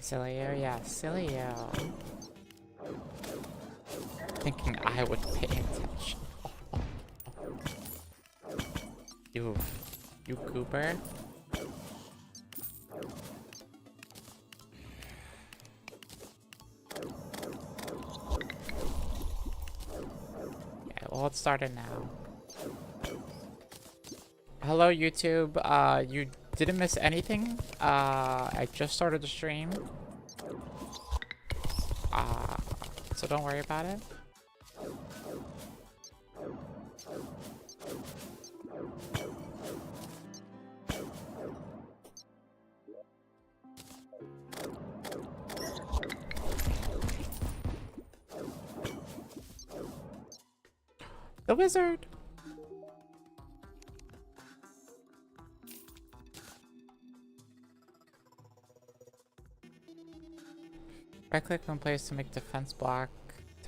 Silly-o, yeah, silly-o. Thinking I would pay attention. You goober. Yeah, well, let's start it now. Hello, YouTube. You didn't miss anything. I just started the stream. So don't worry about it. The wizard. Right click on place to make defense block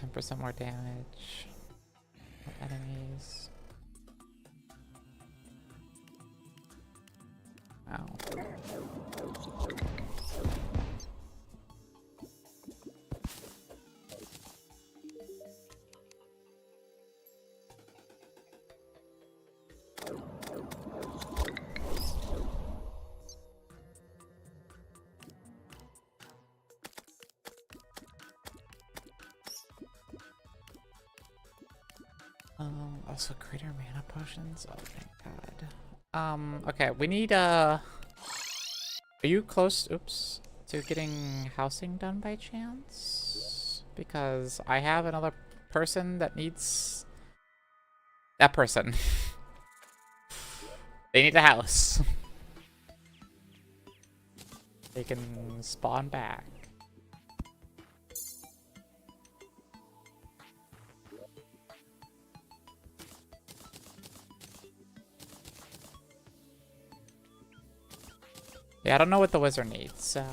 10% more damage. Enemies. Ow. Also greater mana potions? Oh, thank God. Okay, we need, are you close, oops, to getting housing done by chance? Because I have another person that needs... That person. They need a house. They can spawn back. Yeah, I don't know what the wizard needs, so...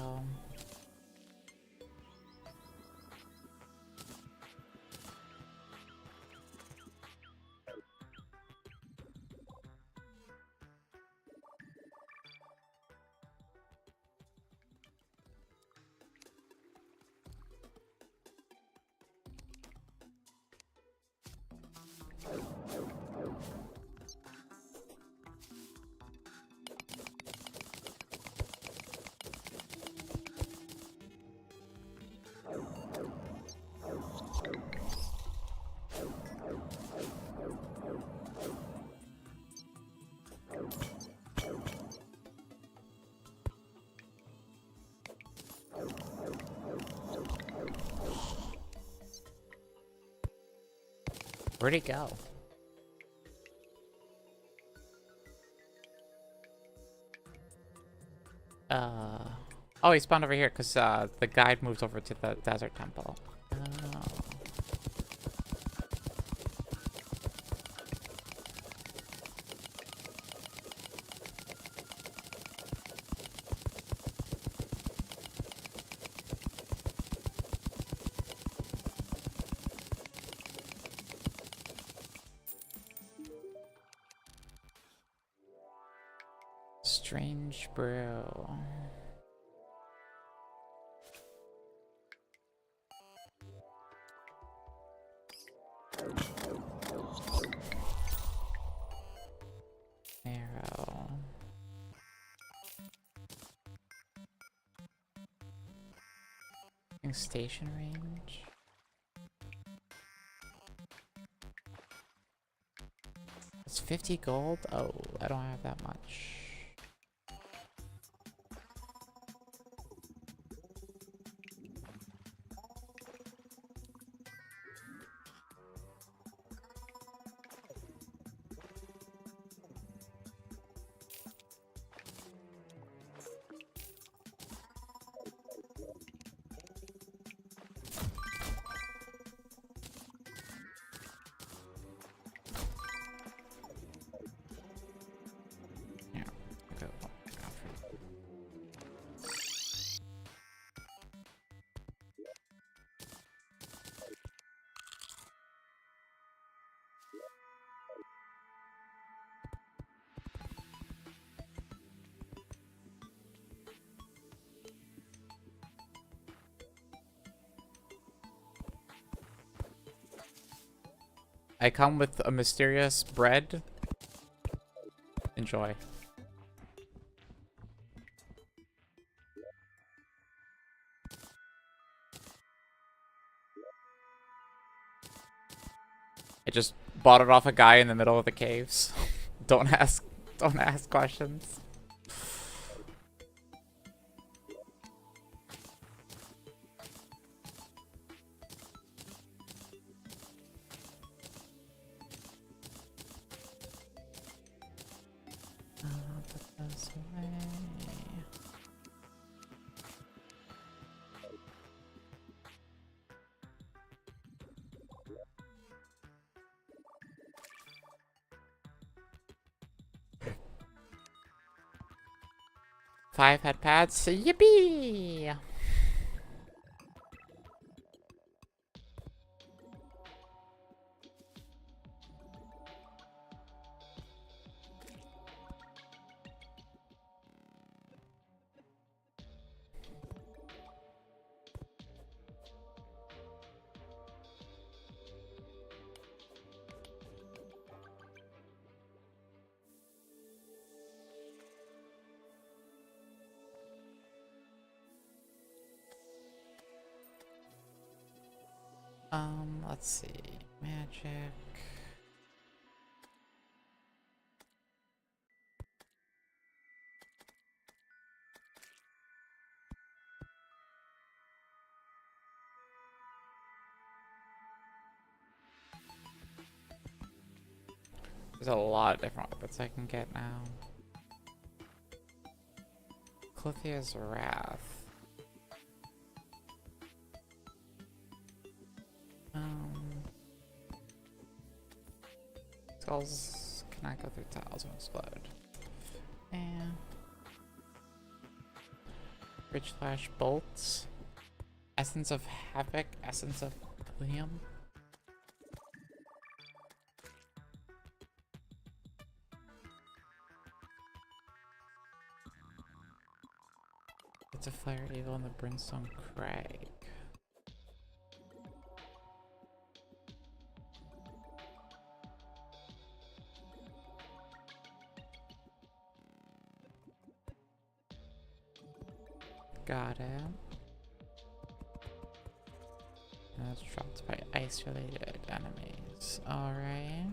Where'd he go? Oh, he spawned over here because the guide moved over to the desert temple. Oh. Strange brew. Arrow. Station range. It's 50 gold? Oh, I don't have that much. Yeah. I come with a mysterious bread. Enjoy. I just bought it off a guy in the middle of the caves. Don't ask questions. Put this away. Five head pads. Yippee! Let's see. Magic. There's a lot of different weapons I can get now. Clithia's Wrath. Skulls cannot go through tiles and explode. And Bridge Flash Bolts. Essence of Havoc. Essence of Liam. It's a Fire Evil and the Brimstone Crag. Got it. And it's dropped by ice-related enemies. Alright.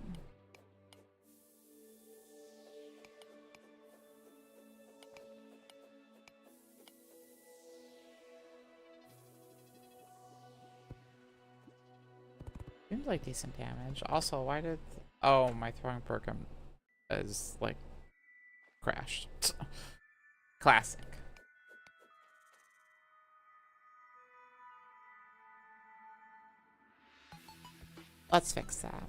Seems like decent damage. Also, why did... Oh, my throwing program is, like, crashed. Classic. Let's fix that.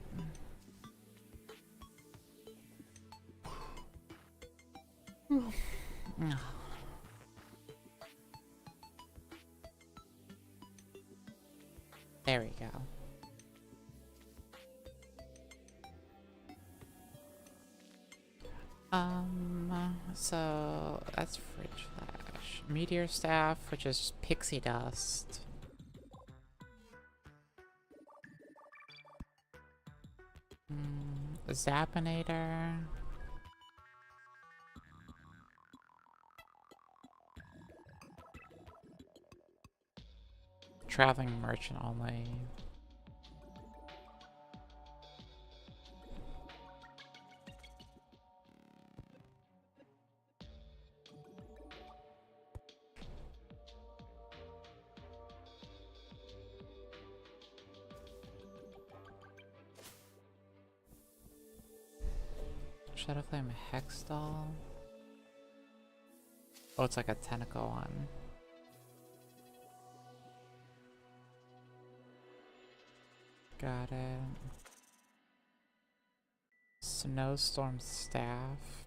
There we go. So that's Fridge Flash. Meteor Staff, which is pixie dust. Zappinator. Traveling merchant only. Shadowflame Hexdoll. Oh, it's like a tentacle one. Got it. Snowstorm Staff.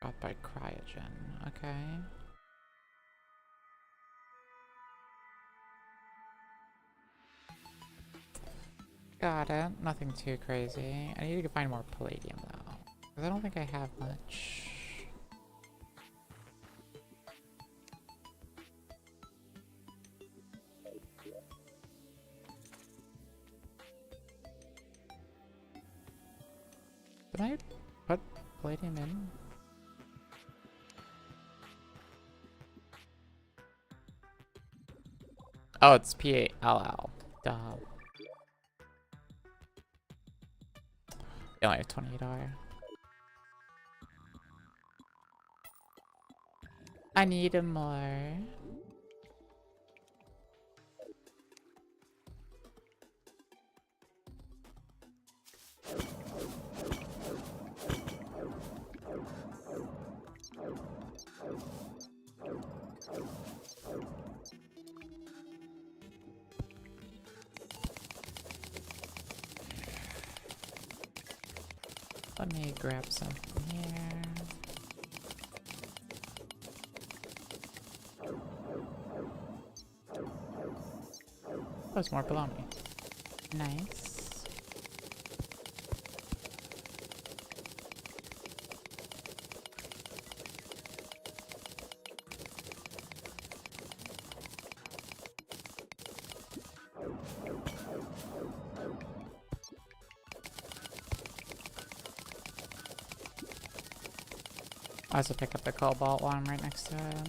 Got by Cryogen. Okay. Got it. Nothing too crazy. I need to find more palladium though. Because I don't think I have much. I put palladium in? Oh, it's PALL. Duh. You only have 28 hour. I need a more. Let me grab some from here. Oh, there's more below me. Nice. I also pick up the cobalt one right next to it.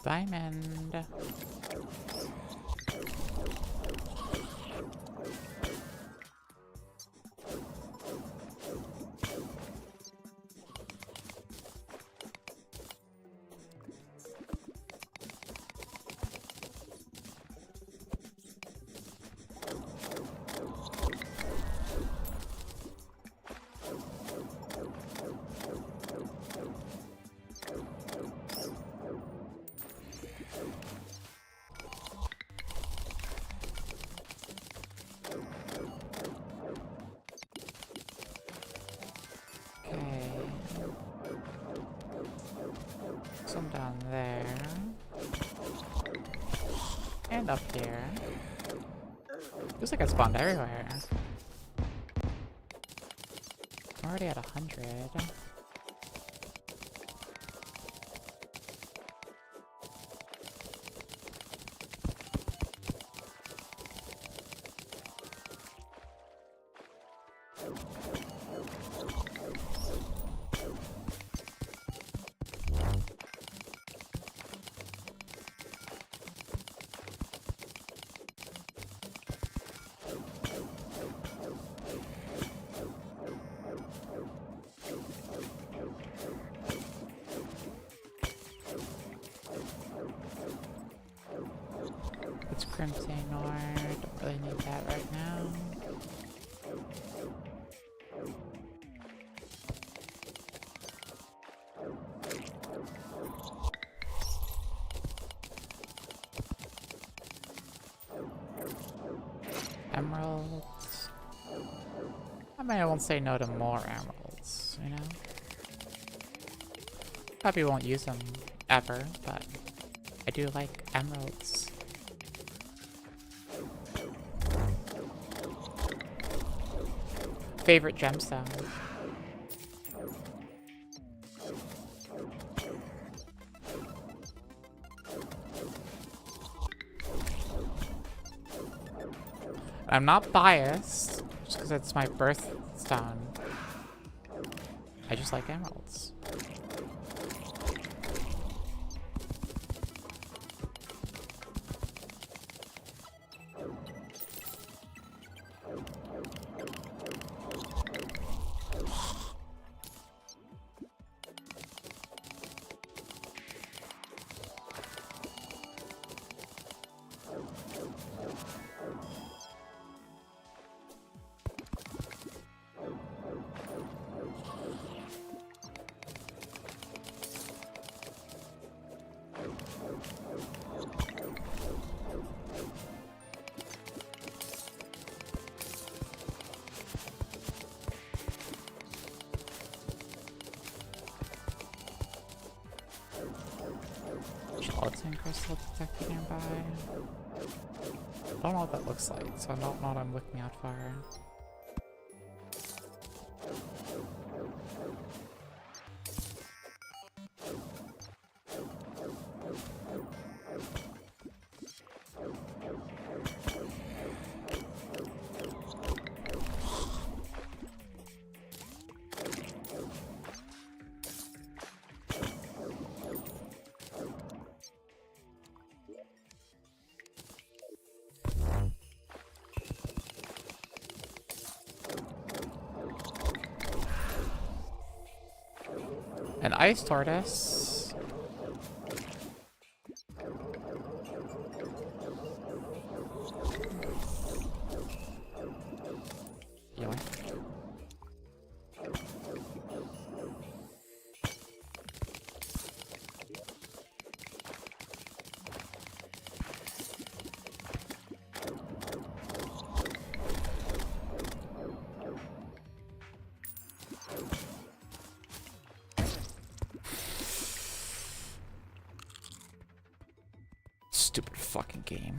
Diamond. Some down there. And up here. Feels like I spawned everywhere. I'm already at 100. It's crimson ore. Don't really need that right now. Emeralds. I mean, I won't say no to more emeralds, you know? Probably won't use them ever, but I do like emeralds. Favorite gemstone. I'm not biased, just because it's my birthstone. I just like emeralds. skeleton crystal detected nearby. I don't know what that looks like, so I don't know what I'm looking out for. An ice tortoise. Yoink. Stupid fucking game.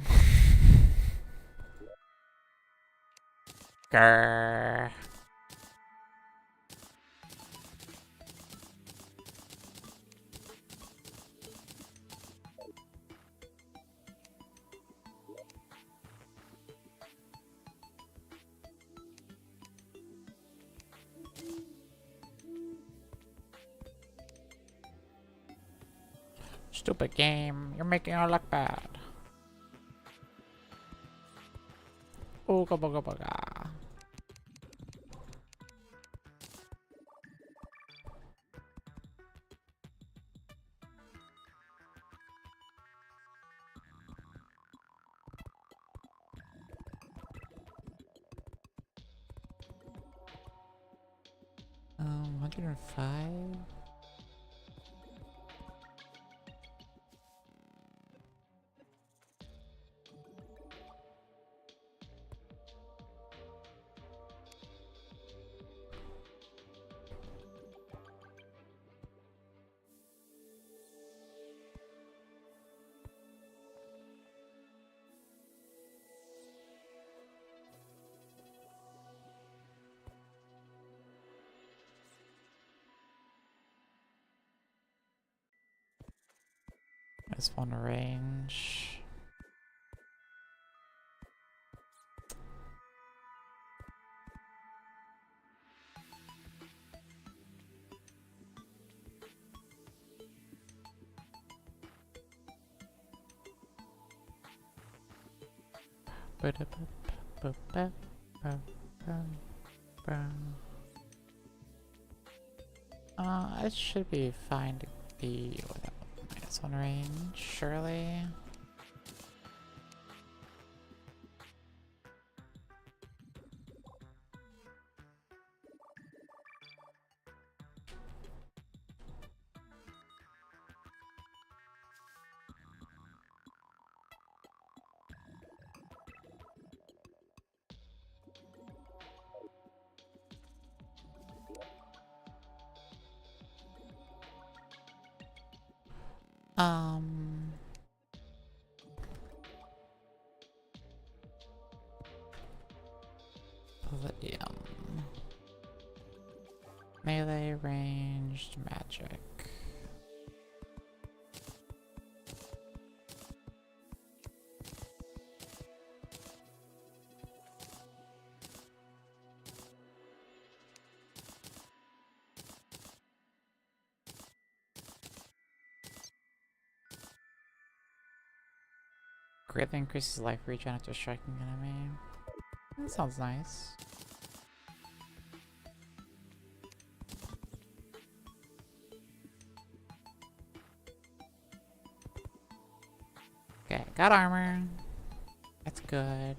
Grrr. Stupid game. You're making her look bad. Ooga booga booga. Um, 105. There's one range. It should be fine to be without -1 range, surely. Palladium. Melee ranged magic. Greatly increases life regen after striking an enemy. That sounds nice. Okay, got armor. That's good.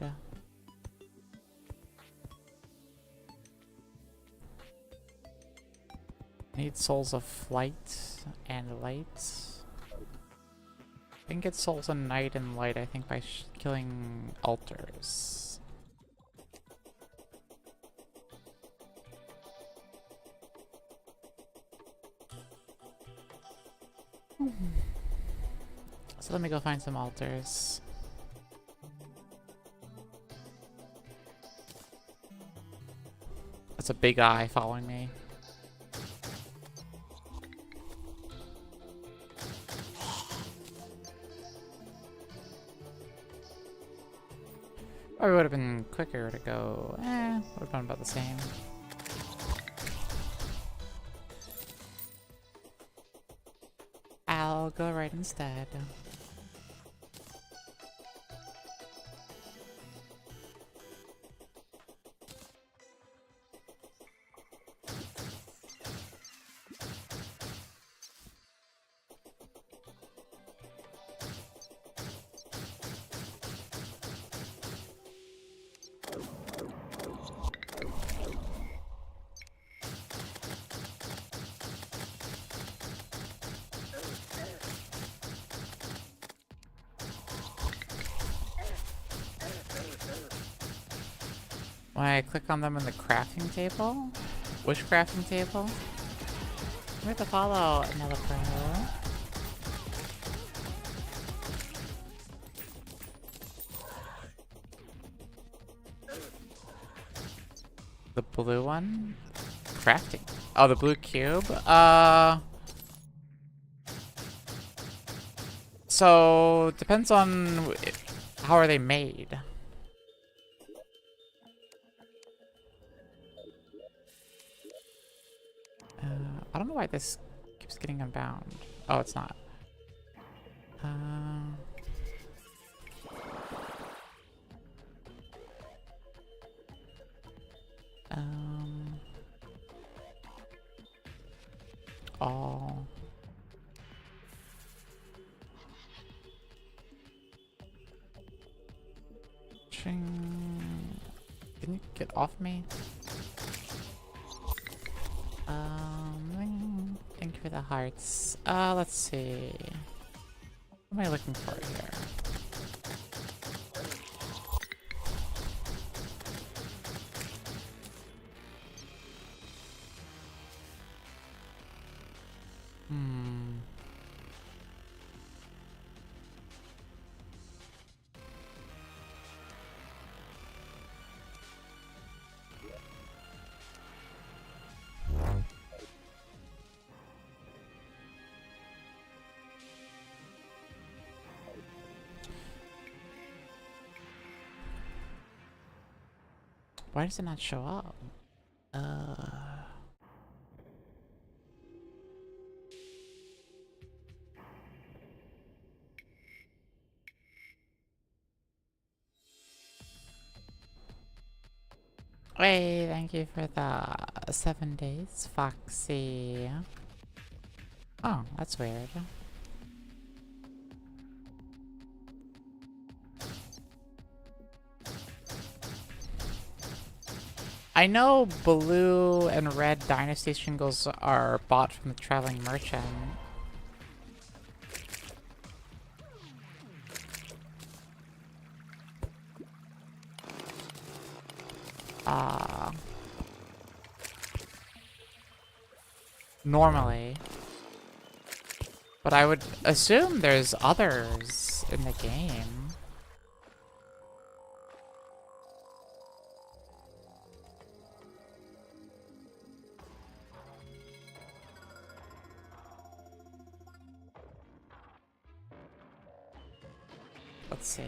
Need souls of flight and light. I can get souls of night and light, I think, by killing altars. So let me go find some altars. That's a big eye following me. Probably would have been quicker to go. Would have been about the same. I'll go right instead. When I click on them in the crafting table? Which crafting table? We have to follow another pro. The blue one? Crafting. Oh, the blue cube? So, depends on how are they made. I don't know why this keeps getting unbound. Oh, it's not. All. Ching. Can you get off me? Thank you for the hearts. Let's see. What am I looking for here? Why does it not show up? Hey, thank you for the 7 days, Foxy. Oh, that's weird. I know blue and red dynasty shingles are bought from the traveling merchant. Normally. But I would assume there's others in the game. Let's see.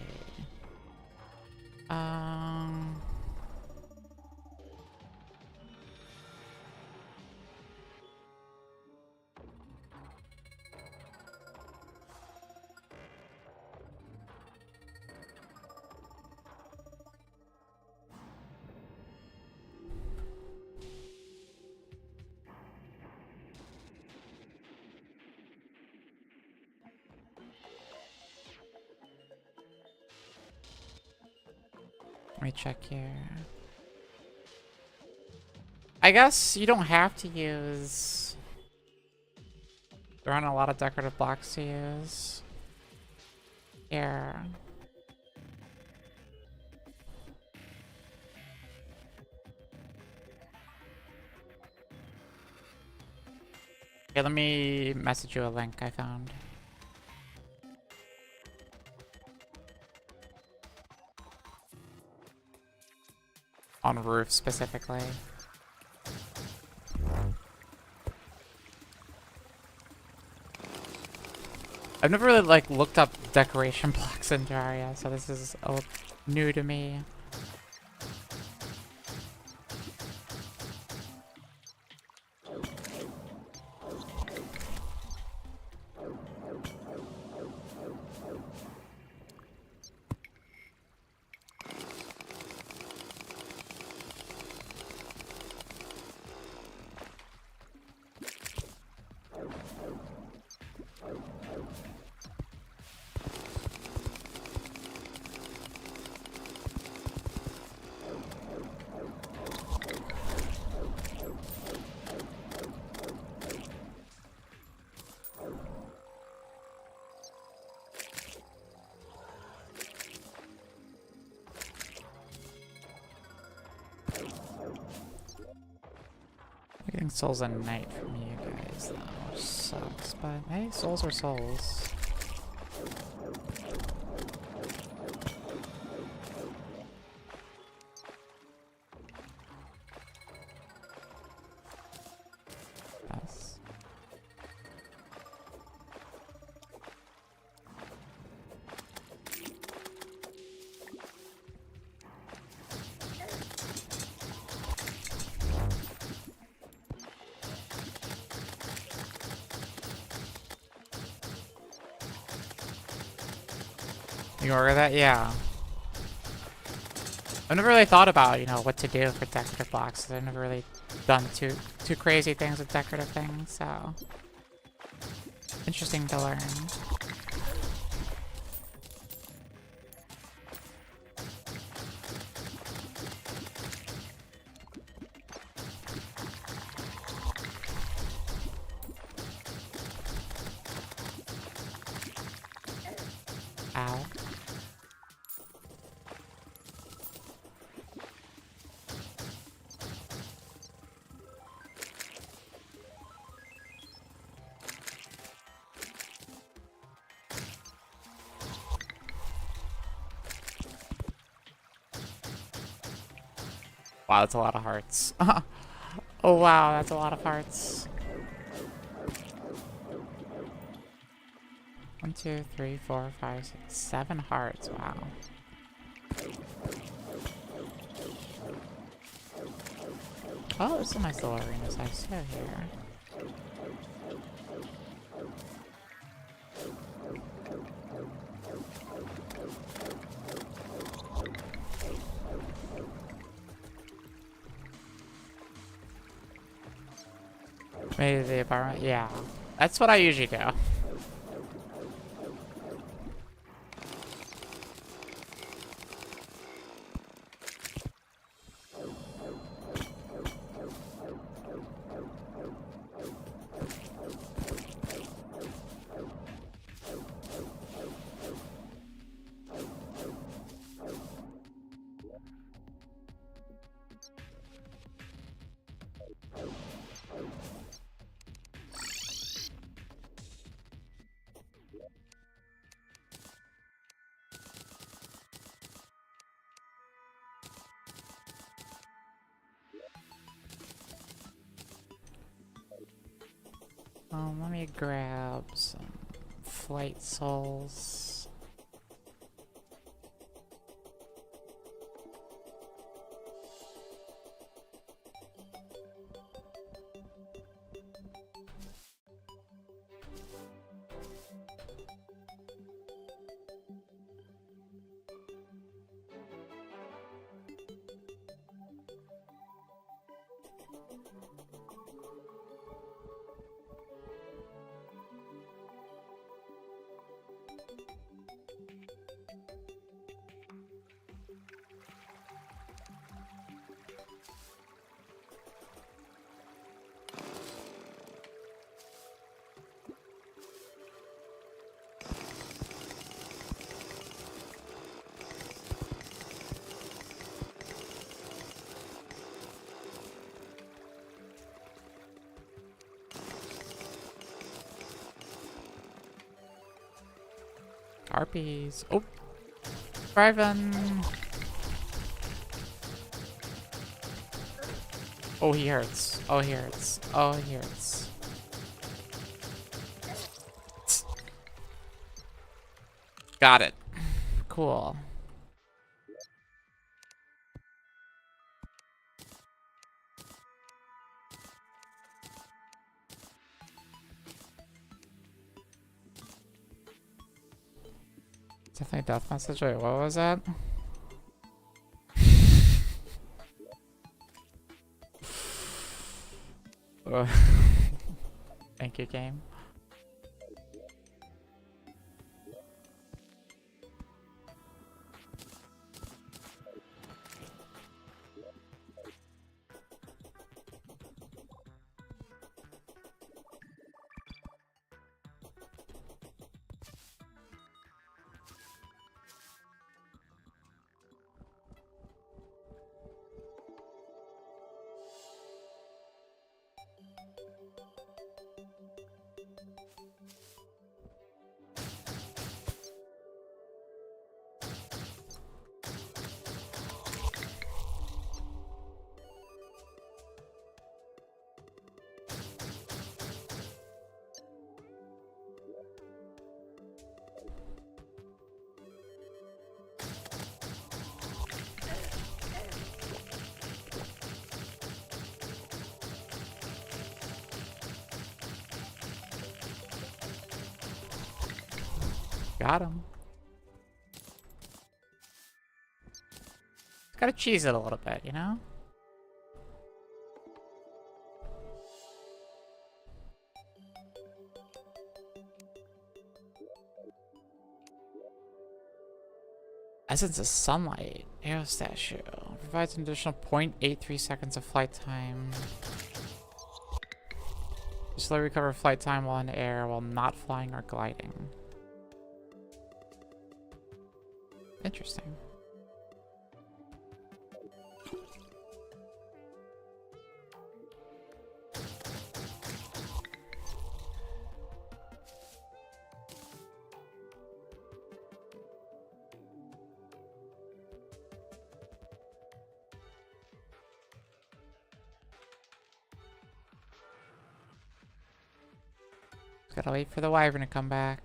Let me check here. I guess you don't have to use... There aren't a lot of decorative blocks to use. Here. Okay, let me message you a link I found. On roof specifically. I've never really like looked up decoration blocks in Terraria, so this is new to me. Getting souls at night from you guys, though, which sucks. But hey, souls are souls. Yes. You order that? Yeah. I've never really thought about, you know, what to do for decorative blocks. I've never really done too crazy things with decorative things, so interesting to learn. Ow. Wow, that's a lot of hearts. Oh wow, that's a lot of hearts. 1, 2, 3, 4, 5, 6, 7 hearts. Wow. Oh, this is a nice little arena size too here. Maybe the apartment? Yeah. That's what I usually do. Let me grab some flight souls. Harpies. Oh, driving. Oh, he hurts. Oh, he hurts. Oh, he hurts. Got it. Cool. Definitely a death message. Wait, what was that? Thank you, game. Got him. Gotta cheese it a little bit, you know? Essence of Sunlight. Arrow Statue. Provides an additional 0.83 seconds of flight time. You slowly recover flight time while in the air, while not flying or gliding. Interesting. Gotta wait for the wyvern to come back.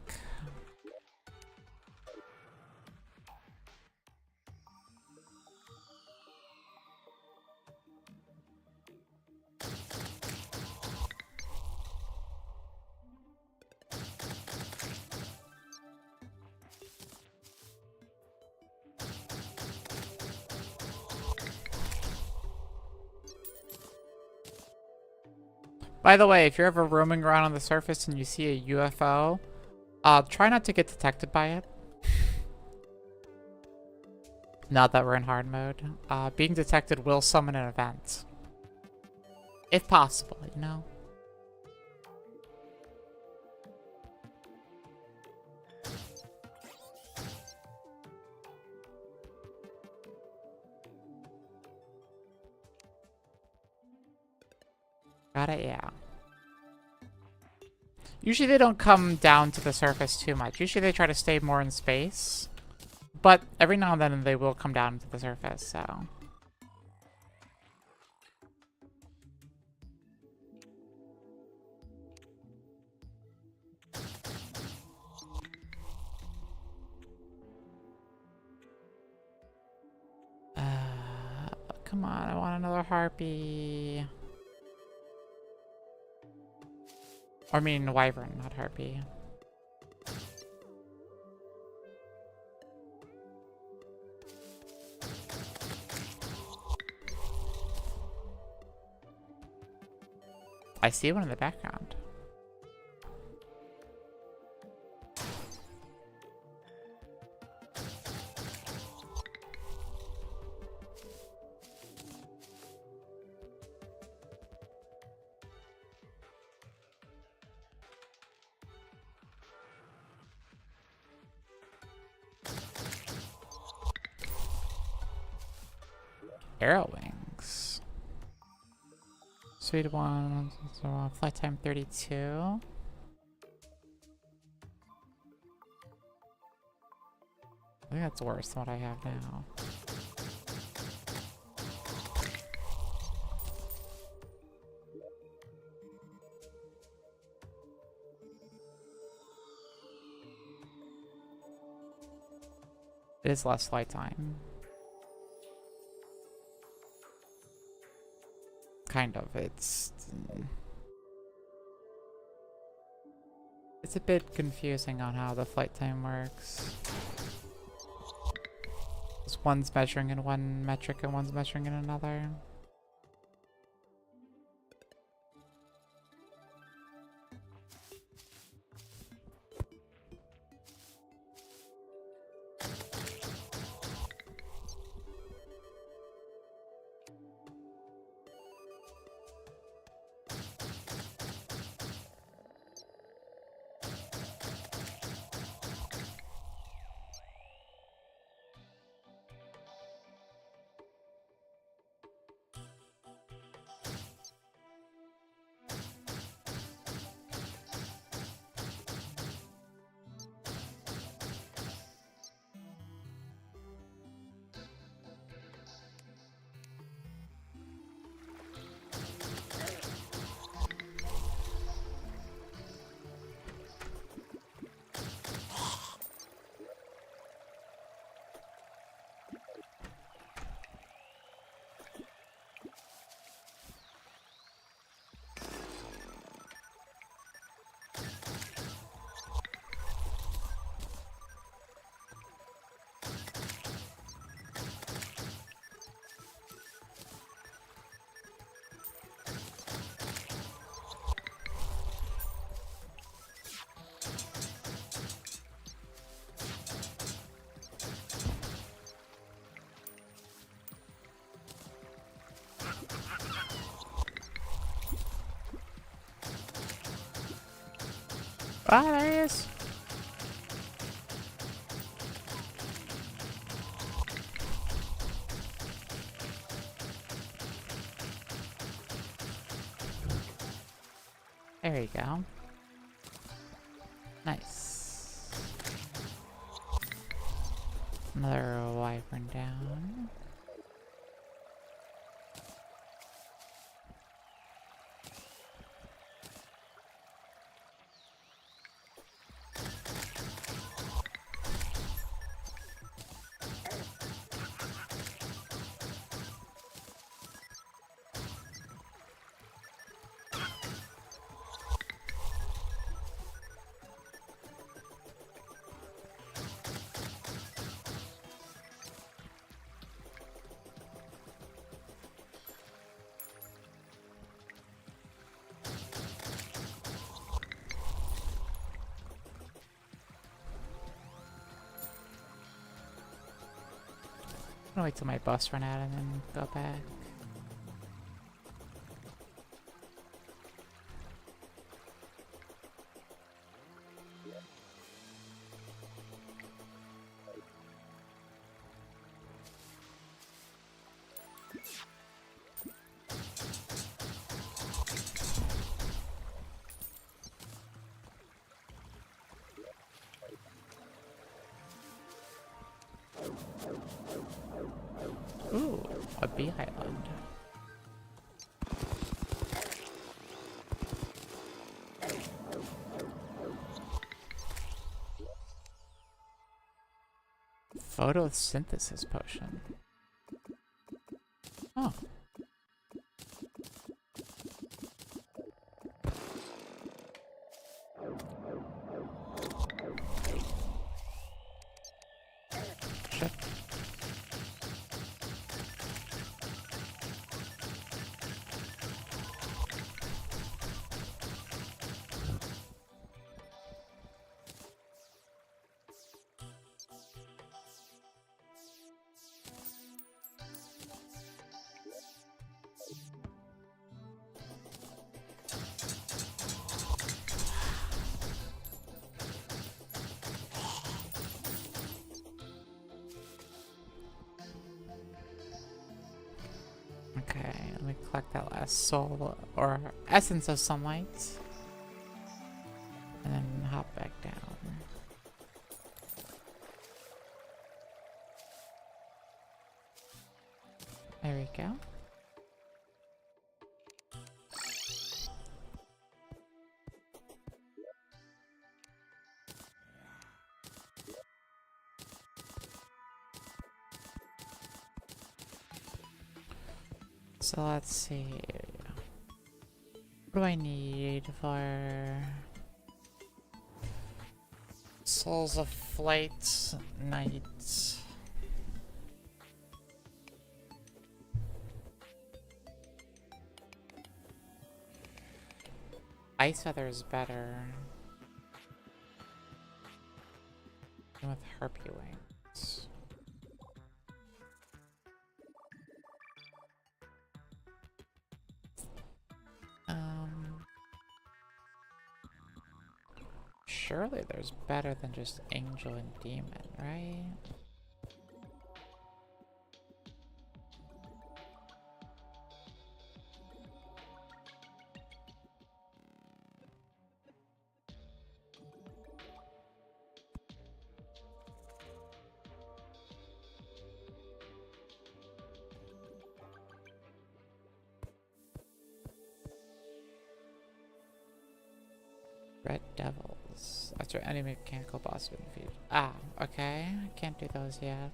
By the way, if you're ever roaming around on the surface and you see a UFO, try not to get detected by it. Now that we're in hard mode. Being detected will summon an event. If possible, you know? Got it, yeah. Usually they don't come down to the surface too much. Usually they try to stay more in space. But every now and then they will come down to the surface, so... Come on, I want another harpy. Or I mean wyvern, not harpy. I see one in the background. Arrow wings. Sweet one. So flight time 32. I think that's worse than what I have now. It is less flight time. Kind of. It's a bit confusing on how the flight time works. 'Cause one's measuring in one metric and one's measuring in another. Ah, there he is. There you go. Nice. Another wyvern down. I'm gonna wait till my bus run out and then go back. Ooh, a bee island. Photosynthesis potion. Oh. Shit. Okay, let me collect that last soul or essence of sunlight. And then hop back down. There we go. So let's see. What do I need for Souls of Flight Night? Ice Feather is better than with Harpy Wings. Surely there's better than just Angel and Demon, right? Red Devils. After any mechanical boss has been defeated. Ah, okay. Can't do those yet.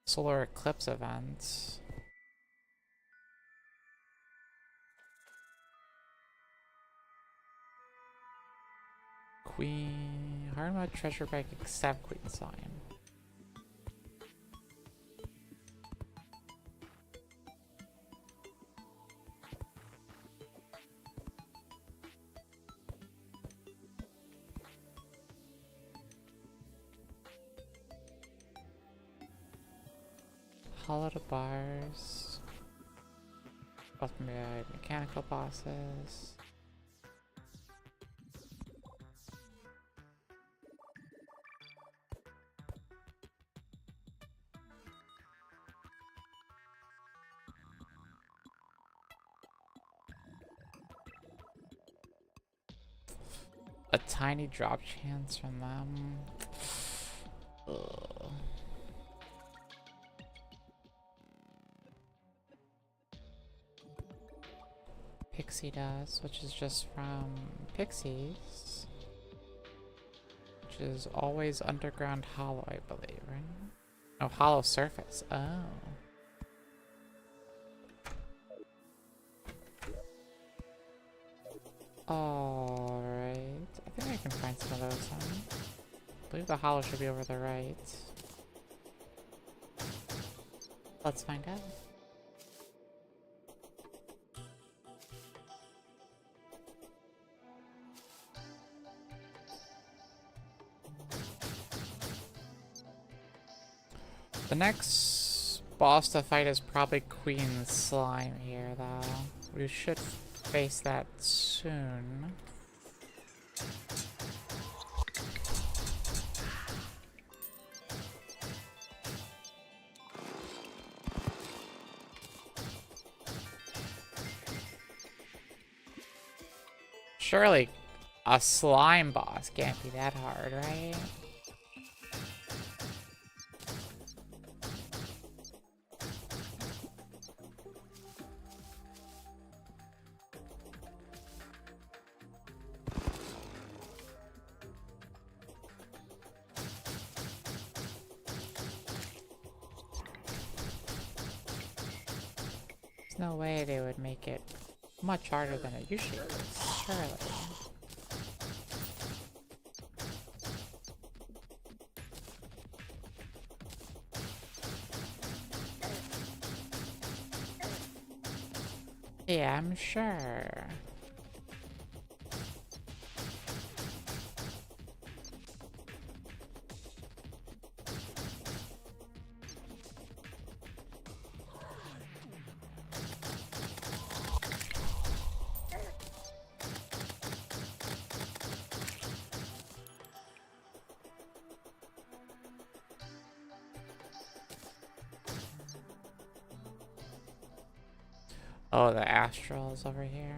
Solar Eclipse event. Queen... Hard mode treasure bag except Queen Sign. Hollow to bars. Both mechanical bosses. A tiny drop chance from them. Ugh. Pixie Dust, which is just from Pixies. Which is always underground hollow, I believe, right? Oh, hollow surface. Oh. Alright. I think I can find some of those, huh? I believe the hollow should be over the right. Let's find out. The next boss to fight is probably Queen Slime here, though. We should face that soon. Surely a slime boss can't be that hard, right? There's no way they would make it much harder than it usually is, surely. Yeah, I'm sure. Oh, the astral's over here.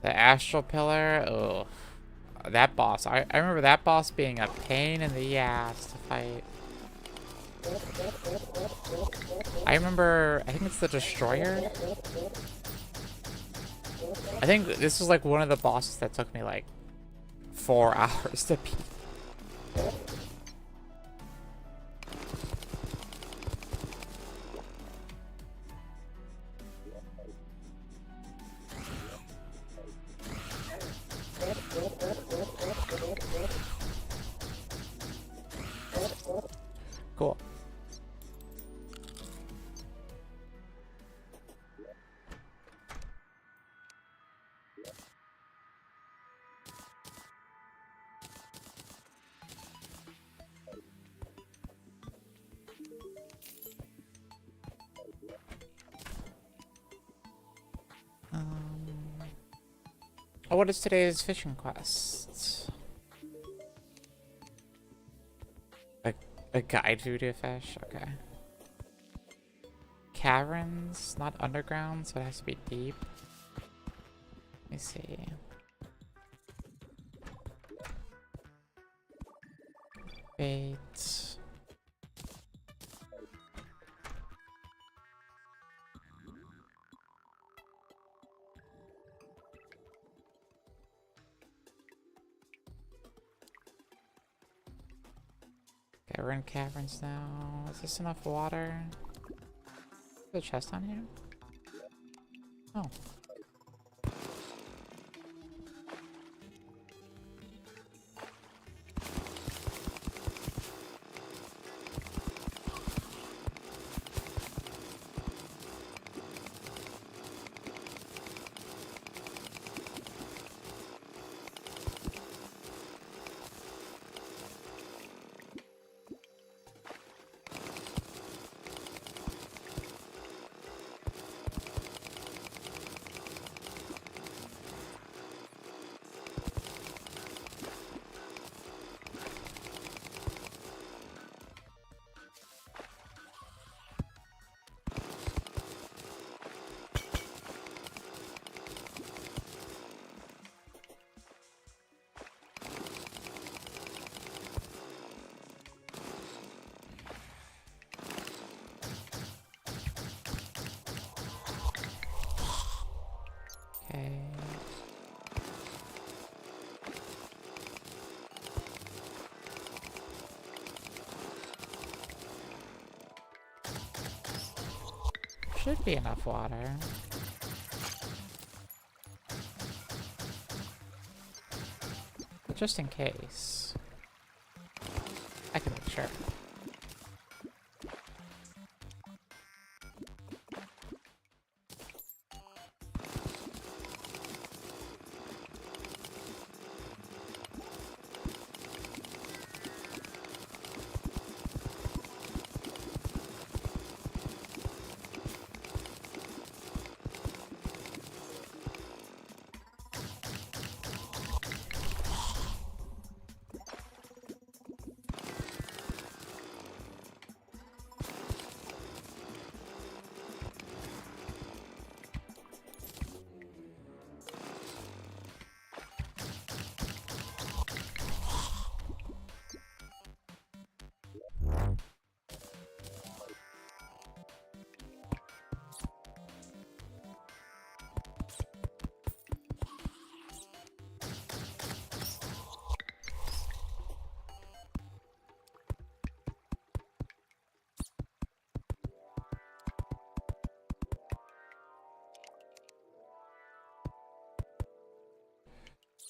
The astral pillar. Oh, that boss. I remember that boss being a pain in the ass to fight. I remember. I think it's the destroyer. I think this was like one of the bosses that took me like 4 hours to beat. Cool. Oh, what is today's fishing quest? A guide you to fish? Okay. Caverns, not underground, so it has to be deep. Let me see. Bait. Okay, we're in caverns now. Is this enough water? Is there a chest on here? Oh. Okay. Should be enough water. But just in case. I can make sure.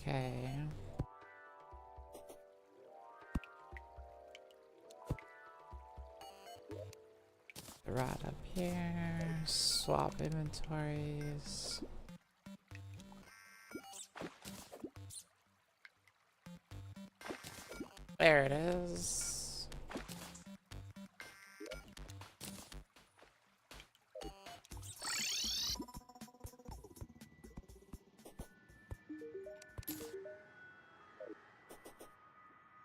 Okay. The rod up here. Swap inventories. There it is.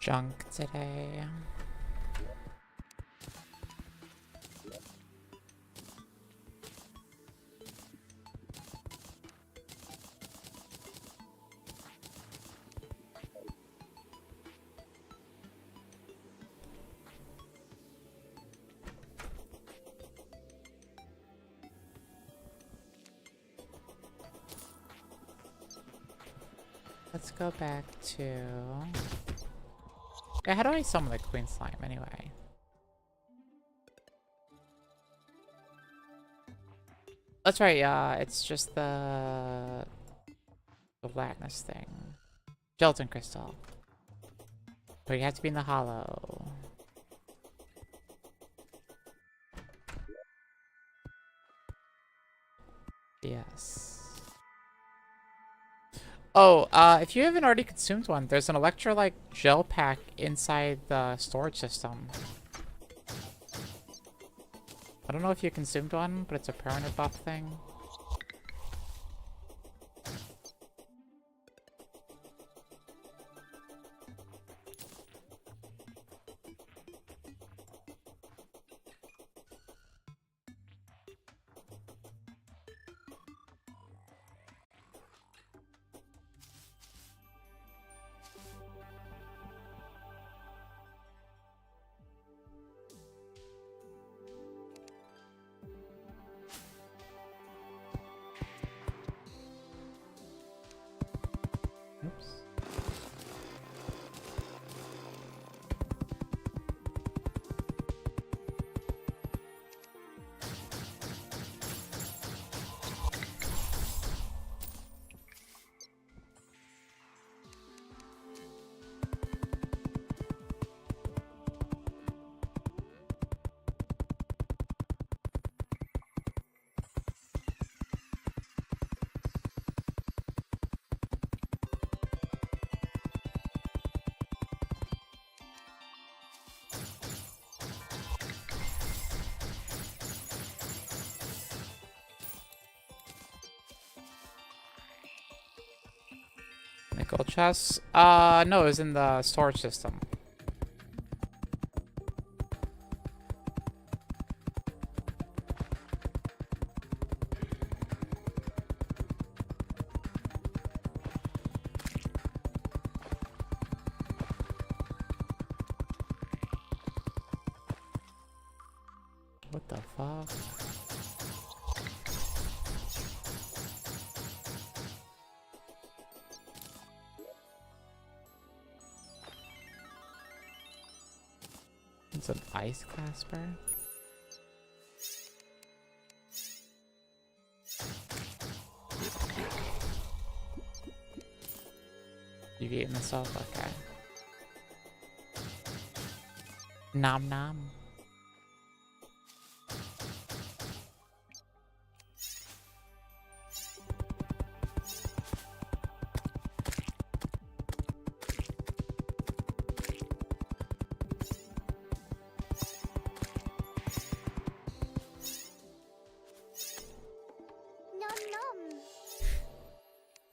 Junk today. let's go back to... Yeah, how do I summon the queen slime anyway? That's right, it's just the blackness thing. Gelatin crystal. But you have to be in the hollow. Yes. Oh, if you haven't already consumed one, there's an electrolyte gel pack inside the storage system. I don't know if you consumed one, but it's a permanent buff thing. Oops. Nickel chest? No, it was in the storage system. What the fuck? It's an ice clasper. You've eaten this up? Okay. Nom nom.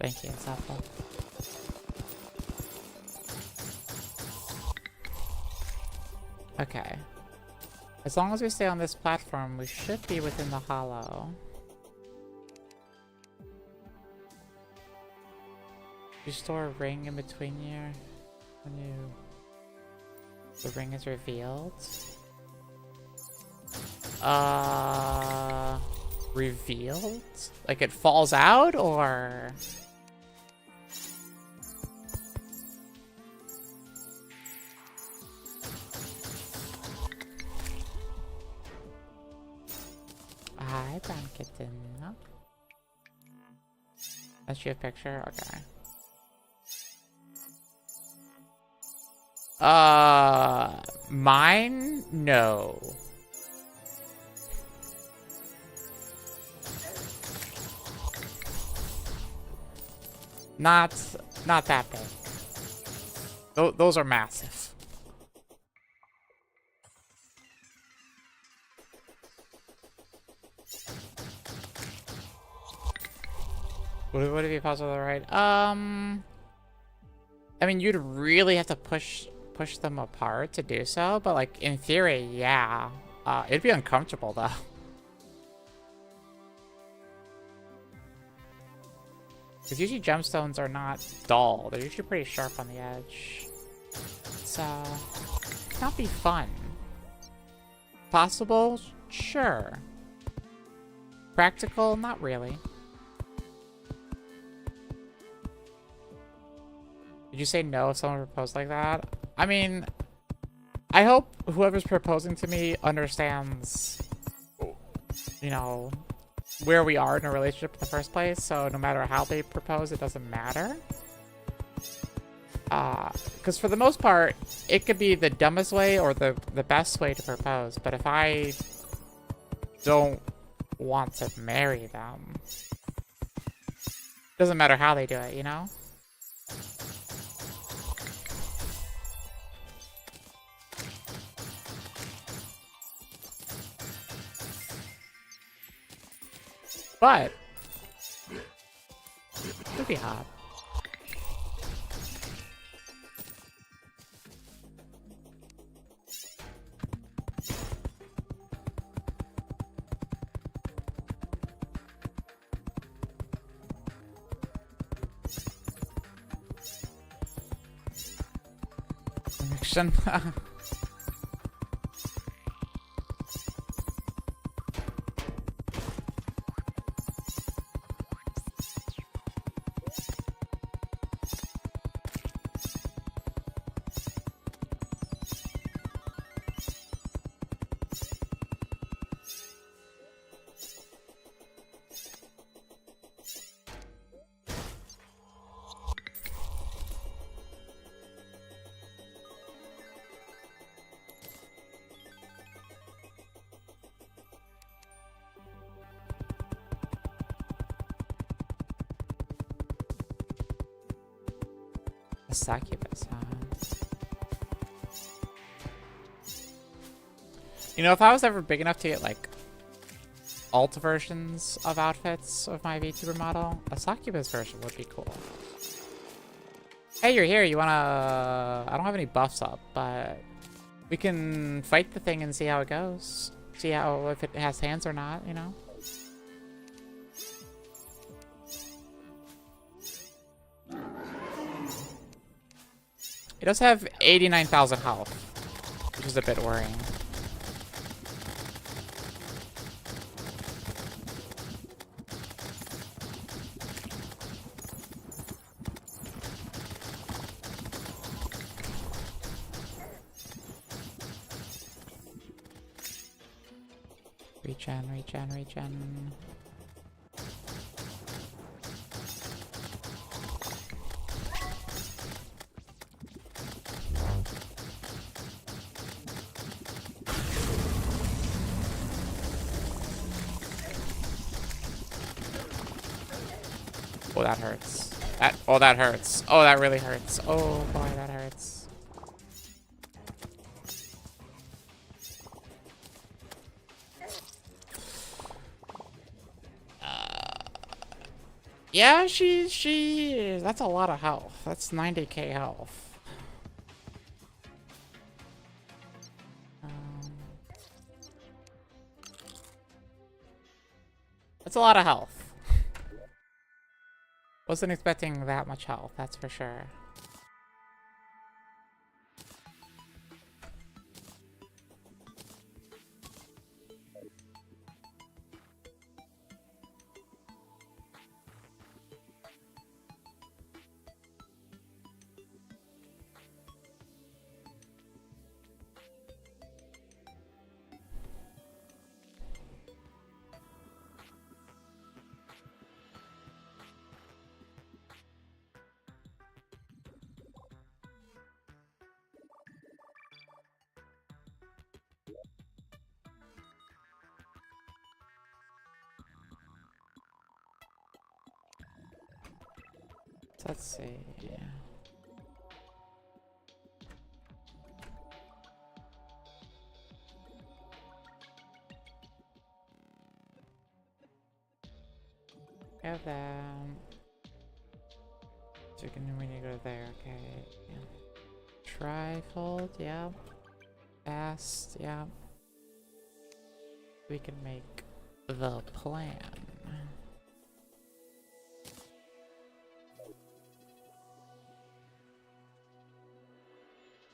Thank you, it's helpful. Okay. As long as we stay on this platform, we should be within the hollow. You store a ring in between you when the ring is revealed. Revealed? Like it falls out, or? Hi, brown kitten. That's your picture? Okay. Mine? No. Not that big. Those are massive. Would it be possible to ride? I mean, you'd really have to push them apart to do so, but like in theory, yeah. It'd be uncomfortable though. Because usually gemstones are not dull; they're usually pretty sharp on the edge. So, it not be fun. Possible? Sure. Practical? Not really. you say no if someone proposed like that? I mean, I hope whoever's proposing to me understands, you know, where we are in a relationship in the first place, so no matter how they propose, it doesn't matter. Because for the most part, it could be the dumbest way or the best way to propose, but if I don't want to marry them, doesn't matter how they do it, you know? But it would be hot. Connection. A succubus, huh? You know, if I was ever big enough to get, like, alt versions of outfits of my VTuber model, a succubus version would be cool. Hey, you're here. You wanna... I don't have any buffs up, but we can fight the thing and see how it goes. See how, if it has hands or not, you know? It does have 89,000 health, which is a bit worrying. Regen, regen, regen. Oh, that hurts. That hurts. Oh, that really hurts. Oh boy, that hurts. Yeah, that's a lot of health. That's 90k health. That's a lot of health. Wasn't expecting that much health, that's for sure. Let's see. Have them. So we need to go there, okay. Yeah. Trifold, yeah. Fast, yeah. We can make the plan.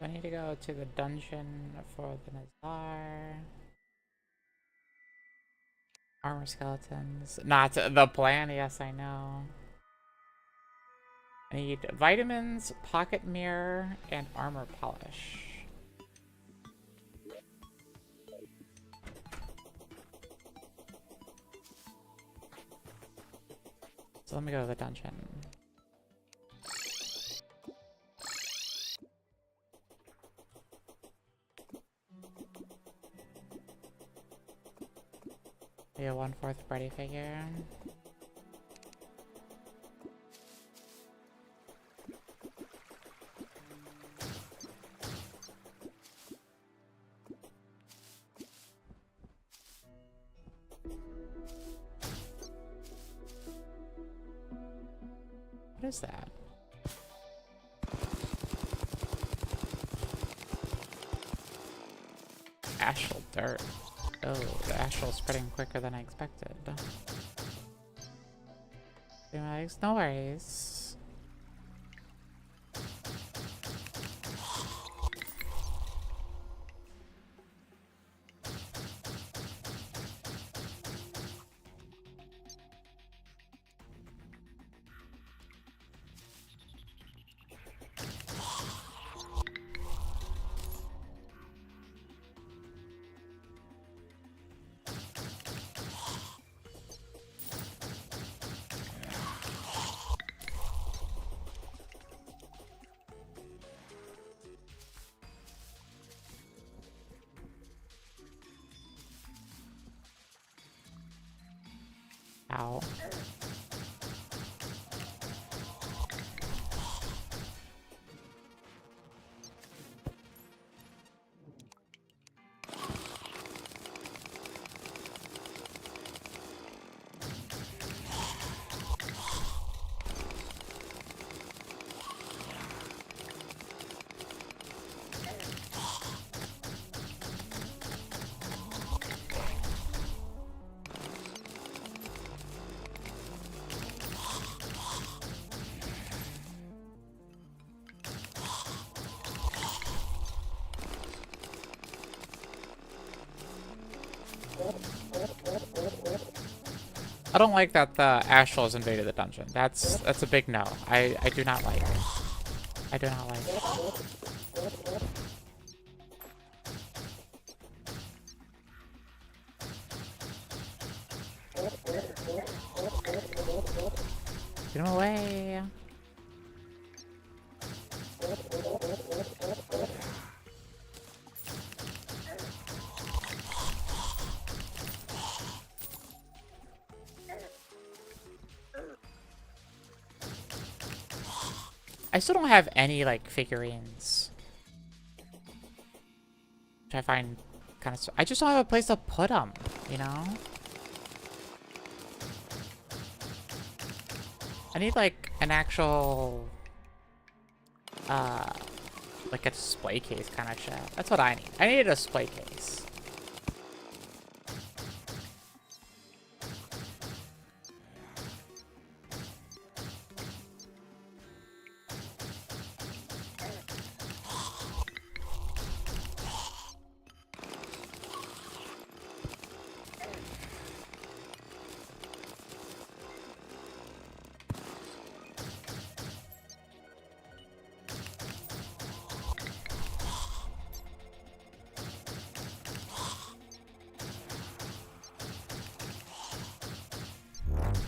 I need to go to the dungeon for the Nazar. Armor skeletons. Not the plan, yes, I know. I need vitamins, pocket mirror, and armor polish. So let me go to the dungeon. Be a 1/4 Freddy figure. What is that? Astral dirt. Oh, the astral is spreading quicker than I expected. Anyways, no worries. Ow. I don't like that the Astral has invaded the dungeon. That's a big no. I do not like it. I do not like it. Get him away. I still don't have any, like, figurines. Which I find kind of... I just don't have a place to put them, you know? I need, like, an actual... like a display case kind of shit. That's what I need. I need a display case.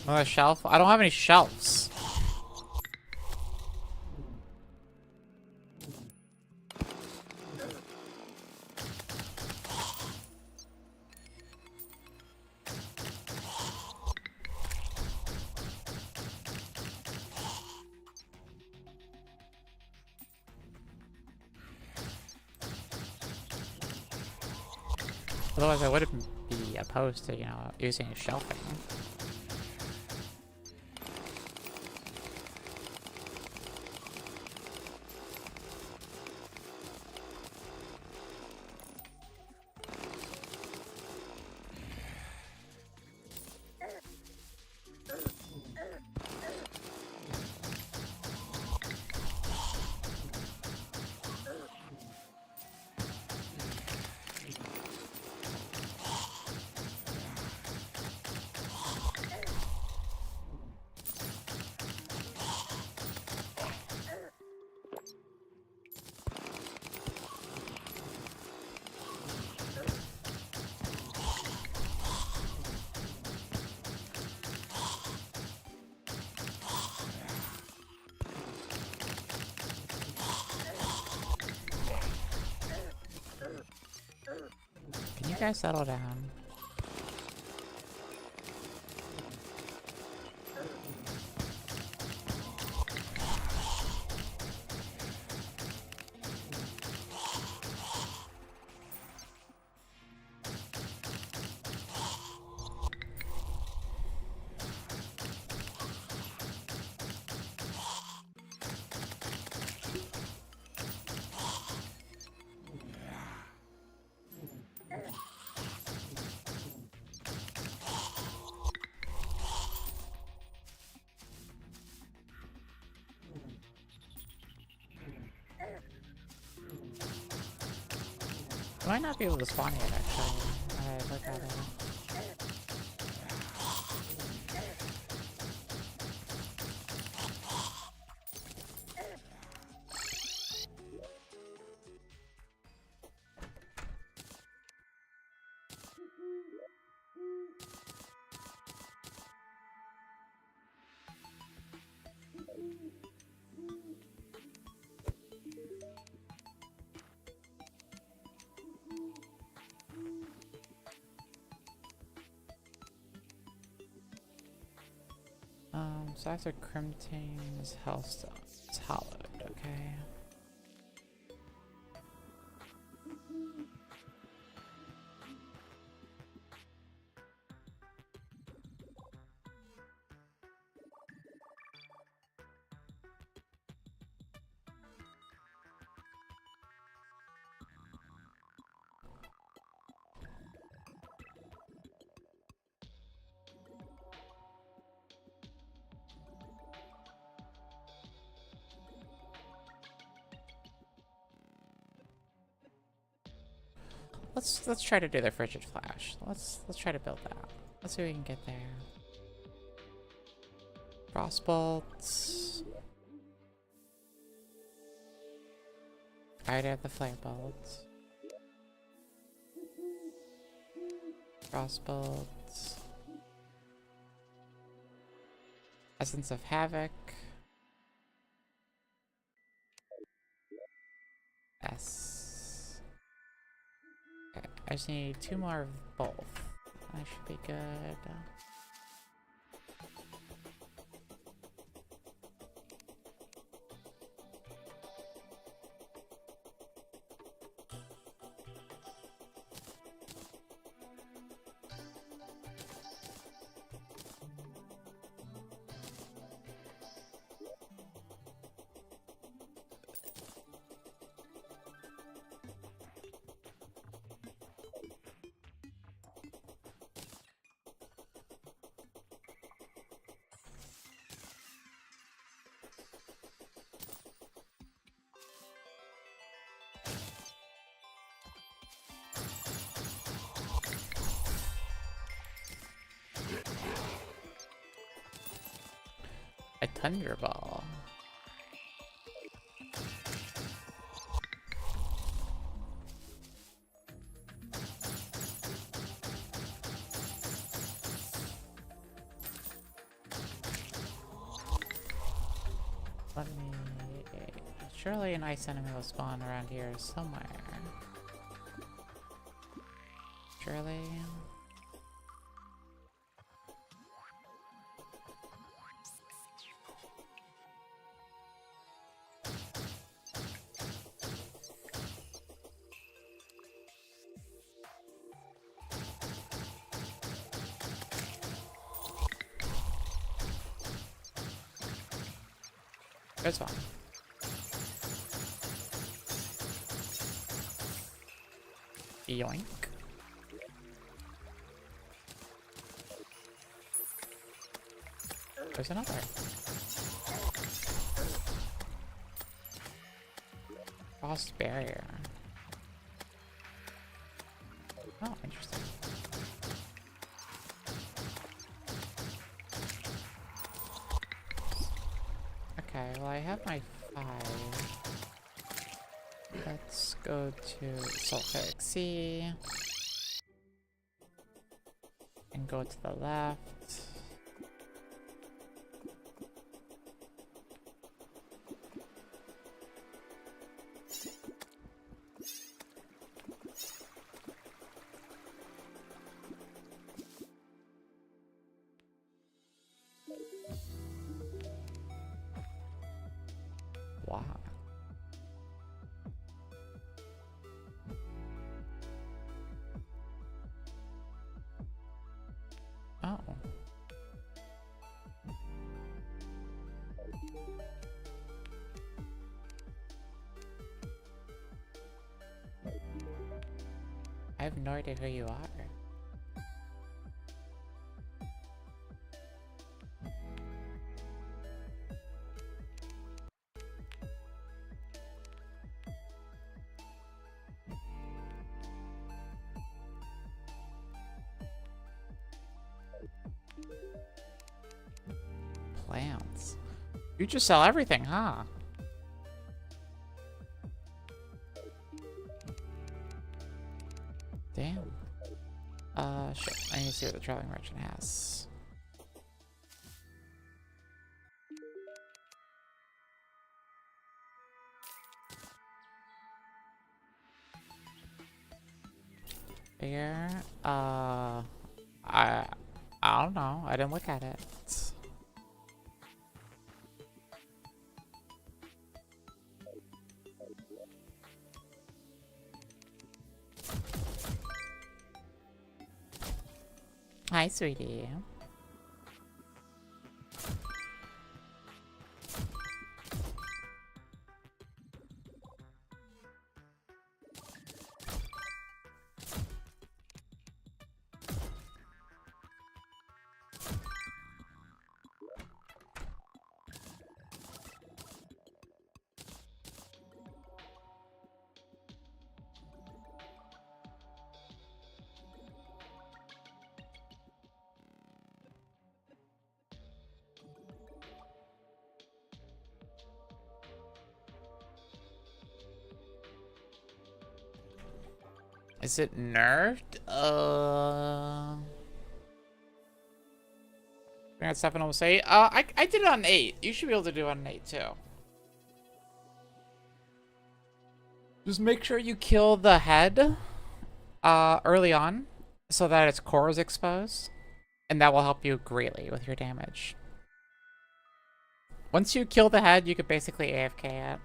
Another shelf? I don't have any shelves. Otherwise I wouldn't be opposed to, you know, using shelving. Can you guys settle down? I might not be able to spawn yet, actually. Alright, look at it. So after Crimtane's Hellstone, it's hollowed, okay? Let's try to do the frigid flash. Let's try to build that. Let's see if we can get there. Frostbolts. Right at the flare bolts. Frostbolts. Essence of Havoc. S. Okay, I just need 2 more of both. That should be good. A Thunderball. Let me... Surely an ice enemy will spawn around here somewhere. Surely... It's fine. Yoink. There's another. Frost barrier. Oh, interesting. Okay, well I have my 5. Let's go to Sulfuric Sea. And go to the left. I have no idea who you are. Plants. You just sell everything, huh? Damn. Shit. I need to see what the traveling merchant has. Here. I don't know. I didn't look at it. Hi, sweetie. Is it nerfed? I got 7 almost 8. I did it on 8. You should be able to do it on 8 too. Just make sure you kill the head early on so that its core is exposed. And that will help you greatly with your damage. Once you kill the head, you could basically AFK it.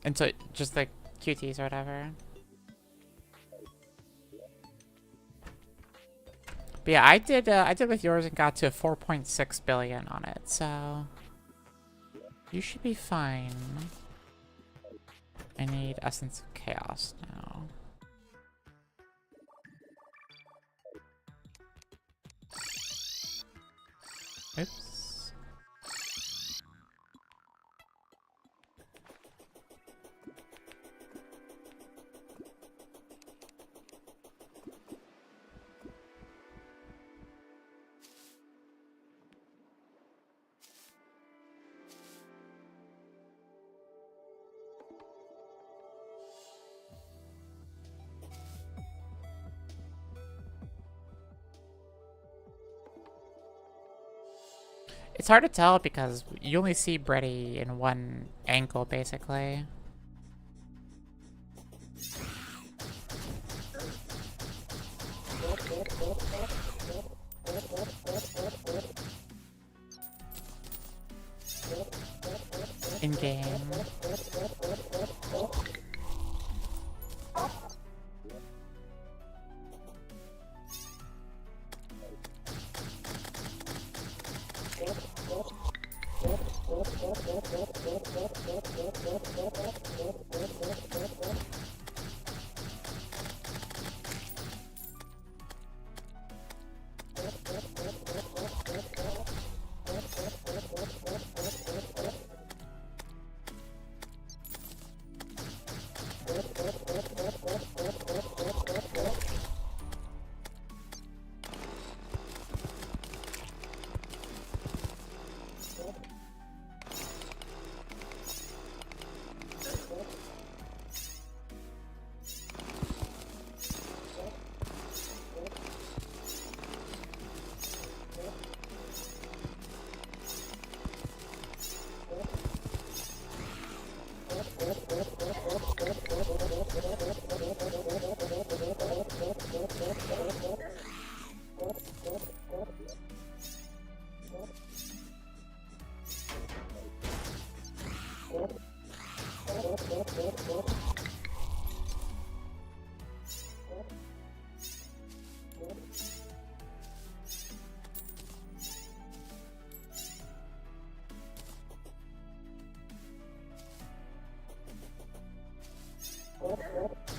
And so, just like QTs or whatever. But yeah, I did with yours and got to 4.6 billion on it, so you should be fine. I need Essence of Chaos now. Oops. It's hard to tell because you only see Brady in one angle, basically. In game.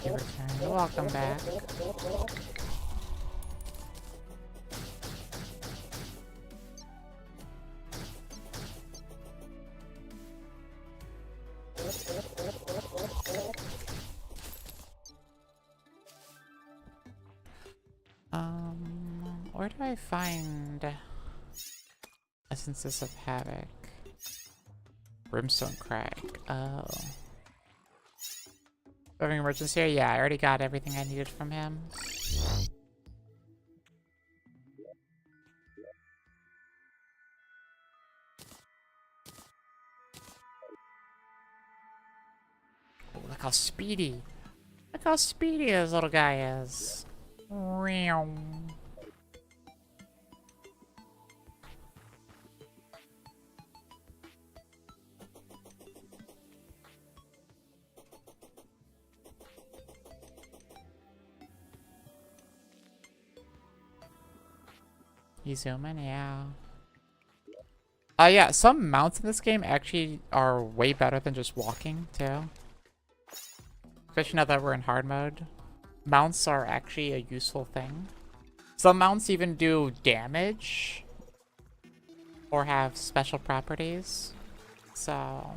You returned. Welcome back. Where do I find Essences of Havoc? Brimstone Crag. Oh. Having emergency here? Yeah, I already got everything I needed from him. Oh, look how speedy! Look how speedy this little guy is. You zooming? Yeah. Yeah, some mounts in this game actually are way better than just walking, too. Especially now that we're in hard mode. Mounts are actually a useful thing. Some mounts even do damage. Or have special properties. So...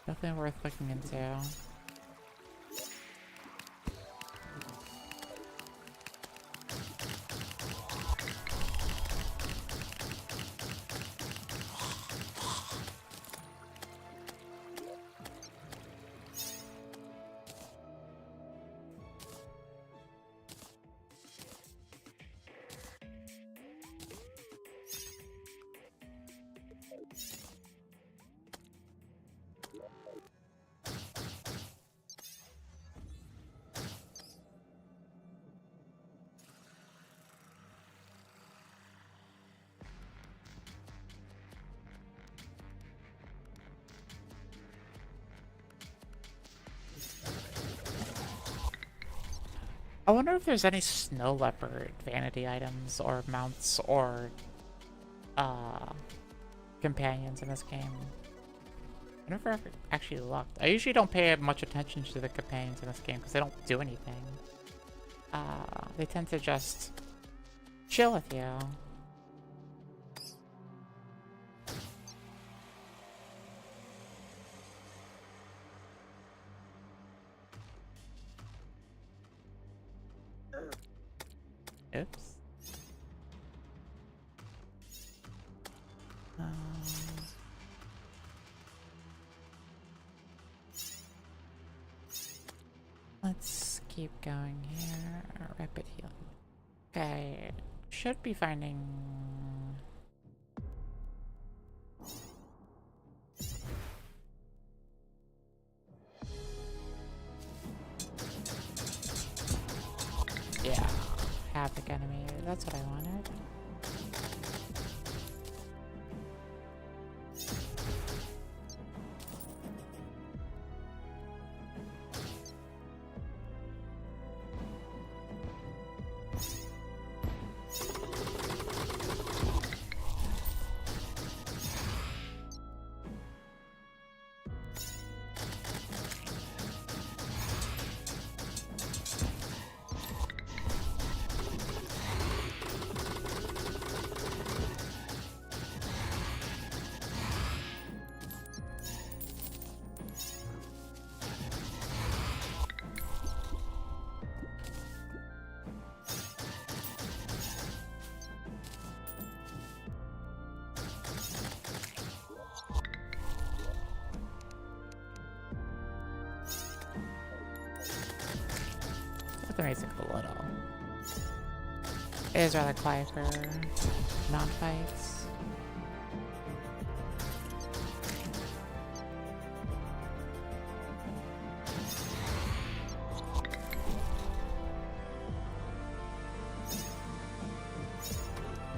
definitely worth looking into. I wonder if there's any snow leopard vanity items or mounts or companions in this game. I never actually looked. I usually don't pay much attention to the companions in this game because they don't do anything. They tend to just chill with you. Oops. Let's keep going here. Rapid healing. Okay, should be finding... yeah, Havoc enemy. That's what I wanted. The music a little. It is rather quiet for non-fights.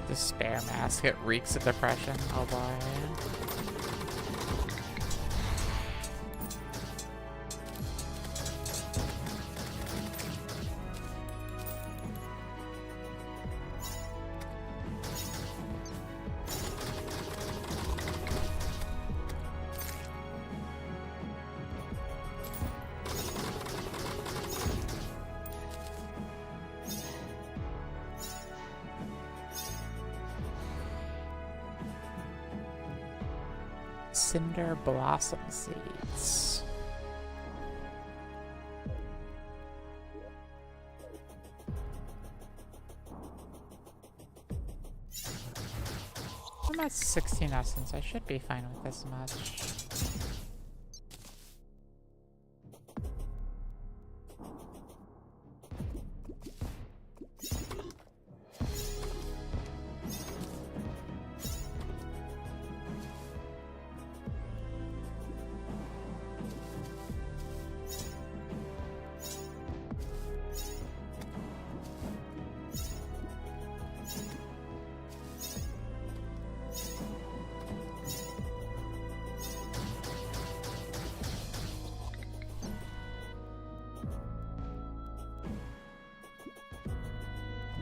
Despair mask, it reeks of depression. Oh boy. Cinder Blossom Seeds. I'm at 16 essence. I should be fine with this much.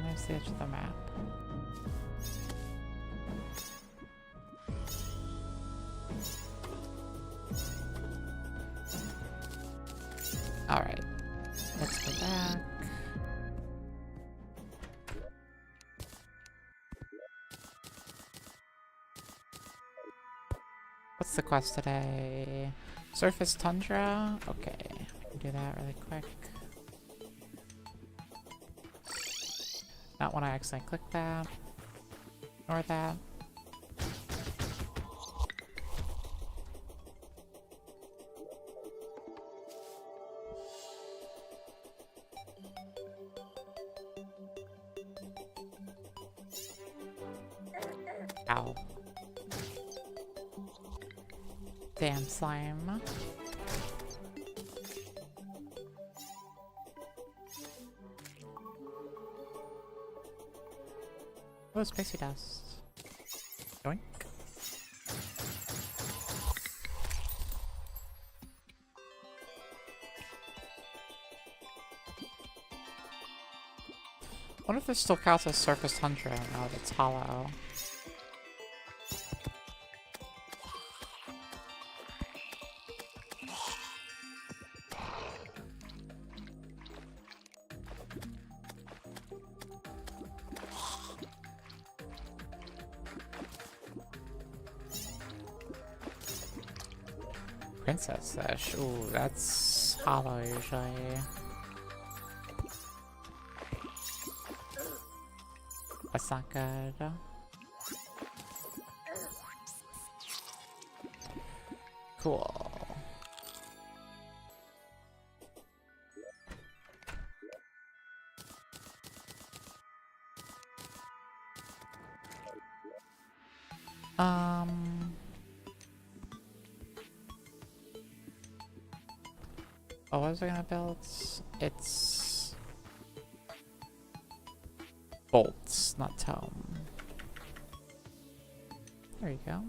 There's the edge of the map. Alright, let's go back. What's the quest today? Surface Tundra? Okay, I can do that really quick. Not when I accidentally click that. Or that. Ow. Damn slime. Oh, spicy dust. Yoink. What if this still counts as surface tundra now that it's hollow? Princess Fish. Ooh, that's hollow usually. That's not good. Cool. Oh, what was I gonna build? It's bolts, not tome. There you go.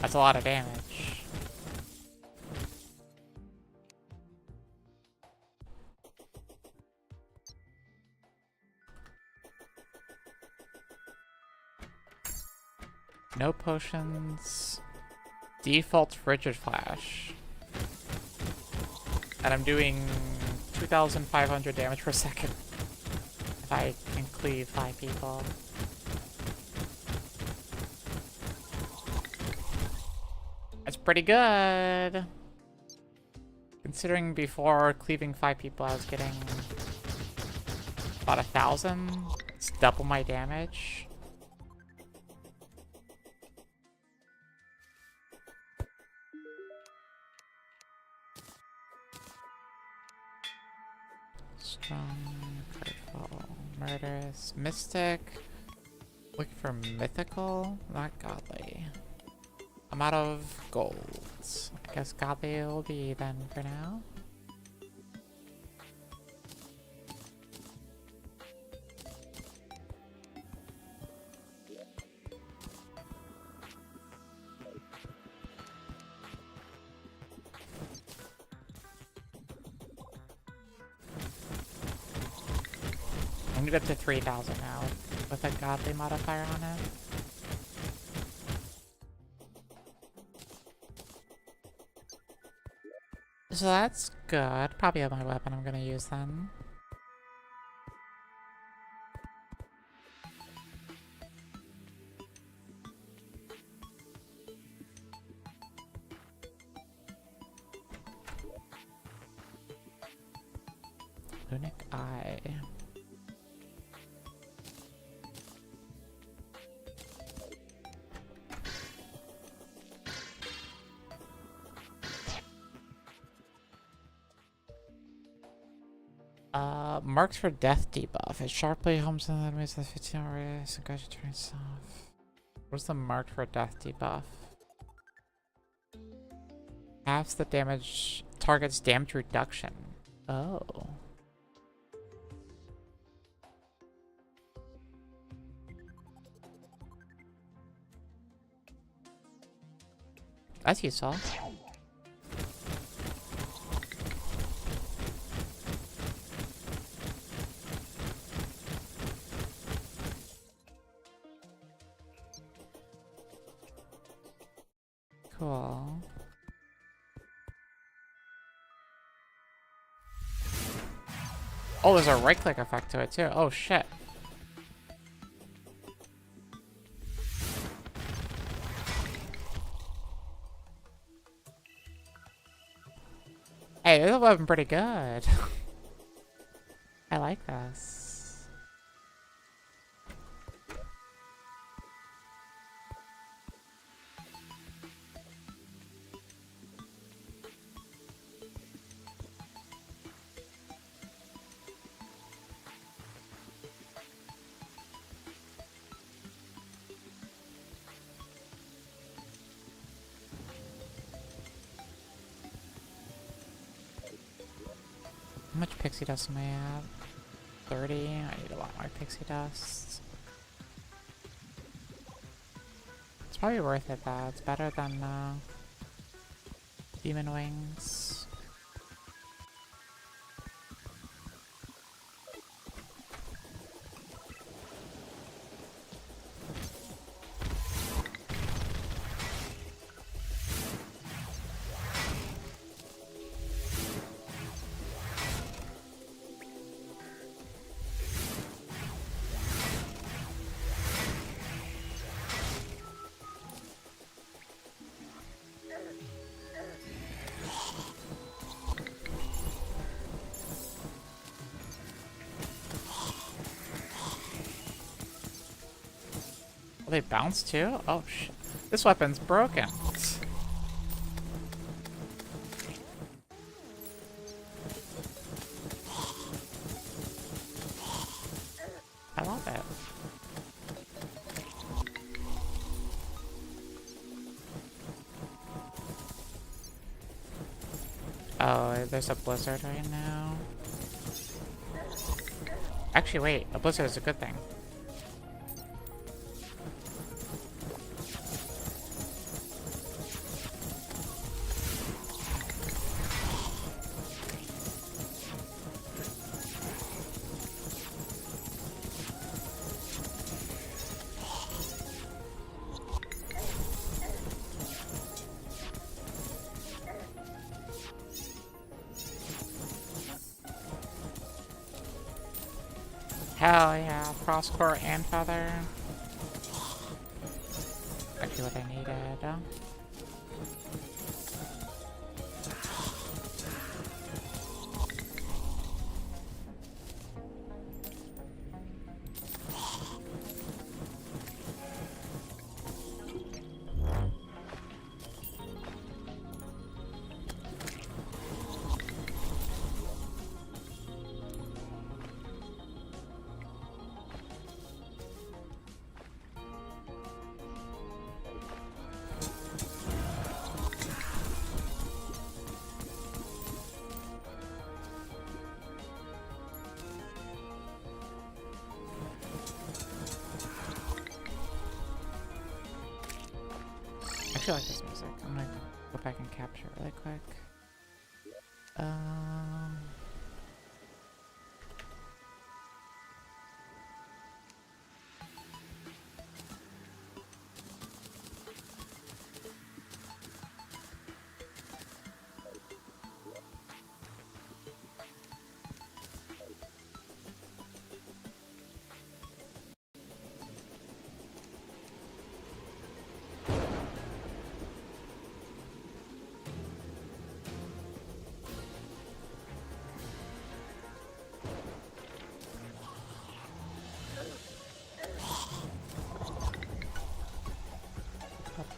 That's a lot of damage. No potions. Default rigid flash. And I'm doing 2,500 damage per second. If I can cleave 5 people. That's pretty good. Considering before cleaving 5 people I was getting about 1,000. It's double my damage. Strong, critical, murderous, mystic. Looking for mythical, not godly. I'm out of gold. I guess godly will be then for now. I'm gonna get up to 3,000 now with a godly modifier on it. So that's good. Probably have my weapon I'm gonna use then. Runic Eye. Marks for death debuff. It sharply homes in the enemies of the 15 radius and guys turning off. What's the marked for death debuff? Halves the damage target's damage reduction. Oh. That's useful. Cool. Oh, there's a right-click effect to it, too. Oh, shit. Hey, this is looking pretty good. I like this. How much pixie dust am I at? 30? I need a lot more pixie dust. It's probably worth it though. It's better than demon wings. Oh, they bounce too? Oh shit. This weapon's broken. I love it. Oh, there's a blizzard right now. Actually, wait. A blizzard is a good thing. Hell yeah, Frostcore and Feather. Actually what I needed. I like this music. I'm gonna go back and capture it really quick.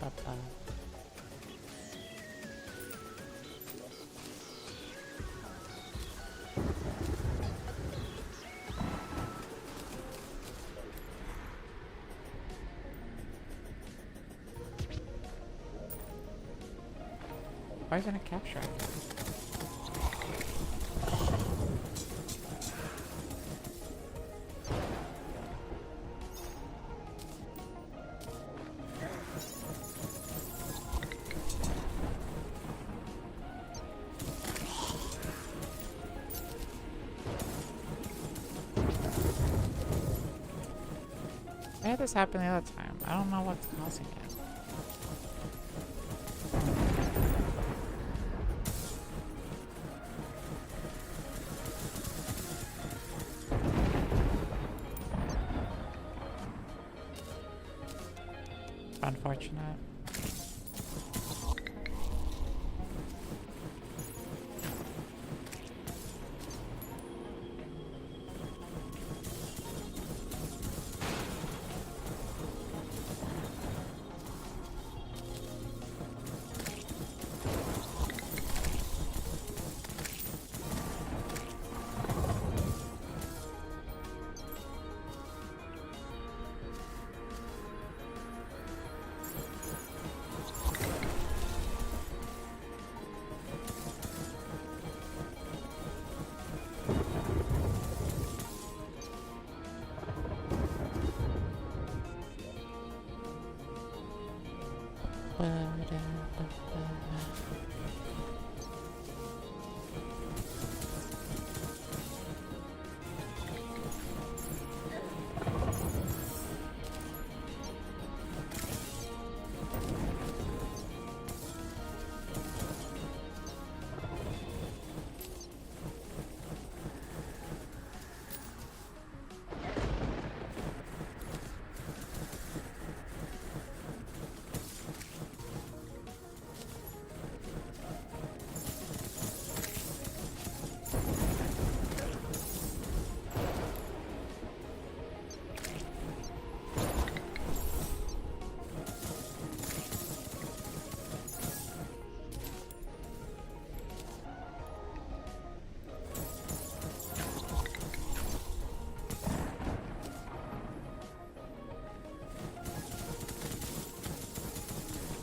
ba. Why isn't it capturing? I had this happen the other time. I don't know what's causing it. Unfortunate.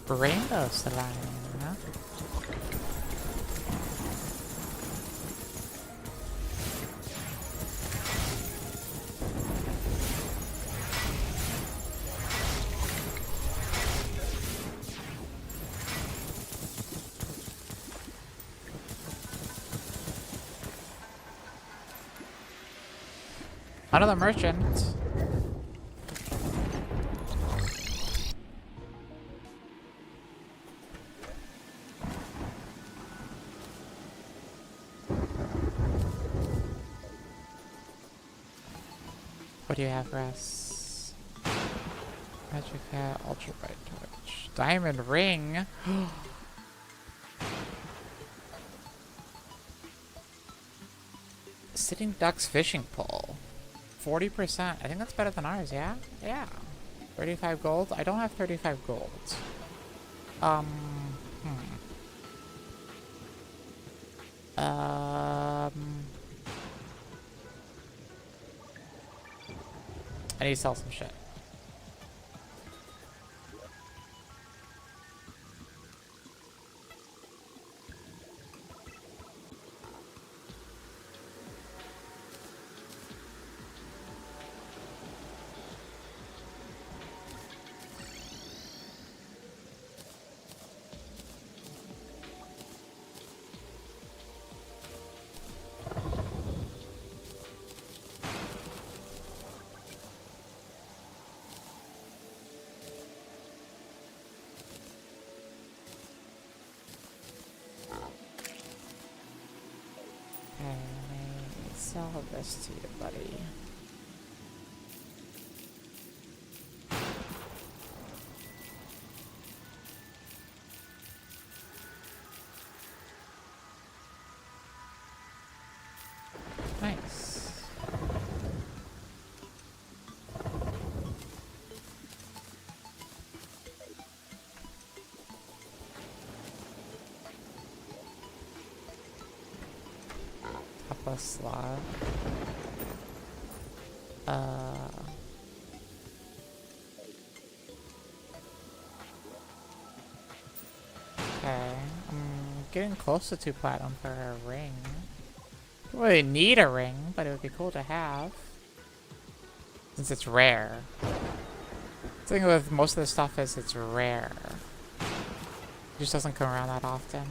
Rainbow slime, huh? Another merchant. What do you have for us? Magic hat, ultra bright torch, diamond ring. Sitting duck's fishing pole. 40%. I think that's better than ours, yeah? Yeah. 35 gold? I don't have 35 gold. I need to sell some shit. Sell this to you, buddy. Nice. plus slot. Okay. I'm getting close to 2 platinum for a ring. Don't really need a ring, but it would be cool to have. Since it's rare. The thing with most of the stuff is it's rare. It just doesn't come around that often.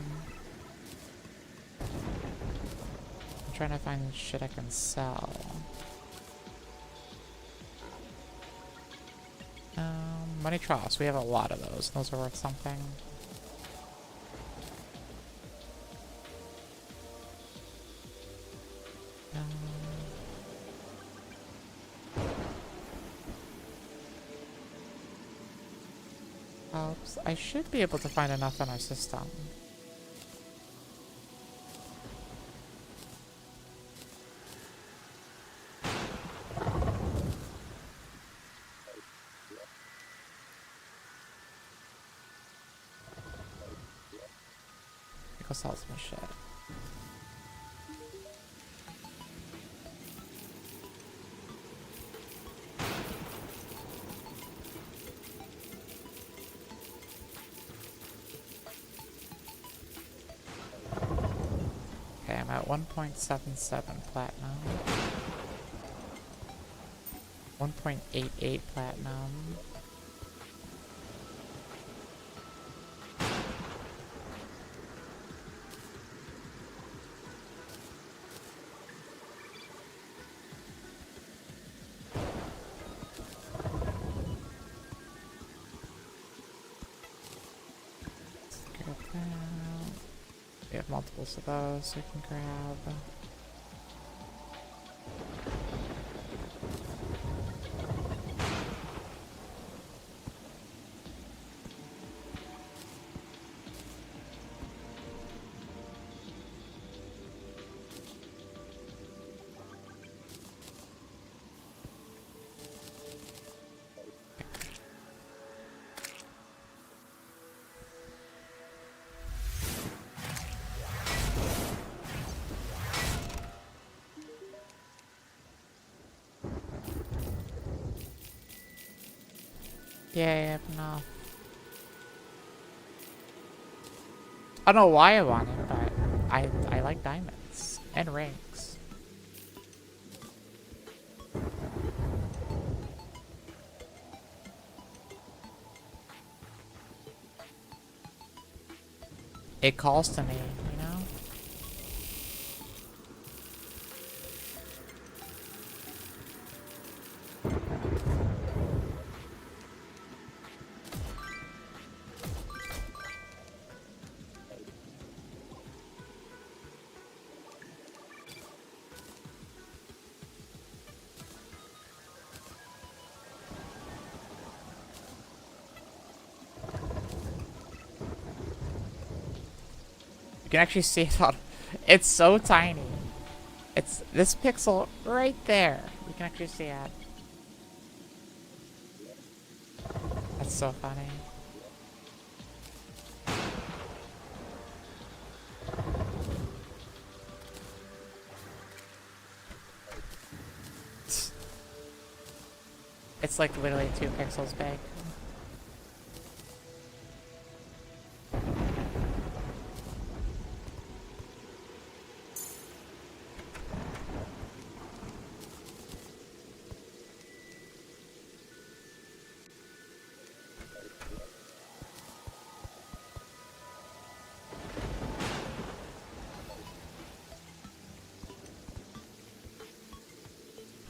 I'm trying to find shit I can sell. Money troughs. We have a lot of those. Those are worth something. Oops. I should be able to find enough in our system. Go sell some shit. Okay, I'm at 1.77 platinum. 1.88 platinum. We have multiples of those we can grab. Yeah, I have enough. I don't know why I want it, but I like diamonds and rings. It calls to me, you know? You can actually see it on. It's so tiny. It's this pixel right there. You can actually see it. That's so funny. It's like literally 2 pixels big.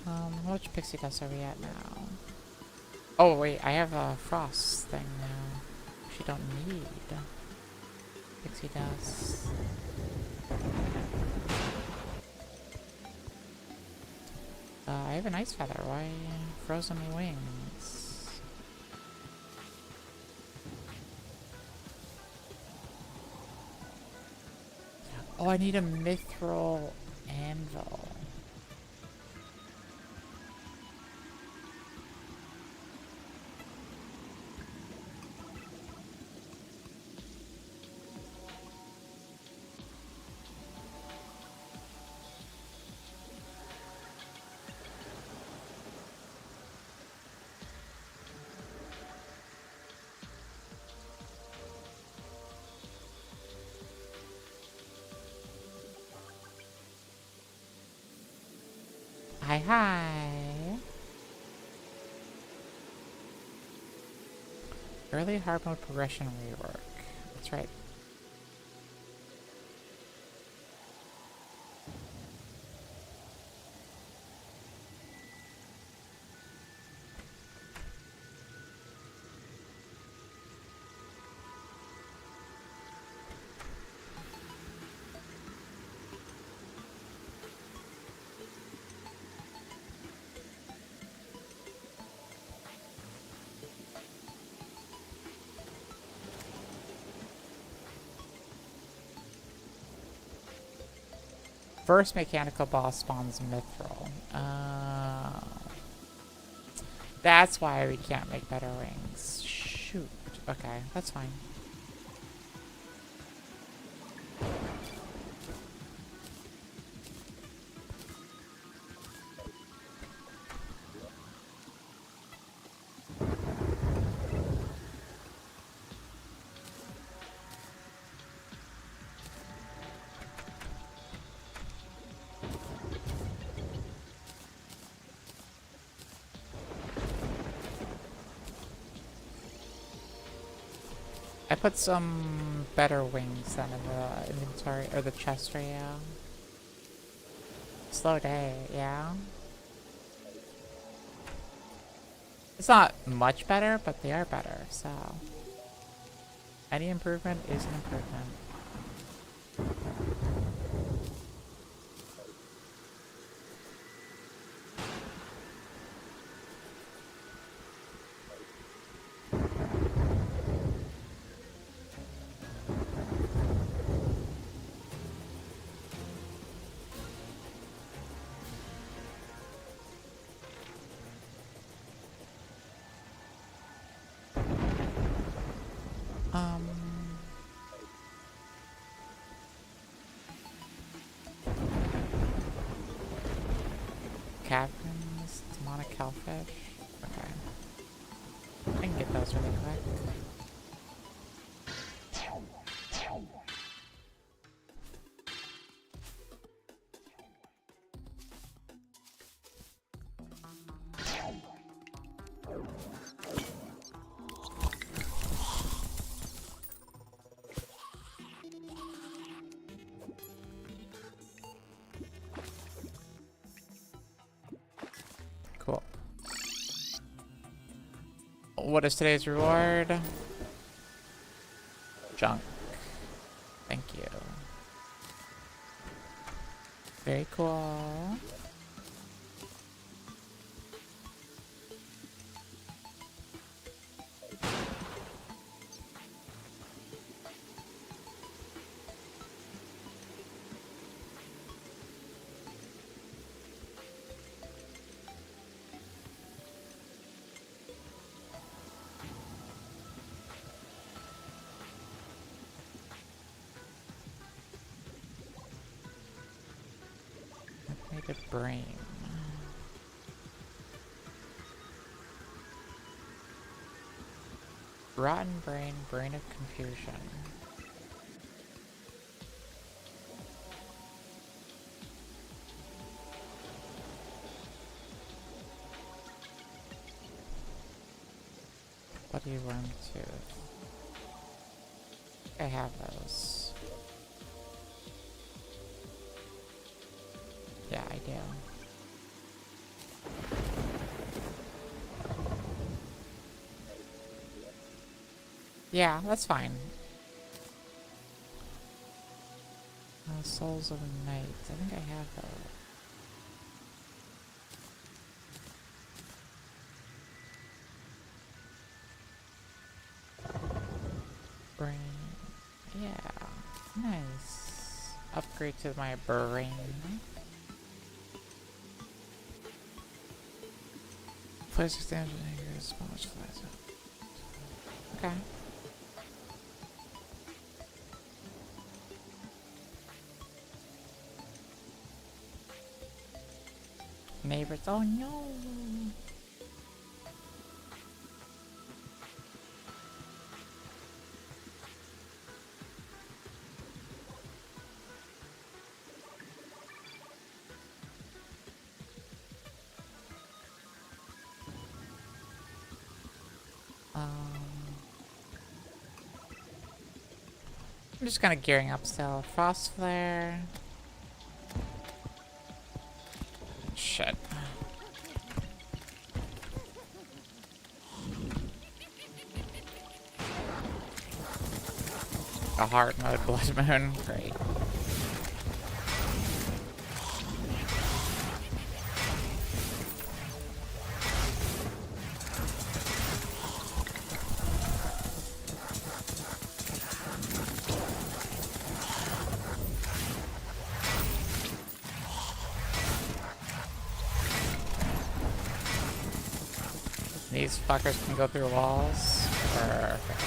How much pixie dust are we at now? Oh wait, I have a frost thing now. Which you don't need. Pixie dust. I have an ice feather. Why frozen wings? Oh, I need a mithril anvil. Hi, hi. Early hard mode progression rework. That's right. First mechanical boss spawns mithril. That's why we can't make better wings. Shoot. Okay, that's fine. I put some better wings than in the inventory, or the chest right now. Slow day, yeah. It's not much better, but they are better, so. Any improvement is an improvement. Caverns, demonic hellfish. Okay. I can get those really quick. Cool. What is today's reward? Junk. Thank you. Very cool. Made a brain. Rotten brain, brain of confusion. Bloody worm tooth. I have those. Yeah, I do. Yeah, that's fine. Souls of the Night. I think I have those. Brain. Yeah. Nice. Upgrade to my brain. Place extension here is much faster. Okay. Neighbors. Oh no. I'm just kind of gearing up still. Frost Flare. Shit. A hard mode Blood Moon. Great. These fuckers can go through walls. Perfect.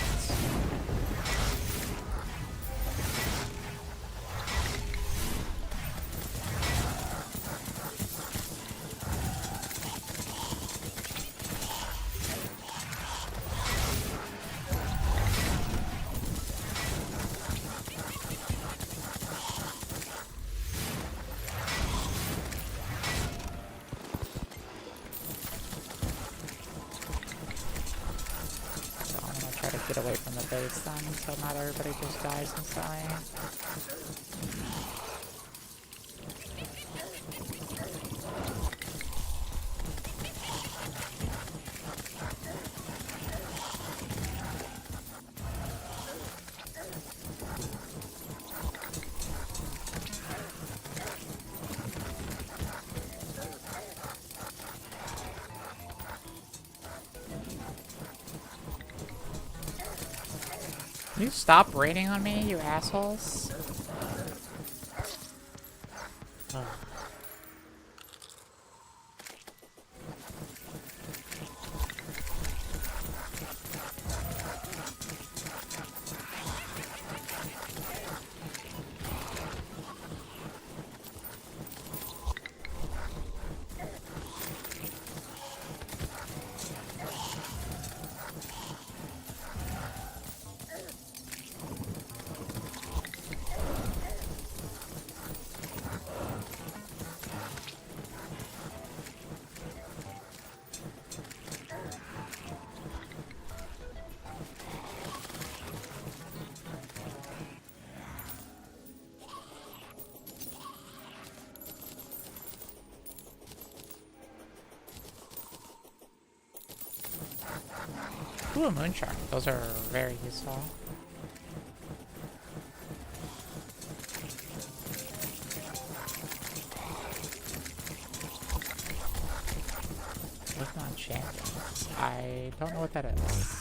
Get away from the base then, so not everybody just dies instantly. Can you stop raining on me, you assholes? Oh. Ooh, a moonshark. Those are very useful. Pokemon champions. I don't know what that is.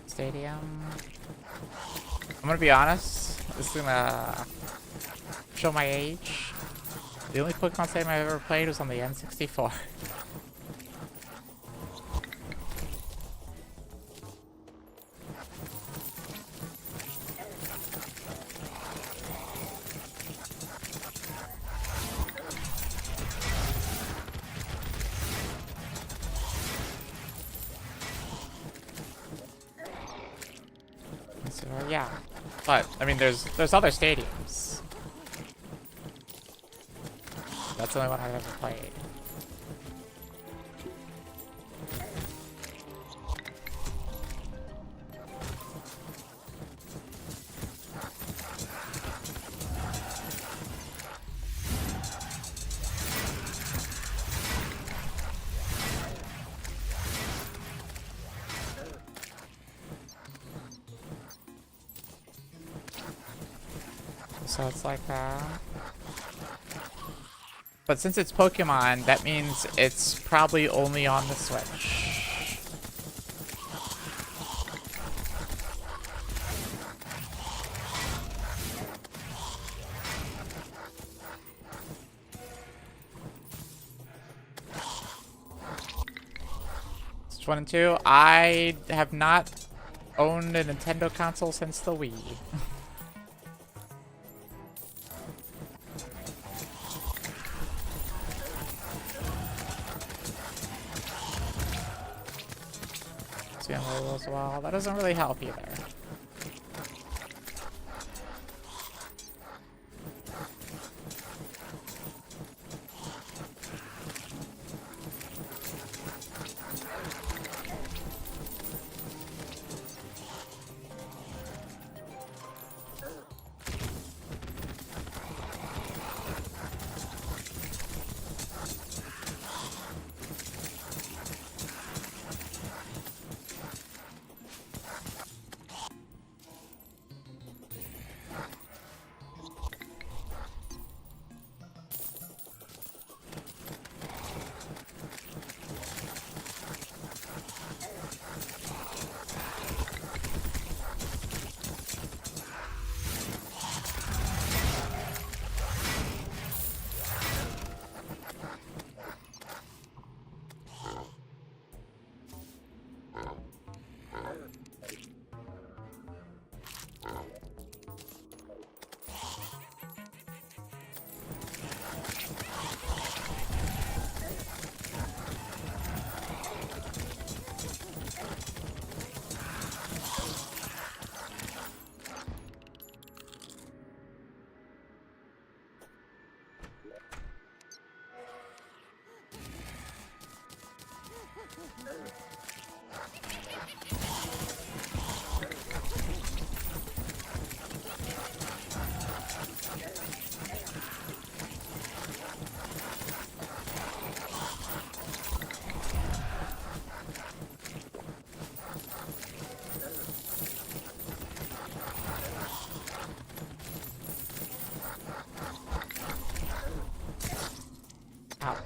Stadium. I'm gonna be honest, this is gonna show my age. The only Pokemon Stadium I've ever played was on the N64. So, yeah, but I mean, there's other stadiums. That's the only one I've ever played. So it's like that. But since it's Pokemon, that means it's probably only on the Switch. Switch 1 and 2. I have not owned a Nintendo console since the Wii. full as well. That doesn't really help either. Ow.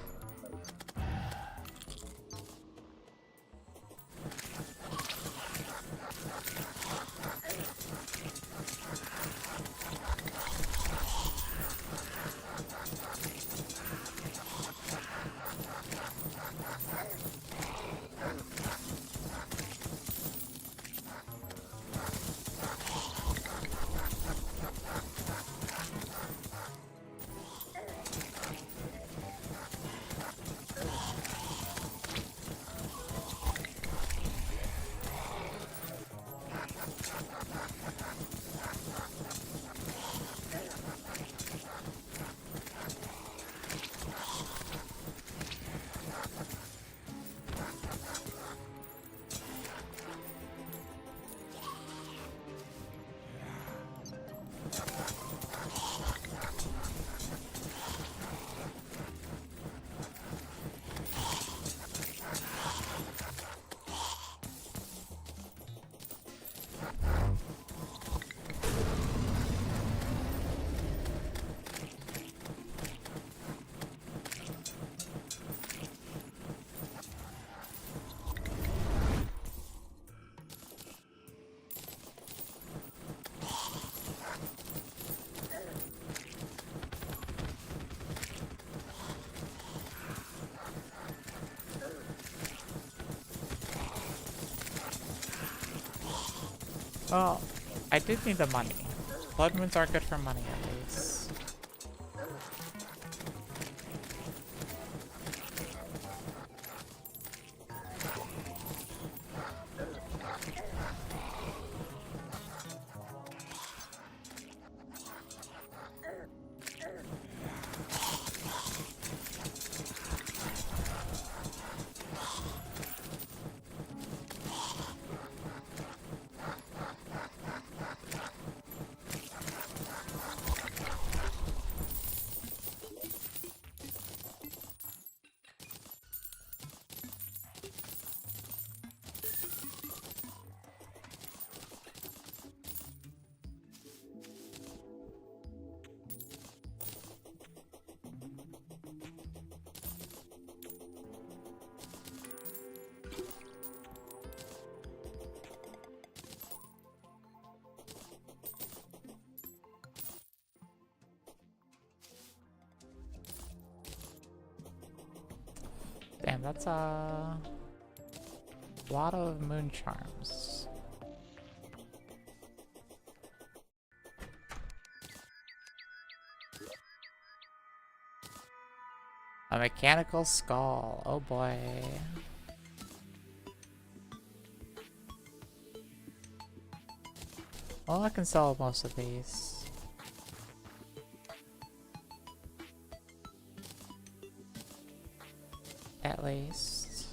Well, I did need the money. Blood moons are good for money, at least. Damn, that's a lot of moon charms. A mechanical skull. Oh boy. Well, I can sell most of these. At least.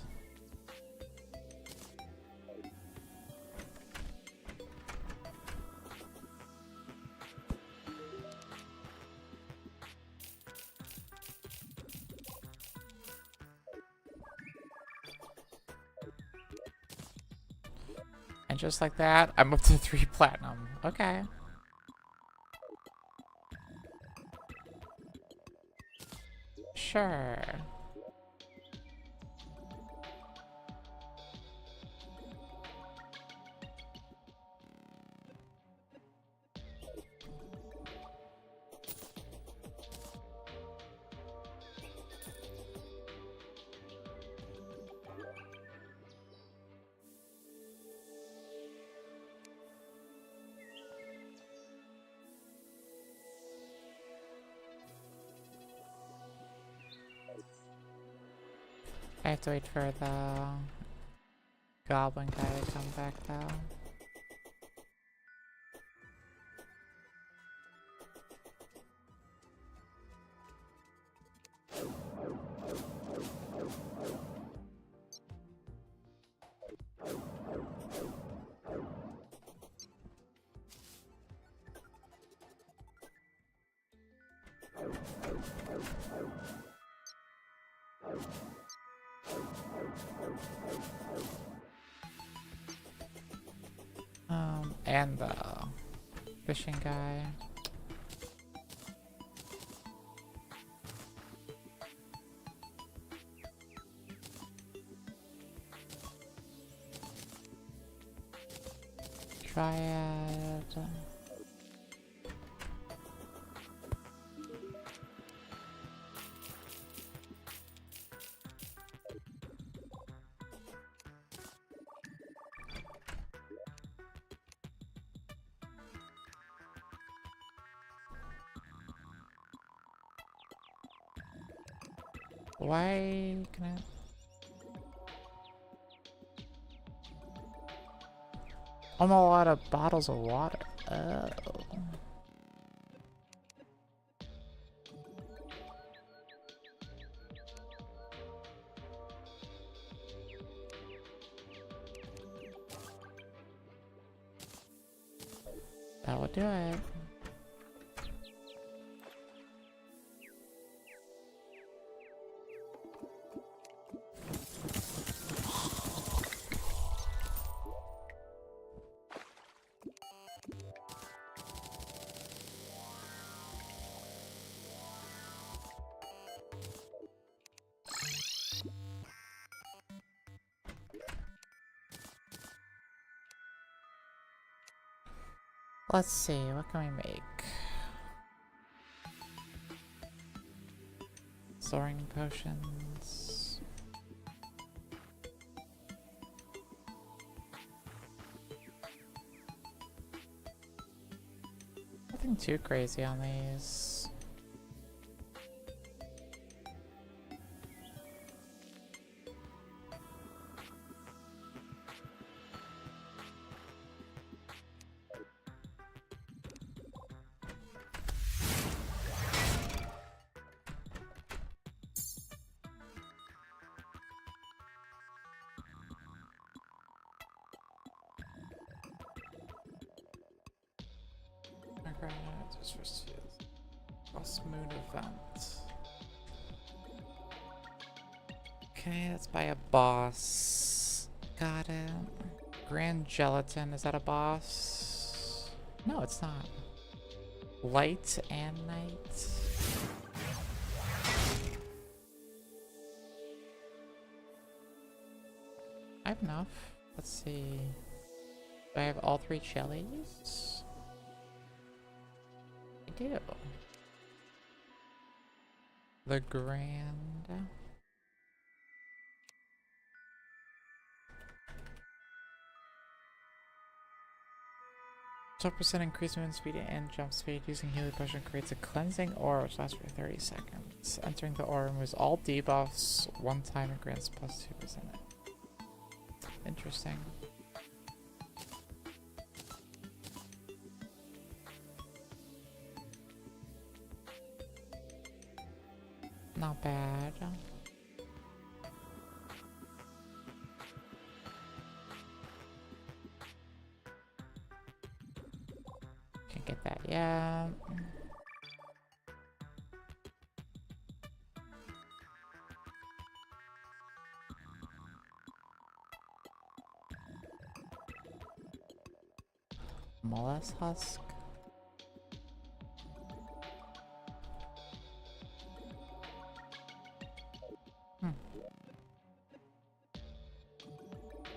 And just like that, I'm up to 3 platinum. Okay. Sure. I have to wait for the goblin guy to come back though. And the fishing guy. Triad. Why can I? I'm a lot of bottles of water. Oh. That will do it. Let's see, what can we make? Soaring potions. Nothing too crazy on these. Moon event. Okay, that's by a boss. Got it. Grand Gelatin, is that a boss? No, it's not. Light and night. I have enough. Let's see. Do I have all 3 chilies? I do. The Grand. 12% increase movement speed and jump speed using healing potion creates a cleansing aura which lasts for 30 seconds. Entering the aura removes all debuffs one time and grants plus 2%. Interesting. Not bad. Can't get that yet. Mollusk husk.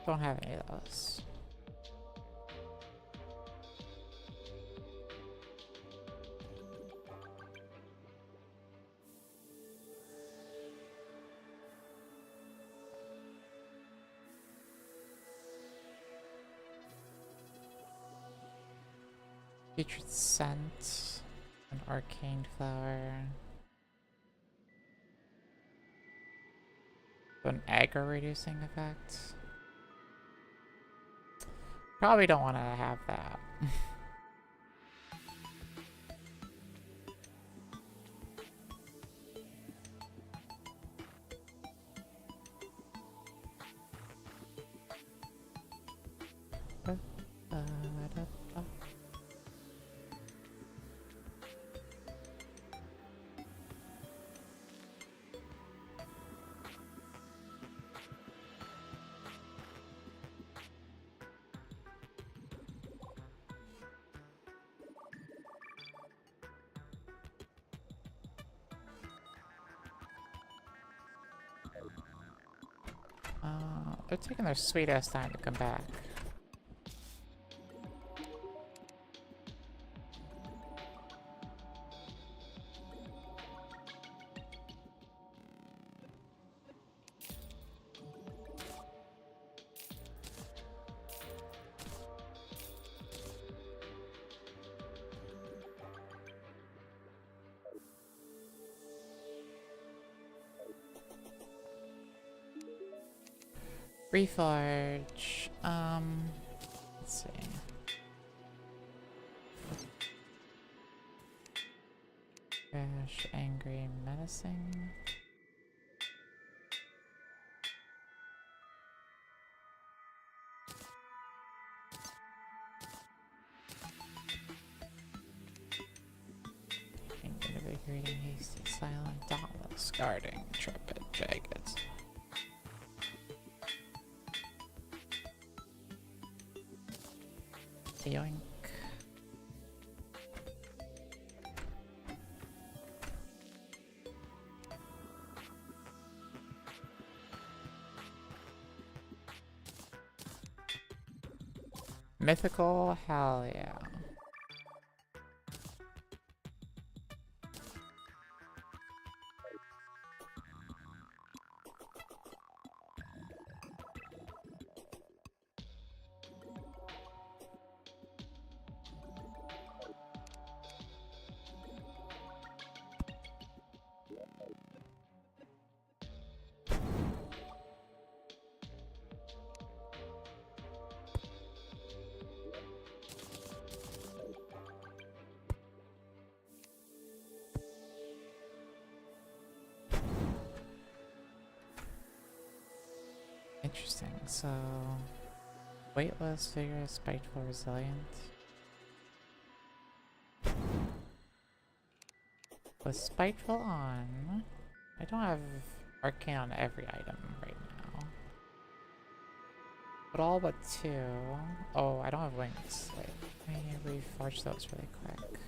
Don't have any of those. Featured scent, an arcane flower, an aggro reducing effect. Probably don't want to have that. They're taking their sweet ass time to come back. Reforge. Let's see. Crash, angry, menacing. Invigorating, hasty, silent, dauntless, guarding, intrepid, jagged. Yoink. Mythical, hell yeah. Interesting, so weightless, vigorous, spiteful, resilient. With spiteful on, I don't have arcane on every item right now. But all but two. Oh, I don't have wings. Wait, let me reforge those really quick.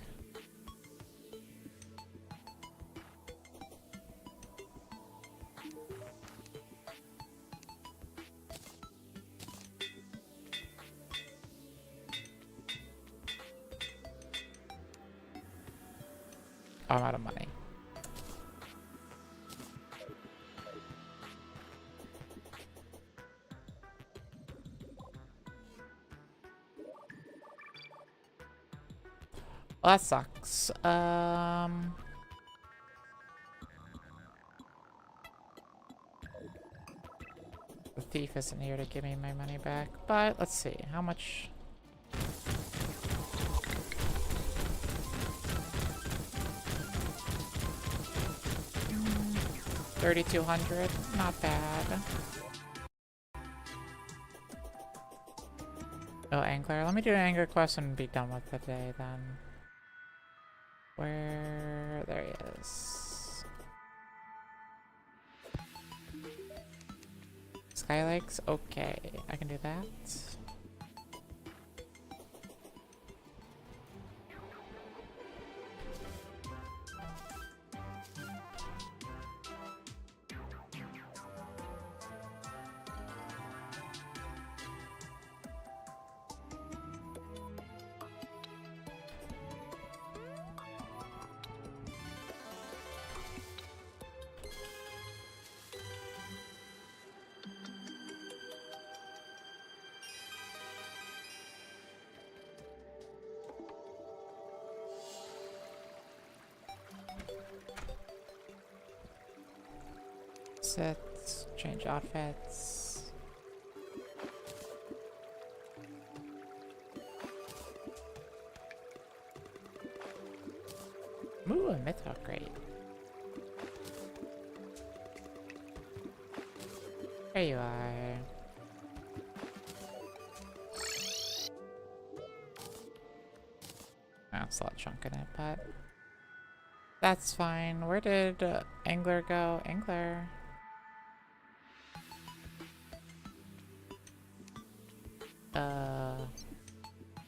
Oh, I'm out of money. Well, that sucks. The thief isn't here to give me my money back, but let's see, how much? 3,200, not bad. Oh, angler. Let me do an angler quest and be done with the day then. Where? There he is. Skylakes? Okay, I can do that. Sit, change outfits. Ooh, a mythic, great. There you are. Oh, it's a lot of chunk in it, but that's fine. Where did Angler go? Angler.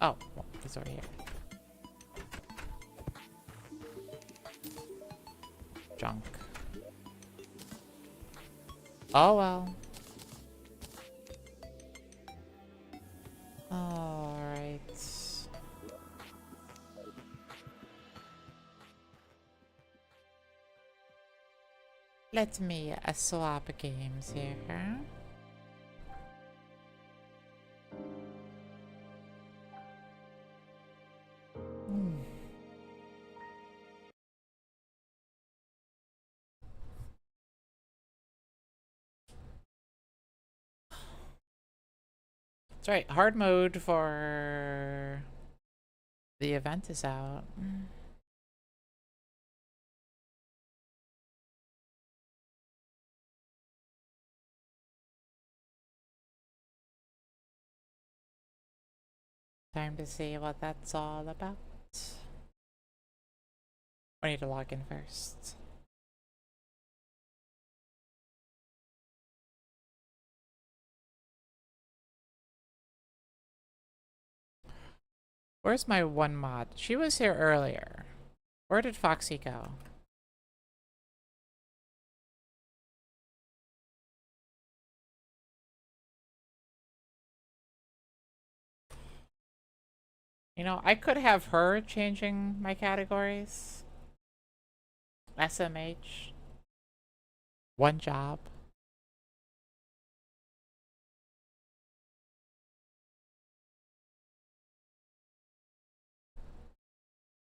Oh, well, he's over here. Junk. Oh well. Alright. Let me swap games here. That's right, hard mode for the event is out. Time to see what that's all about. I need to log in first. Where's my one mod? She was here earlier. Where did Foxy go? You know, I could have her changing my categories. SMH. One job.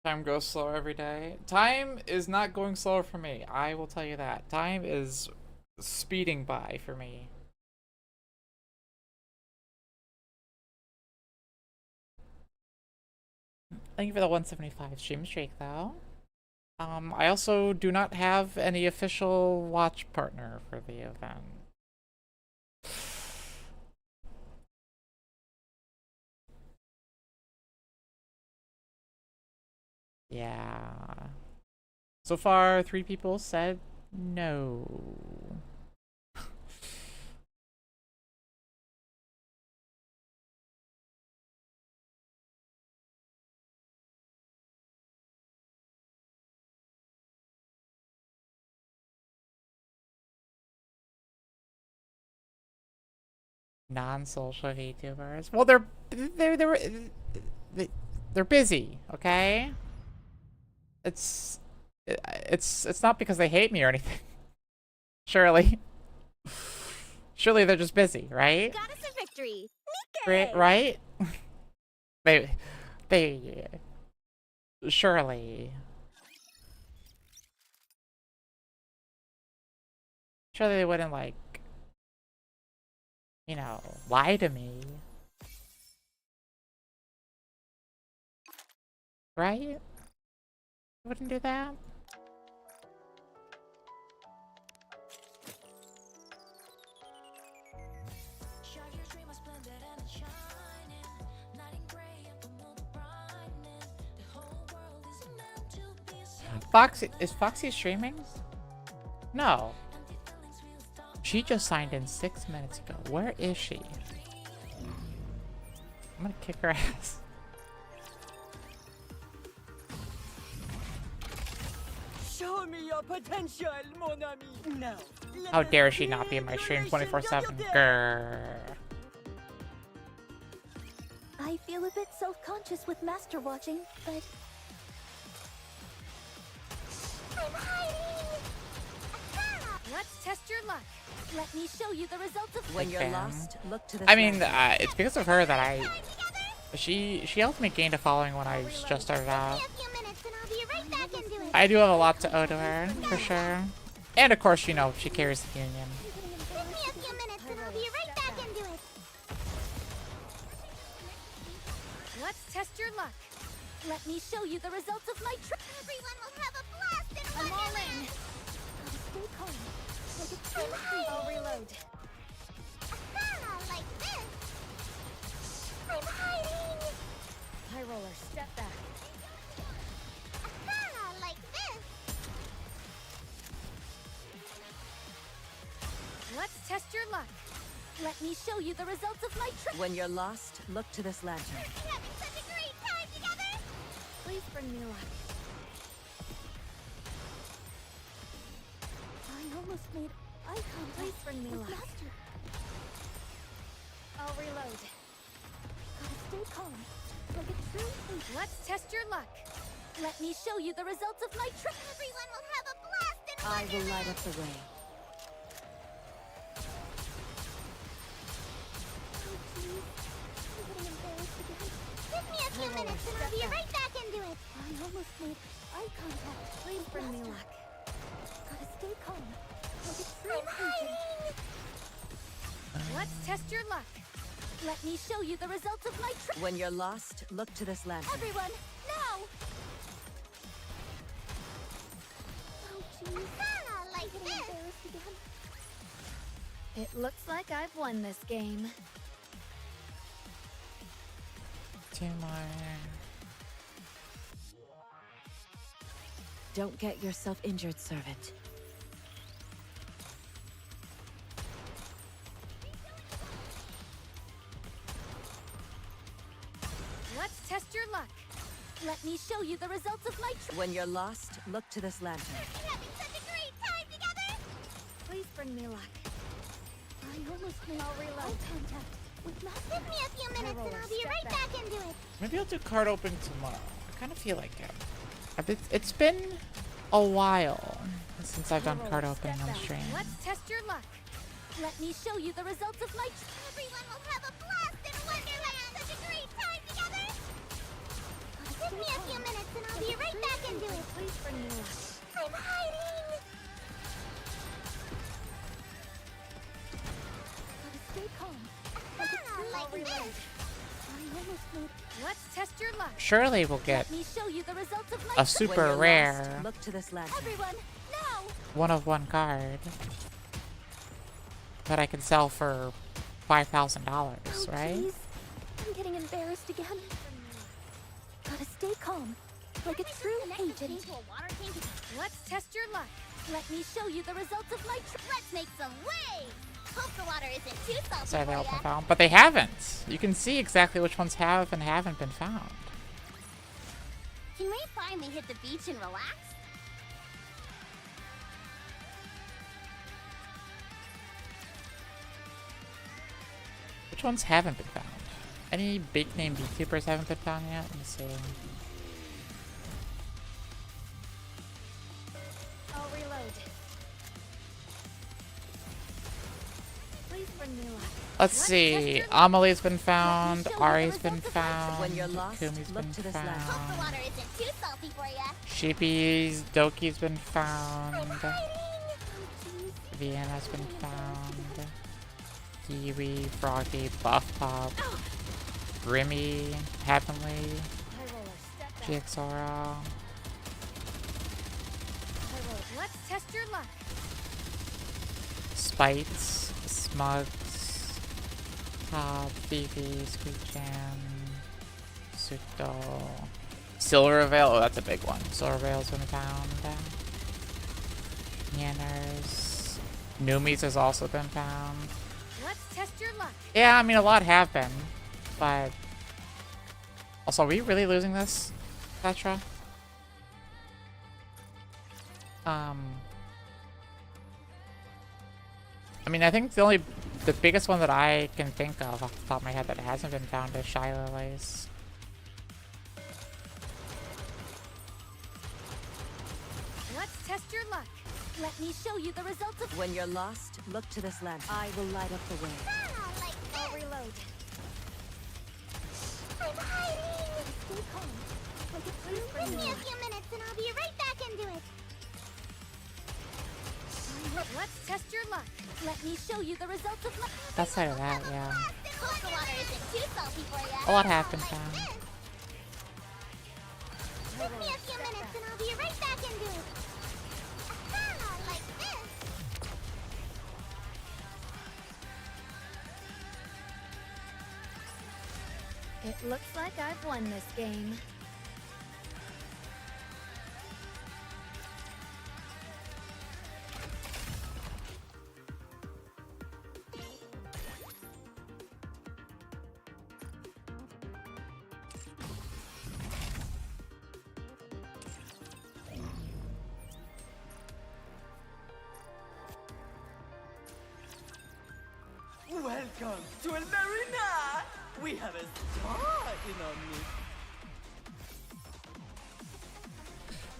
Time goes slower every day. Time is not going slower for me. I will tell you that. Time is speeding by for me. Thank you for the 175 stream streak, though. I also do not have any official watch partner for the event. Yeah. So far, 3 people said no. Non-social VTubers. Well, they're busy, okay? It's it's not because they hate me or anything. Surely. Surely they're just busy, right? Got us a victory. Nikke! Right? they surely. Surely they wouldn't like, you know, lie to me. Right? Wouldn't do that. Foxy, is Foxy streaming? No. She just signed in 6 minutes ago. Where is she? I'm gonna kick her ass. Show me your potential, mon ami. No. How dare she not be in my stream 24/7? Grrr. I feel a bit self-conscious with master watching, but I'm hiding. Let's test your luck. Let me show you the results of When you're Okay. lost, look to the I mean, side. it's because of her that she helped me gain a following when I just started out. I do have a lot to owe to her, for sure. And of course, you know, she carries the union. Let's test your luck. Let me show you the results of my trip. Everyone will have a blast in I'm all in. Stay calm. Like a I'm hiding. I'll reload. like this. I'm hiding. High roller, step back. like this. Let's test your luck. Let me show you the results of my trip. When you're lost, look to this lantern. We're having such a great time together. Please bring me luck. I almost made eye contact. Please bring me with luck. Master. I'll reload. Gotta stay calm. Like a true thief. Let's test your luck. Let me show you the results of my trip. Everyone will have a blast in I will light up the way. Give me a few minutes and I'll be right back into it. I almost made eye contact. Please bring me luck. Gotta stay calm. Like a true agent. Let's test your luck. Let me show you the results of my trip. When you're lost, look to this lantern. Everyone, now! Oh, jeez. Like this. Embarrassed again. It looks like I've won this game. To my... Don't get yourself injured, servant. Let's test your luck. Let me show you the results of my trip. When you're lost, look to this lantern. We're having such a great time together. Please bring me luck. I almost made I'll reload. eye contact with Master. Give me a few minutes roller, and I'll be step right back. back into it. Maybe I'll do card open tomorrow. I kind of feel like it. It's been a while since I've done card opening on stream. Let's test your luck. Let me show you the results of my trip. Everyone will have a blast in Wonderland. Such a great time together. Give me a few minutes and I'll be right back into it. Please bring me luck. I'm hiding. Gotta stay calm. Like a true I'll reload. I almost made. Let's test your luck. Surely we'll get Let me show you the results of my a trip. super When you're rare lost, look to this lantern. Everyone, now! one of one card that I can sell for $5,000, Oh, right? jeez. I'm getting embarrassed again. Gotta stay calm. Like a true agent. Let's test your luck. Let me show you the results of my trip. Let's make some waves! Hope the water isn't too salty Sorry, they for all been ya. found, but they haven't. You can see exactly which ones have and haven't been found. Can we finally hit the beach and relax? Which ones haven't been found? Any big name VTubers haven't been found yet? Let me see. I'll reload. Please bring me luck. Let's see. Amelie's been found. Ari's been found. When you're lost, Kumi's look been to this Hope the found. water isn't too salty for ya. Sheepies, Doki's been found. Oh, jeez. Vienna's been found. Kiwi, Froggy, Buff Pop, Grimmy, Heavenly, High roller, step back. GXRL. High roller. Let's test your luck. Spites, Smugs, Top, Fifi, Squeak Jam, Suto, Silver Veil. Oh, that's a big one. Silver Veil's been found. Yanners. Numies has also been found. Let's test your luck. Yeah, I mean, a lot have been. But... Also, are we really losing this, Petra? I mean, I think the biggest one that I can think of off the top of my head that hasn't been found is Shy Lilies. Let's test your luck. Let me show you the results of. When you're lost, look to this lamp. I will light up the way. Like I'll reload. I'm hiding. Stay calm. Give me a few minutes and I'll be right back into it. Let's test your luck. Let me show you the results of my. That's side of that, yeah. Coastal water isn't too salty for you. A lot have been found. Give me a few minutes and I'll be right back into it. Like this. It looks like I've won this game. Welcome to El Marina! We have a star in our midst.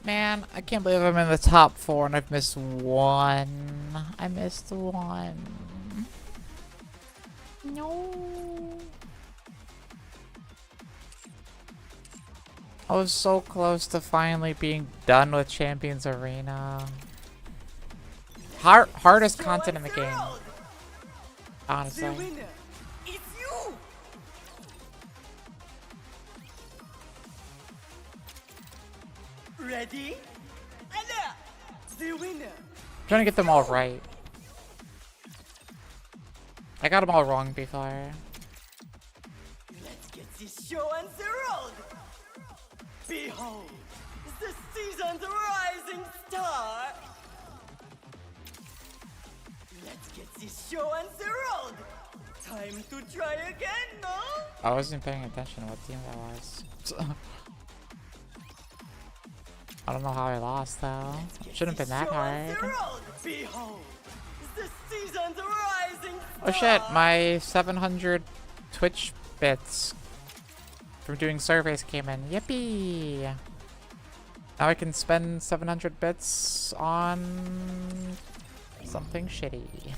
Man, I can't believe I'm in the top 4 and I've missed one. I missed one. No. I was so close to finally being done with Champions Arena. Hardest content in the game. Honestly. The winner is you! Ready? Anna! The winner! Trying to get them all right. I got them all wrong before. Let's get this show on the road! Behold, the season's rising star! Let's get this show on the road! Time to try again, no? I wasn't paying attention to what team that was. I don't know how I lost though. Shouldn't have been that hard. Behold, the season's rising Oh shit, my 700 Twitch bits from doing surveys came in. Yippee! Now I can spend 700 bits on something shitty.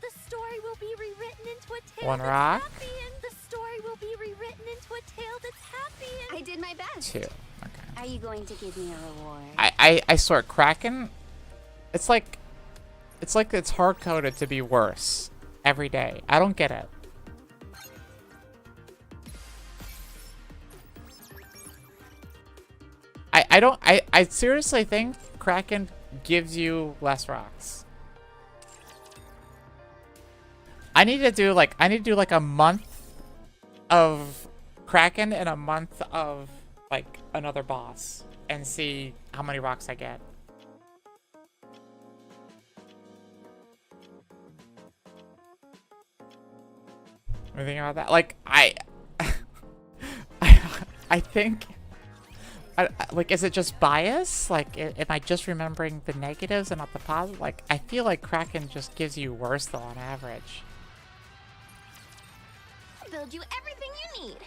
The story will be rewritten into a tale One that's rock. happy and the story will be rewritten into a tale that's happy and I did my best. 2. Okay. Are you going to give me a reward? I swear, Kraken, it's like it's hard coded to be worse every day. I don't get it. I seriously think Kraken gives you less rocks. I need to do like a month of Kraken and a month of like another boss and see how many rocks I get. Anything about that? Like I think like, is it just bias? Like, am I just remembering the negatives and not the positive? Like, I feel like Kraken just gives you worse though on average. Build you everything you need.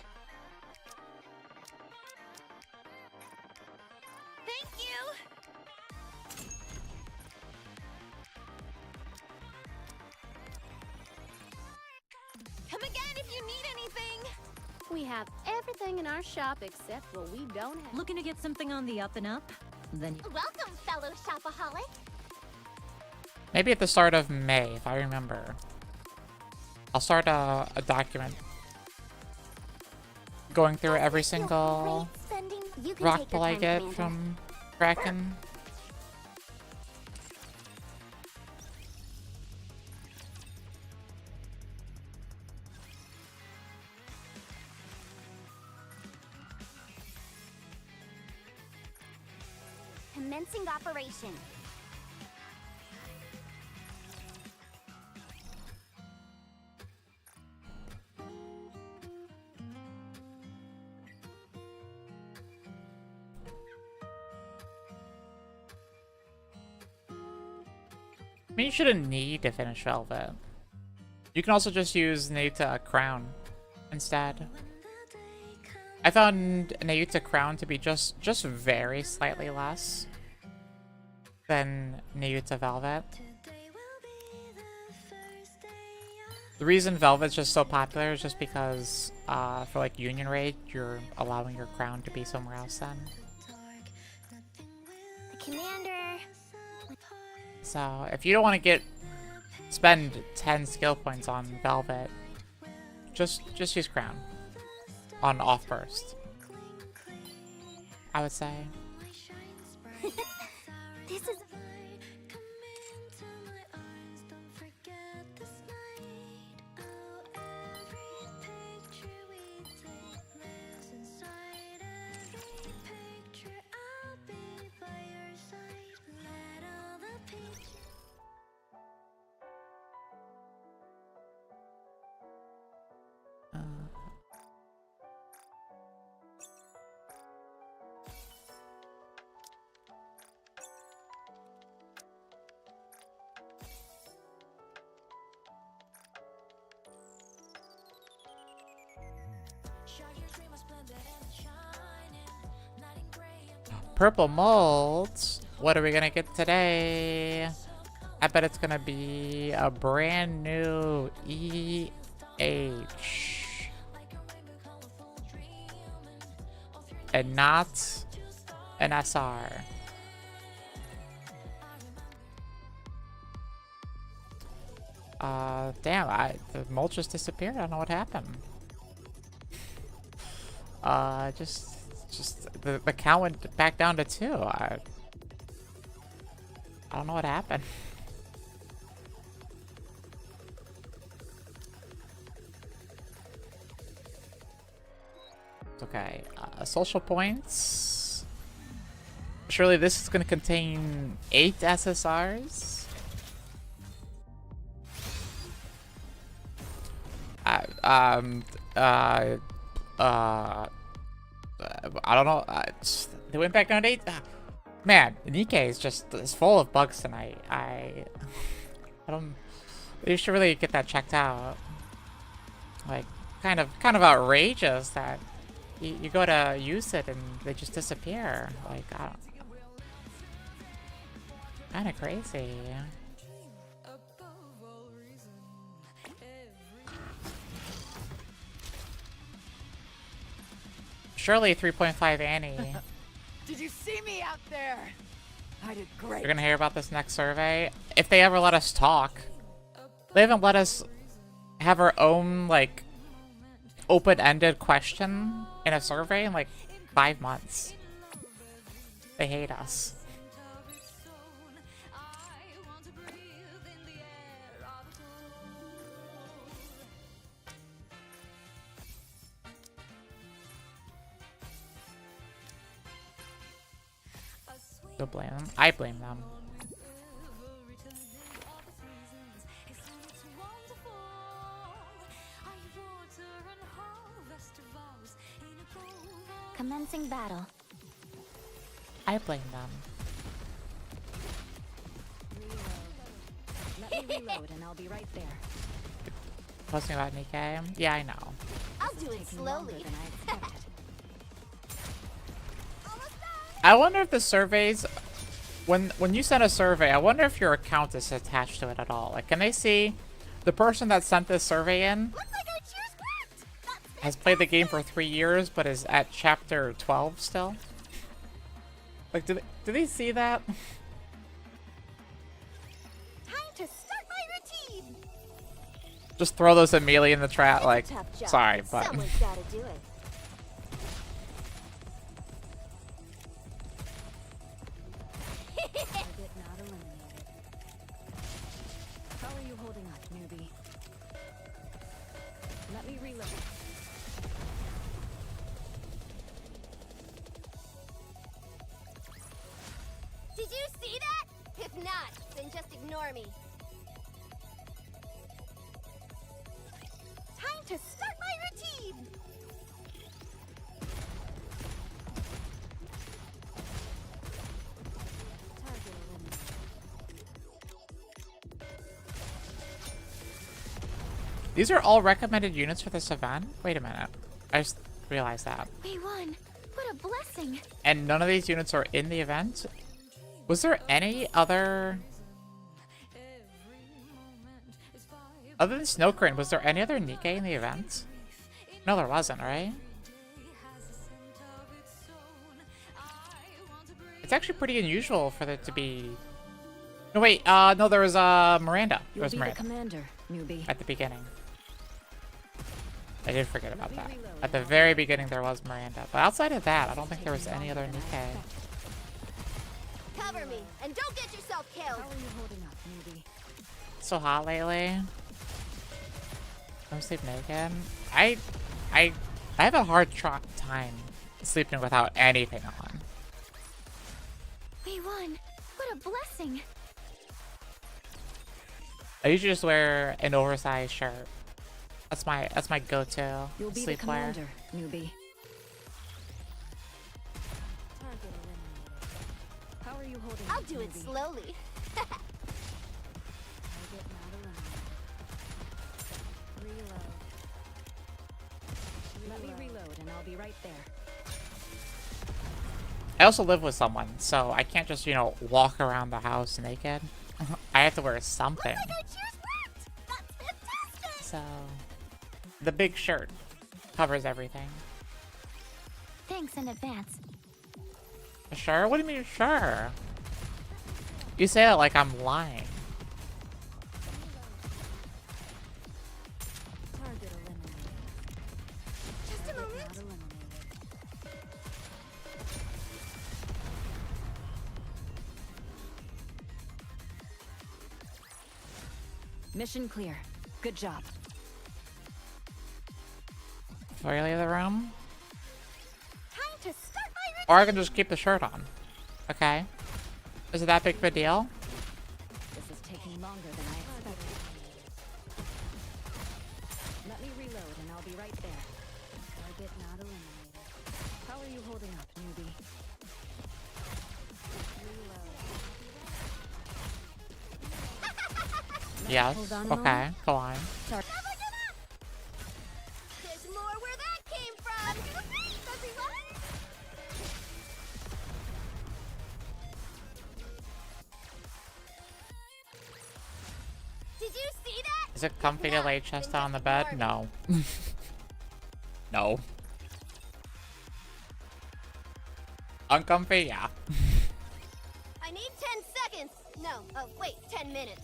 Thank you. Come again if you need anything. We have everything in our shop except what we don't have. Looking to get something on the up and up? Then Welcome, fellow shopaholic. Maybe at the start of May, if I remember. I'll start a document going through every single rock pull I get from Kraken. Commencing operation. I mean, you shouldn't need to finish Velvet. You can also just use Nayuta Crown instead. I found Nayuta Crown to be just very slightly less than Nayuta Velvet. The reason Velvet's just so popular is just because for like Union Raid, you're allowing your crown to be somewhere else then. Commander. So if you don't want to spend 10 skill points on Velvet, just use Crown on off burst, I would say. This is Purple molds. What are we gonna get today? I bet it's gonna be a brand new EH. And not an SR. Damn, the mold just disappeared. I don't know what happened. The count went back down to 2. I don't know what happened. It's okay. Social points. Surely this is going to contain 8 SSRs. I don't know. They went back down to 8. Man, Nikke is full of bugs tonight. I don't. You should really get that checked out. Like, kind of outrageous that you go to use it and they just disappear. Like, I don't. Kind of crazy. Surely 3.5 Annie. Did you see me out there? I did great. You're gonna hear about this next survey. If they ever let us talk. They haven't let us have our own, like, open-ended question in a survey in, like, 5 months. They hate us. Don't blame them. I blame them. commencing battle. I blame them. Let me reload and I'll be right there. Posting about Nikke? Yeah, I know. I'll do it slowly. Than I expected. I wonder if the surveys, when you send a survey, I wonder if your account is attached to it at all. Like, can they see the person that sent this survey in Looks like our cheers worked. That's has played the game for 3 years, but is at chapter 12 still? Like, do they see that? time to start my routine. Just throw those immediately in the chat, like, Tough job, sorry, but someone's gotta do it. Target not eliminated. How are you holding up, newbie? Let me reload. Cover me. Time to start my routine. Target eliminated. These are all recommended units for this event? Wait a minute. I just realized that. We won. What a blessing. And none of these units are in the event? Was there any other... Other than Snowcrane, was there any other Nikke in the event? No, there wasn't, right? It's actually pretty unusual for there to be... No, wait, no, there was, Miranda. There You'll was be the Miranda commander, newbie. at the beginning. I did forget about that. At the very beginning, there was Miranda. But outside of that, I don't think there was any other Nikke. Cover me, and don't get yourself killed. How are you holding up, newbie? It's so hot lately. Don't sleep naked. I have a hard time sleeping without anything on. We won. What a blessing. I usually just wear an oversized shirt. That's my go-to You'll be the sleep wear. commander, newbie. Target eliminated. How are you holding I'll up, do it newbie? slowly. Target not eliminated. Reload. Let me reload and I'll be right there. I also live with someone, so I can't just, you know, walk around the house naked. I have to wear something. Looks like our cheers worked. That's fantastic. So, the big shirt covers everything. Thanks in advance. Sure? What do you mean, sure? You say that like I'm lying. Target eliminated. Just a Target moment. not eliminated. Mission clear. Good job. Before you leave the room? Time to start my Or I can just keep the shirt on. Okay. Is it that big of a deal? This is taking longer than I expected. Let me reload and I'll be right there. Target not eliminated. How are you holding up, newbie? Reload. Yes. Hold on a Okay. moment. Go on. Never give up. There's more where that came from. Everyone. Did you see that? Is it comfy to lay chest out on the bed? No. No. Uncomfy? Yeah. I need 10 seconds. No, oh wait, 10 minutes.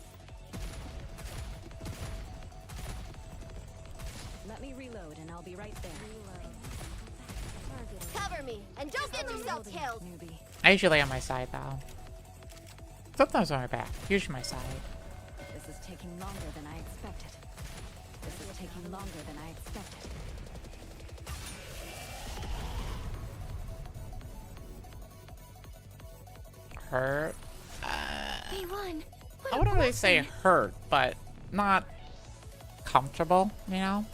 Let me reload and I'll be right there. Target Cover me, and don't get yourself eliminated, killed. newbie. I usually lay on my side though. Sometimes on my back. Usually my side. This is taking longer than I expected. This is taking longer than I expected. Hurt. We won. What I a wouldn't really say blessing. hurt, but not comfortable, you know?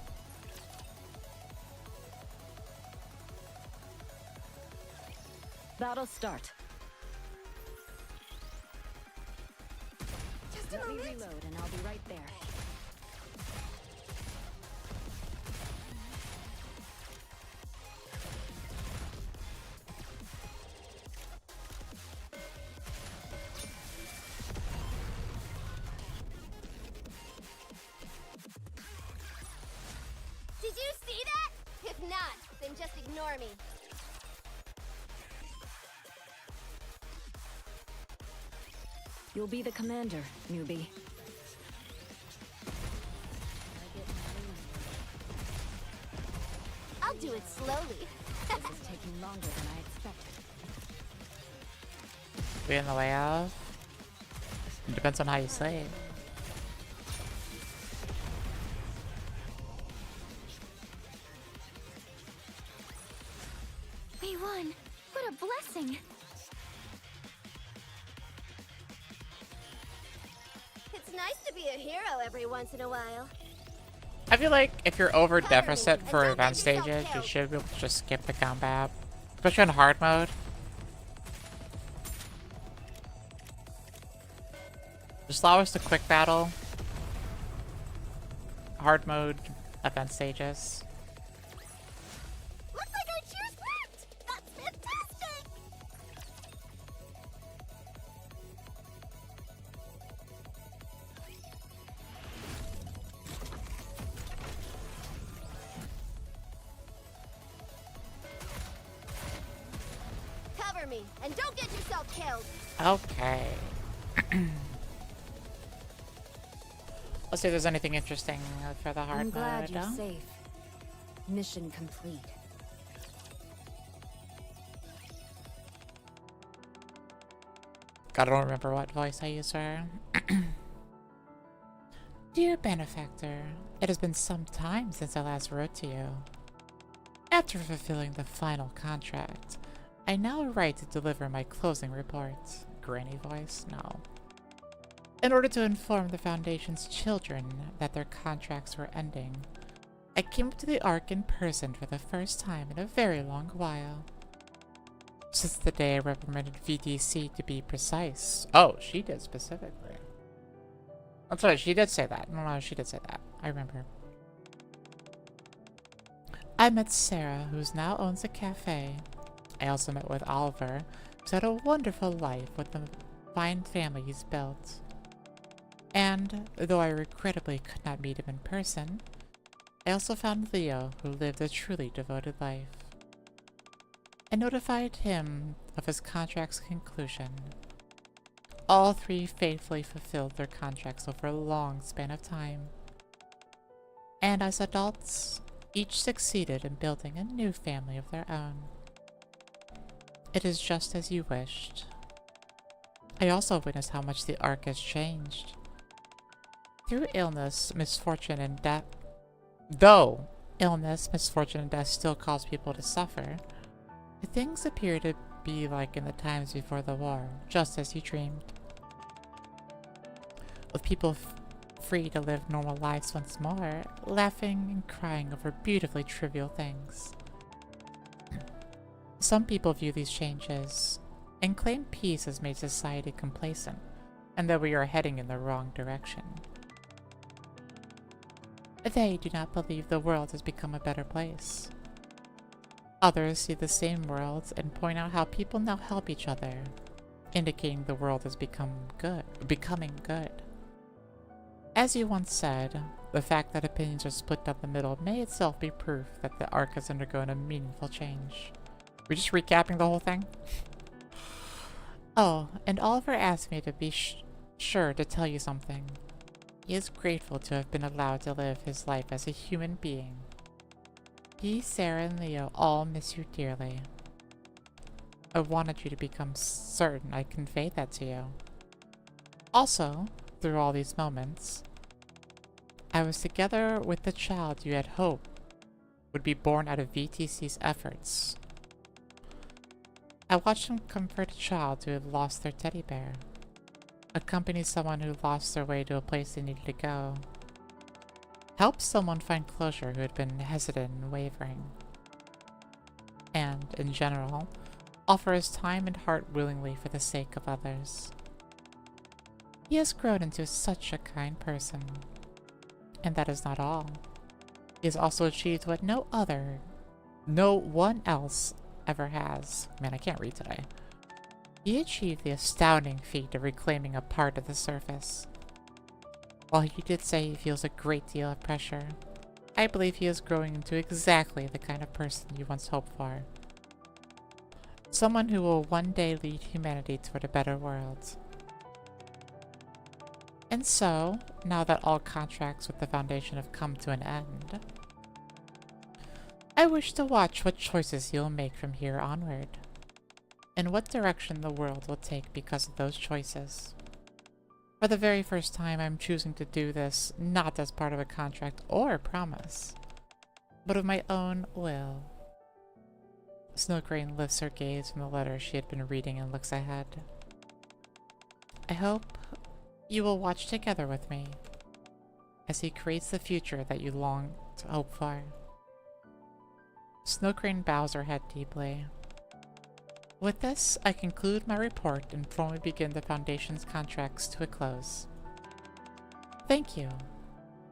Battle start. Just a Let me moment. reload and I'll be right there. Did you see that? If not, then just ignore me. You'll be the commander, newbie. I'll do it slowly. This is taking longer than I expected. Be in the way of? It depends on how you sleep. We won. What a blessing. to be a hero every once in a while. I feel like if you're over Cover me, deficit and for don't event get yourself stages, you killed. should be able to just skip the combat. Especially in hard mode. Just allow us to quick battle. Hard mode, event stages. Looks like our cheers worked! That's fantastic! Cover me, and don't get yourself killed. Okay. Let's see if there's anything interesting for the hard I'm glad mode. you're No? safe. Mission complete. God, I don't remember what voice I used for her. Dear benefactor, it has been some time since I last wrote to you. After fulfilling the final contract, I now write to deliver my closing report. Granny voice? No. In order to inform the Foundation's children that their contracts were ending, I came to the Ark in person for the first time in a very long while. Since the day I reprimanded VDC to be precise. Oh, she did specifically. That's right, she did say that. No, she did say that. I remember. I met Sarah, who now owns a cafe. I also met with Oliver, who's had a wonderful life with the fine family he's built. And, though I regrettably could not meet him in person, I also found Leo, who lived a truly devoted life. I notified him of his contract's conclusion. All three faithfully fulfilled their contracts over a long span of time. And as adults, each succeeded in building a new family of their own. It is just as you wished. I also witnessed how much the Ark has changed. Through illness, misfortune, and death. Though illness, misfortune, and death still cause people to suffer, things appear to be like in the times before the war, just as you dreamed. With people free to live normal lives once more, laughing and crying over beautifully trivial things. Some people view these changes and claim peace has made society complacent, and that we are heading in the wrong direction. They do not believe the world has become a better place. Others see the same world and point out how people now help each other, indicating the world has becoming good. As you once said, the fact that opinions are split down the middle may itself be proof that the Ark has undergone a meaningful change. We're just recapping the whole thing? Oh, and Oliver asked me to be sure to tell you something. He is grateful to have been allowed to live his life as a human being. He, Sarah, and Leo all miss you dearly. I wanted you to become certain I conveyed that to you. Also, through all these moments, I was together with the child you had hoped would be born out of VTC's efforts. I watched him comfort a child who had lost their teddy bear, accompany someone who lost their way to a place they needed to go, help someone find closure who had been hesitant and wavering, and, in general, offer his time and heart willingly for the sake of others. He has grown into such a kind person. And that is not all. He has also achieved what no one else ever has. Man, I can't read today. He achieved the astounding feat of reclaiming a part of the surface. While he did say he feels a great deal of pressure, I believe he is growing into exactly the kind of person you once hoped for. Someone who will one day lead humanity toward a better world. And so, now that all contracts with the Foundation have come to an end, I wish to watch what choices you'll make from here onward, and what direction the world will take because of those choices. For the very first time, I'm choosing to do this not as part of a contract or a promise, but of my own will. Snowgrain lifts her gaze from the letter she had been reading and looks ahead. I hope You will watch together with me as he creates the future that you long to hope for. Snow Crane bows her head deeply. With this, I conclude my report and formally begin the Foundation's contracts to a close. Thank you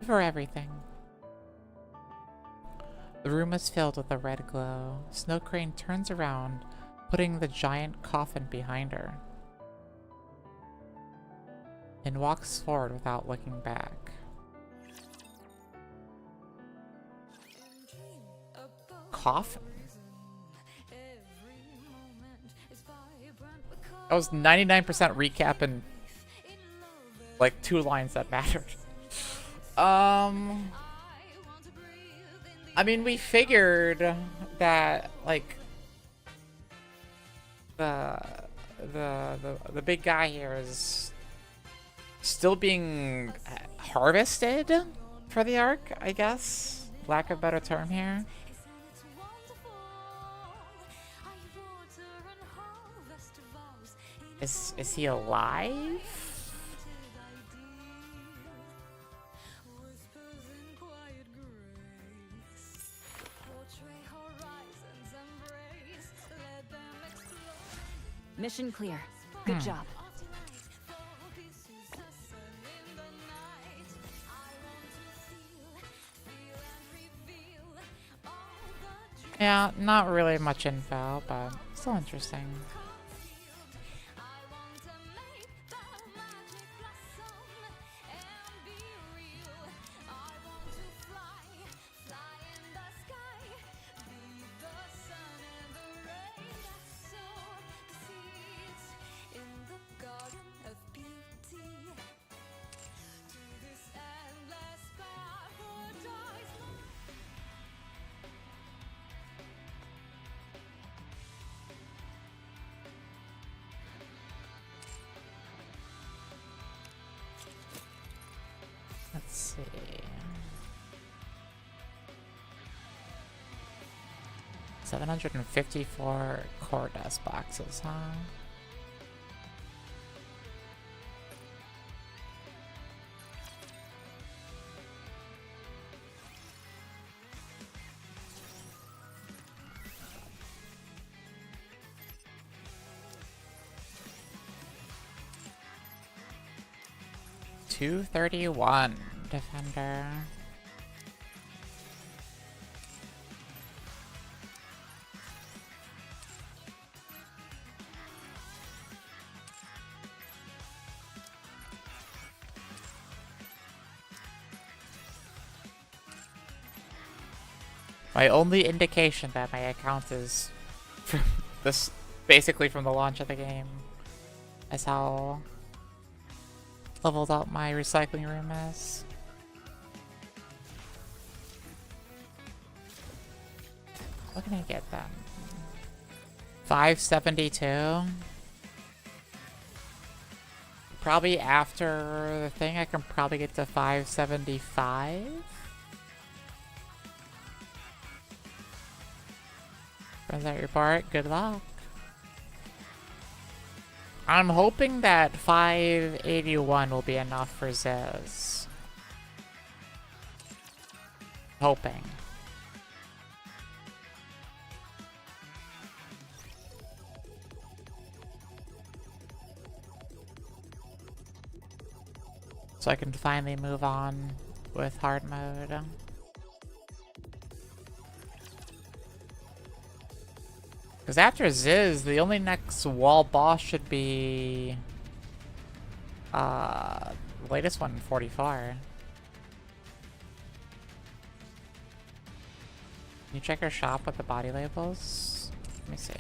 for everything. The room is filled with a red glow. Snow Crane turns around, putting the giant coffin behind her, and walks forward without looking back. Coffin? That was 99% recap and like 2 lines that mattered. I mean, we figured that like the big guy here is still being harvested for the arc, I guess. Lack of a better term here. Is he alive? Mission clear. Good job. Yeah, not really much info, but still interesting. Let's see. $754 core dust boxes, huh? $231 defender. My only indication that my account is from this, basically from the launch of the game, is how leveled up my recycling room is. What can I get then? 572. Probably after the thing, I can probably get to 575. Runs that report. Good luck. I'm hoping that 581 will be enough for Ziz. Hoping. So I can finally move on with hard mode. Because after Ziz, the only next wall boss should be the latest one, 44. Can you check your shop with the body labels? Let me see.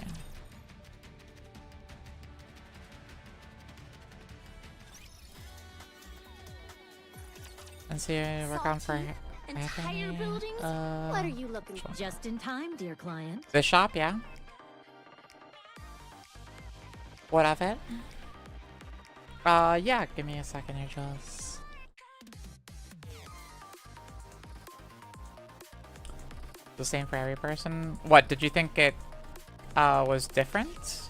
And see, work on for entire buildings? What are you looking for? Just in time, dear client. The shop, yeah. What of it? Yeah, give me a second here, Jules. The same for every person. What, did you think it was different?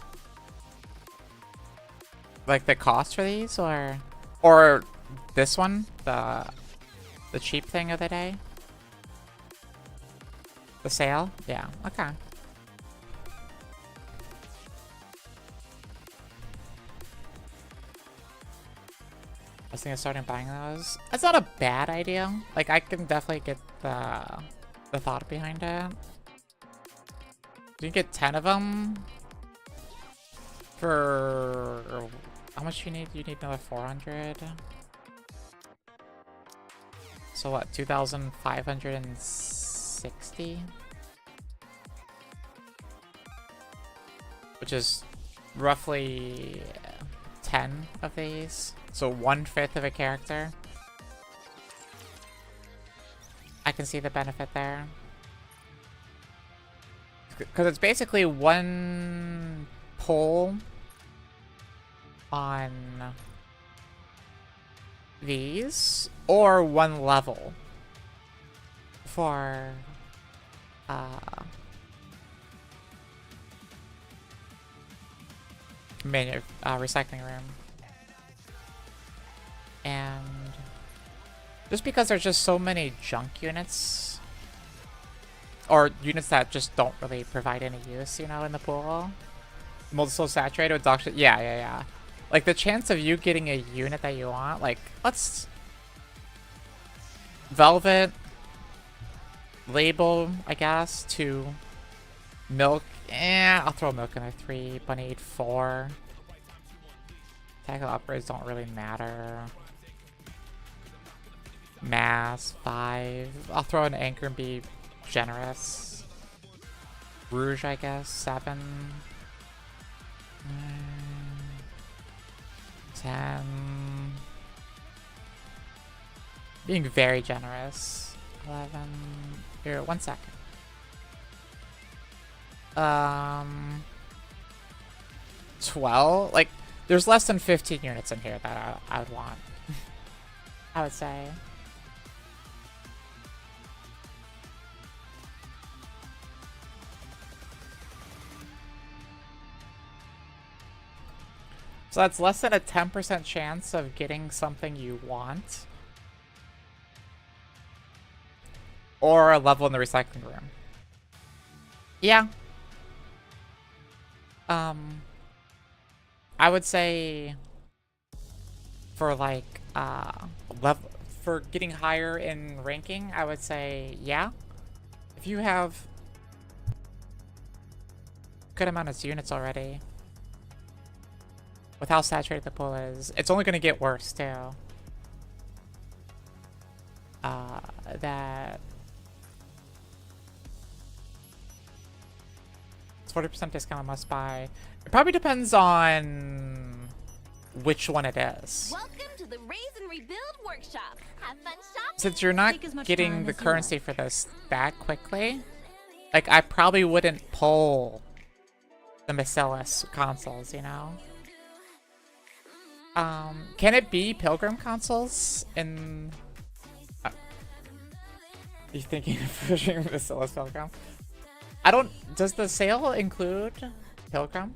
Like the cost for these, or? Or this one, the cheap thing of the day. The sale? Yeah, okay. I was thinking of starting buying those. That's not a bad idea. Like, I can definitely get the thought behind it. You can get 10 of them for... How much you need? You need another 400. So what, 2,560? Which is roughly 10 of these. So 1/5 of a character. I can see the benefit there. Because it's basically one pull on these, or one level for recycling room. And just because there's just so many junk units, or units that just don't really provide any use, you know, in the pool. Multiple saturated with dog shit. Yeah. Like, the chance of you getting a unit that you want, like, let's... Velvet. Label, I guess, 2. Milk. I'll throw milk in there. 3. Bunny 4. Tackle upgrades don't really matter. Mass 5. I'll throw an anchor and be generous. Rouge, I guess, 7. 10. Being very generous. 11. Here, 1 second. 12? Like, there's less than 15 units in here that I would want. I would say. So that's less than a 10% chance of getting something you want. Or a level in the recycling room. Yeah. I would say for like level for getting higher in ranking, I would say yeah. If you have good amount of units already. With how saturated the pool is, it's only going to get worse too. That it's 40% discount on must buy. It probably depends on which one it is. Welcome to the Raise and Rebuild workshop. Have fun shopping. Since you're not Take as much getting time the as you currency like. for this that quickly, like I probably wouldn't pull the Bacillus consoles, you know? Can it be Pilgrim consoles in... you thinking of pushing Bacillus Pilgrim? I don't... Does the sale include Pilgrim?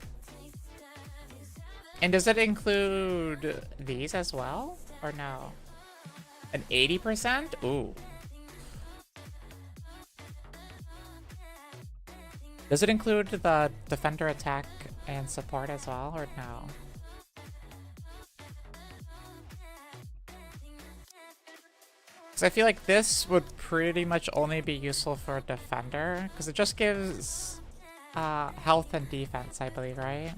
And does it include these as well? Or no? An 80%? Ooh. Does it include the defender attack and support as well, or no? Because I feel like this would pretty much only be useful for a defender, because it just gives health and defense, I believe, right?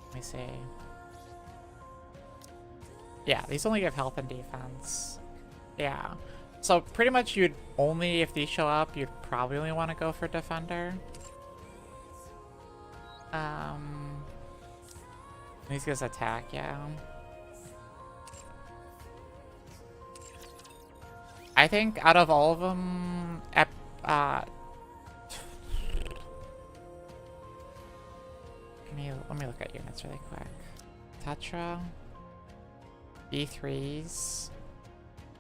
Let me see. Yeah, these only give health and defense. Yeah. So pretty much you'd only, if these show up, you'd probably only want to go for defender. These guys attack, yeah. I think out of all of them, let me look at units really quick. Tetra, B3s.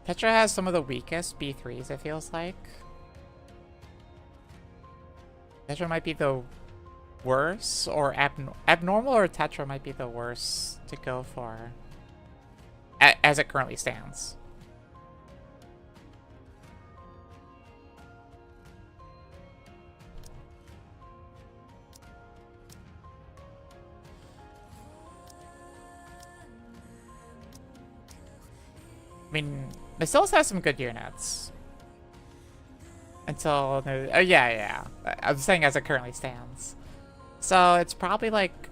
Tetra has some of the weakest B3s, it feels like. Tetra might be the worse, or abnormal or tetra might be the worst to go for as it currently stands. I mean, it still has some good units. Until, oh yeah. I'm saying as it currently stands. So it's probably like,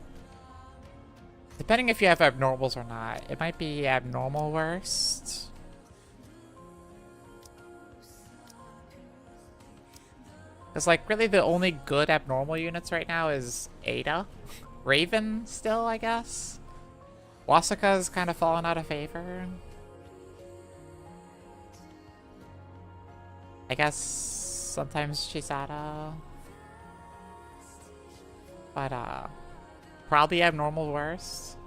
depending if you have abnormals or not, it might be abnormal worst. Because like really the only good abnormal units right now is Ada. Raven still, I guess. Wasaka's kind of fallen out of favor. I guess sometimes Chisada. But probably abnormal worst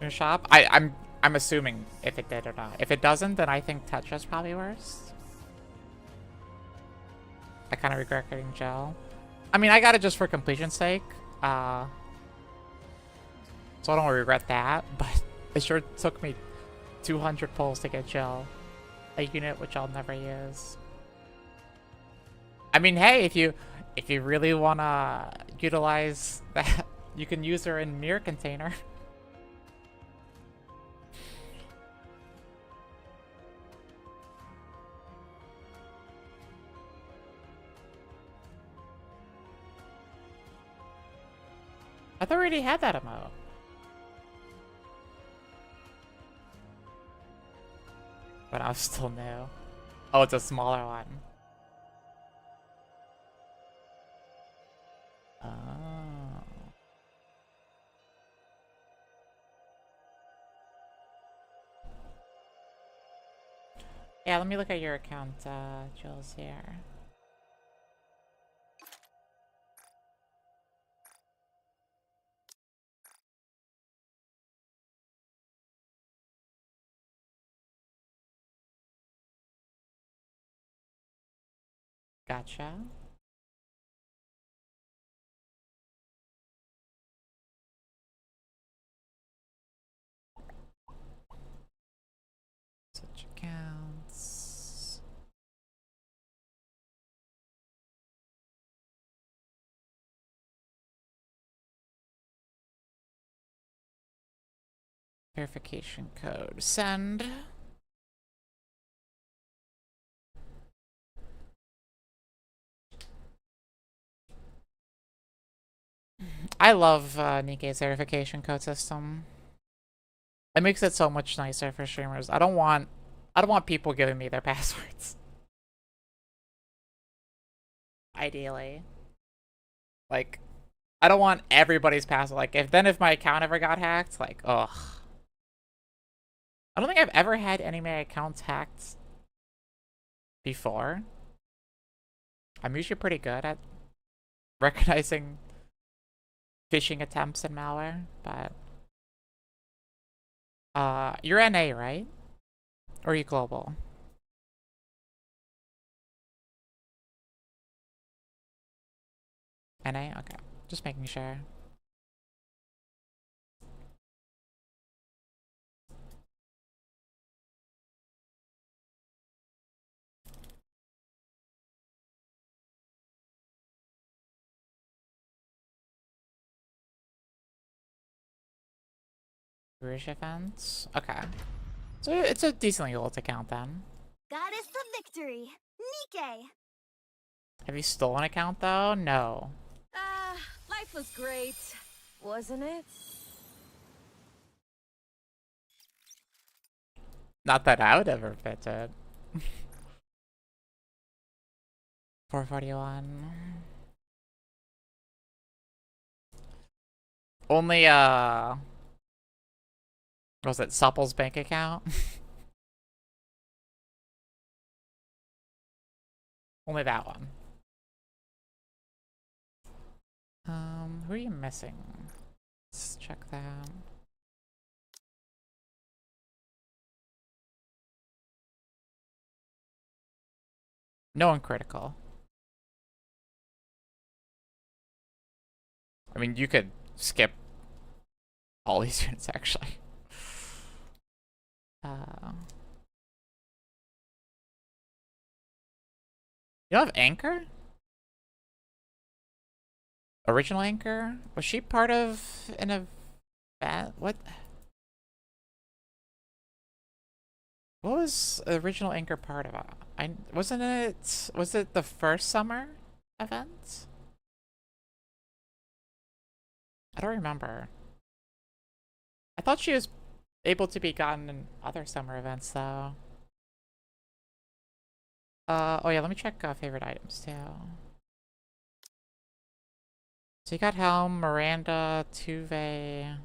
in shop. I'm assuming if it did or not. If it doesn't, then I think Tetra's probably worst. I kind of regret getting gel. I mean, I got it just for completion's sake. So I don't regret that, but it sure took me 200 pulls to get gel. A unit which I'll never use. I mean, hey, if you really wanna utilize that, you can use her in mirror container. I thought we already had that emote. But I was still new. Oh, it's a smaller one. Oh. Yeah, let me look at your account, Jules, here. Gotcha. Switch accounts. Verification code. Send. I love Nikke's verification code system. It makes it so much nicer for streamers. I don't want people giving me their passwords. Ideally. Like, I don't want everybody's password. Like, if my account ever got hacked, like, ugh. I don't think I've ever had any of my accounts hacked before. I'm usually pretty good at recognizing phishing attempts and malware, but you're NA, right? Or are you global? NA? Okay. Just making sure. Rouge events? Okay. So it's a decently old account then. Goddess of victory, Nikke. Have you stolen an account though? No. Life was great, wasn't it? Not that I would ever fit it. 441. Only what was it, Supple's bank account? Only that one. Who are you missing? Let's check that. No one critical. I mean, you could skip all these units, actually. You have Anchor? Original Anchor? Was she part of an event? What? What was the original Anchor part of it? Wasn't it... Was it the first summer event? I don't remember. I thought she was able to be gotten in other summer events, though. Oh yeah, let me check favorite items, too. So you got Helm, Miranda, Tuve...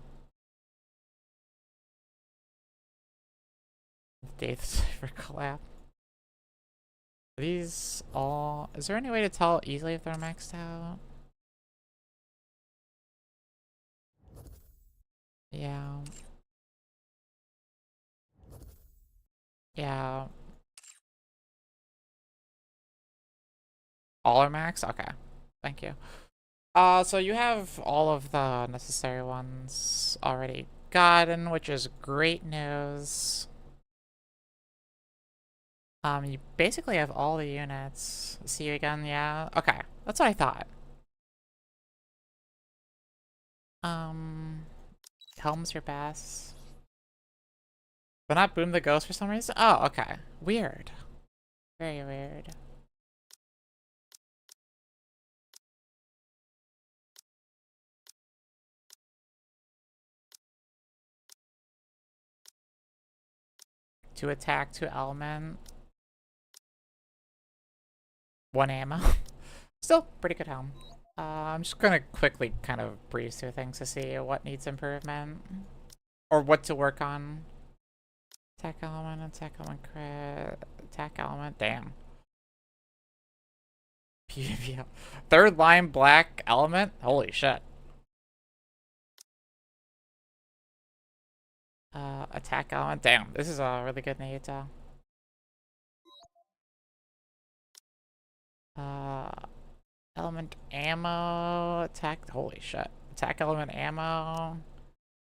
Dates for collab. Are these all... Is there any way to tell easily if they're maxed out? Yeah. Yeah. All are max? Okay. Thank you. So you have all of the necessary ones already gotten, which is great news. You basically have all the units. See you again, yeah? Okay, that's what I thought. Helm's your best. But not Boom the Ghost for some reason? Oh, okay. Weird. Very weird. Two attack, two element. One ammo. Still pretty good helm. I'm just gonna quickly kind of breeze through things to see what needs improvement. Or what to work on. Attack element crit, attack element, damn. PvP. Third line black element? Holy shit. Attack element, damn. This is a really good need. Element ammo, attack, holy shit. Attack element ammo,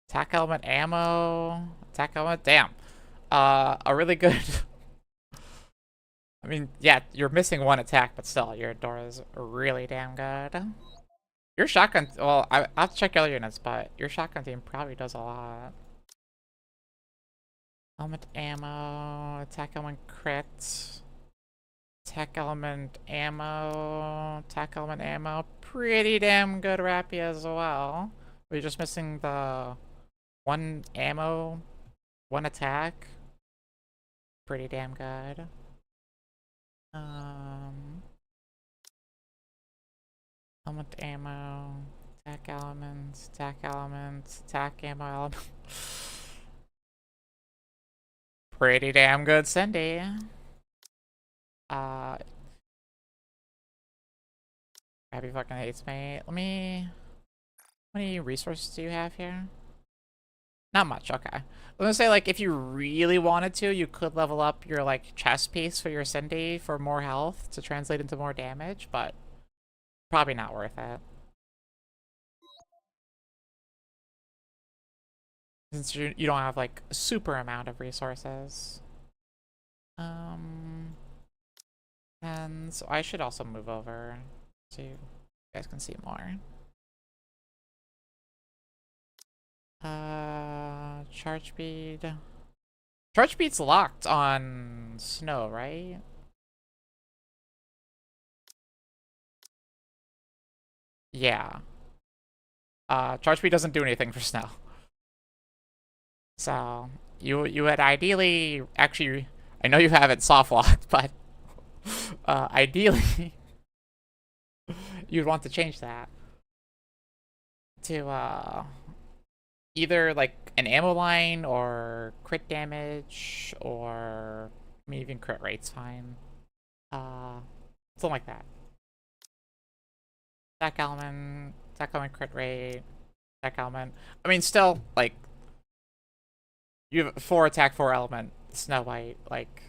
attack element ammo, attack element, damn. A really good... I mean, yeah, you're missing one attack, but still, your door is really damn good. Your shotgun, well, I'll have to check other units, but your shotgun team probably does a lot. Element ammo, attack element crit, attack element ammo, attack element ammo, pretty damn good Rappy as well. We're just missing the one ammo, one attack. Pretty damn good. Element ammo, attack elements, attack elements, attack ammo element. Pretty damn good Cindy. Abby fucking hates me. Let me... How many resources do you have here? Not much, okay. I was gonna say, like, if you really wanted to, you could level up your, like, chest piece for your Cindy for more health to translate into more damage, but probably not worth it. Since you don't have, like, a super amount of resources. And so I should also move over so you guys can see more. Charge speed. Charge speed's locked on snow, right? Yeah. Charge speed doesn't do anything for snow. So you had ideally, actually, I know you have it soft locked, but ideally you'd want to change that to either like an ammo line or crit damage, or I mean even crit rate's fine. Something like that. Attack element crit rate, attack element. I mean still like you have 4 attack, 4 element, Snow White, like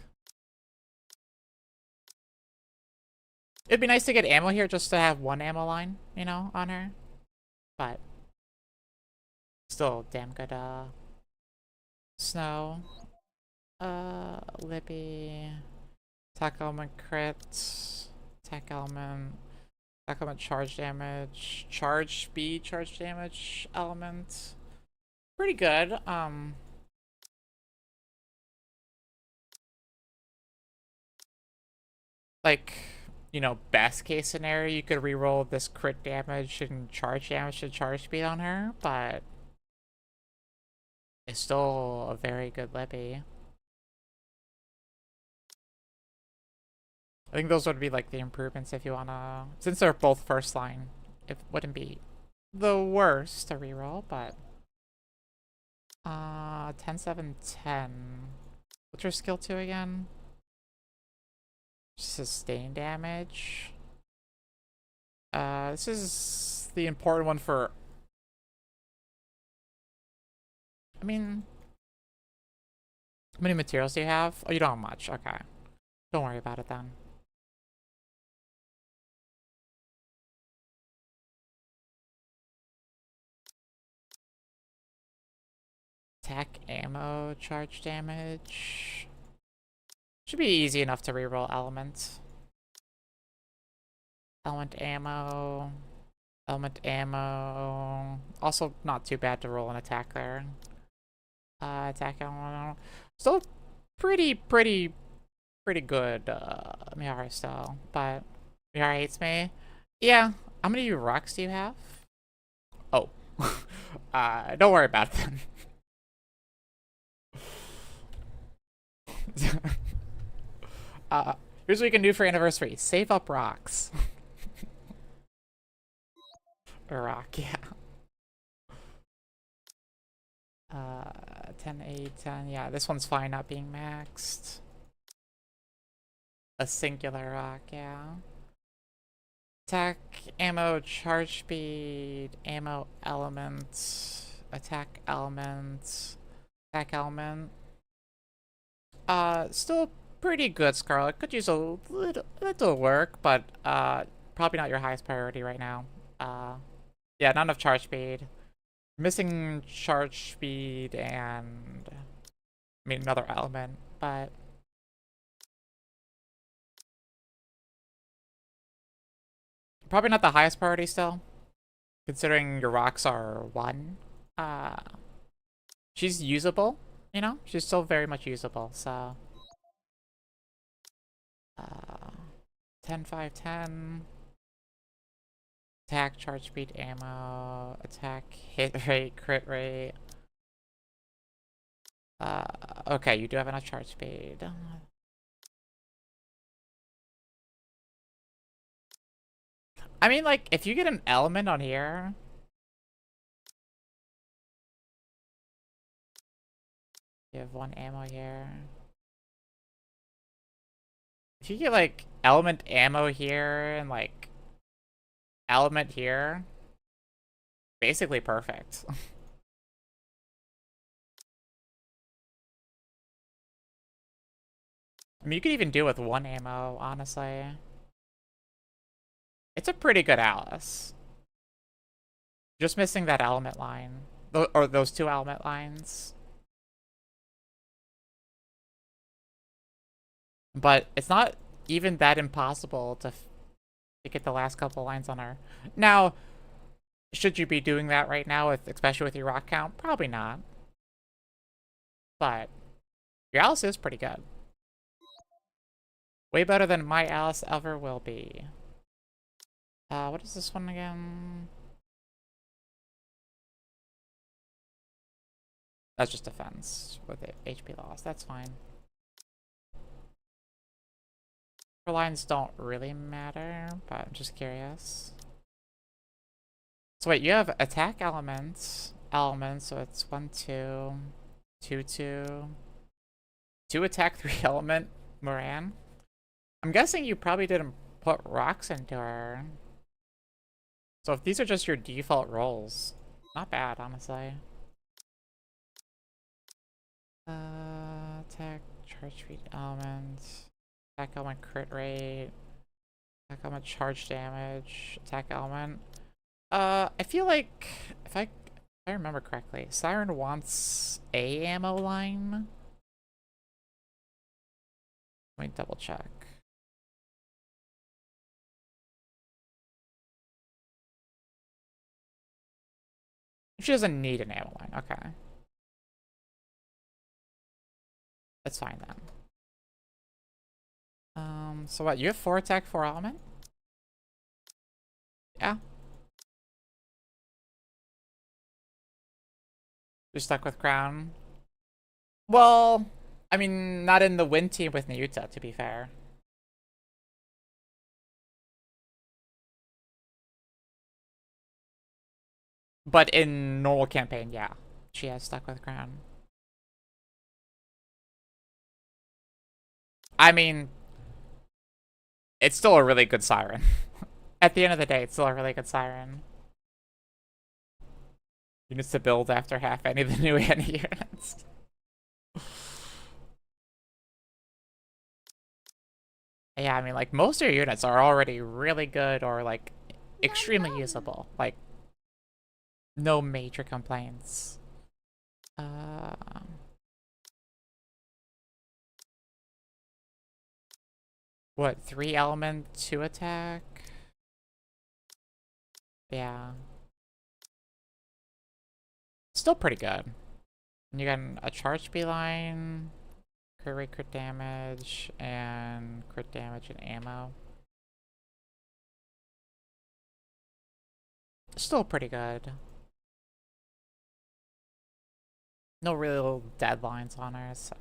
it'd be nice to get ammo here just to have one ammo line, you know, on her. but still damn good, Snow. Libby. Attack element crit. Attack element. Attack element charge damage. Charge speed, charge damage element. Pretty good. Like, you know, best case scenario, you could reroll this crit damage and charge damage to charge speed on her, but it's still a very good Libby. I think those would be like the improvements if you wanna, since they're both first line, it wouldn't be the worst to reroll, but 10, 7, 10. What's your skill 2 again? Sustain damage. This is the important one for, I mean, how many materials do you have? Oh, you don't have much. Okay. Don't worry about it then. Attack ammo, charge damage. Should be easy enough to reroll element. Element ammo. Element ammo. Also not too bad to roll an attack there. Attack ammo. Still pretty good, Mihara style. But Mihara hates me. Yeah. How many rocks do you have? Oh. Don't worry about it then. Here's what you can do for anniversary. Save up rocks. A rock, yeah. 10, 8, 10. Yeah, this one's fine not being maxed. A singular rock, yeah. Attack, ammo, charge speed, ammo element, attack element, attack element. Still pretty good, Scarlet. Could use a little work, but probably not your highest priority right now. Yeah, not enough charge speed. Missing charge speed and I mean another element, but probably not the highest priority still, considering your rocks are 1. She's usable, you know? She's still very much usable, so 10, 5, 10. Attack, charge speed, ammo, attack, hit rate, crit rate. Okay, you do have enough charge speed. I mean, like, if you get an element on here... You have 1 ammo here. If you get, like, element ammo here and, like, element here, basically perfect. I mean, you could even do with 1 ammo, honestly. It's a pretty good Alice. Just missing that element line. Or those 2 element lines. But it's not even that impossible to get the last couple lines on her. Now, should you be doing that right now, especially with your rock count? Probably not. But your Alice is pretty good. Way better than my Alice ever will be. What is this one again? That's just defense with HP loss. That's fine. Lines don't really matter, but I'm just curious. So wait, you have attack elements, so it's 1, 2, 2, 2, 2 attack, 3 element, Moran. I'm guessing you probably didn't put rocks into her. So if these are just your default rolls, not bad, honestly. Attack, charge speed elements. Attack element crit rate. Attack element charge damage. Attack element. I feel like if I remember correctly, Siren wants a ammo line. Let me double check. She doesn't need an ammo line. Okay. That's fine then. So what? You have 4 attack, 4 element? Yeah. You're stuck with Crown. Well, I mean, not in the win team with Nyuta, to be fair. But in normal campaign, yeah. She has stuck with Crown. I mean, it's still a really good Siren. At the end of the day, it's still a really good Siren. Units to build after half any of the new Annie units. Yeah, I mean, like, most of your units are already really good or, like, extremely usable. Like, no major complaints. What, 3 element, 2 attack? Yeah. Still pretty good. And you got a charge beeline, crit rate, crit damage, and ammo. Still pretty good. No real deadlines on her, so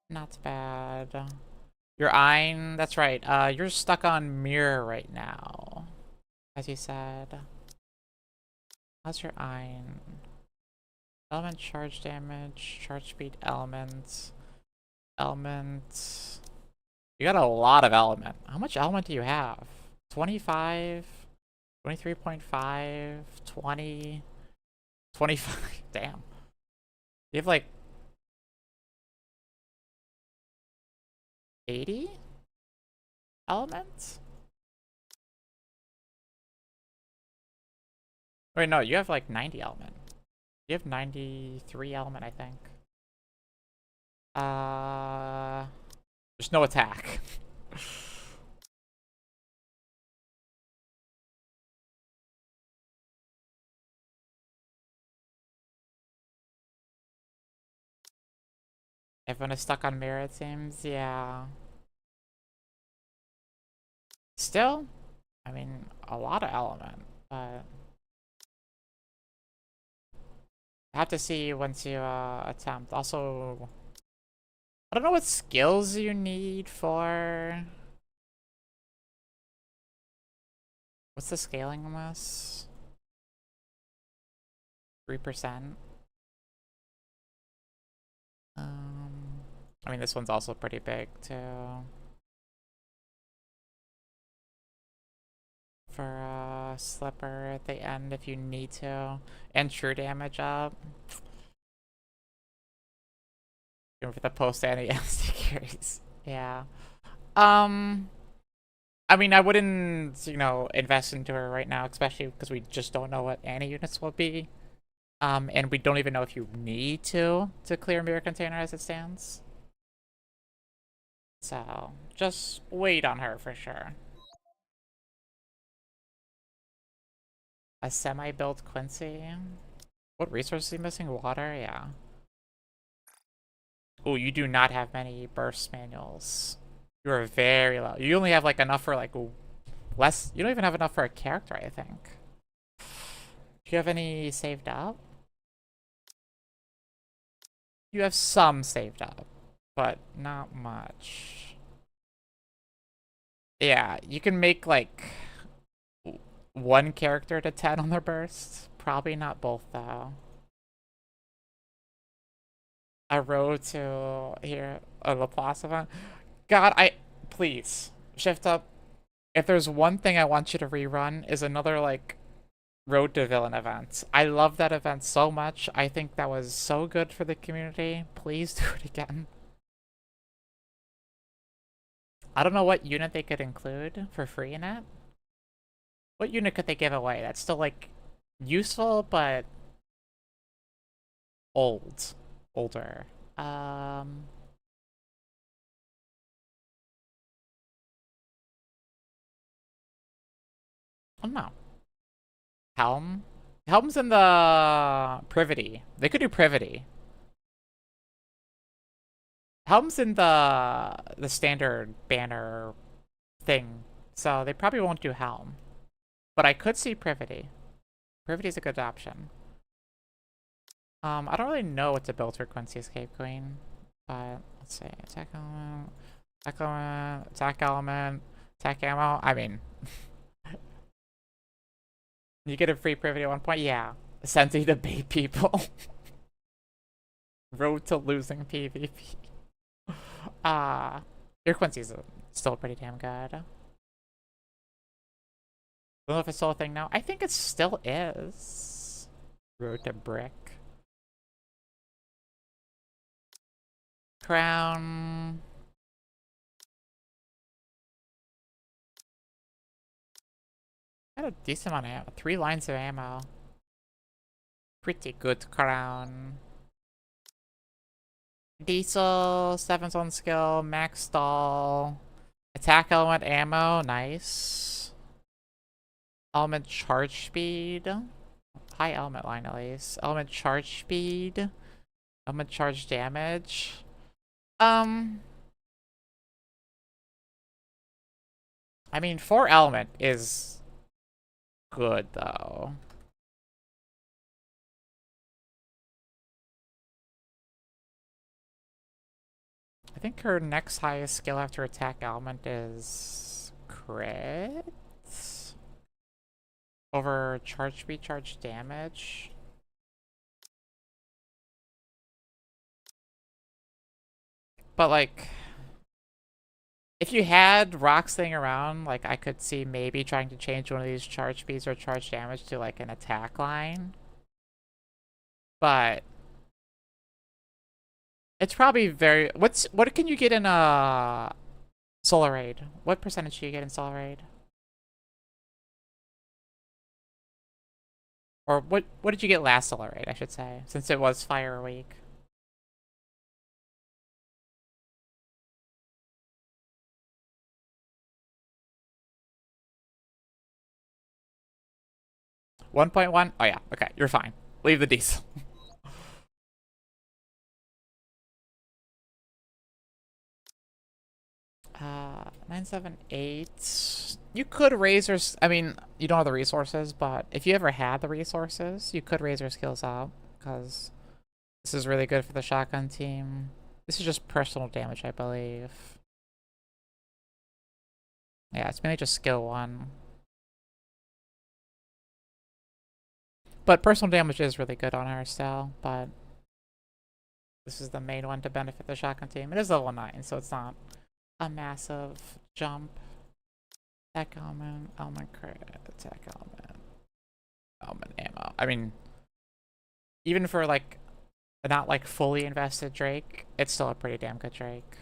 not bad. Your Ein, that's right. You're stuck on mirror right now, as you said. How's your Ein? Element charge damage, charge speed element. Element. You got a lot of element. How much element do you have? 25? 23.5? 20? 25? Damn. You have like 80 elements? Wait, no, you have like 90 element. You have 93 element, I think. There's no attack. Everyone is stuck on mirror, it seems. Yeah. Still, I mean, a lot of element, but I have to see once you attempt. Also, I don't know what skills you need for. What's the scaling on this? 3%. I mean, this one's also pretty big too. For slipper at the end if you need to, and true damage up. Going for the post anti-SD carries. Yeah. I mean, I wouldn't, invest into her right now, especially because we just don't know what Annie units will be. And we don't even know if you need to clear mirror container as it stands. So, just wait on her for sure. A semi-built Quincy. What resources is he missing? Water? Yeah. Oh, you do not have many burst manuals. You are very low. You only have, like, enough for, like, less. You don't even have enough for a character, I think. Do you have any saved up? You have some saved up, but not much. Yeah, you can make, like, one character to 10 on their burst. Probably not both, though. A road to here, a Laplace event. God, please shift up. If there's one thing I want you to rerun is another like Road to Villain event. I love that event so much. I think that was so good for the community. Please do it again. I don't know what unit they could include for free in it. What unit could they give away? That's still, like, useful, but older. I don't know. Helm? Helm's in the Privity. They could do Privity. Helm's in the standard banner thing, so they probably won't do Helm. But I could see Privity. Privity's a good option. I don't really know what to build for Quincy's Cave Queen, but let's see. Attack element, attack element, attack element, attack ammo. I mean, you get a free Privity at one point? Yeah. Senti to bait people. Road to losing PvP. Your Quincy's still pretty damn good. I don't know if it's still a thing now. I think it still is. Road to brick. Crown. Got a decent amount of ammo. 3 lines of ammo. Pretty good crown. Diesel, 7 on skill, max stall. Attack element ammo, nice. Element charge speed. High element line at least. Element charge speed. Element charge damage. I mean, 4 element is good though. I think her next highest skill after attack element is crit over charge speed, charge damage. But like, if you had rocks thing around, like I could see maybe trying to change one of these charge speeds or charge damage to like an attack line. But it's probably very. What can you get in a Solar Raid? What percentage do you get in Solar Raid? Or what did you get last Solar Raid, I should say, since it was Fire Week? $1.1? Oh yeah, okay, you're fine. Leave the diesel. 978. You could raise your. I mean, you don't have the resources, but if you ever had the resources, you could raise your skills up because this is really good for the shotgun team. This is just personal damage, I believe. Yeah, it's mainly just skill 1. But personal damage is really good on her still, but this is the main one to benefit the shotgun team. It is level 9, so it's not a massive jump. Attack element, element crit, attack element, element ammo. I mean, even for like a not like fully invested Drake, it's still a pretty damn good Drake.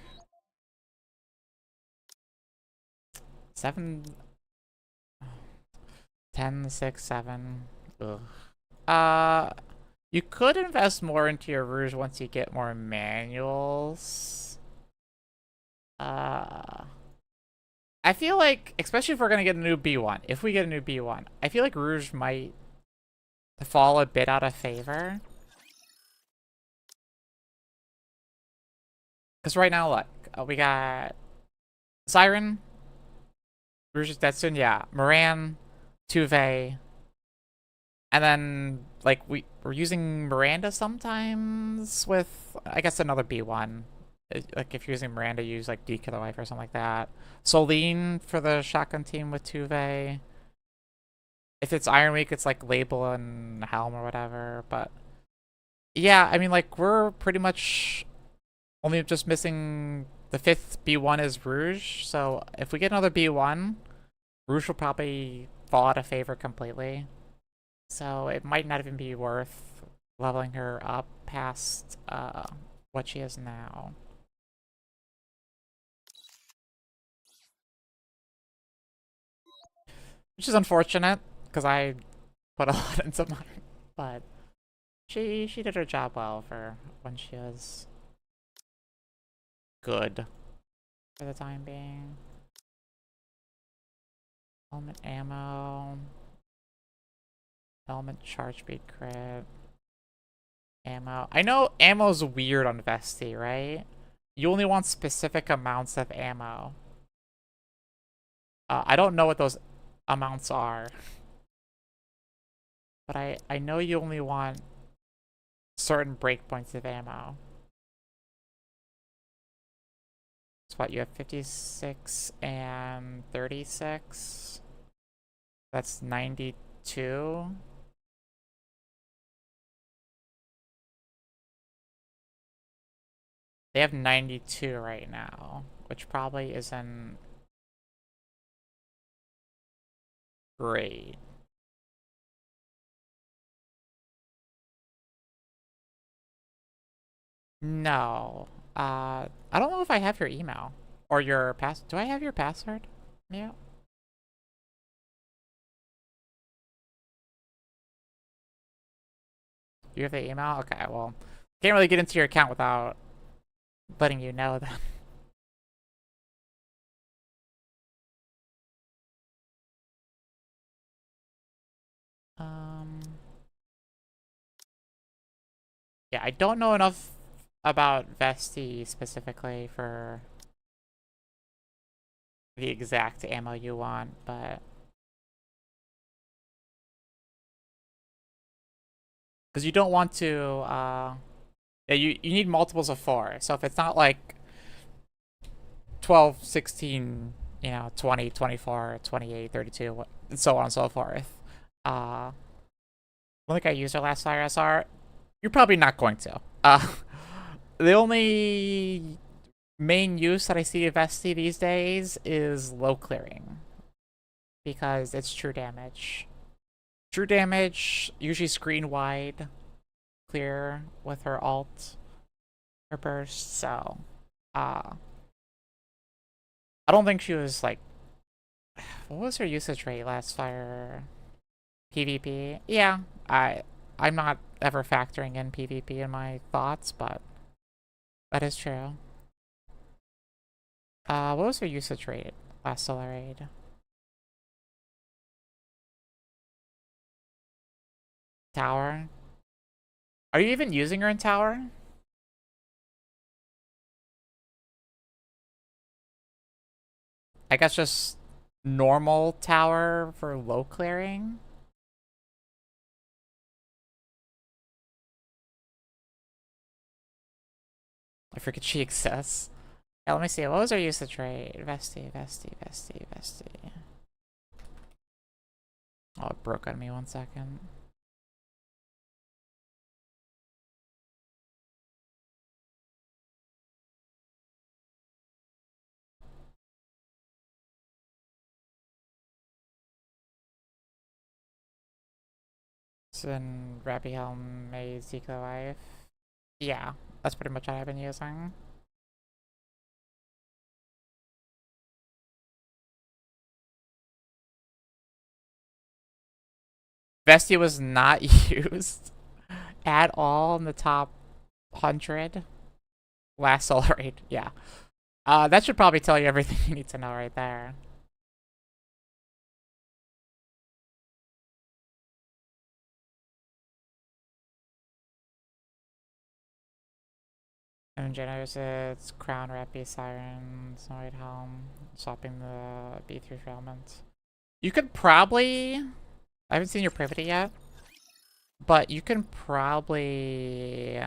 7, 10, 6, 7. Ugh. You could invest more into your Rouge once you get more manuals. I feel like, especially if we're gonna get a new B1, if we get a new B1, I feel like Rouge might fall a bit out of favor. Because right now, look, we got Siren, Rouge is dead soon, yeah, Moran, Tuve, and then, like, we're using Miranda sometimes with, I guess, another B1. Like, if you're using Miranda, use, like, Decoy Wife or something like that. Soline for the shotgun team with Tuve. If it's Iron Week, it's, like, Label and Helm or whatever. But, yeah, I mean, like, we're pretty much only just missing the 5th B1 is Rouge. So, if we get another B1, Rouge will probably fall out of favor completely. So, it might not even be worth leveling her up past what she is now. Which is unfortunate, because I put a lot into mine. But she did her job well for when she was good for the time being. Element ammo. Element charge speed crit. Ammo. I know ammo's weird on Vesti, right? You only want specific amounts of ammo. I don't know what those amounts are. But I know you only want certain breakpoints of ammo. So what, you have 56 and 36? That's 92? They have 92 right now, which probably isn't great. No. I don't know if I have your email or your pass. Do I have your password? Yeah. You have the email? Okay, well, can't really get into your account without letting you know then. Um, yeah, I don't know enough about Vesti specifically for the exact ammo you want, but because you don't want to, yeah, you need multiples of 4. So if it's not like 12, 16, 20, 24, 28, 32, and so on and so forth. I don't think I used our last fire SR. You're probably not going to. The only main use that I see of SC these days is low clearing. Because it's true damage. True damage, usually screen wide, clear with her ult, her burst, so I don't think she was like, what was her usage rate last fire? PvP? Yeah, I'm not ever factoring in PvP in my thoughts, but that is true. What was her usage rate last solar raid? Tower? Are you even using her in tower? I guess just normal tower for low clearing? I forget she exists. Yeah, let me see. What was her usage rate? Vesti, Vesti, Vesti, Vesti. Oh, it broke on me 1 second. It's in Rappy Helm, May, Zika Life. Yeah, that's pretty much what I've been using. Vesti was not used at all in the top 100 last solar raid. Yeah. That should probably tell you everything you need to know right there. And generators, it's Crown, Rappy, Siren, Snow White Helm, swapping the B3 for elements. You could probably... I haven't seen your privity yet, but you can probably...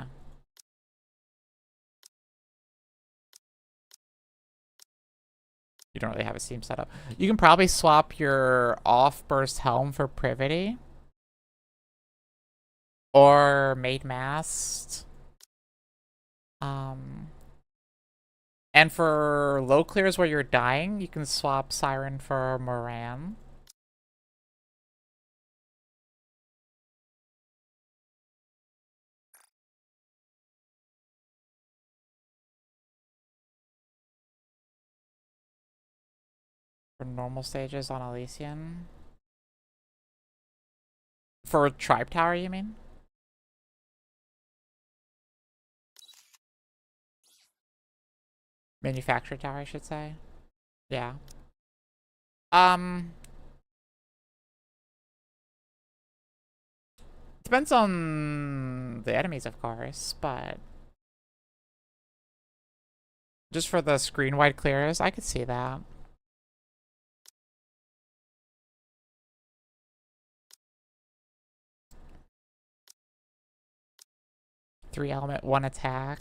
You don't really have a Steam setup. You can probably swap your off-burst helm for privity. Or made mast. And for low clears where you're dying, you can swap Siren for Moran. For normal stages on Elysian. For Tribe Tower, you mean? Manufacturer Tower, I should say. Yeah. Depends on the enemies, of course, but just for the screen-wide clears, I could see that. Three element, one attack.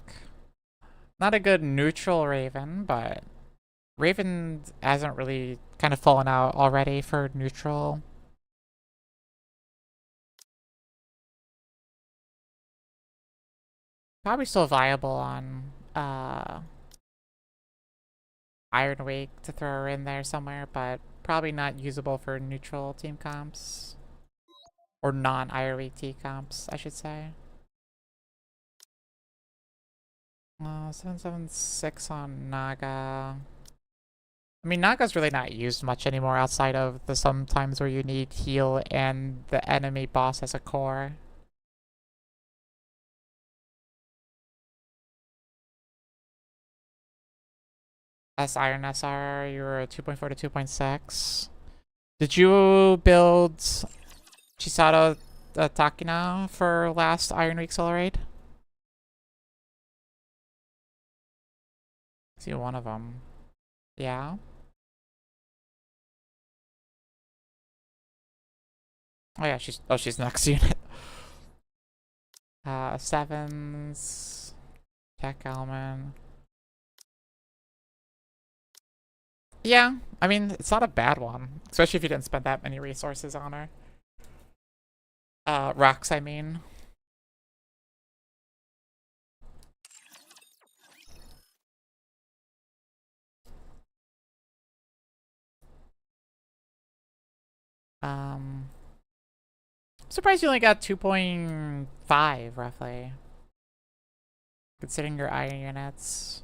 Not a good neutral Raven, but Raven hasn't really kind of fallen out already for neutral. Probably still viable on Iron Wake to throw her in there somewhere, but probably not usable for neutral team comps. Or non-Iron Wake team comps, I should say. 776 on Naga. I mean, Naga's really not used much anymore outside of the sometimes where you need heal and the enemy boss as a core. S Iron SR, you're 2.4 to 2.6. Did you build Chisato Takina for last Iron Week Solar Raid? I see one of them. Yeah. Oh yeah, she's next unit. Sevens, tech element. Yeah, I mean, it's not a bad one, especially if you didn't spend that many resources on her. Rocks, I mean. Surprised you only got 2.5, roughly. Considering your iron units.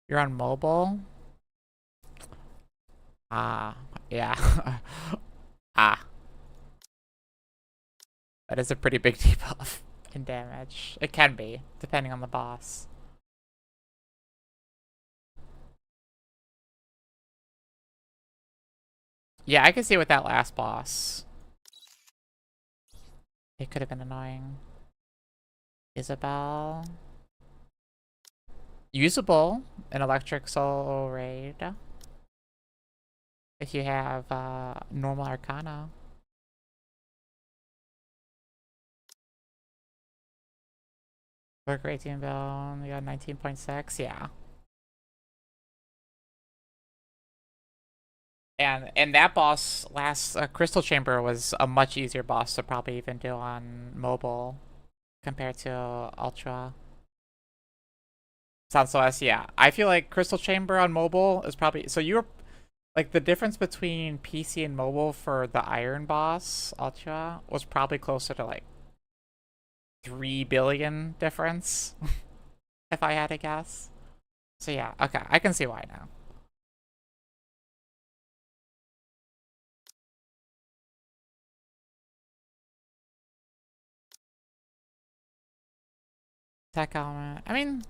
You're on mobile? Ah, yeah. Ah. That is a pretty big debuff in damage. It can be, depending on the boss. Yeah, I can see with that last boss. It could have been annoying. Isabel. Usable in Electric Soul Raid. If you have normal Arcana. For Great Team Bell, you got 19.6, yeah. And that boss last Crystal Chamber was a much easier boss to probably even do on mobile compared to Ultra. Sounds OS, yeah. I feel like Crystal Chamber on mobile is probably so you're like the difference between PC and mobile for the Iron boss Ultra was probably closer to like 3 billion difference if I had to guess. So yeah, okay, I can see why now. Tech element. I mean,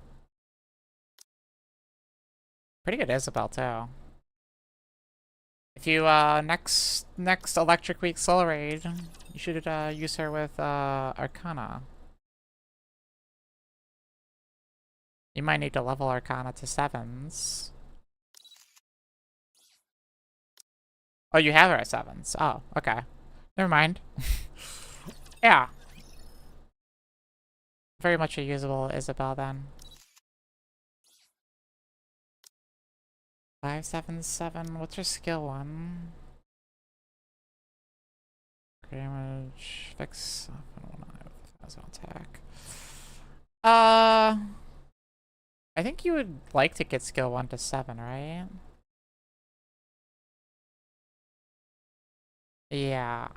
pretty good Isabel too. If you next Electric Week Solar Raid, you should use her with Arcana. You might need to level Arcana to 7s. Oh, you have her at 7s. Oh, okay. Never mind. Yeah. Very much a usable Isabel then. 577. What's her skill one? Damage. Fix. As an attack. I think you would like to get skill 1 to 7, right? Yeah.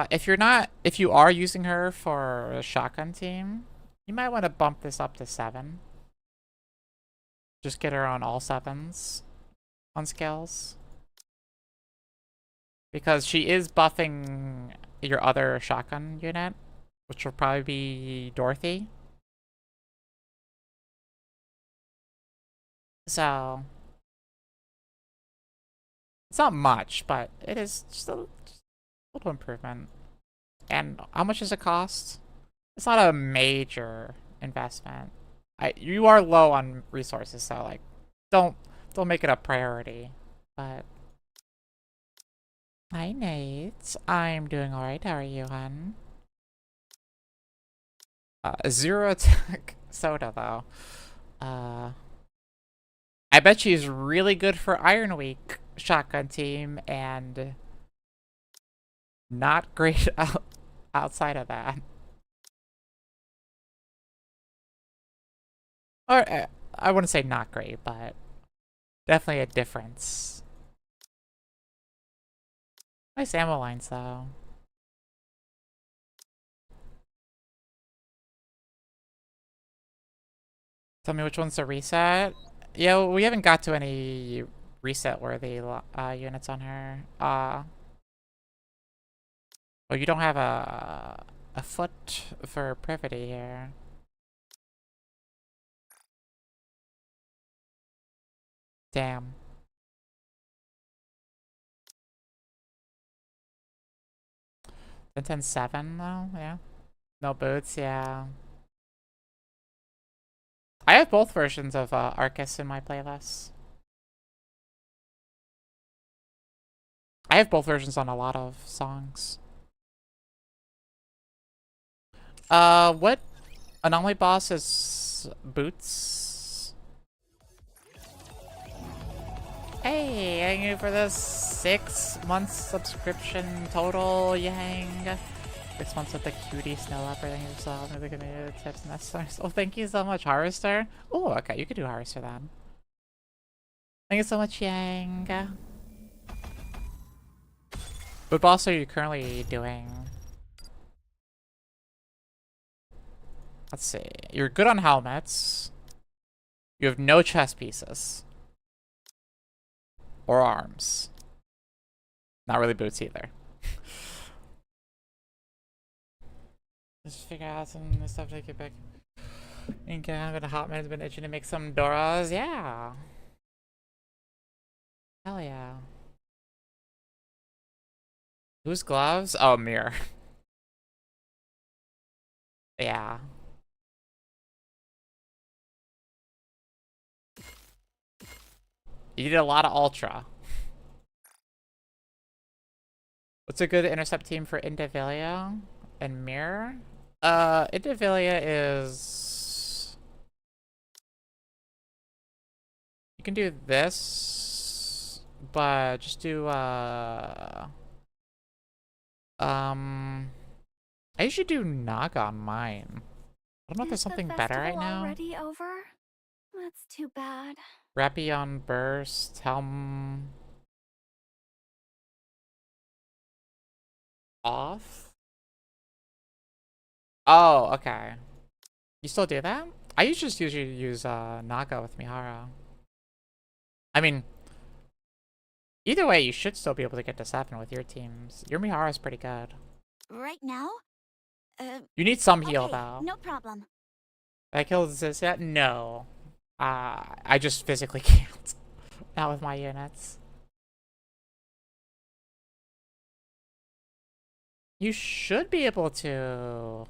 If you are using her for a shotgun team, You might want to bump this up to 7. Just get her on all 7s on skills. Because she is buffing your other shotgun unit, which will probably be Dorothy. So it's not much, but it is just a little improvement. And how much does it cost? It's not a major investment. You are low on resources, so like don't make it a priority. But hi Nate. I'm doing alright. How are you, hon? Zero attack soda though. I bet she's really good for Iron Week shotgun team and not great outside of that. Or I wouldn't say not great, but definitely a difference. Nice ammo lines though. Tell me which one's the reset. Yeah, we haven't got to any reset worthy units on her. Well, you don't have a foot for privity here. Damn. The 10-7 though, yeah. No boots, yeah. I have both versions of Arcus in my playlist. I have both versions on a lot of songs. What anomaly boss is boots? Hey, thank you for the 6 months subscription total, Yang. 6 months with the cutie snow leopard. Thank you so much. Maybe the tips necessary. Oh, thank you so much, Harvester. Oh, okay, you could do Harvester then. Thank you so much, Yang. What boss are you currently doing? Let's see. You're good on helmets. You have no chest pieces. Or arms. Not really boots either. Just figure out some stuff to get back. And I've been a hot minute, been itching to make some Doras. Yeah. Hell yeah. Whose gloves? Oh, mirror. Yeah. You did a lot of Ultra. What's a good intercept team for Indivilia and Mirror? Indivilia is... You can do this, but just do, I usually do Naga on mine. I don't know if there's something better right now. Already over? That's too bad. Rapion Burst, Helm... Off? Oh, okay. You still do that? I just usually use Naga with Mihara. I mean, either way, you should still be able to get to 7 with your teams. Your Mihara is pretty good. Right now? You need some heal Okay, though. no problem. Did I kill this yet? No. I just physically can't. Not with my units. You should be able to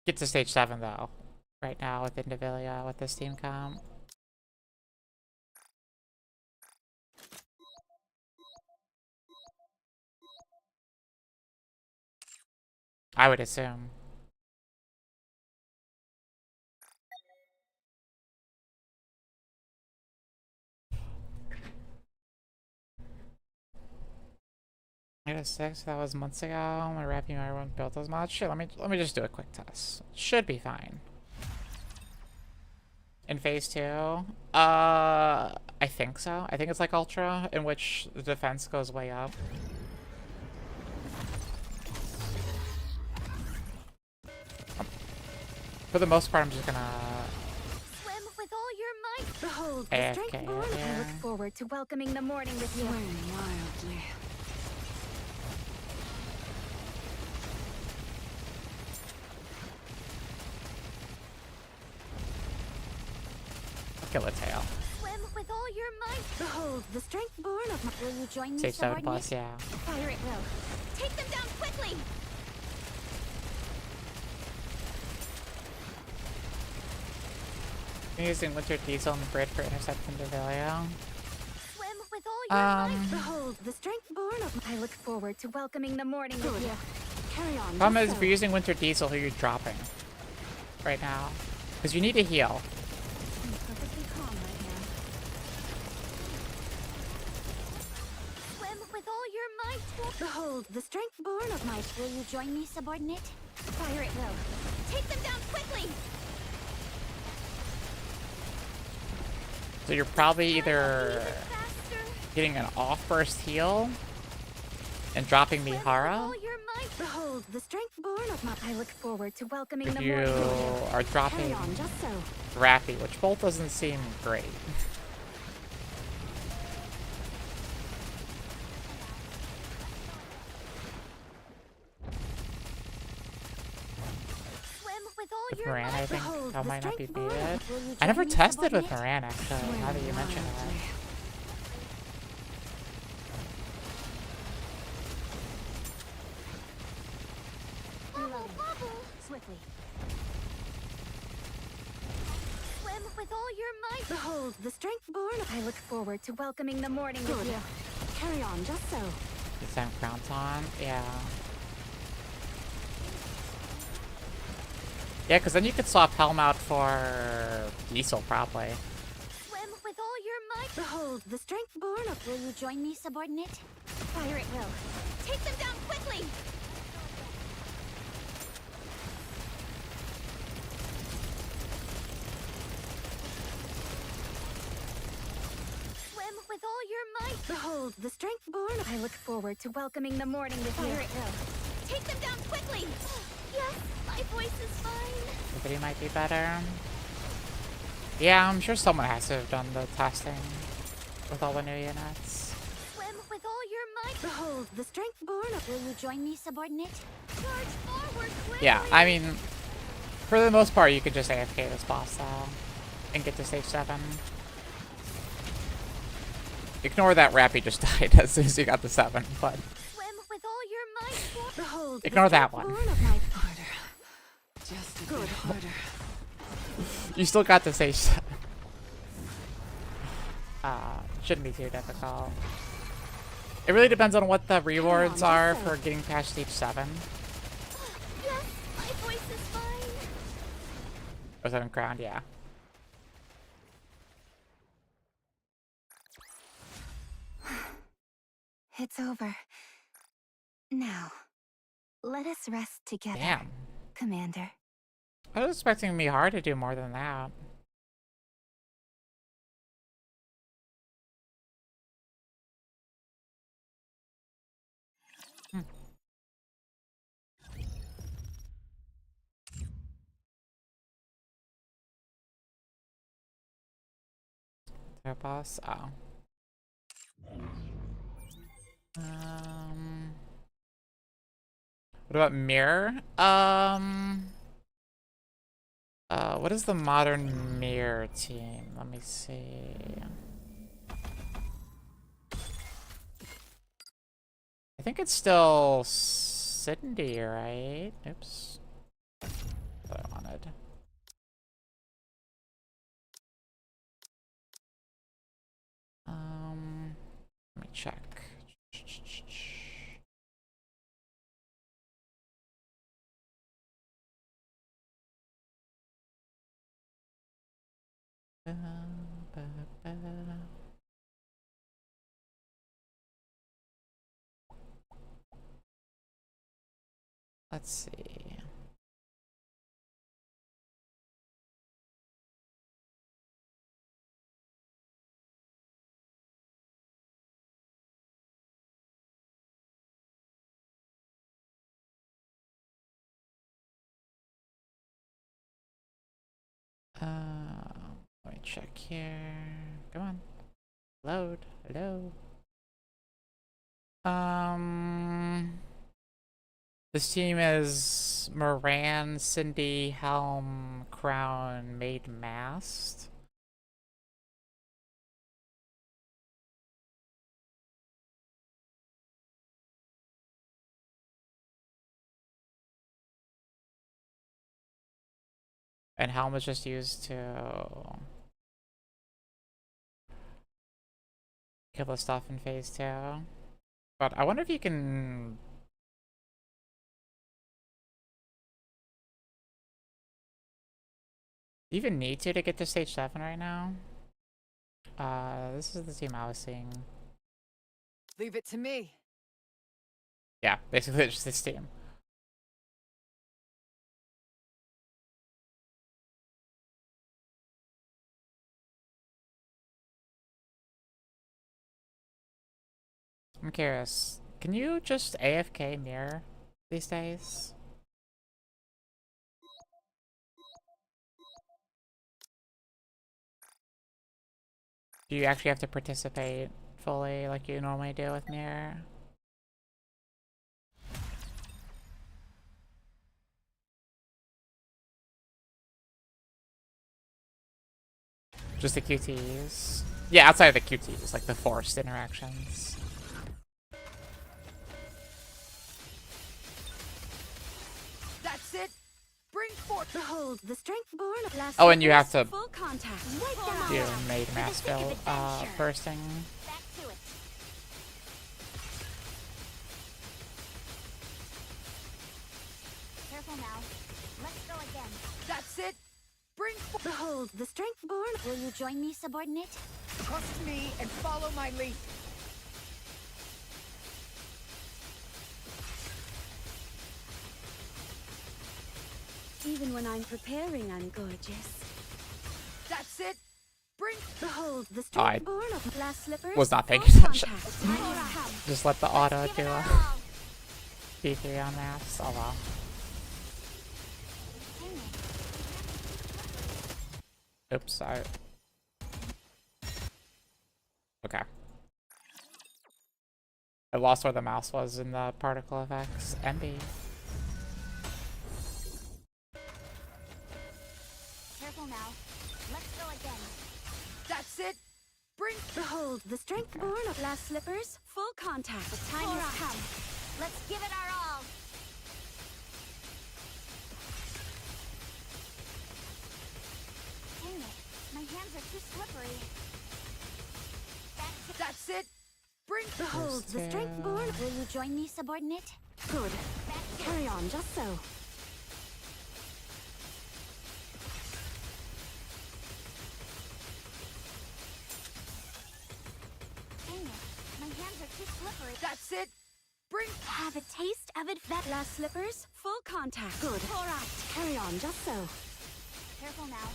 get to stage 7 though. Right now with Indivilia with this team comp. I would assume. I got a 6, that was months ago. My wrapping I won't build as much. Shit, let me just do a quick test. Should be fine. In phase 2? I think so. I think it's like Ultra, in which the defense goes way up. For the most part, I'm just gonna Swim with all your might. Behold, the AFK strength born. I look here. forward to welcoming the morning with you. Swim wildly. Kill a tail. Swim with all your might. Behold, the strength born of my... Will you join me, Save 7 subordinate? plus, yeah. Fire at will. Take them down quickly. I'm using Winter Diesel and Brit for intercepting Devilio. Swim with all your might. Behold, the strength born of my... I look forward to welcoming the morning with you. Carry on. Problem just is, if so. you're using Winter Diesel, who you're dropping right now. Because you need to heal. I'm perfectly calm right now. Swim with all your might. Behold, the strength born of my... Will you join me, subordinate? Fire at will. Take them down quickly. So you're probably either Faster. getting an off-burst heal and dropping Swim with Mihara. all your might. Behold, the strength born of my... I look forward to welcoming If the you morning with you. are Carry dropping on, just so. Rappy, which both doesn't seem great. Swim with all With your Moran, I might. think Behold, that the might not be strength born bad. of- Will you I never join me, tested with subordinate? Moran, actually, now that you mention wildly. it. Bubble, bubble. Swiftly. Swim with all your might. Behold, the strength born of... I look forward to welcoming the morning with you. Carry on, just so. The same crowns on, yeah. Yeah, because then you could swap Helm out for Diesel, probably. Swim with all your might. Behold, the strength born of... Will you join me, subordinate? Fire at will. Take them down quickly. Swim with all your might. Behold, the strength born of... I look forward to welcoming the morning with you. Fire at will. Take them down quickly. Yes, my voice is fine. Everybody might be better. Yeah, I'm sure someone has to have done the testing with all the new units. Swim with all your might. Behold, the strength born of... Will you join me, subordinate? Charge forward quickly. Yeah, I mean, for the most part, you could just AFK this boss, though, and get to stage 7. Ignore that Rappy just died as soon as you got to 7, but Swim with all your might. Behold, ignore the that strength one. born of my... Harder. Just a good harder. You still got to stage 7. Shouldn't be too difficult. It really depends on what the rewards are for getting past stage 7. Yes, my voice is fine. Or 7 crowned, yeah. It's over. Now, let us rest together, Damn. Commander. I was expecting Mihara to do more than that. Their boss? Oh. What about Mirror? What is the modern Mirror team? Let me see. I think it's still Cindy, right? Oops. What I wanted. Let me check. Let's see. Let me check here. Come on. Load. Hello. This team is Moran, Cindy, Helm, Crown, Maid, Mast. And Helm is just used to kill the stuff in phase 2. But I wonder if you can... Do you even need to get to stage 7 right now? This is the team I was seeing. Leave it to me. Yeah, basically it's just this team. I'm curious, can you just AFK mirror these days? Do you actually have to participate fully like you normally do with mirror? Just the QTs? Yeah, outside of the QTs, like the forced interactions. That's it. Bring forth. Behold, the strength born of last. Oh, and you have to full contact. Wipe them do out. Maid For the Mass sake of build adventure. bursting. Back to it. Careful now. Let's go again. That's it. Bring forth. Behold, the strength born. Will you join me, subordinate? Trust me and follow my lead. Even when I'm preparing, I'm gorgeous. That's it. Bring. Behold, the I strength born of glass slippers. was not paying full attention. contact. Time to come. Just let the auto Give do it our a all. B3 on maps. Oh well. Oops, I... Okay. I lost where the mouse was in the particle effects. MB. Careful now. Let's go again. That's it. Bring. Behold, the strength born of glass slippers. Full contact. The time has come. Let's give it our all. Dang it. My hands are too slippery. That's it. Bring. Behold, the strength born. Will you join me, subordinate? Good. Carry on, just so. Dang it. My hands are too slippery. That's it. Bring. Have a taste of it. That last slippers. Full contact. Good. All right. Carry on, just so. Careful now.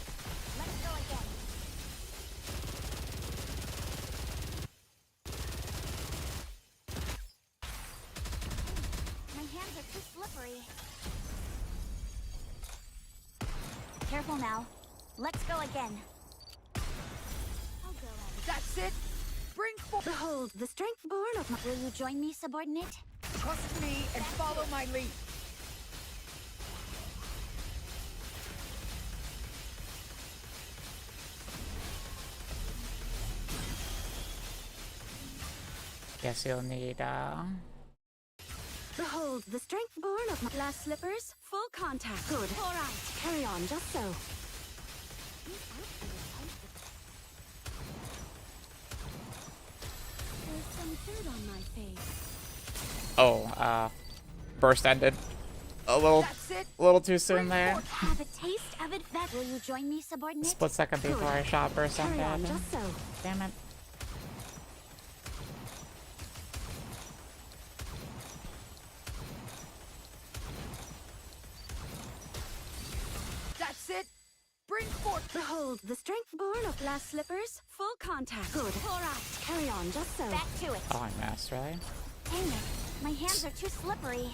Let's go again. My hands are too slippery. Careful now. Let's go again. I'll go at it. That's it. Bring forth. Behold, the strength born of. Will you join me, subordinate? Trust me and follow my lead. Guess you'll need, Behold, the strength born of glass slippers. Full contact. Good. All right. Carry on, just so. There's some dirt on my face. Oh, burst ended a That's it. little too soon there. Have a taste of it. That will you join me, subordinate? Split second before I shot burst Carry on, ended. just so. Damn it. That's it. Bring forth. Behold, the strength born of glass slippers. Full contact. Good. All right. Carry on, just so. Back to it. Oh, I missed, really? Dang it. My hands are too slippery.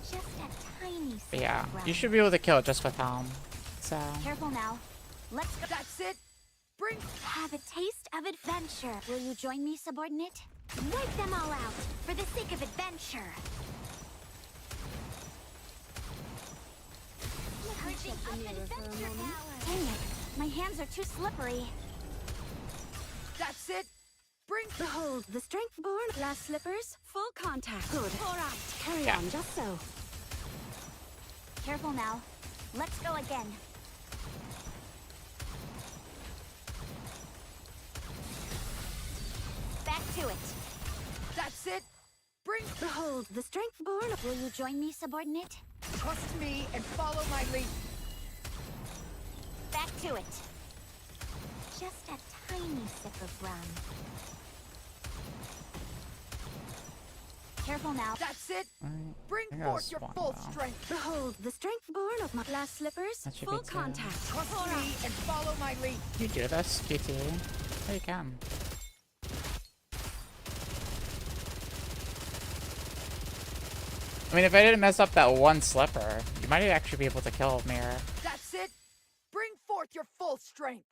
Just a tiny But yeah, slip you should be able to kill it just with Helm. So, Careful now. Let's go. That's it. Bring. Have a taste of adventure. Will you join me, subordinate? Wipe them all out for the sake of adventure. Charging up adventure power. Dang it, my hands are too slippery. That's it. Bring. Behold, the strength-born glass slippers, full contact. Good. All right, Carry on, just so. careful now. Let's go again. Back to it. That's it. Bring. Behold, the strength-born. Will you join me, subordinate? Trust me and follow my lead. Back to it. Just a tiny sip of rum. Careful now. That's it. Bring think I forth was your one full now. strength. Behold, the strength-born of my glass slippers, That should full be two. contact. Trust me and follow my lead. You do this, QT. Oh, you can. I mean, if I didn't mess up that one slipper, you might actually be able to kill Mirror. That's it. Bring forth your full strength.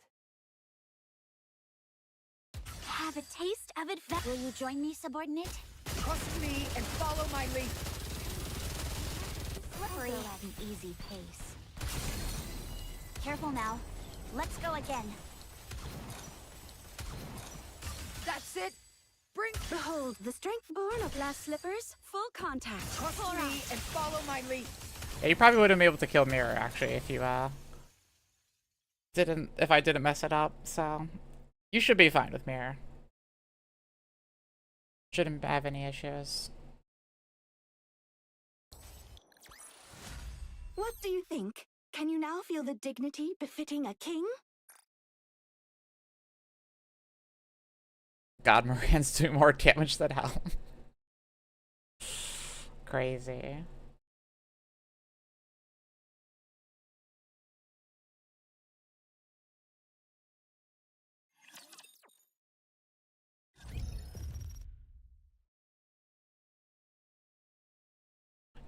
Have a taste of adventure. Will you join me, subordinate? Trust me and follow my lead. Slippery at an easy pace. Careful now. Let's go again. That's it. Bring. Behold, the strength-born of glass slippers, full contact. Trust me and follow my lead. Yeah, you probably wouldn't be able to kill Mirror, actually, if you, if I didn't mess it up, so... You should be fine with Mirror. Shouldn't have any issues. What do you think? Can you now feel the dignity befitting a king? God, Moran's doing more damage than hell. Crazy.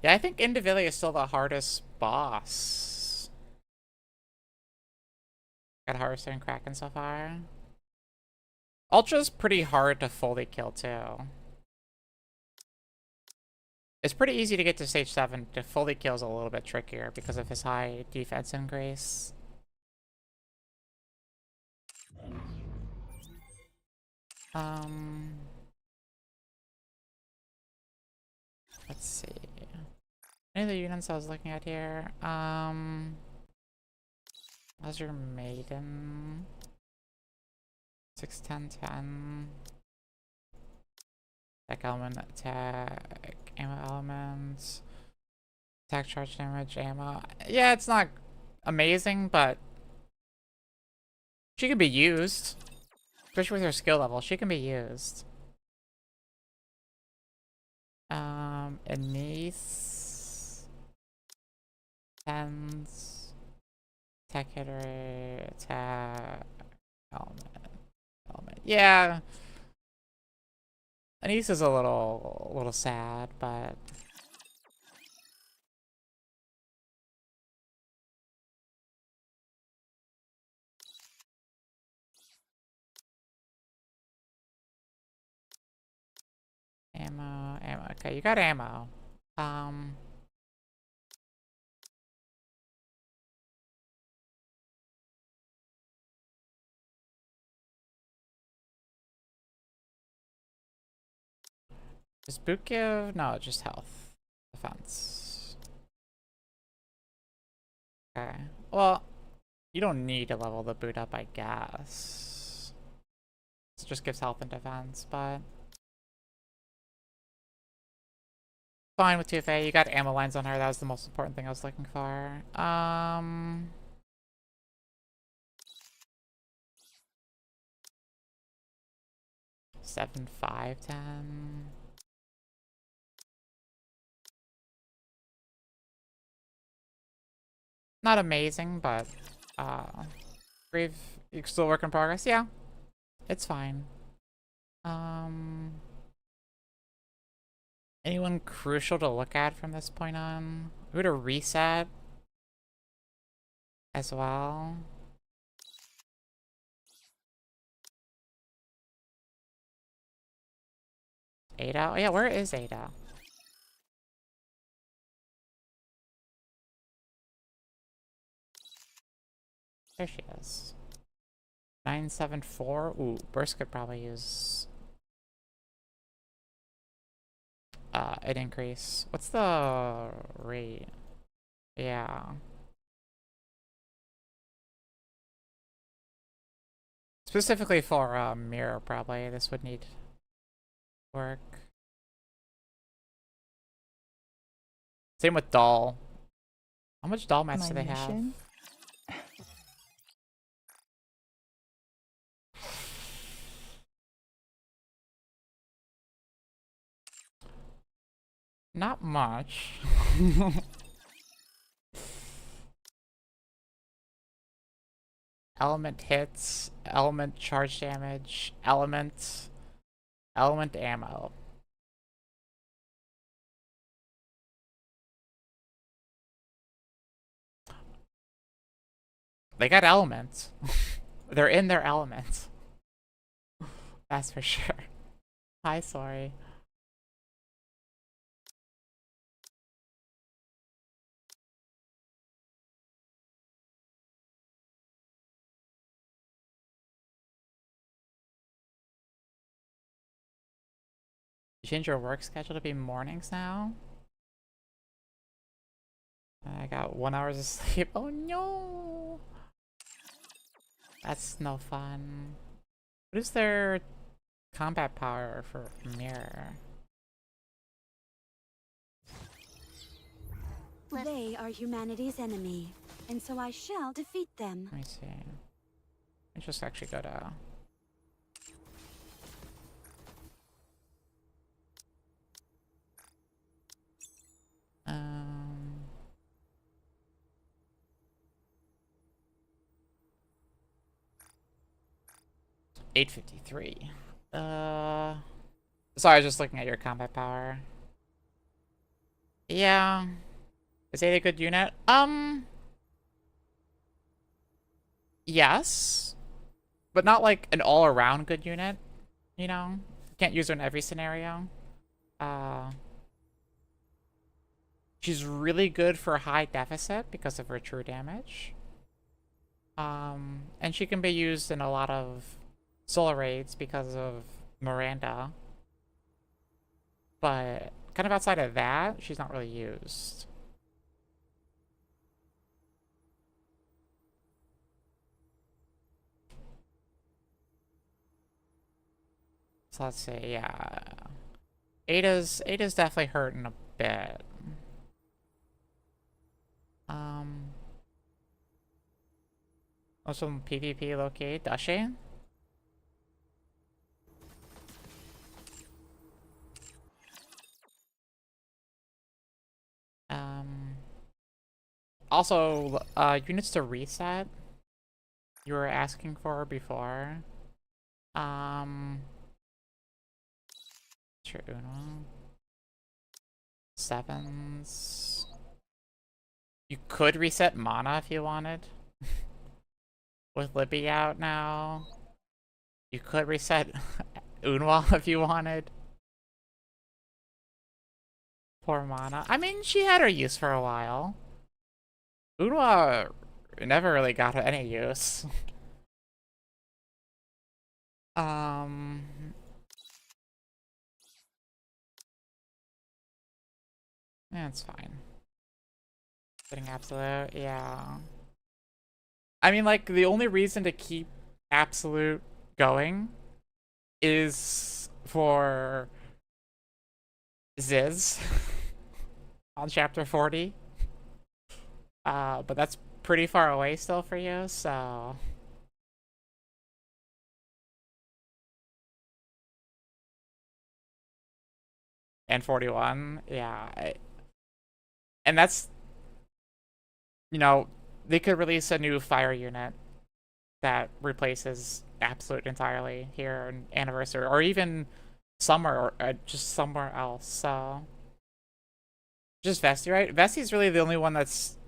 Yeah, I think Indivili is still the hardest boss. Got Harvester and Kraken so far. Ultra's pretty hard to fully kill too. It's pretty easy to get to stage 7. To fully kill is a little bit trickier because of his high defense and grace. Let's see. Any of the units I was looking at here? How's your Maiden? 6, 10, 10. Attack element, attack, ammo elements. Attack, charge damage, ammo. Yeah, it's not amazing, but she can be used. Especially with her skill level, she can be used. Anise. Tens. Attack hitter, attack, element. Yeah. Anise is a little sad, but ammo. Okay, you got ammo. Does boot give? No, just health. Defense. Okay. Well, you don't need to level the boot up, I guess. It just gives health and defense, but... Fine with 2FA. You got ammo lines on her. That was the most important thing I was looking for. 7, 5, 10. Not amazing, but Brave, still work in progress. Yeah, it's fine. Anyone crucial to look at from this point on? Who to reset as well? Ada? Oh yeah, where is Ada? There she is. 974. Ooh, Burst could probably use an increase. What's the rate? Yeah. Specifically for mirror, probably this would need work. Same with doll. How much doll mats do they have? Not much. Element hits, element charge damage, element ammo. They got elements. They're in their elements. That's for sure. Hi, sorry. You change your work schedule to be mornings now? I got 1 hour of sleep. Oh no! That's no fun. What is their combat power for mirror? They are humanity's enemy, and so I shall defeat them. Let me see. Let's just actually go to... 853. Sorry, I was just looking at your combat power. Yeah. Is 8 a good unit? Yes. But not like an all-around good unit, you know? Can't use her in every scenario. She's really good for high deficit because of her true damage. And she can be used in a lot of solo raids because of Miranda. But kind of outside of that, she's not really used. So let's see, yeah. Ada's definitely hurting a bit. Also PvP locate, does she? Also, units to reset you were asking for before. Sure, Uno. 7s. You could reset mana if you wanted. With Libby out now. You could reset Unwa if you wanted. Poor mana. I mean, she had her use for a while. Unwa never really got her any use. Yeah, it's fine. Getting absolute, yeah. I mean, like, the only reason to keep absolute going is for Ziz on chapter 40. But that's pretty far away still for you, so... And 41, yeah. And that's... You know, they could release a new fire unit that replaces absolute entirely here in Anniversary, or even somewhere, or just somewhere else, so... Just Vesti, right? Vesti's really the only one that's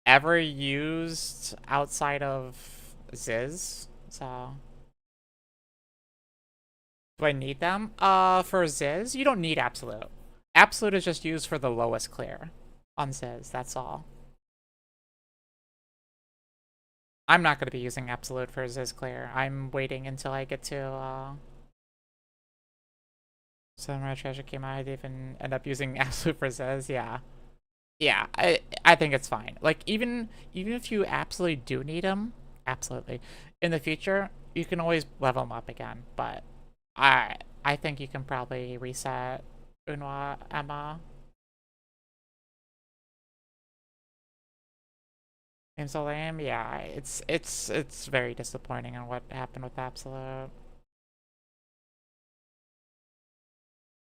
ever used outside of Ziz, so... Do I need them? For Ziz, you don't need Absolute. Absolute is just used for the lowest clear on Ziz, that's all. I'm not going to be using Absolute for Ziz clear. I'm waiting until I get to, Sunrise Treasure came out, I didn't even end up using Absolute for Ziz, yeah. Yeah, I think it's fine. Like, even if you absolutely do need them, absolutely, in the future, you can always level them up again, but I think you can probably reset Unwa, Emma. Game's so lame, yeah, it's very disappointing on what happened with Absolute.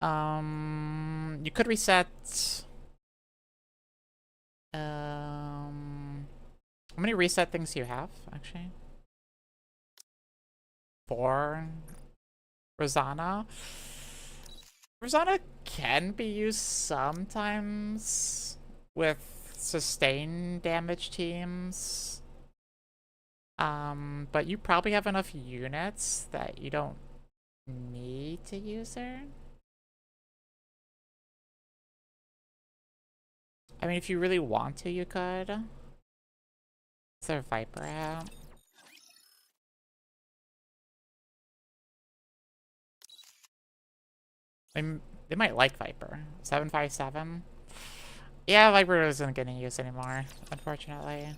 You could reset. How many reset things do you have, actually? 4. Rosanna? Rosanna can be used sometimes with sustain damage teams. But you probably have enough units that you don't need to use her. I mean, if you really want to, you could. Is there a Viper at? They might like Viper. 757? Yeah, Viper isn't getting used anymore, unfortunately.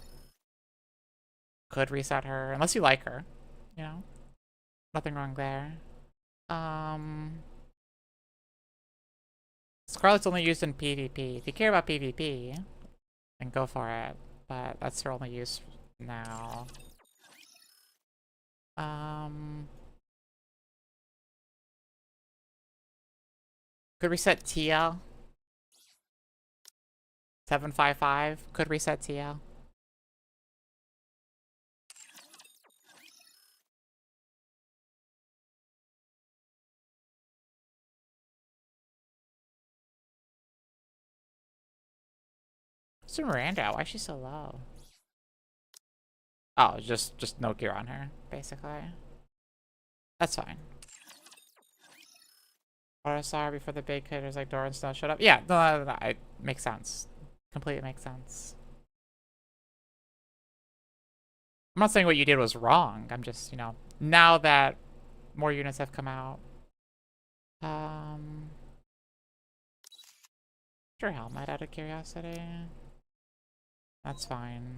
Could reset her, unless you like her, you know? Nothing wrong there. Scarlet's only used in PvP. If you care about PvP, then go for it. But that's her only use now. Could reset Tia. 755. Could reset Tia. What's Miranda? Why is she so low? Oh, just no gear on her, basically. That's fine. Or sorry before the big hitters like Dora and Snow showed up. Yeah, no, it makes sense. Completely makes sense. I'm not saying what you did was wrong. I'm just, you know, now that more units have come out. Sure, helmet out of curiosity. That's fine.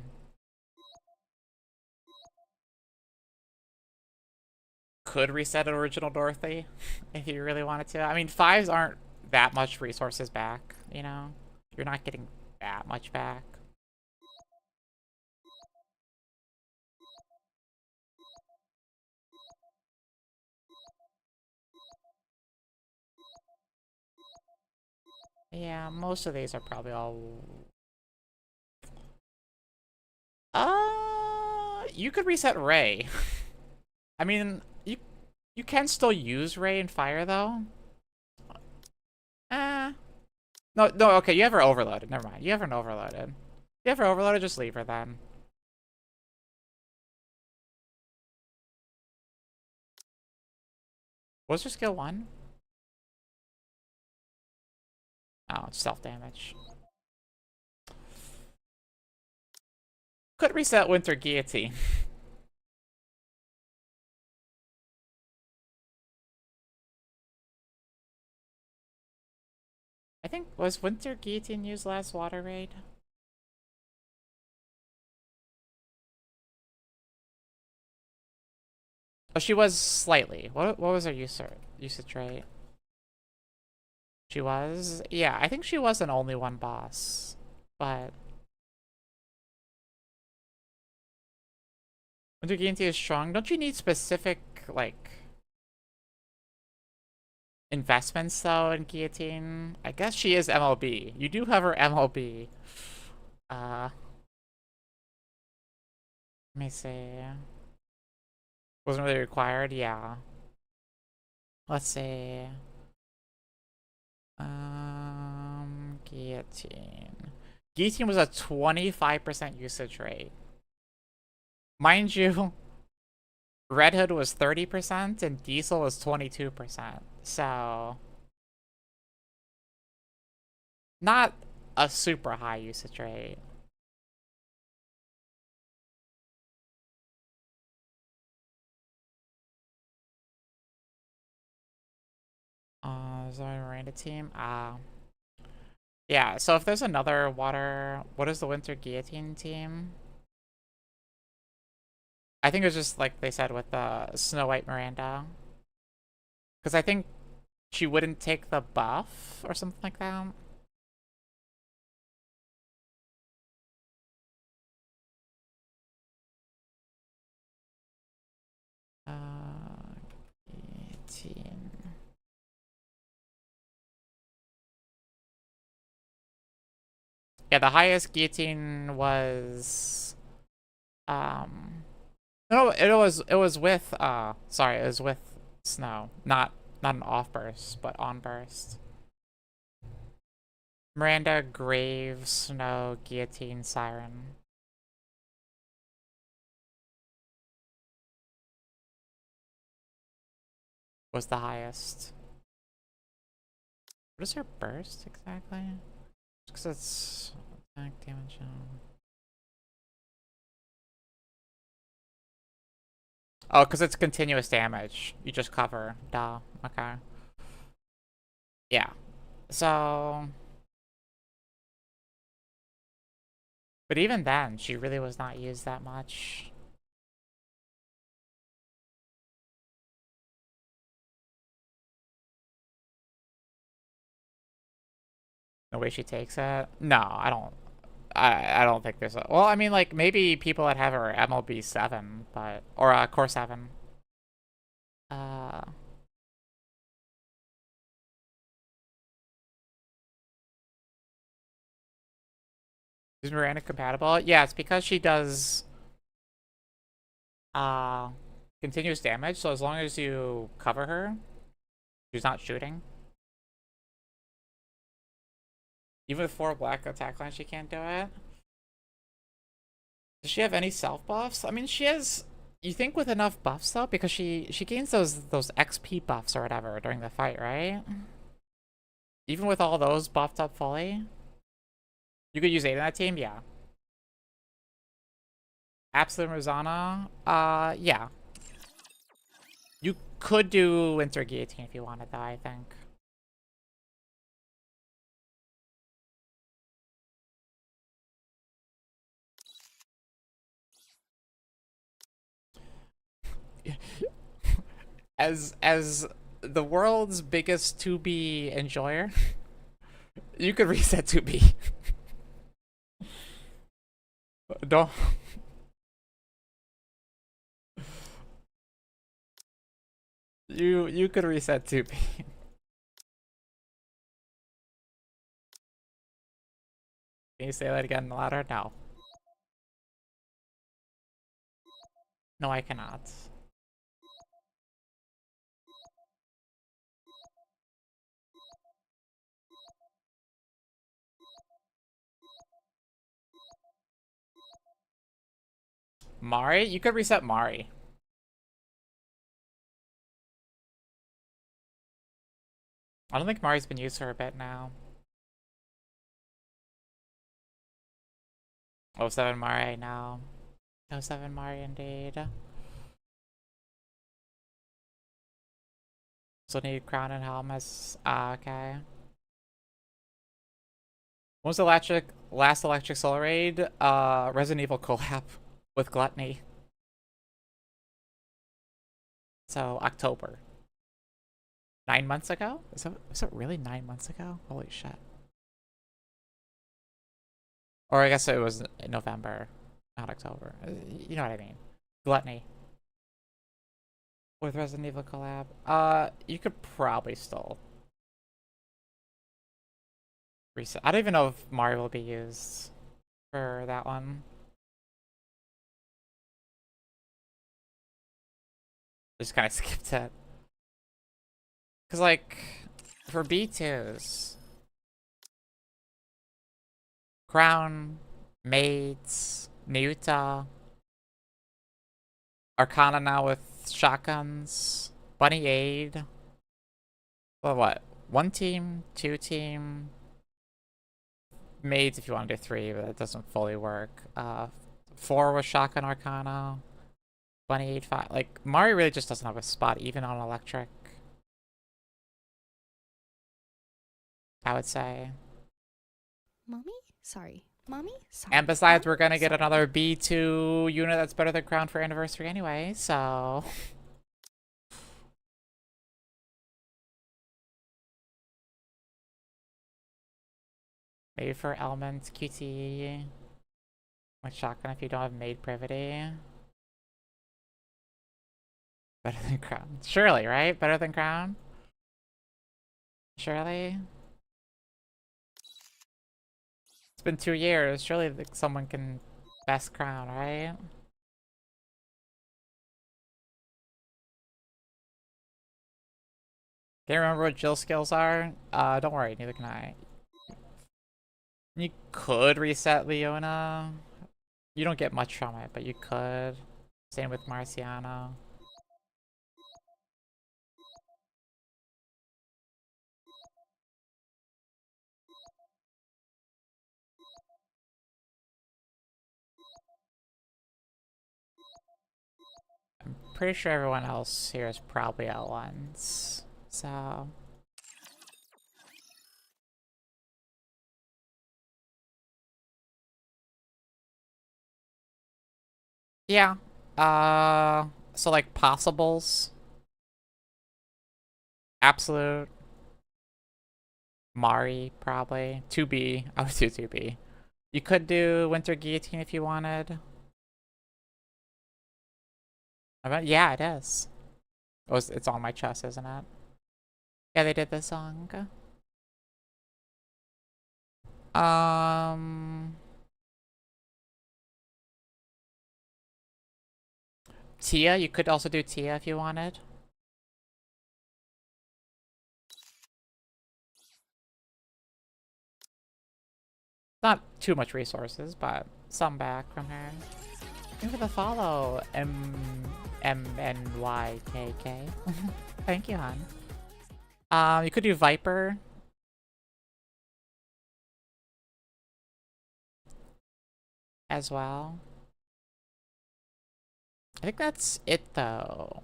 Could reset an original Dorothy if you really wanted to. I mean, 5s aren't that much resources back, you know? You're not getting that much back. Yeah, most of these are probably all... You could reset Ray. I mean, you can still use Ray and Fire, though. No, okay, you have her overloaded. Never mind. You have her overloaded. You have her overloaded, just leave her then. What's her skill 1? Oh, it's self-damage. Could reset Winter Guillotine. I think, was Winter Guillotine used last water raid? Oh, she was slightly. What was her usage rate? She was? Yeah, I think she was an only one boss. But... Winter Guillotine is strong. Don't you need specific, like... investments, though, in Guillotine? I guess she is MLB. You do have her MLB. Let me see. Wasn't really required? Yeah. Let's see. Guillotine. Guillotine was a 25% usage rate. Mind you, Red Hood was 30% and Diesel was 22%. So not a super high usage rate. Is there a Miranda team? Yeah, so if there's another water, what is the Winter Guillotine team? I think it was just like they said with Snow White Miranda. Because I think she wouldn't take the buff or something like that. Guillotine. Yeah, the highest guillotine was no, it was with sorry, it was with Snow. Not an off burst, but on burst. Miranda, Grave, Snow, Guillotine, Siren. Was the highest. What is her burst exactly? Because it's attack damage. Oh, because it's continuous damage. You just cover. Duh. Okay. Yeah. So. But even then, she really was not used that much. The way she takes it? No, I don't. I don't think there's a. Well, I mean, like, maybe people that have her MLB 7, but. Or Core 7. Uh. Is Miranda compatible? Yeah, it's because she does. Continuous damage, so as long as you cover her, she's not shooting. Even with 4 black attack lines, she can't do it. Does she have any self buffs? I mean, she has. You think with enough buffs though, because she gains those XP buffs or whatever during the fight, right? Even with all those buffed up fully, you could use 8 in that team, yeah. Absolute Rosanna, yeah. You could do Winter Guillotine if you wanted though, I think. As the world's biggest 2B enjoyer, you could reset 2B. Don't. You could reset 2B. Can you say that again louder? No. No, I cannot. Mari? You could reset Mari. I don't think Mari's been used for a bit now. 07 Mari now. 07 Mari indeed. So need crown and helmets. Okay. When was the last electric soul raid? Resident Evil collab with Gluttony. So October. 9 months ago? Is it really 9 months ago? Holy shit. Or I guess it was in November, not October. You know what I mean. Gluttony. With Resident Evil collab. You could probably still reset. I don't even know if Mario will be used for that one. Just kind of skipped it. Because, like, for B2s, Crown, Maids, Niuta, Arcana now with shotguns, bunny aid. Well, what? 1 team, 2 team, maids if you want to do 3, but that doesn't fully work. 4 with shotgun arcana, bunny aid 5. Like, Mario really just doesn't have a spot even on electric, I would say. Mommy? Sorry. Mommy? Sorry. And besides, Mom? we're gonna get Sorry. another B2 unit that's better than Crown for anniversary anyway, so... Maybe for Element, QT, with shotgun if you don't have maid privity. Better than Crown. Surely, right? Better than Crown? Surely? It's been 2 years. Surely someone can best Crown, right? Can't remember what Jill's skills are? Don't worry, neither can I. You could reset Leona. You don't get much from it, but you could. Same with Marciano. I'm pretty sure everyone else here is probably L1s. So... yeah. So like possibles. Absolute. Mari, probably. 2B. I would do 2B. You could do Winter Guillotine if you wanted. Yeah, it is. Oh, it's on my chest, isn't it? Yeah, they did the song. Tia, you could also do Tia if you wanted. Not too much resources, but some back from her. Thank you for the follow, MNYKK. Thank you, hon. You could do Viper. As well. I think that's it, though.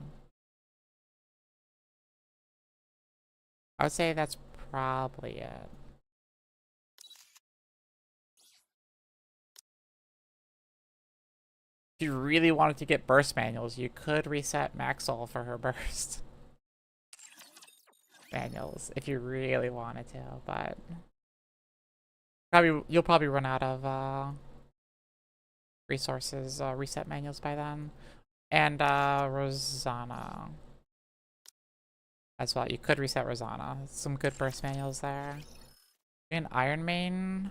I would say that's probably it. If you really wanted to get burst manuals, you could reset Maxwell for her burst manuals if you really wanted to, but you'll probably run out of resources, reset manuals by then. And Rosanna as well. You could reset Rosanna. Some good burst manuals there. And Iron Main,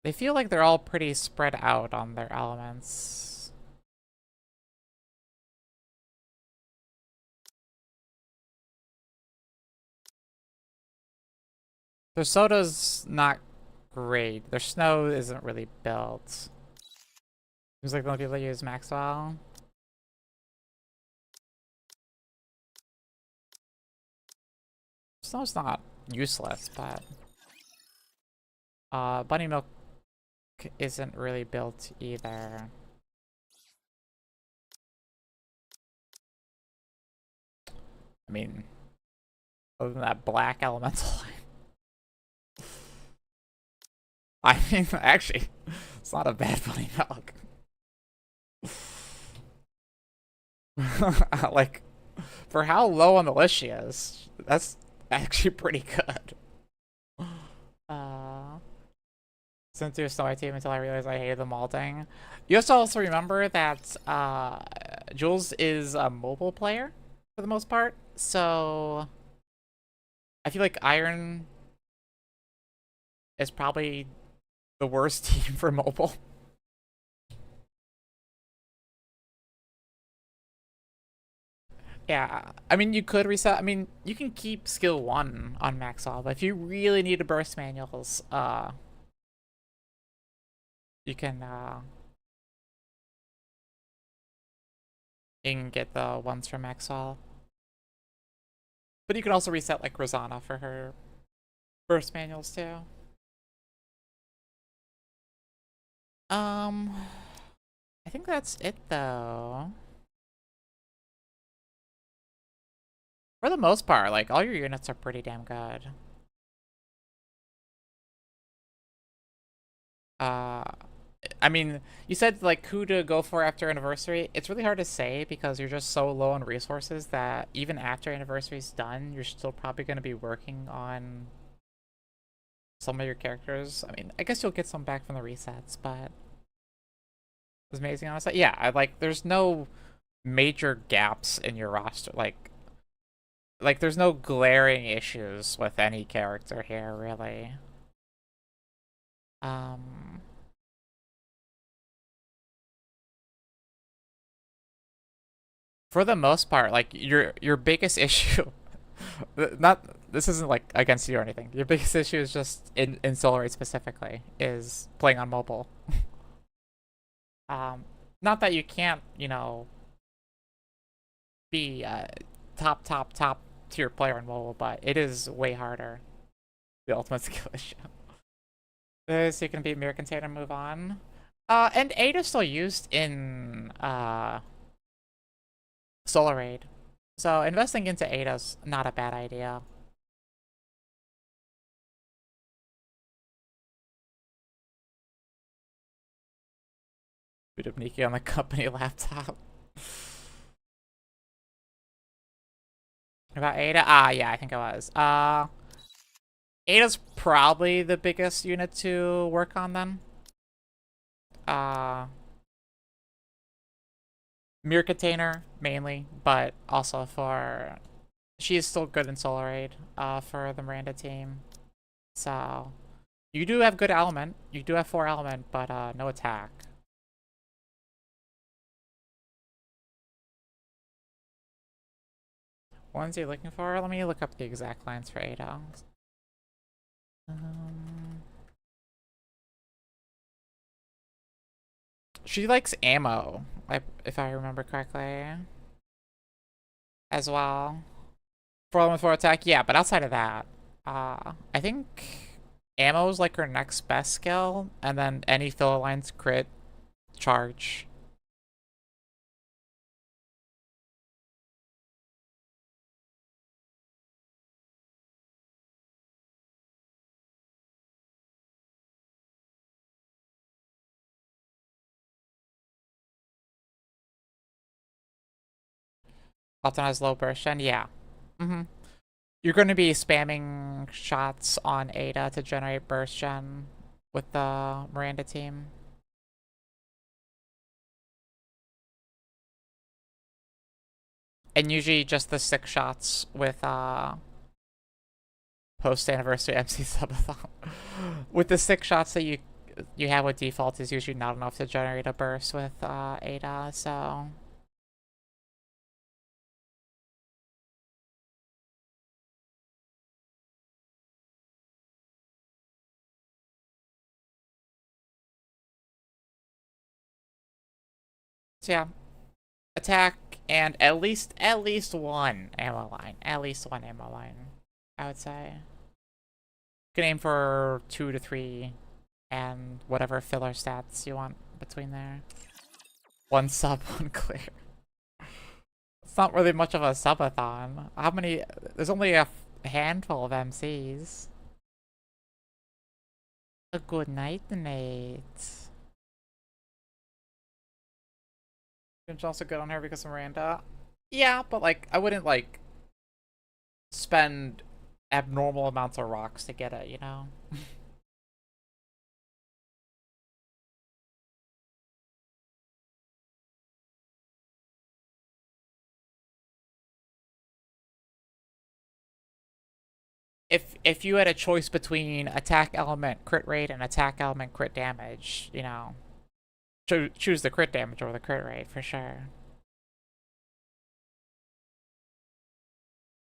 they feel like they're all pretty spread out on their elements. Their soda's not great. Their snow isn't really built. Seems like the only people that use Maxwell. Snow's not useless, but Bunny Milk isn't really built either. I mean, other than that black elemental line. I mean, actually, it's not a bad Bunny Milk. Like, for how low on the list she is, that's actually pretty good. Sent to a snowy team until I realized I hated the malting. You have to also remember that Jules is a mobile player for the most part, so I feel like Iron is probably the worst team for mobile. Yeah, I mean, you could reset. I mean, you can keep skill 1 on Maxwell, but if you really need to burst manuals, you can You can get the ones from Exile. But you can also reset like Rosanna for her burst manuals too. I think that's it though. For the most part, like all your units are pretty damn good. I mean, you said like who to go for after anniversary. It's really hard to say because you're just so low on resources that even after anniversary's done, you're still probably going to be working on some of your characters. I mean, I guess you'll get some back from the resets, but it's amazing honestly. Yeah, like there's no major gaps in your roster. Like there's no glaring issues with any character here, really. For the most part, like your biggest issue, not this isn't like against you or anything. Your biggest issue is just in Solar Raid specifically is playing on mobile. Not that you can't, you know, be top tier player on mobile, but it is way harder. The ultimate skill issue. So you can beat Mirror Container and move on. And 8 is still used in Solar Raid. So investing into Ada's not a bad idea. Boot up Nikke on the company laptop. About Ada? Yeah, I think it was. Ada's probably the biggest unit to work on then. Mirror Container mainly, but also for she is still good in Solar Raid for the Miranda team. So you do have good element. You do have 4 element, but no attack. Ones you're looking for? Let me look up the exact lines for Ada. She likes ammo, if I remember correctly. As well. 4 element 4 attack, yeah, but outside of that, I think ammo's like her next best skill, and then any fill lines crit charge. Often has low burst gen, yeah. You're going to be spamming shots on Ada to generate burst gen with the Miranda team. And usually just the 6 shots with post-anniversary MC subathon. With the 6 shots that you have with default is usually not enough to generate a burst with Ada, so... So yeah, attack and at least one ammo line. At least one ammo line, I would say. You can aim for 2 to 3 and whatever filler stats you want between there. 1 sub, 1 clear. It's not really much of a subathon. How many? There's only a handful of MCs. A good night, Nate. It's also good on her because of Miranda. Yeah, but like I wouldn't like spend abnormal amounts of rocks to get it, you know? If you had a choice between attack element crit rate and attack element crit damage, you know, choose the crit damage over the crit rate for sure.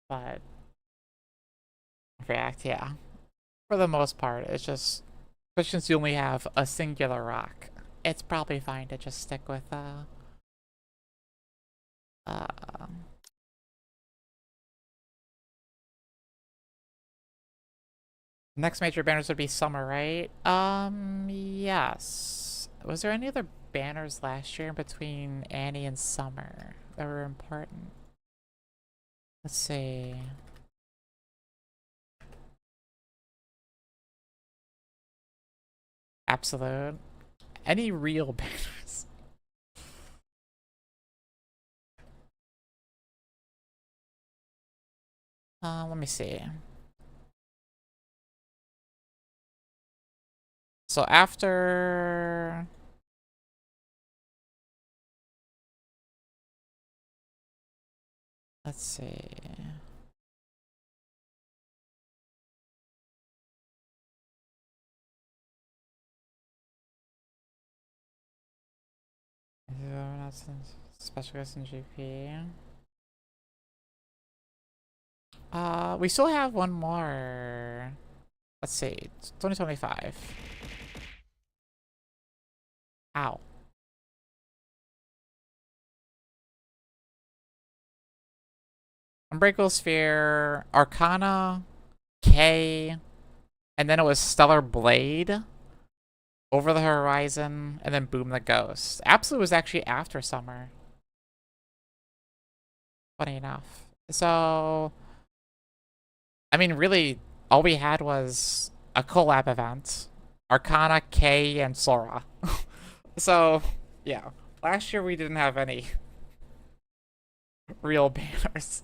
But React, yeah, for the most part, it's just, especially since you only have a singular rock, it's probably fine to just stick with Uh, next major banners would be summer, right? Yes. Was there any other banners last year between Annie and summer that were important? Let's see. Absolute. Any real banners? Let me see. So after... Let's see. Special guest in GP. We still have one more. Let's see. It's 2025. Ow. Unbreakable Sphere, Arcana, K, and then it was Stellar Blade, Over the Horizon, and then Boom the Ghost. Absolute was actually after summer. Funny enough. So, I mean, really, all we had was a collab event. Arcana, K, and Sora. So, yeah. Last year we didn't have any real banners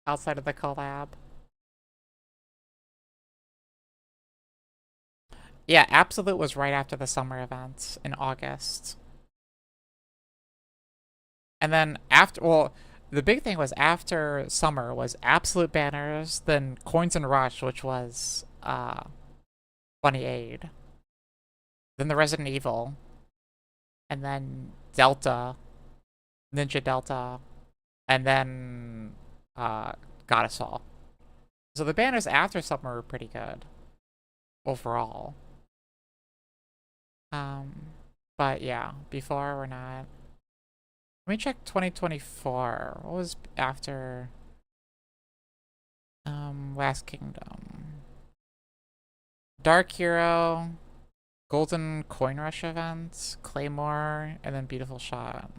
outside of the collab. Yeah, Absolute was right after the summer event in August. And then after, well, the big thing was after summer was Absolute banners, then Coins and Rush, which was Funny Aid. Then the Resident Evil. And then Delta, Ninja Delta, and then Goddess All. So the banners after summer were pretty good overall. But yeah, before we're not. Let me check 2024. What was after Last Kingdom? Dark Hero, Golden Coin Rush event, Claymore, and then Beautiful Shot.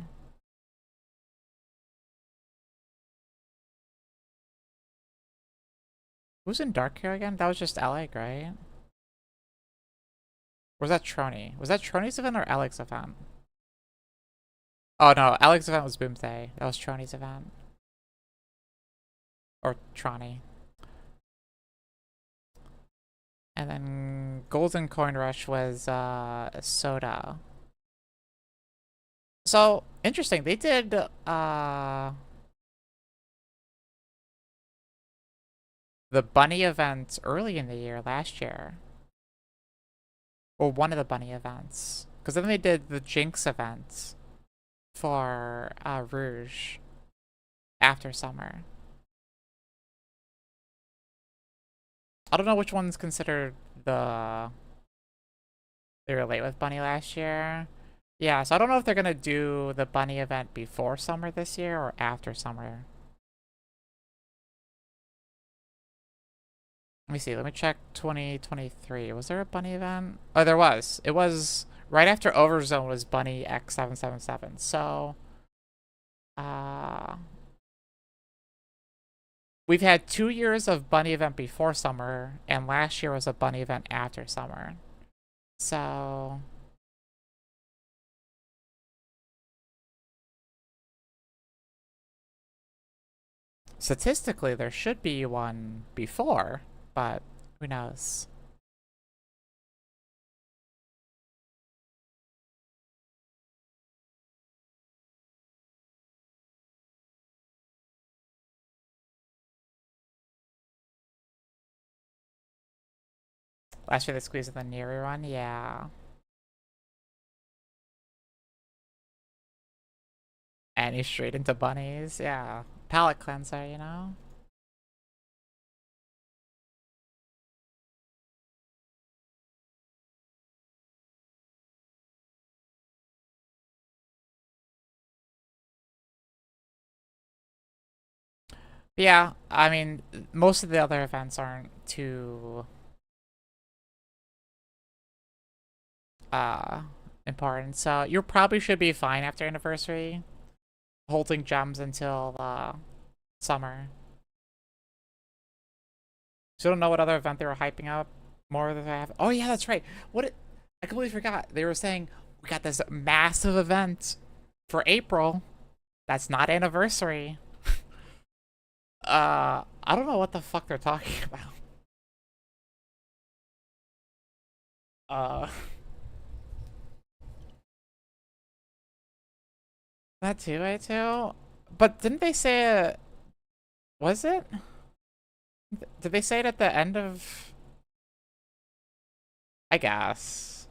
Who's in Dark Hero again? That was just Alec, right? Or was that Trony? Was that Trony's event or Alec's event? Oh no, Alec's event was Boomthay. That was Trony's event. Or Trony. And then Golden Coin Rush was Soda. So, interesting. They did the bunny event early in the year last year. Or one of the bunny events. Because then they did the Jinx event for Rouge after summer. I don't know which one's considered the... They were late with bunny last year. Yeah, so I don't know if they're gonna do the bunny event before summer this year or after summer. Let me see, let me check 2023. Was there a bunny event? Oh, there was. It was right after Overzone was Bunny X777. So, we've had 2 years of bunny event before summer, and last year was a bunny event after summer. So, statistically, there should be one before, but who knows? Last year they squeezed in the Neri run, yeah. And he's straight into bunnies, yeah. Palette cleanser, you know? Yeah, I mean, most of the other events aren't too uh important, so you probably should be fine after anniversary, holding gems until summer. So I don't know what other event they were hyping up more than they have. Oh yeah, that's right. I completely forgot. They were saying we got this massive event for April. That's not anniversary. I don't know what the fuck they're talking about. Uh, that too, I too. But didn't they say it? Was it? Did they say it at the end of? I guess.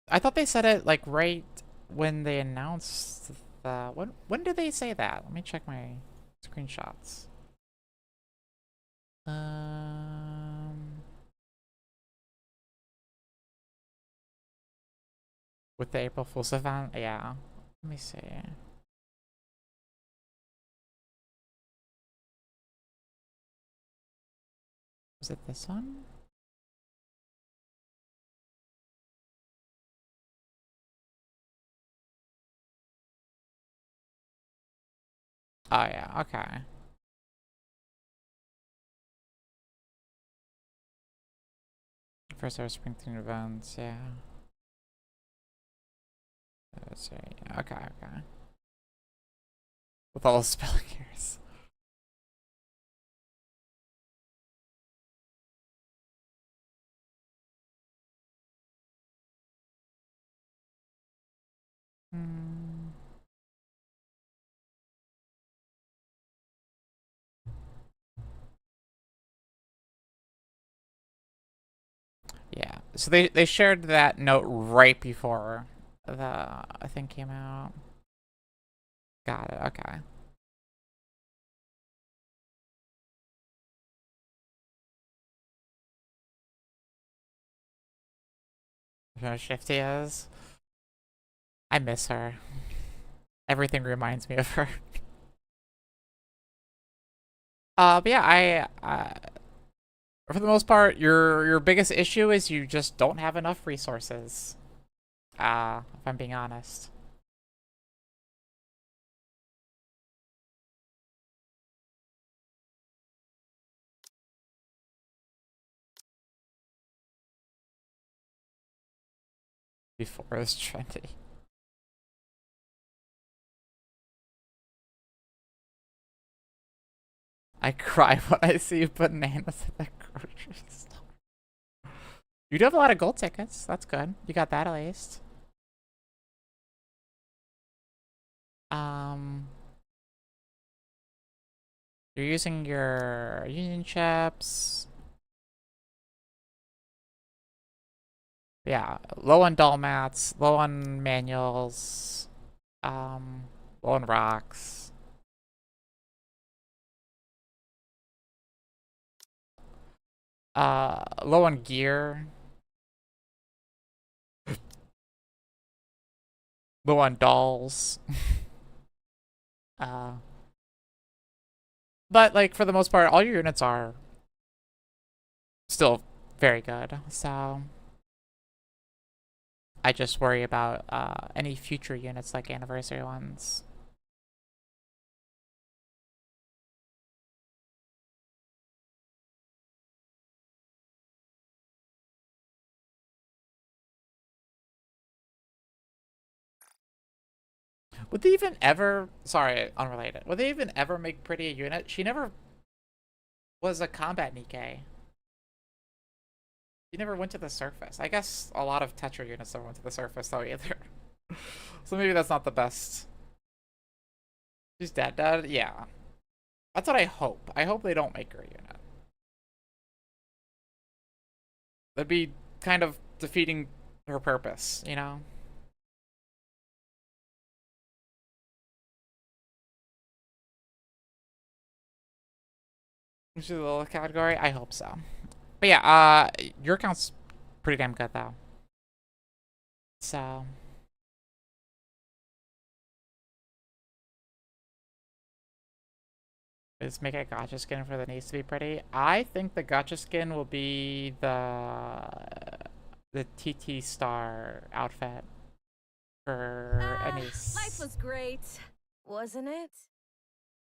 I thought they said it like right when they announced the. When did they say that? Let me check my screenshots. With the April Fool's event, yeah. Let me see. Was it this one? Oh yeah, okay. First ever spring theme events, yeah. Let's see. Okay, okay. With all the spelling errors. Hmm. Yeah. So they shared that note right before the thing came out. Got it. Okay. You know how shifty is. I miss her. Everything reminds me of her. But yeah, for the most part, your biggest issue is you just don't have enough resources. If I'm being honest. Before it was trendy. I cry when I see bananas at the grocery store. You do have a lot of gold tickets. That's good. You got that at least. Um, you're using your union chips. Yeah, low on doll mats, low on manuals, low on rocks. Low on gear. Low on dolls. uh, but like for the most part, all your units are still very good. So I just worry about any future units like anniversary ones. Would they even ever? Sorry, unrelated. Would they even ever make Pretty a unit? She never was a combat Nikke. She never went to the surface. I guess a lot of Tetra units never went to the surface though either. So maybe that's not the best. She's dead, dead. Yeah, that's what I hope. I hope they don't make her a unit. That'd be kind of defeating her purpose, you know? Which is a little category. I hope so. But yeah, your account's pretty damn good though. So Let's make a gacha skin for the niece to be pretty. I think the gacha skin will be the TT Star outfit for a niece. Life was great, wasn't it?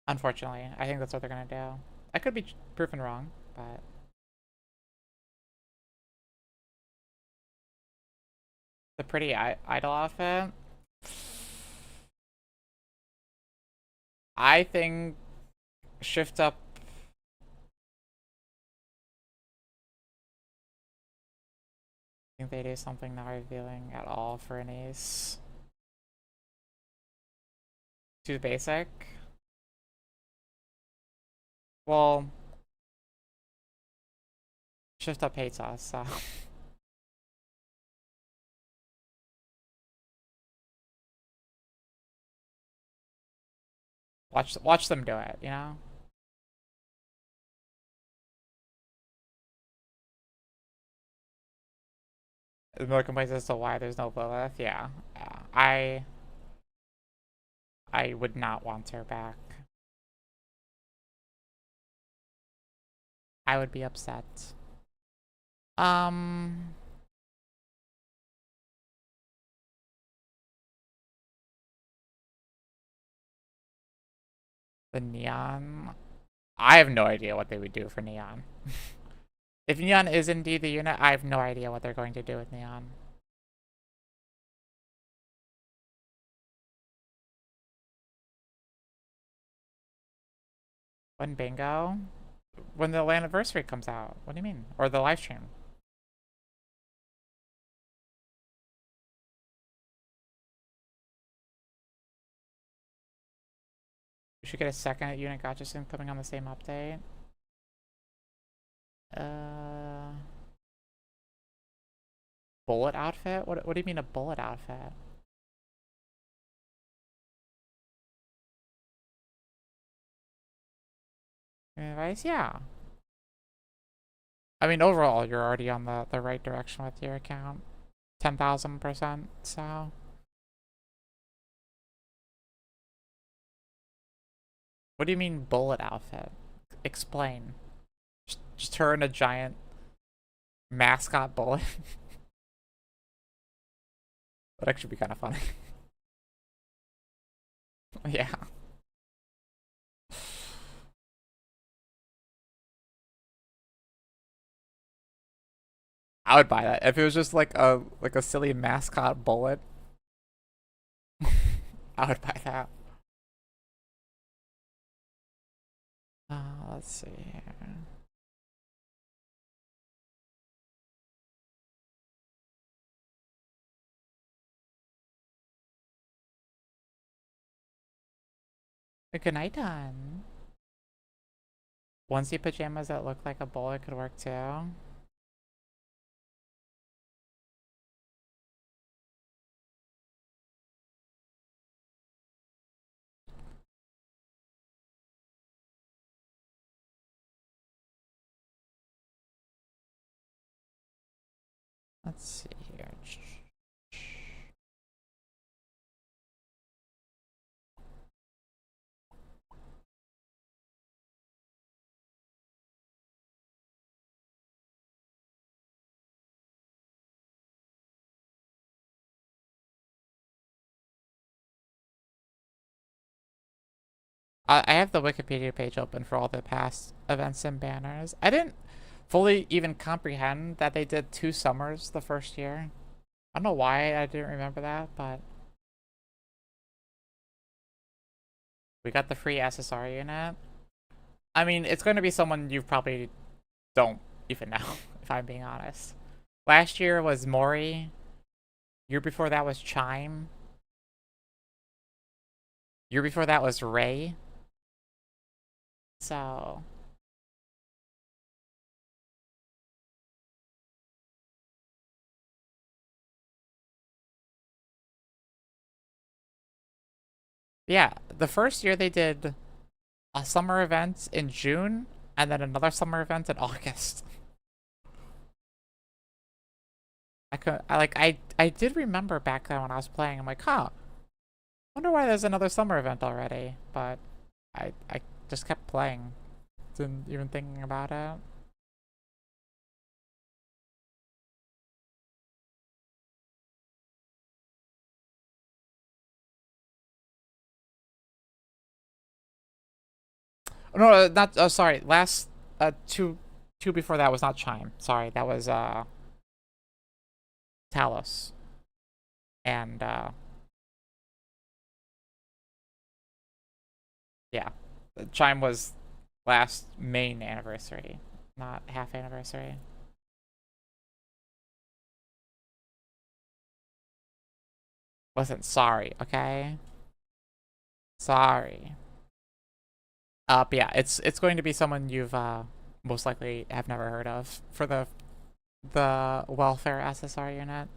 Unfortunately, I think that's what they're gonna do. I could be proven wrong, but the pretty idol outfit. I think shift up. I think they do something not revealing at all for an ace. Too basic. Well, shift up hates us, so. Watch them do it, you know? There's more complaints as to why there's no Lilith. Yeah. I would not want her back. I would be upset. The Neon. I have no idea what they would do for Neon. If Neon is indeed the unit, I have no idea what they're going to do with Neon. When bingo? When the anniversary comes out. What do you mean? Or the live stream? We should get a second unit gacha soon coming on the same update. Bullet outfit? What do you mean a bullet outfit? Advice? Yeah. I mean, overall, you're already on the right direction with your account. 10,000%, so. What do you mean bullet outfit? Explain. Just her in a giant mascot bullet. That'd actually be kind of funny. Yeah. I would buy that if it was just like a silly mascot bullet. I would buy that. Let's see here. Good night, done. Onesie pajamas that look like a bullet could work too. Let's see here. I have the Wikipedia page open for all the past events and banners. I didn't fully even comprehend that they did 2 summers the first year. I don't know why I didn't remember that, but we got the free SSR unit. I mean, it's going to be someone you probably don't even know, if I'm being honest. Last year was Mori. Year before that was Chime. Year before that was Ray. So yeah, the first year they did a summer event in June and then another summer event in August. I did remember back then when I was playing, I'm like, huh, wonder why there's another summer event already, but I just kept playing. Didn't even thinking about it. No, not. Oh, sorry. Last two before that was not Chime. Sorry, that was Talos. And yeah, Chime was last main anniversary, not half anniversary. Listen, sorry, okay? Sorry. But yeah, it's going to be someone you've most likely have never heard of for the welfare SSR unit.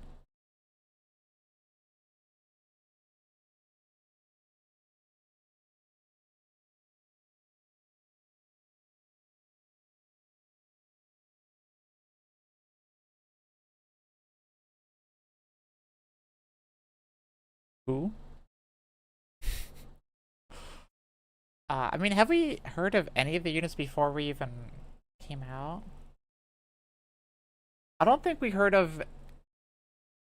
Who? I mean, have we heard of any of the units before we even came out? I don't think we heard of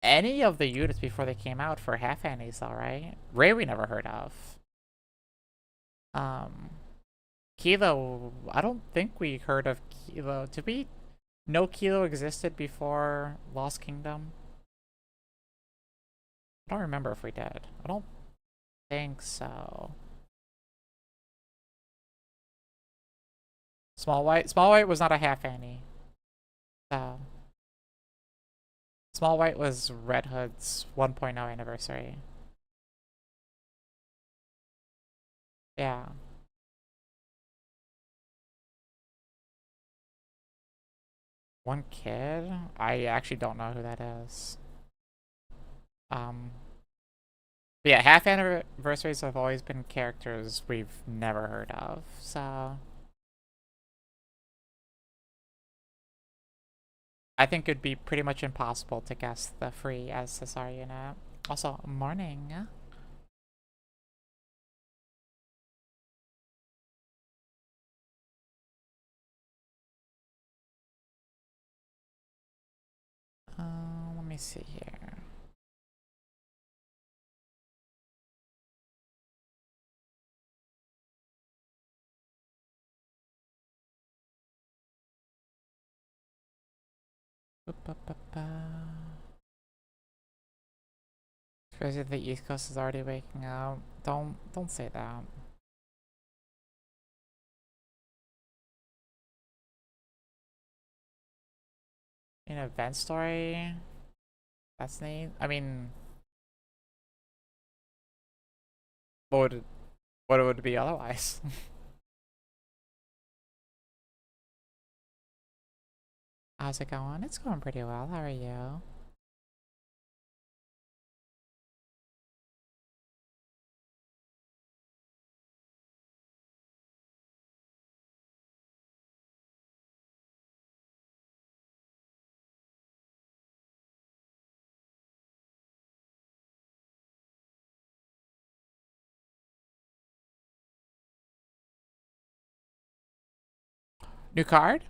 any of the units before they came out for half annies, though, right? Ray we never heard of. Kilo, I don't think we heard of Kilo. Did we know Kilo existed before Lost Kingdom? I don't remember if we did. I don't think so. Small White was not a half annie. So Small White was Red Hood's 1.0 anniversary. Yeah. One kid? I actually don't know who that is. But yeah, half anniversaries have always been characters we've never heard of, so I think it'd be pretty much impossible to guess the free SSR unit. Also, morning. Let me see here. It's crazy the East Coast is already waking up. Don't say that. An event story? That's neat. I mean, what would it be otherwise? How's it going? It's going pretty well. How are you? New card?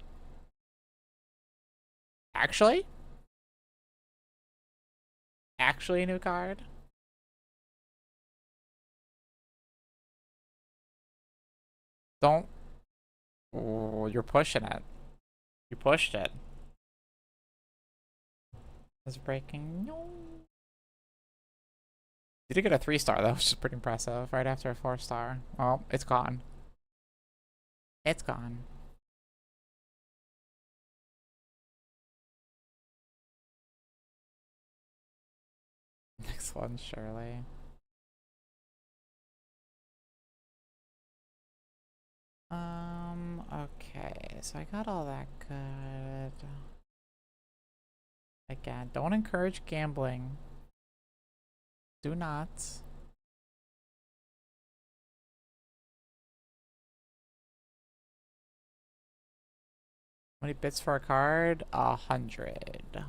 Actually? Actually a new card? Don't. Oh, you're pushing it. You pushed it. It's breaking. No. You did get a 3-star though, which is pretty impressive. Right after a 4-star. Well, it's gone. It's gone. Next one, surely. Okay, so I got all that good. Again, don't encourage gambling. Do not. How many bits for a card? 100.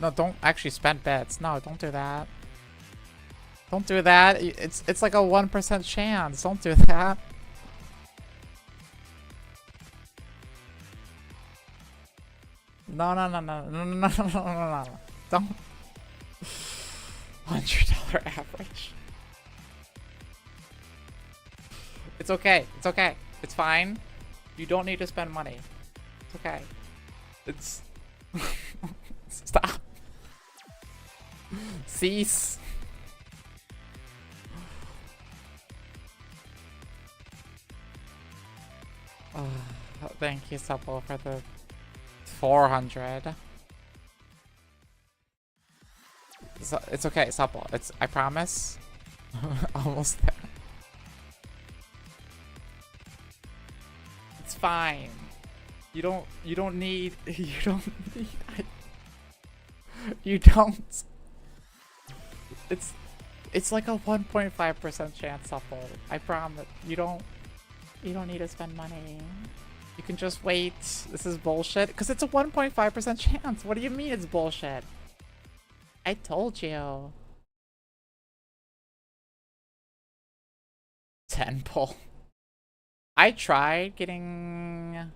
No, don't actually spend bits. No, don't do that. Don't do that. It's like a 1% chance. Don't do that. No, no, no, no, no, no, no, no, no, no, no. Don't. $100 average. It's okay. It's okay. It's fine. You don't need to spend money. It's okay. It's... Stop. Cease. Thank you, Supple, for the 400. It's okay, Supple. I promise. Almost there. It's fine. You don't need you don't. It's like a 1.5% chance, Supple. I promise. You don't need to spend money. You can just wait. This is bullshit. Because it's a 1.5% chance. What do you mean it's bullshit? I told you. 10 pull. I tried getting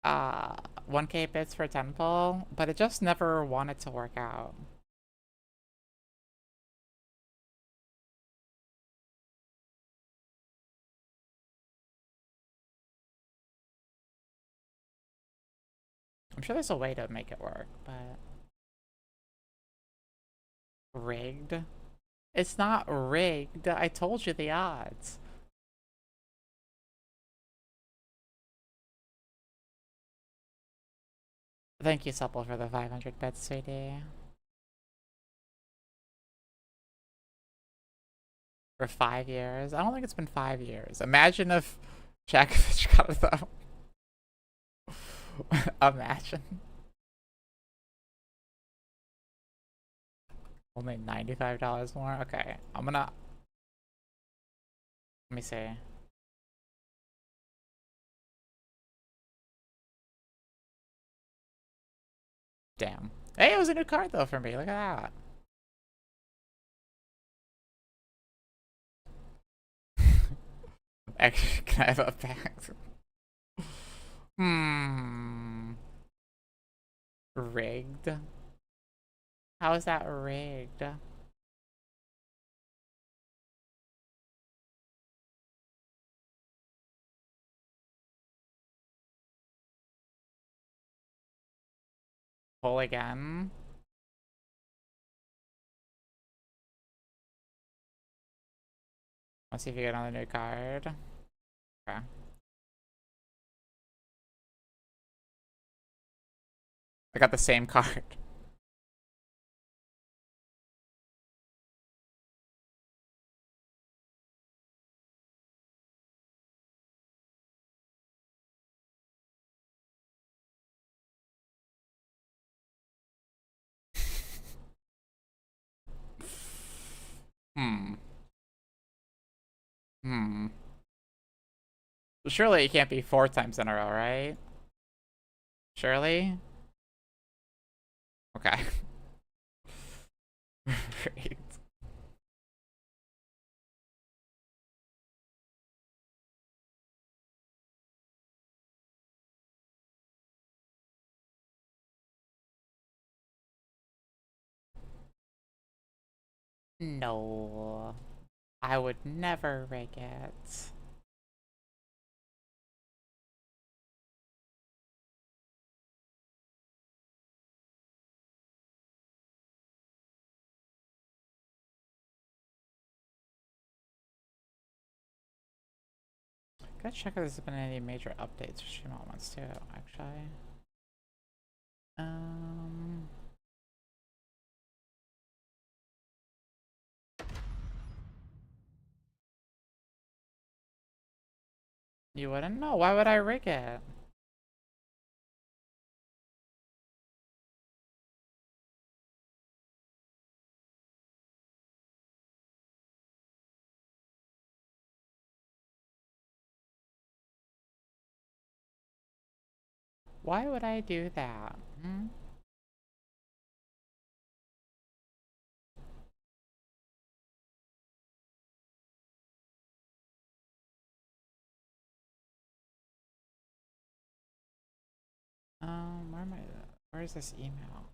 1k bits for 10 pull, but it just never wanted to work out. I'm sure there's a way to make it work, but... Rigged? It's not rigged. I told you the odds. Thank you, Supple, for the 500 bits, sweetie. For 5 years? I don't think it's been 5 years. Imagine if Jakovich got it, though. Imagine. Only $95 more? Okay, I'm gonna... Let me see. Damn. Hey, it was a new card, though, for me. Look at that. Actually, can I have a pack? Rigged? How is that rigged? Pull again? Let's see if you get another new card. Okay. I got the same card. Surely it can't be 4 times in a row, right? Surely? Okay. Great. No. I would never rig it. Gotta check if there's been any major updates for stream elements too, actually. You wouldn't know. Why would I rig it? Why would I do that? Where am I? Where is this email?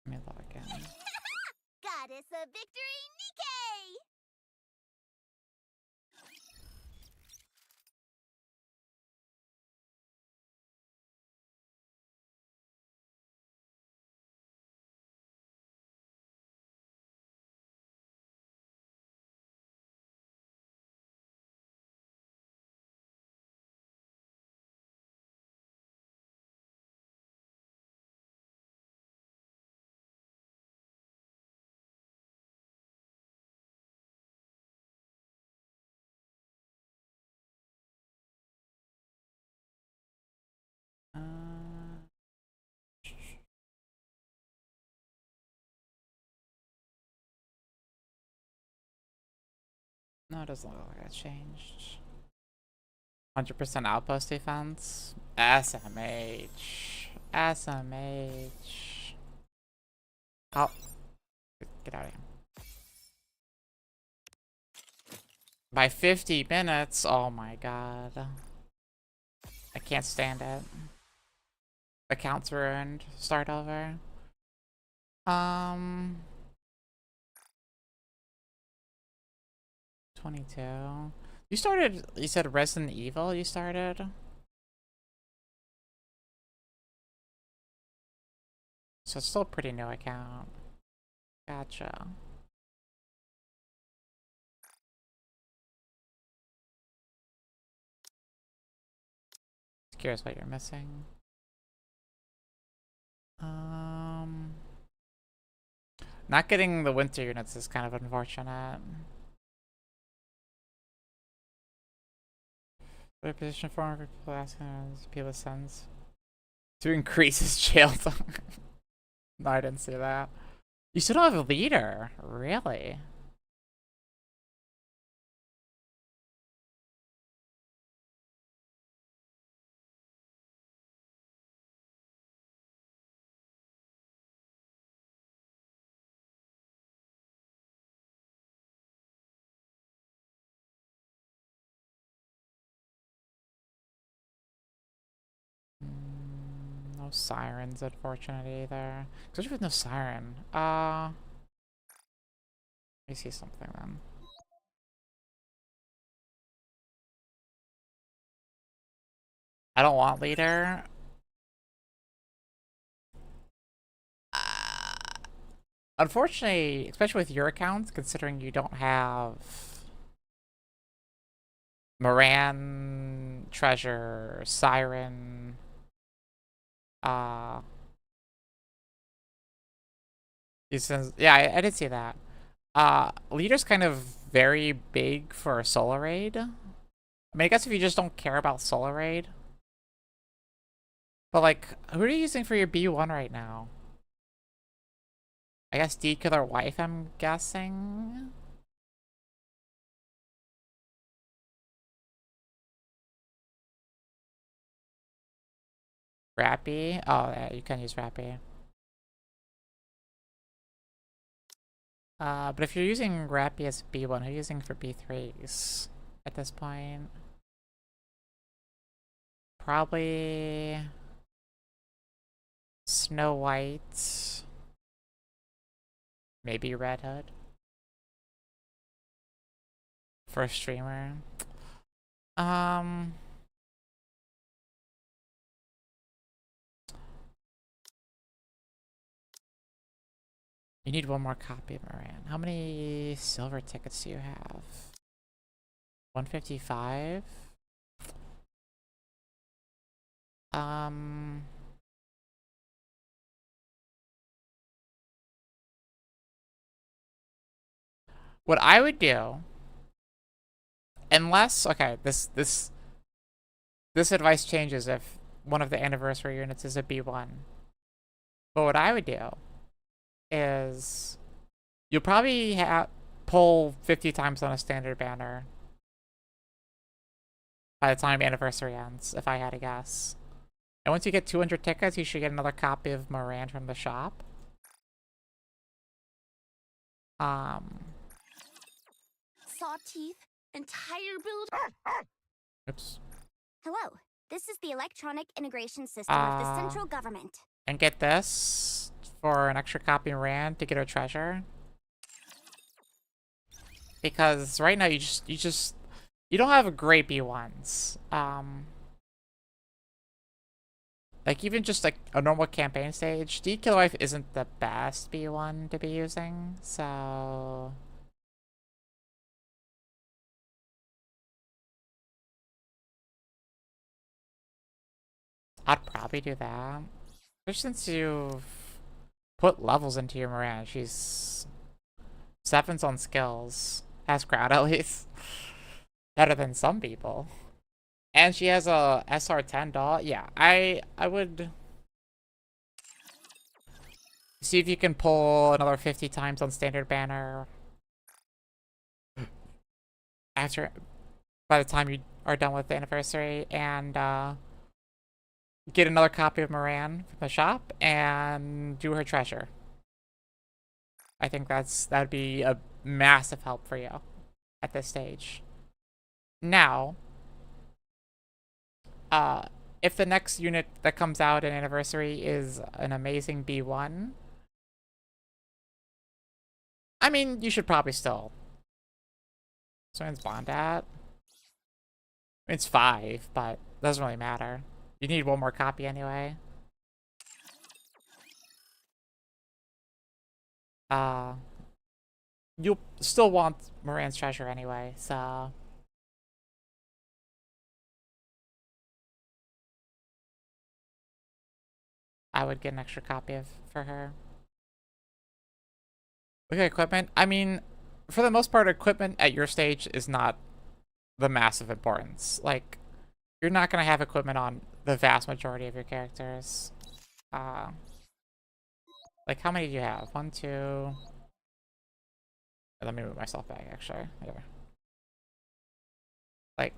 Let me log in. Goddess of Victory, Nikke! No, it doesn't look like it changed. 100% outpost defense. SMH. SMH. Oh. Get out of here. By 50 minutes? Oh my god. I can't stand it. Accounts ruined. Start over. 22. You started, you said Resident Evil you started? So it's still a pretty new account. Gotcha. Just curious what you're missing. Not getting the winter units is kind of unfortunate. What position for people asking people sends to increase his jail time. No, I didn't see that. You still don't have a leader, really? No sirens, unfortunately, either. Especially with no siren. Let me see something then. I don't want leader. Unfortunately, especially with your account, considering you don't have Moran, Treasure, Siren, yeah, I did see that. Leader's kind of very big for a solo raid. I mean, I guess if you just don't care about solo raid. But like, who are you using for your B1 right now? I guess D-Killer Wife, I'm guessing? Rappy? Oh, yeah, you can use Rappy. But if you're using Rappy as B1, who are you using for B3s at this point? Probably Snow White. Maybe Red Hood. For a streamer. You need one more copy of Moran. How many silver tickets do you have? 155? What I would do, unless, okay, this advice changes if one of the anniversary units is a B1. But what I would do is you'll probably pull 50 times on a standard banner by the time anniversary ends, if I had to guess. And once you get 200 tickets, you should get another copy of Moran from the shop. Saw teeth, entire build. Oops. Hello, this is the electronic integration system of the central government. And get this for an extra copy of Moran to get her treasure. Because right now you don't have great B1s. Like even just like a normal campaign stage, D Killer Wife isn't the best B1 to be using, so I'd probably do that. Especially since you've put levels into your Moran, she's 7s on skills. Has crowd at least. Better than some people. And she has a SR10 doll. Yeah, I would see if you can pull another 50 times on standard banner after by the time you are done with the anniversary, and get another copy of Moran from the shop and do her treasure. I think that'd be a massive help for you at this stage. Now, if the next unit that comes out in anniversary is an amazing B1, I mean, you should probably still. So when's Bond at? It's 5, but it doesn't really matter. You need one more copy anyway. You'll still want Moran's treasure anyway, so I would get an extra copy for her. Okay, equipment. I mean, for the most part, equipment at your stage is not the massive importance. Like, you're not gonna have equipment on the vast majority of your characters. Like, how many do you have? 1, 2. Let me move myself back, actually. Here. Like,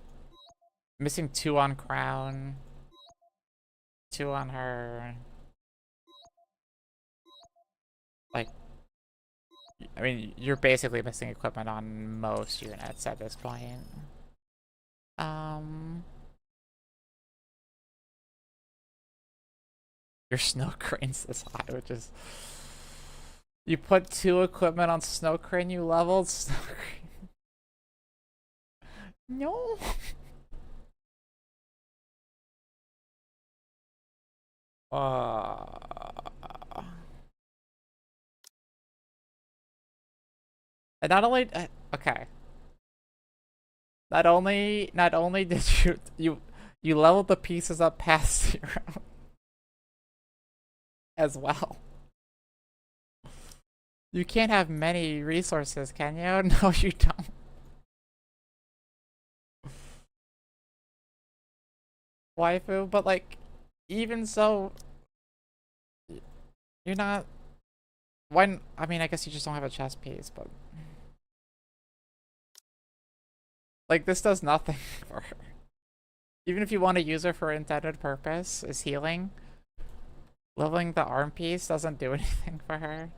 missing 2 on Crown, 2 on her. Like, I mean, you're basically missing equipment on most units at this point. Your snow crane's this high, which is... You put 2 equipment on snow crane, you leveled snow crane. No. And not only okay. Not only did you leveled the pieces up past 0 as well. You can't have many resources, can you? No, you don't. Waifu, but like, even so, you're not. When I mean, I guess you just don't have a chest piece, but like, this does nothing for her. Even if you want to use her for intended purpose, is healing. Leveling the arm piece doesn't do anything for her.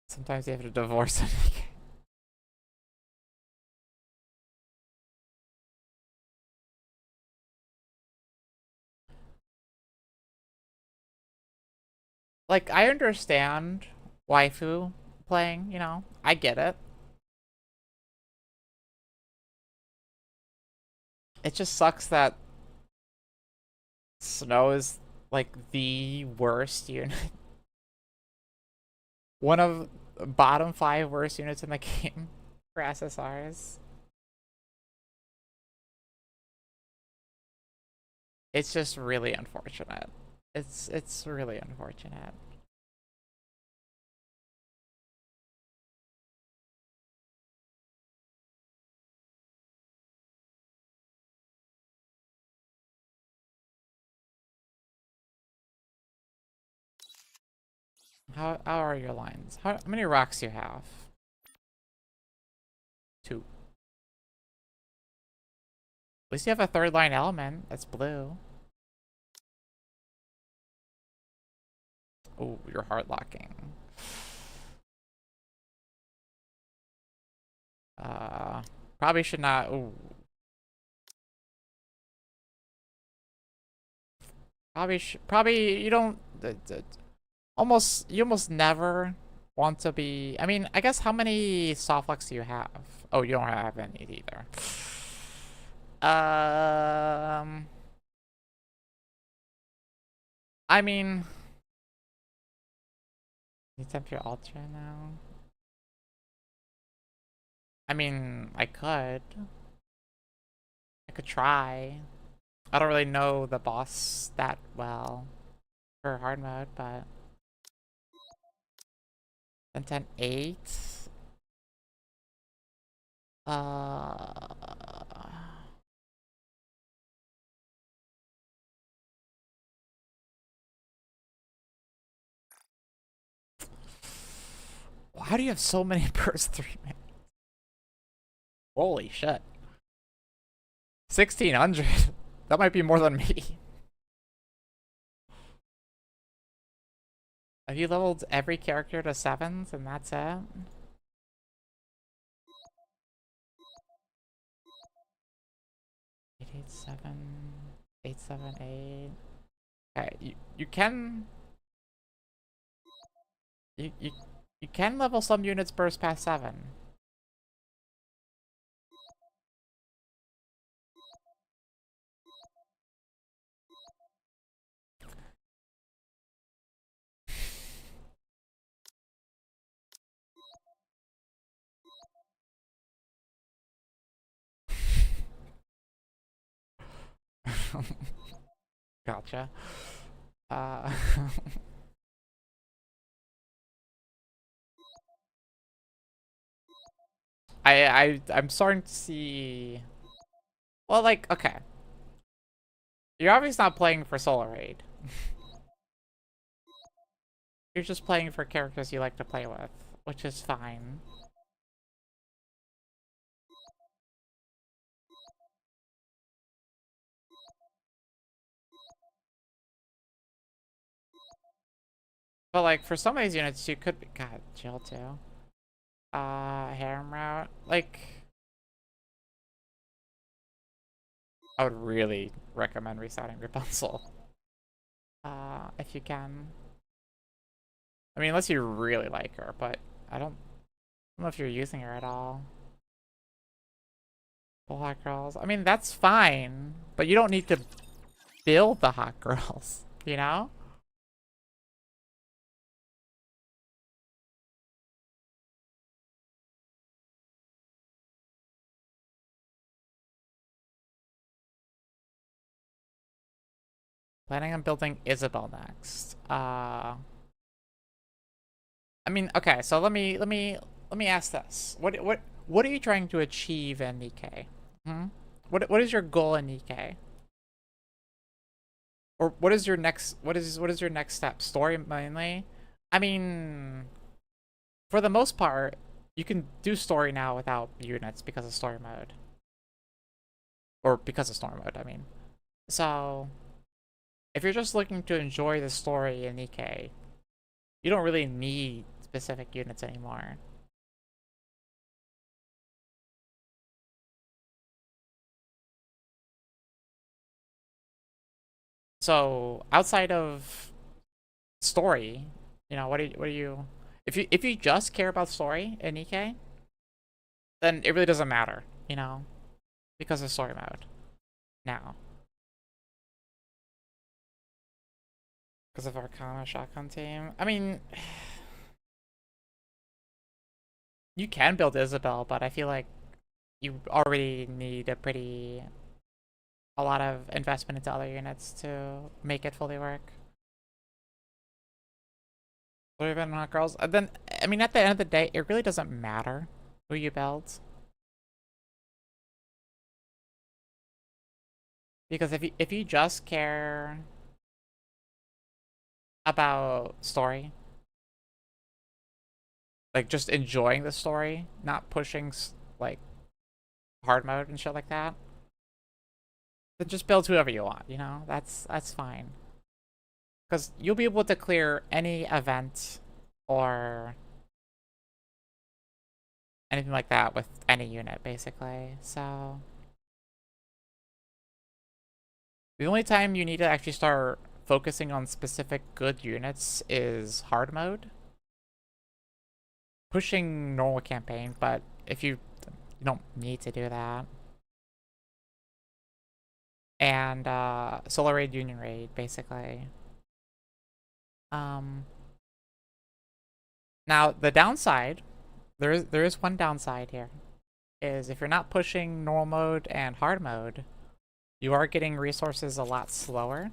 Sometimes you have to divorce him. Like, I understand waifu playing, you know, I get it. It just sucks that Snow is like the worst unit. One of the bottom 5 worst units in the game for SSRs. It's just really unfortunate. It's really unfortunate. How are your lines? How many rocks do you have? 2. least you have a third line element that's blue. Oh, you're hard locking. Probably should not. Ooh. Probably you don't. You almost never want to be. I mean, I guess how many soft locks do you have? Oh, you don't have any either. I mean, you tempt your ultra now. I mean, I could try. I don't really know the boss that well for hard mode, but 10-8. How do you have so many burst 3 minutes? Holy shit. 1600. That might be more than me. Have you leveled every character to 7s and that's it? Eight, 7, 8, 7, 8. Okay, you can you can level some units burst past 7. Gotcha. I'm starting to see. Well, like, okay. You're obviously not playing for Solar Raid. You're just playing for characters you like to play with, which is fine. But like, for some of these units, you could be. God, chill too. Harem route. Like, I would really recommend restarting Rapunzel. If you can. I mean, unless you really like her, but I don't know if you're using her at all. Full hot girls. I mean, that's fine, but you don't need to build the hot girls, you know? Planning on building Isabel next. I mean, okay, so let me ask this. What are you trying to achieve in Nikke? Hmm? What is your goal in Nikke? Or what is your next what is your next step? Story mainly? I mean, for the most part, you can do story now without units because of story mode. Or because of story mode, I mean. So, if you're just looking to enjoy the story in Nikke, you don't really need specific units anymore. So, outside of story, you know, what do you if you just care about story in Nikke, then it really doesn't matter, you know, because of story mode now. Because of Arcana Shotgun Team. I mean, you can build Isabel, but I feel like you already need a lot of investment into other units to make it fully work. Or even hot girls. Then, I mean, at the end of the day, it really doesn't matter who you build. Because if you just care about story, like just enjoying the story, not pushing like hard mode and shit like that, then just build whoever you want, you know? That's fine. Because you'll be able to clear any event or anything like that with any unit, basically. So the only time you need to actually start focusing on specific good units is hard mode. Pushing normal campaign, but if you don't need to do that. And Solar Raid, Union Raid, basically. Now the downside, there is one downside here, is if you're not pushing normal mode and hard mode, you are getting resources a lot slower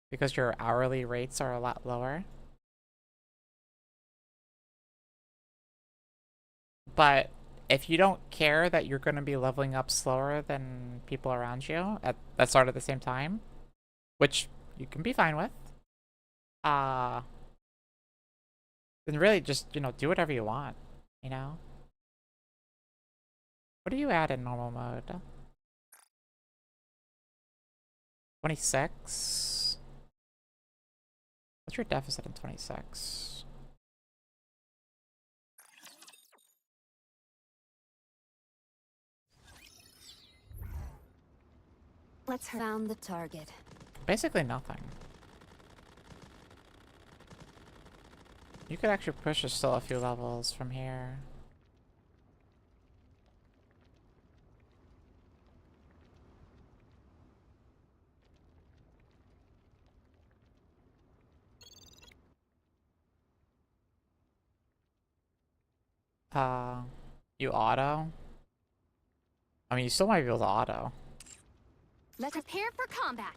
because your hourly rates are a lot lower. But if you don't care that you're going to be leveling up slower than people around you at that start at the same time, which you can be fine with, then really just, you know, do whatever you want, you know? What do you add in normal mode? 26? What's your deficit in 26? Let's found the target. Basically nothing. You could actually push us still a few levels from here. You auto? I mean, you still might be able to auto. Let's prepare for combat.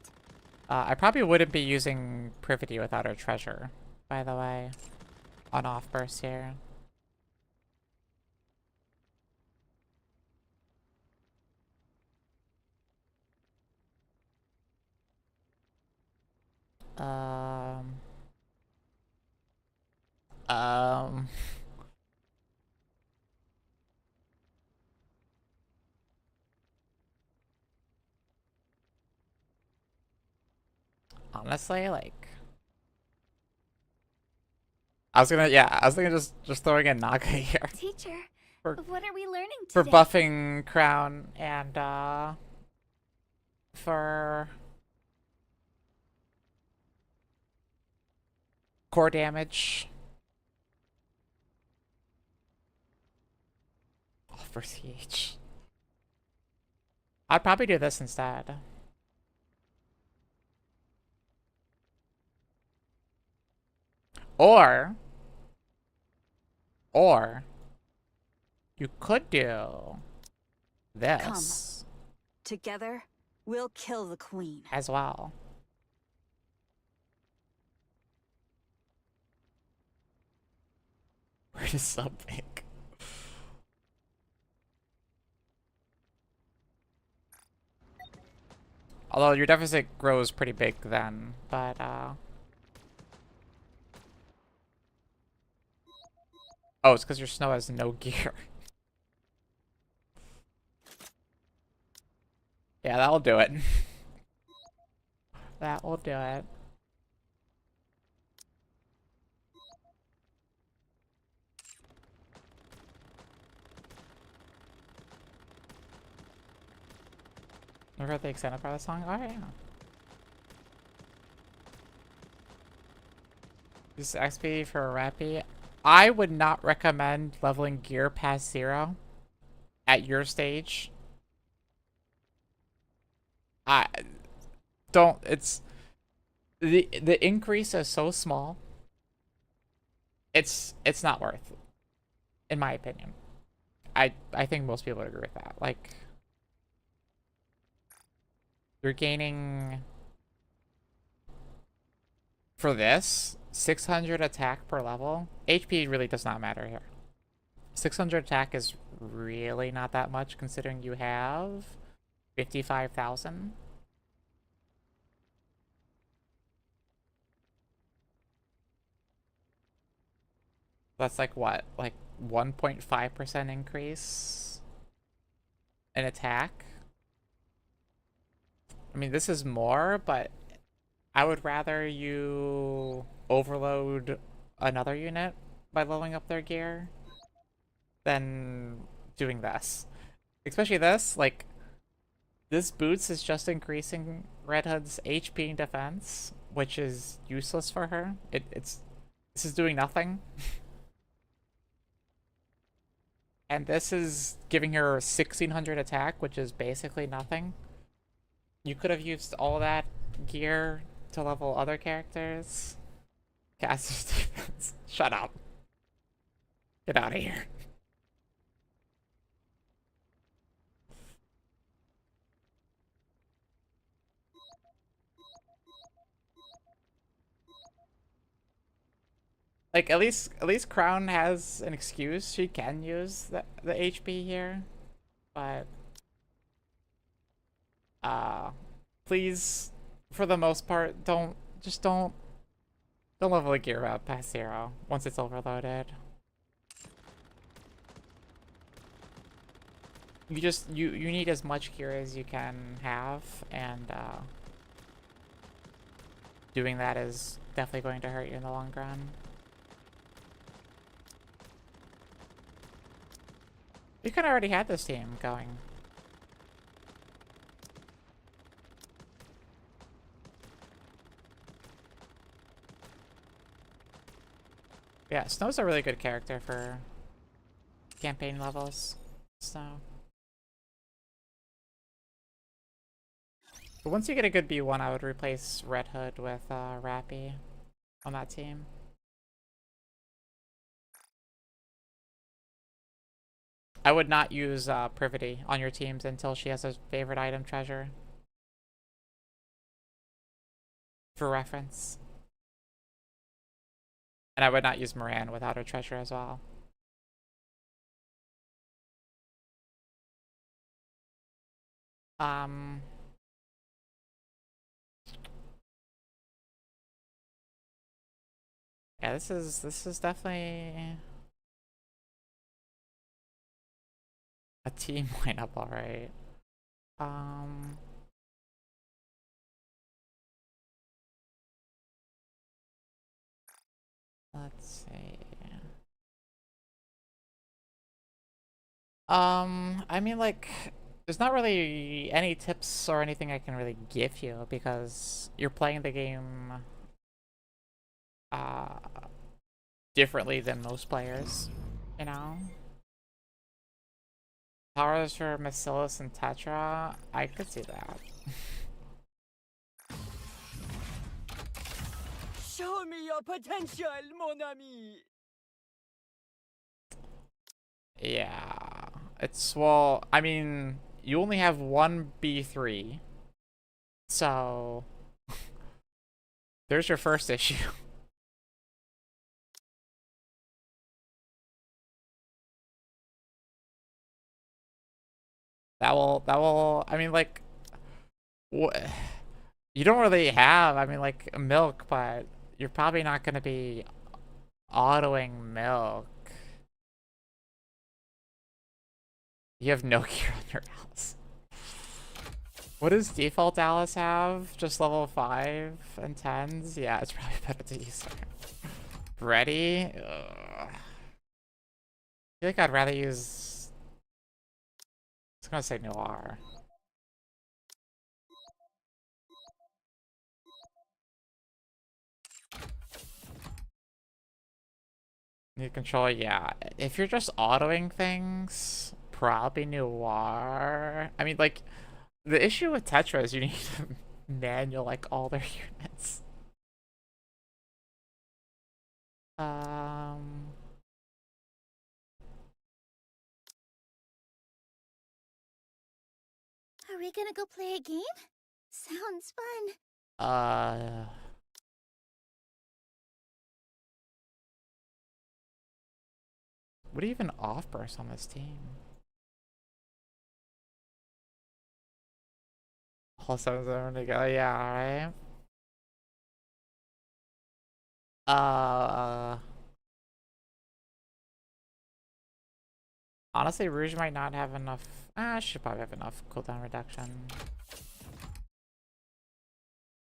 I probably wouldn't be using Privity without our treasure, by the way. On off burst here. Um, um, honestly, like, I was thinking just throwing in Naga here Teacher, For- what are we learning for today? buffing Crown and for core damage. Oh, for CH. I'd probably do this instead. Or you could do this Together, we'll kill the queen. as well. Where does something? Although your deficit grows pretty big then, but oh, it's because your snow has no gear. Yeah, that'll do it. That will do it. Never heard the extended part of the song? Oh, yeah. This is XP for a Rappy. I would not recommend leveling gear past 0 at your stage. I don't. It's the increase is so small. It's not worth, in my opinion. I think most people would agree with that. Like, you're gaining for this 600 attack per level. HP really does not matter here. 600 attack is really not that much considering you have 55,000. That's like what? Like 1.5% increase in attack? I mean, this is more, but I would rather you overload another unit by leveling up their gear than doing this. Especially this, like, this boots is just increasing Red Hood's HP and defense, which is useless for her. This is doing nothing. And this is giving her 1600 attack, which is basically nothing. You could have used all that gear to level other characters. Caster's defense. Shut up. Get out of here. Like, at least Crown has an excuse. She can use the HP here. But please, for the most part, don't level a gear up past 0 once it's overloaded. You need as much gear as you can have, and doing that is definitely going to hurt you in the long run. You could already had this team going. Yeah, Snow's a really good character for campaign levels. Snow. But once you get a good B1, I would replace Red Hood with Rappy on that team. I would not use Privity on your teams until she has a favorite item treasure. For reference. And I would not use Moran without her treasure as well. Yeah, this is definitely a team lineup, alright. Let's see. I mean, like, there's not really any tips or anything I can really give you because you're playing the game differently than most players, you know? Powers for Bacillus and Tetra, I could see that. Show me your potential, mon ami! Yeah, it's, well, I mean, you only have one B3, so there's your first issue. That will, I mean, like, you don't really have, I mean, like, milk, but you're probably not going to be autoing milk. You have no gear on your Alice. What does default Alice have? Just level 5 and 10s? Yeah, it's probably better to use her. Ready? Ugh. I feel like I'd rather use... I was gonna say Noir. Need control, yeah. If you're just autoing things, probably Noir. I mean, like, the issue with Tetra is you need to manual, like, all their units. Are we gonna go play a game? Sounds fun. What do you even off-burst on this team? All 7 to go, yeah, alright. Honestly, Rouge might not have enough. She should probably have enough cooldown reduction.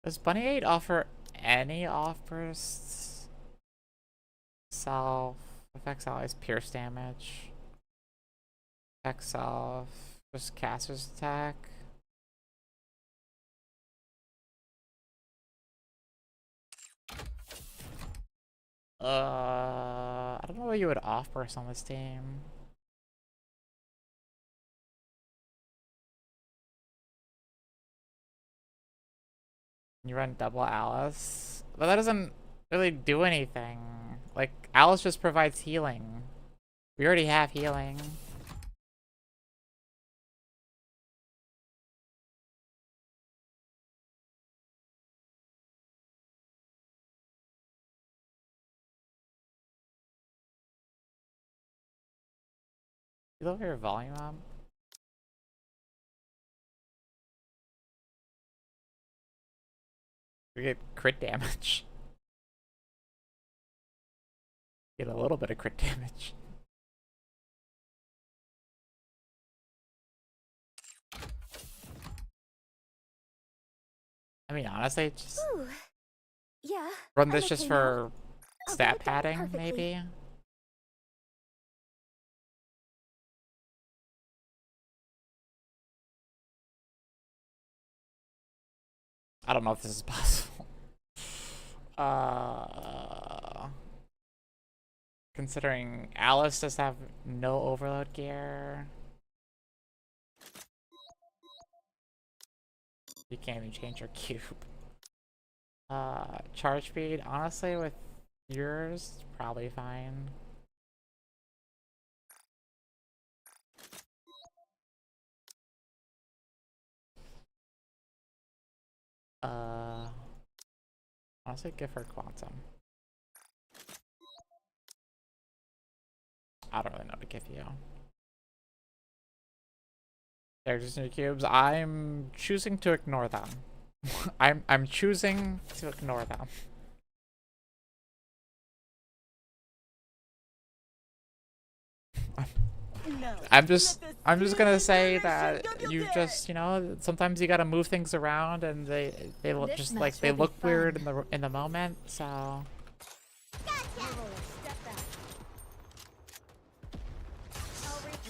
Does Bunny 8 offer any off bursts? Self. Effects allies pierce damage. Effects self. Just caster's attack. I don't know what you would off burst on this team. You run double Alice, but that doesn't really do anything. Like, Alice just provides healing. We already have healing. You lower your volume up? We get crit damage. Get a little bit of crit damage. I mean, honestly, just Ooh. Yeah. run I'm this just okay for I'll stat do it down padding, perfectly. maybe? I don't know if this is possible. Considering Alice does have no overload gear. You can't even change your cube. Charge speed, honestly, with yours, probably fine. Honestly, give her quantum. I don't really know what to give you. Characters in your cubes, I'm choosing to ignore them. I'm choosing to ignore them. Now, I'm just let the gonna spirit say dimension that of you your just, you know, sometimes you gotta move things around and they look This just match like they will be look weird fun. in the moment, so Step back.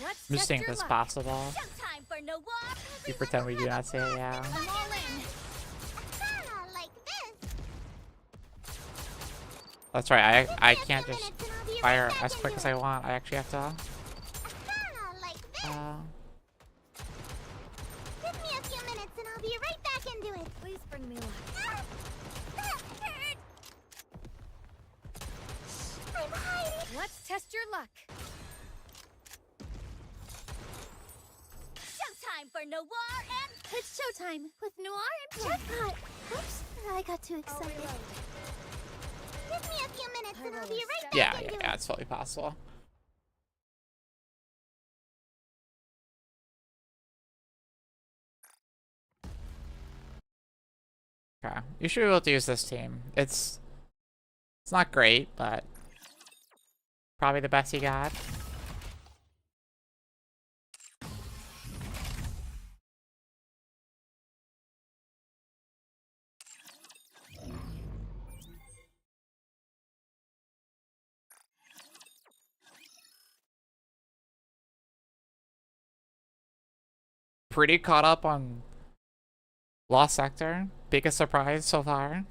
Let's I'm just test seeing if your it's luck. possible. Showtime for Noir. We pretend we do not see it, yeah. I'm all in. Like this. That's right, I Give me a can't few just minutes and I'll be fire right back as quick into as I it. want. I actually have to Like this. Give me a few minutes and I'll be right back into it. Please bring me luck. I'm hiding. Let's test your luck. Showtime for Noir and... It's showtime with Noir and Jackpot. Oops, I got too excited. Give me a few minutes and I'll be right back yeah, into it. yeah, it's totally possible. Okay, you should be able to use this team. It's not great, but probably the best you got. Pretty caught up on Lost Sector. Biggest surprise so far.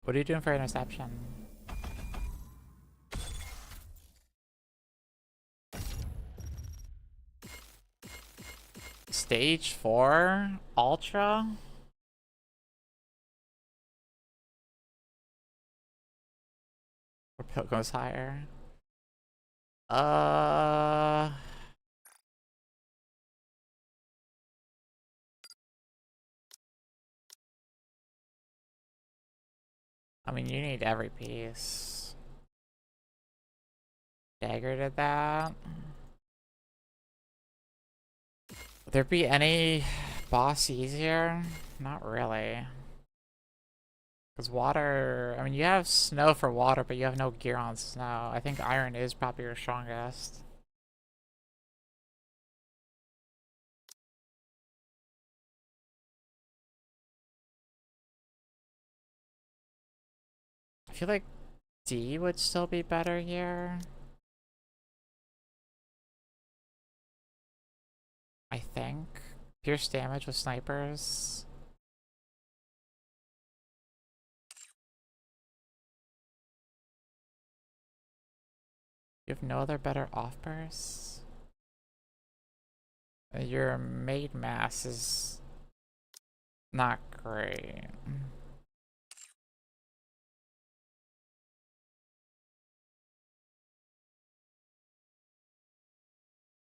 What are you doing for interception? Stage 4? Ultra? Or Pill goes higher? I mean, you need every piece. Dagger did that. Would there be any boss easier? Not really. Because water, I mean, you have snow for water, but you have no gear on snow. I think iron is probably your strongest. I feel like D would still be better here. I think. Pierce damage with snipers. You have no other better off-bursts? Your maid mass is not great.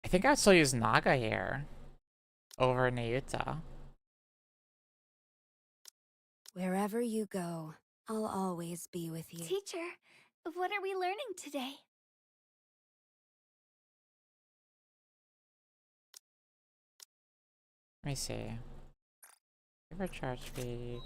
I think I'd still use Naga here over Nayuta. Wherever you go, I'll always be with you. Teacher, what are we learning today? Let me see. Overcharge speed.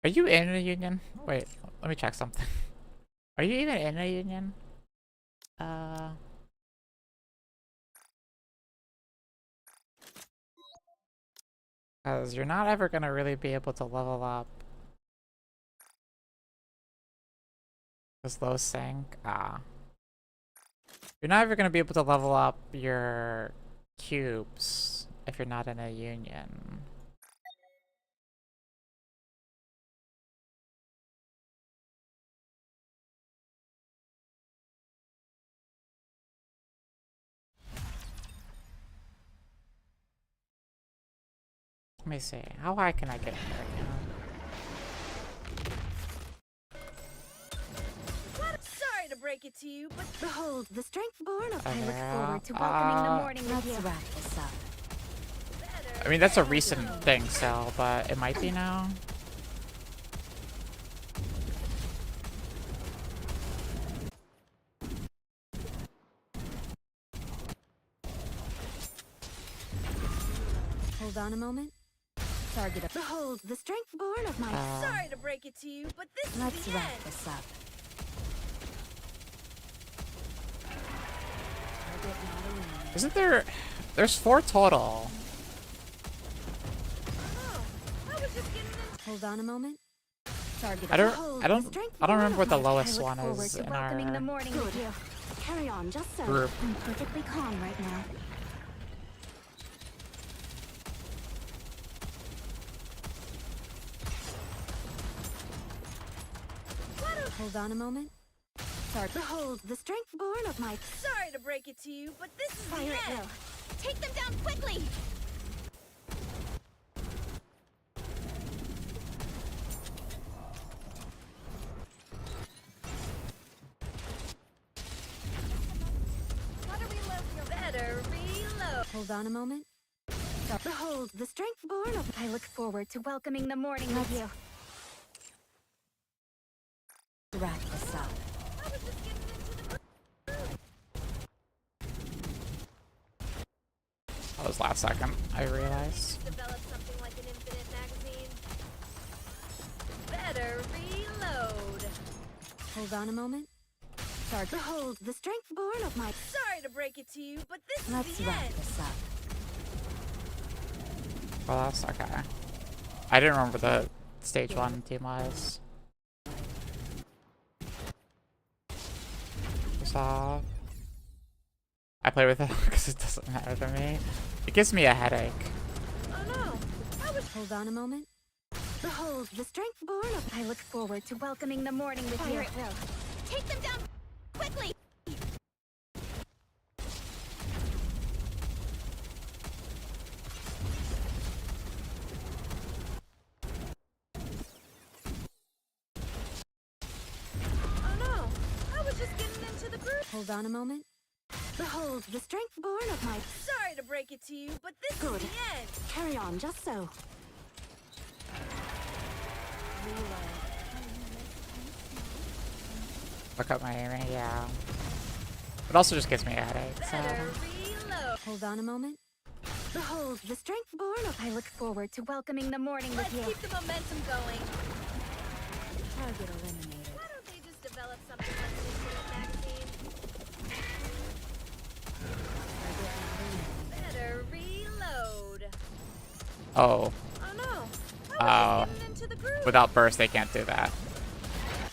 Are you in a union? Wait, let me check something. Are you even in a union? Because you're not ever gonna really be able to level up. This low sync. You're not ever gonna be able to level up your cubes if you're not in a union. Let me see. How high can I get here again? Sorry to break it to you, but Behold, the strength born of I look Yeah, forward to welcoming the morning with you. Let's wrap this up. I mean, that's a recent thing, so, but it might be now. Hold on a moment. Target up. Behold, the strength born of my. sorry to break it to you, but this is Let's the wrap end. this up. Target not eliminated. Isn't there... There's 4 total. Oh, I was just getting in. Hold on a moment. Target I don't- up. Behold, I don't- the strength I don't born remember of what the my- lowest I look one forward is to in welcoming our the morning with you. Carry on, just so. group. I'm perfectly calm right now. Hold on a moment. Start. Behold, the strength born of my. Sorry to break it to you, but this is Fire the at end. will. Take them down quickly! Gotta reload your better reload. Hold on a moment. Start. Behold, the strength born of. I look forward to welcoming the morning with you. Wrap this up. I was just getting into the That was last second, I realized. develop something like an infinite magazine. Better reload. Hold on a moment. Start. Behold, the strength born of my. Sorry to break it to you, but this Let's is the wrap end. this up. Well, that's okay. I didn't remember the stage 1 team was. First off, I play with it because it doesn't matter to me. It gives me a headache. Oh no, I was. Hold on a moment. Behold, the strength born of. I look forward to welcoming the morning with you. Fire at will. Take them down quickly! Oh no, I was just getting into the groove. Hold on a moment. Behold, the strength born of my. Sorry to break it to you, but this Good. is the end. Carry on, just so. Fuck up my aiming, yeah. It also just gives me a headache, so. Better reload. Hold on a moment. Behold, the strength born of I look forward to welcoming the morning Let's with you. keep the momentum going. Target eliminated. Why don't they just develop something like this in a magazine? Better reload. Oh. Oh no. Oh. I was just getting into the groove. Without burst, they can't do that.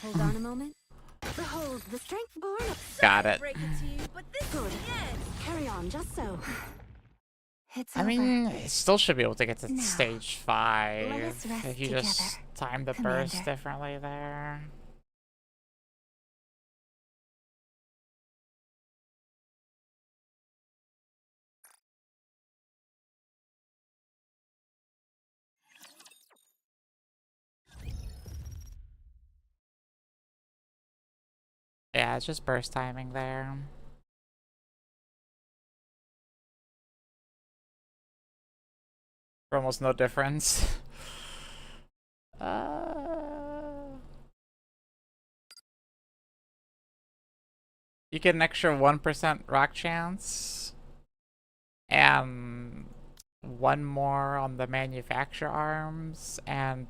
Hold on a moment. Behold, the strength born of... Got Sorry to it. break it to you, but this is the end. Carry on, just so. It's I over. mean, it still should be able to get to Now, stage let 5 us rest if you together, just time the burst Commander. differently there. Yeah, it's just burst timing there. For almost no difference. You get an extra 1% rock chance. And one more on the manufacture arms. And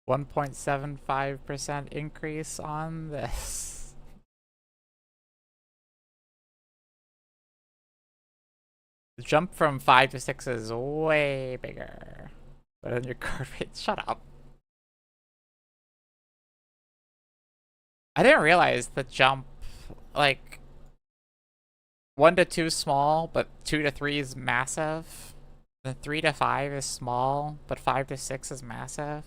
1.75% increase on this. The jump from 5 to 6 is way bigger. But then your card rate, shut up. I didn't realize the jump, like, 1 to 2 is small, but 2 to 3 is massive. Then 3 to 5 is small, but 5 to 6 is massive.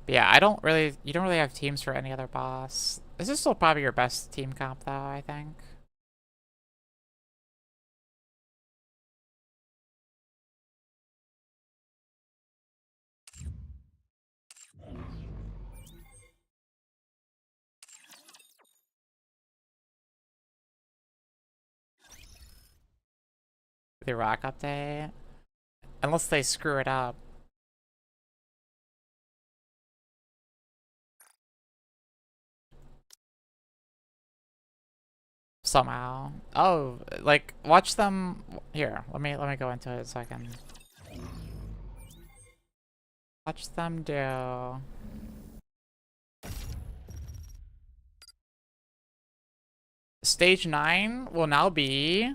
But yeah, you don't really have teams for any other boss. This is still probably your best team comp though, I think. The rock update. Unless they screw it up. Somehow. Oh, like watch them here. Let me go into it so I can watch them do. Stage 9 will now be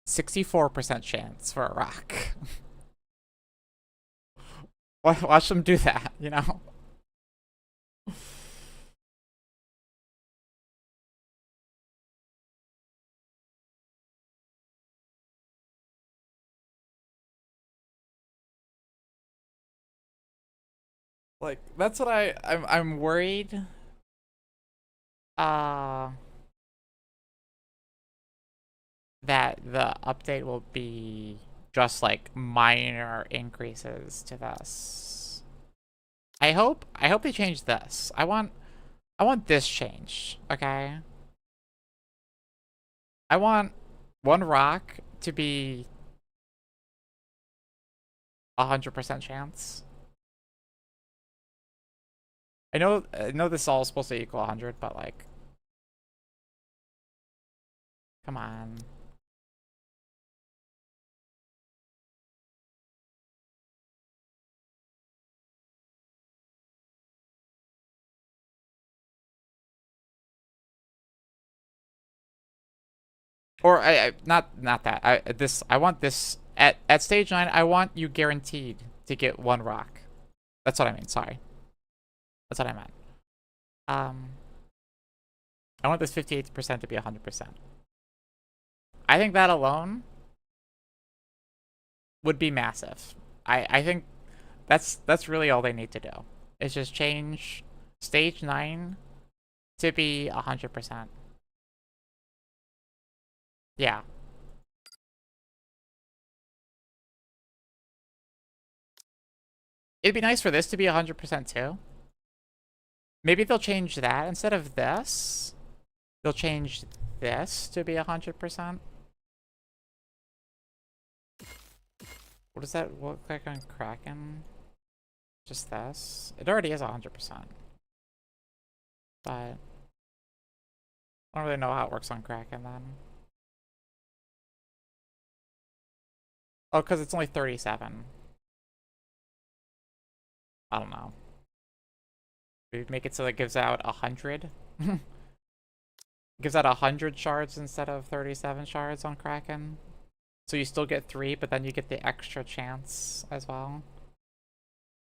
64% chance for a rock. Watch them do that, you know? Like, that's what I'm worried. That the update will be just like minor increases to this. I hope they change this. I want this changed, okay? I want one rock to be 100% chance. I know this is all supposed to equal 100, but like, come on. Or not that. I want this at stage 9. I want you guaranteed to get one rock. That's what I mean. Sorry. That's what I meant. I want this 58% to be 100%. I think that alone would be massive. I think that's really all they need to do. Is just change stage 9 to be 100%. Yeah. It'd be nice for this to be 100% too. Maybe they'll change that instead of this. They'll change this to be 100%. What does that look like on Kraken? Just this? It already is 100%. But I don't really know how it works on Kraken then. Oh, because it's only 37. I don't know. We make it so that it gives out 100. Gives out 100 shards instead of 37 shards on Kraken. So you still get 3, but then you get the extra chance as well.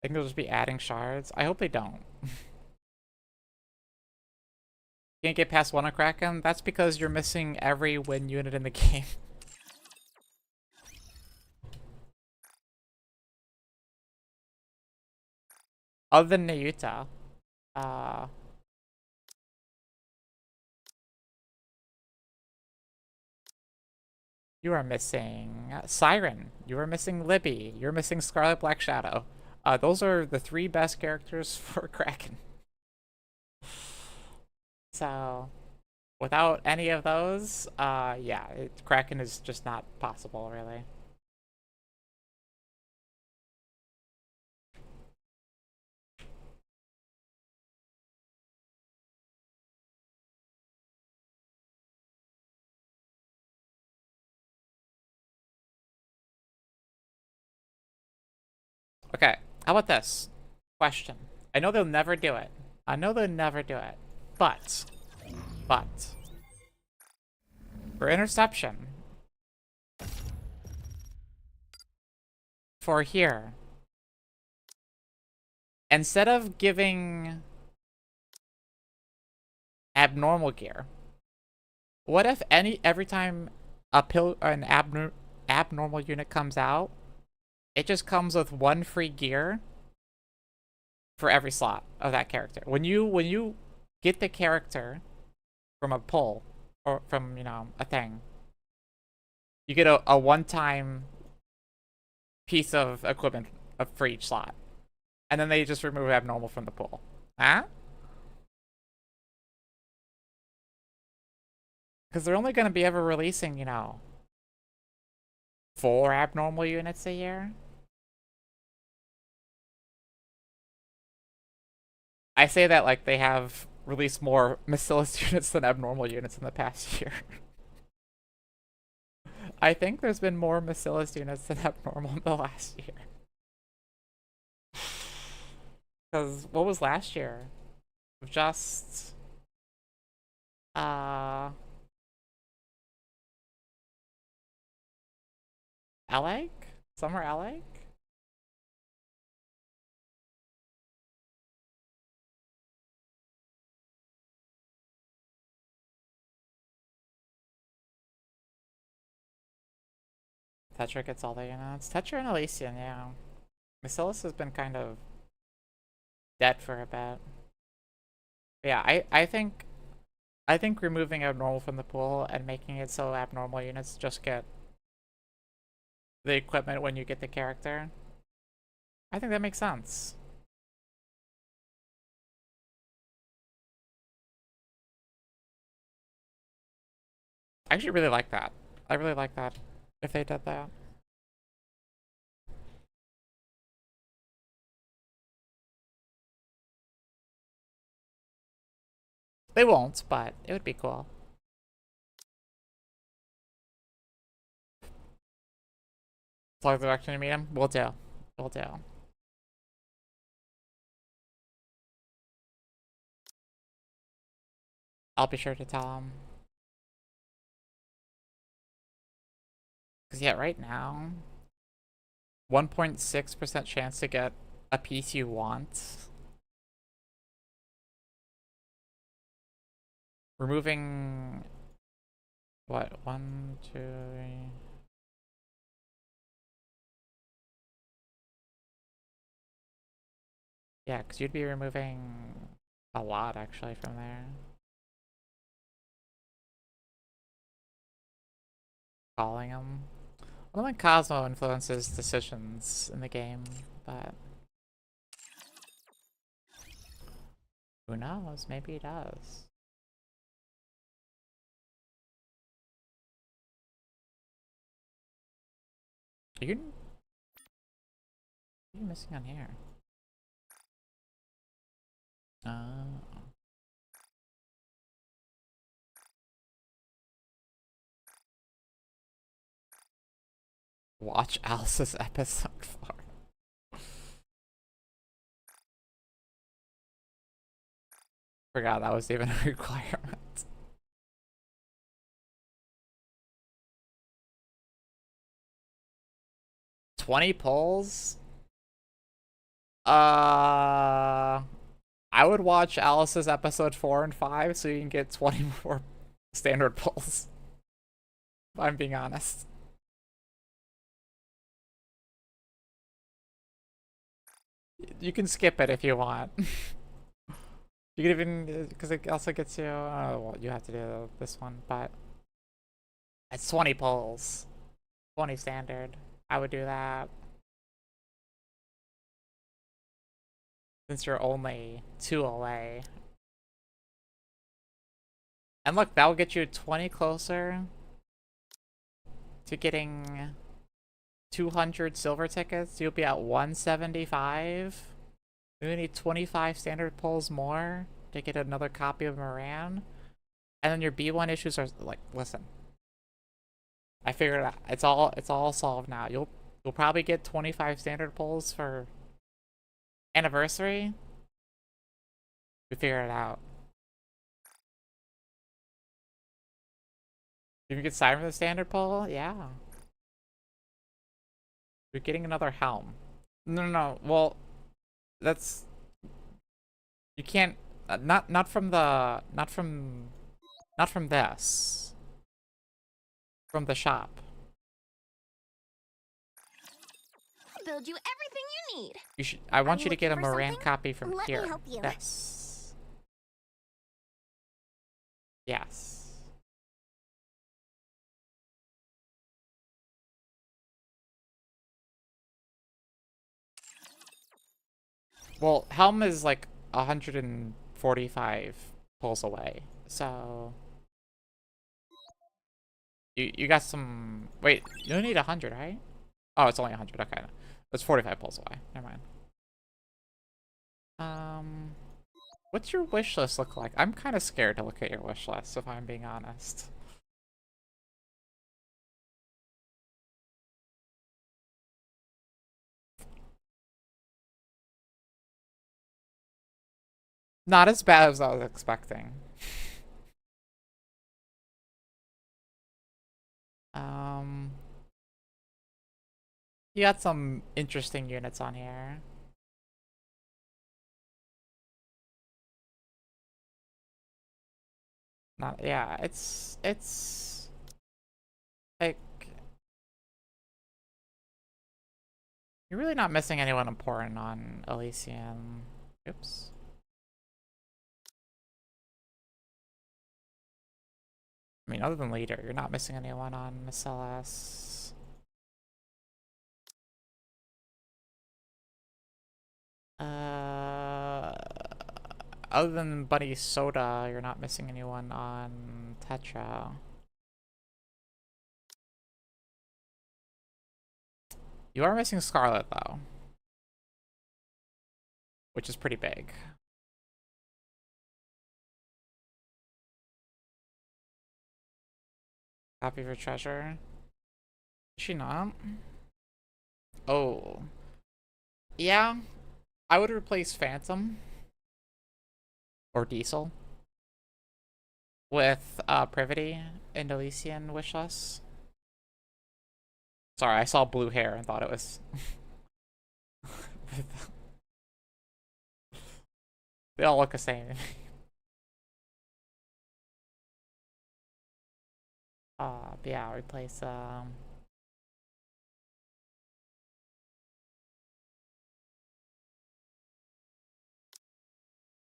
I think they'll just be adding shards. I hope they don't. Can't get past 1 on Kraken? That's because you're missing every win unit in the game. Other than Nayuta. You are missing Siren. You are missing Libby. You're missing Scarlet Black Shadow. Those are the 3 best characters for Kraken. So, without any of those, yeah, Kraken is just not possible, really. Okay, how about this? Question. I know they'll never do it. I know they'll never do it. But, for interception, for here, instead of giving abnormal gear, what if every time an abnormal unit comes out, it just comes with 1 free gear for every slot of that character. When you get the character from a pull or from, you know, a thing, you get a one-time piece of equipment for each slot. And then they just remove abnormal from the pool. Huh? Because they're only going to be ever releasing, you know, 4 abnormal units a year. I say that like they have released more Bacillus units than abnormal units in the past year. I think there's been more Bacillus units than abnormal in the last year. Because what was last year? Just Alec? Summer Alec? Tetra gets all the units. Tetra and Elysian, yeah. Bacillus has been kind of dead for a bit. But yeah, I think removing abnormal from the pool and making it so abnormal units just get the equipment when you get the character, I think that makes sense. I actually really like that. I really like that if they did that. They won't, but it would be cool. As long as they're actually meet him, we'll do. We'll do. I'll be sure to tell him. Because yeah, right now, 1.6% chance to get a piece you want. Removing what? 1, 2, 3. Yeah, because you'd be removing a lot actually from there. Calling them. I don't think Cosmo influences decisions in the game, but Who knows? Maybe he does. Are you... What are you missing on here? Watch Alice's episode 4. Forgot that was even a requirement. $20 pulls? I would watch Alice's episode 4 and 5 so you can get 20 more standard pulls. If I'm being honest. You can skip it if you want. You can even, because it also gets you, well, you have to do this one, but it's 20 pulls. 20 standard. I would do that. Since you're only 2 away. And look, that'll get you 20 closer to getting 200 silver tickets. You'll be at 175. You need 25 standard pulls more to get another copy of Moran. And then your B1 issues are like, listen. I figured it out. It's all solved now. You'll probably get 25 standard pulls for anniversary. We figured it out. You can get signed for the standard pull? Yeah. You're getting another helm. No. Well, that's... You can't... Not from this. From the shop. Build you everything you need. You should. I want you you to get a looking for Moran something? copy from Let me here. help you. Yes. Yes. Well, Helm is like 145 pulls away, so you got some. Wait, you don't need 100, right? Oh, it's only 100. Okay, it's 45 pulls away. Never mind. What's your wish list look like? I'm kind of scared to look at your wish list, if I'm being honest. Not as bad as I was expecting. You got some interesting units on here. Not, yeah, it's like you're really not missing anyone important on Elysian. Oops. I mean, other than Leader, you're not missing anyone on Marcellus. Other than Bunny Soda, you're not missing anyone on Tetra. You are missing Scarlet, though. Which is pretty big. Copy for treasure. Is she not? Oh. Yeah. I would replace Phantom. Or Diesel. With Privity and Elysian Wishless. Sorry, I saw blue hair and thought it was... They all look the same. But yeah, replace but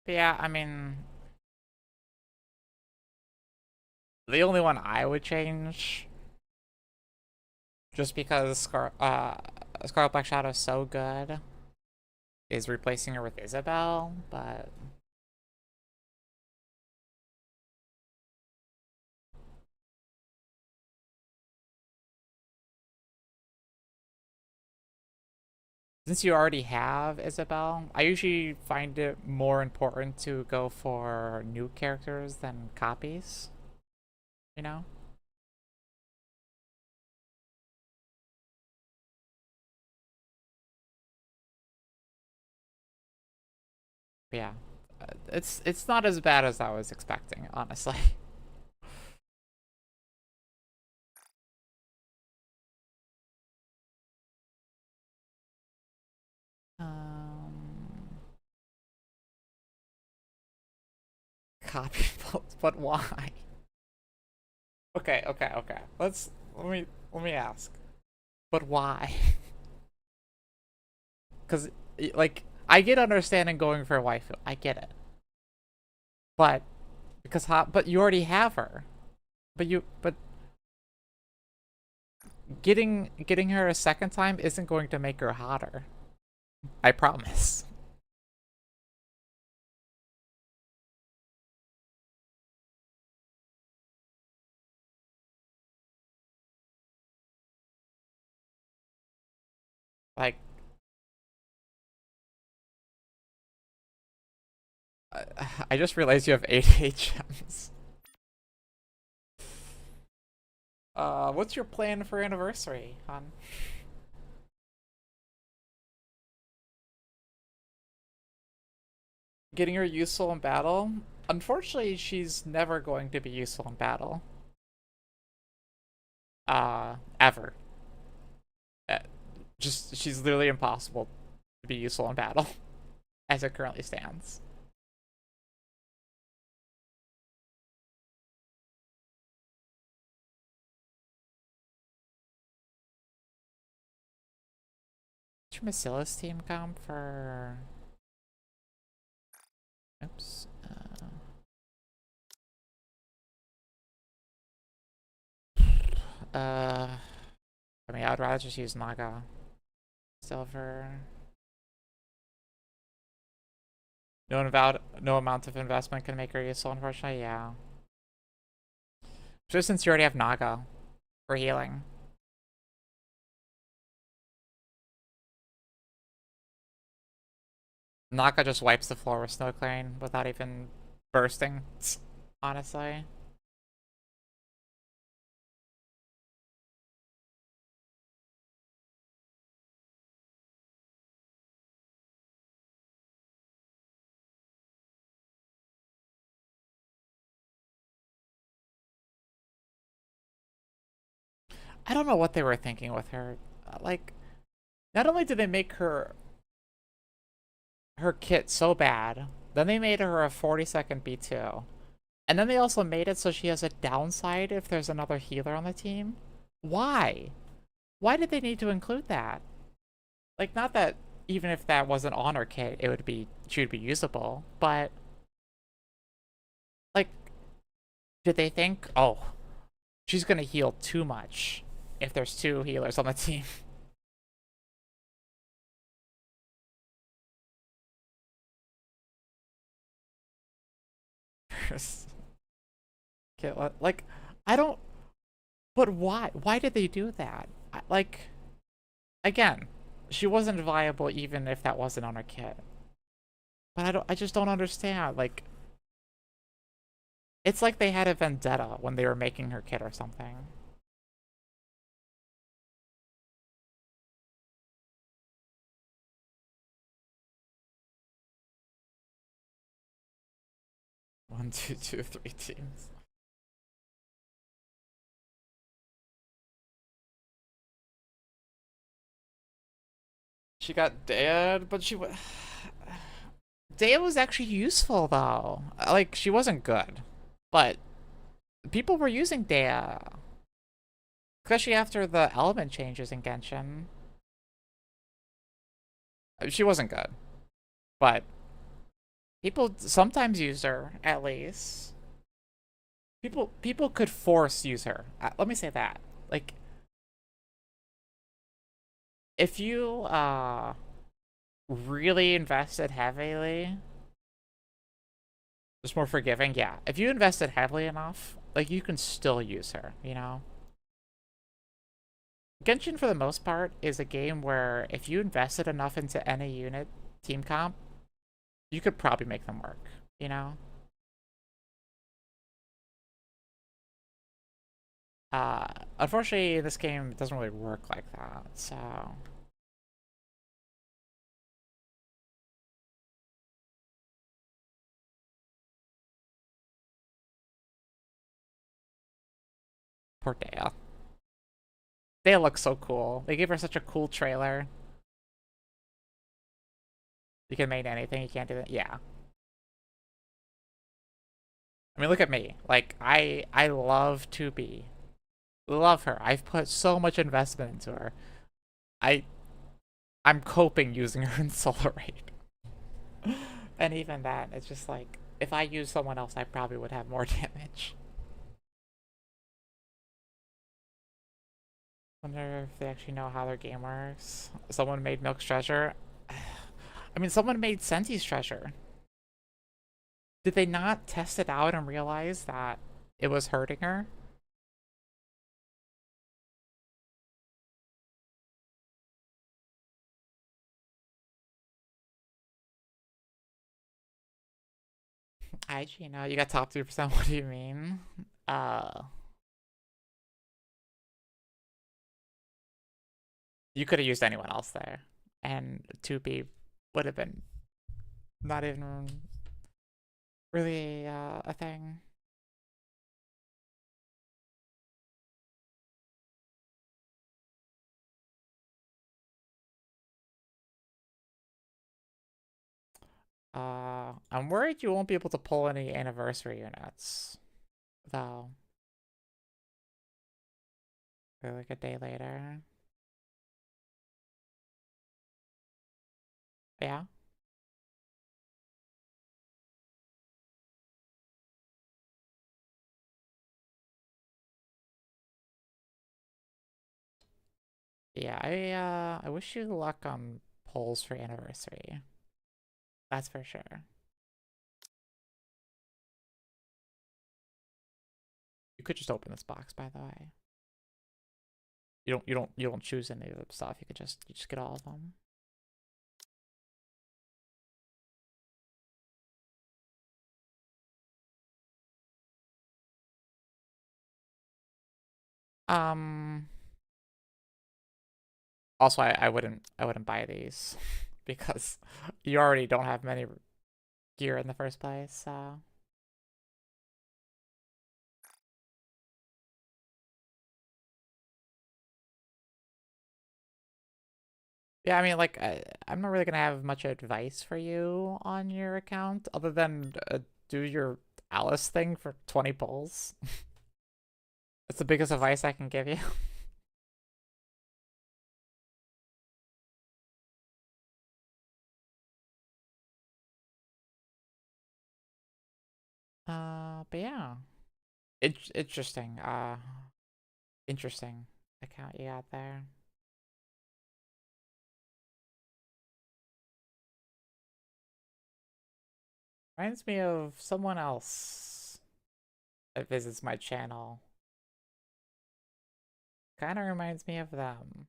yeah, I mean, the only one I would change, just because Scarlet Black Shadow is so good, is replacing her with Isabel, but Since you already have Isabel, I usually find it more important to go for new characters than copies. You know? But yeah. It's not as bad as I was expecting, honestly. Um, copy both, but why? Okay. Let me ask. But why? Because like I get understanding going for a waifu. I get it. But but you already have her. But getting her a second time isn't going to make her hotter. I promise. Like I just realized you have 88 gems. What's your plan for anniversary, hon? Getting her useful in battle? Unfortunately, she's never going to be useful in battle. Ever. Uh, just, she's literally impossible to be useful in battle, as it currently stands. Which Macilla's team come for... Oops. I mean, I'd rather just use Naga. Silver. No amount of investment can make her useful, unfortunately, yeah. Just since you already have Naga for healing. Naga just wipes the floor with snow clearing without even bursting, honestly. I don't know what they were thinking with her. Like, not only did they make her kit so bad, then they made her a 40-second B2. And then they also made it so she has a downside if there's another healer on the team. Why? Why did they need to include that? Like, not that even if that wasn't on her kit, she would be usable, but like, did they think, oh, she's gonna heal too much if there's two healers on the team? Like, I don't. But why? Why did they do that? Like, again, she wasn't viable even if that wasn't on her kit. But I just don't understand. Like, it's like they had a vendetta when they were making her kit or something. One, two, two, three teams. She got dead, but Dea was actually useful though. Like, she wasn't good, but people were using Dea, especially after the element changes in Genshin. She wasn't good, but people sometimes use her, at least. People could force use her. Let me say that. Like, if you really invested heavily, just more forgiving, yeah. If you invested heavily enough, like, you can still use her, you know? Genshin, for the most part, is a game where if you invested enough into any unit team comp, you could probably make them work, you know? Unfortunately, this game doesn't really work like that, so... Poor Dea. Dea looks so cool. They gave her such a cool trailer. You can main anything, you can't do that. Yeah. I mean, look at me. Like, I love 2B. Love her. I've put so much investment into her. I'm coping using her in Solar Raid. And even that, it's just like, if I used someone else, I probably would have more damage. Wonder if they actually know how their game works. Someone made Milk's Treasure. I mean, someone made Senti's Treasure. Did they not test it out and realize that it was hurting her? I, you know, you got top 2%. What do you mean? You could have used anyone else there, and 2B would have been not even really a thing. I'm worried you won't be able to pull any anniversary units, though. Or like a day later. Yeah. Yeah, I wish you luck on polls for anniversary. That's for sure. You could just open this box, by the way. You don't choose any of the stuff. You just get all of them. Um. Also, I wouldn't buy these because you already don't have many gear in the first place. So yeah, I mean, like I'm not really gonna have much advice for you on your account other than do your Alice thing for 20 pulls. That's the biggest advice I can give you. But yeah, interesting. Interesting account you got there. Reminds me of someone else that visits my channel. Kind of reminds me of them.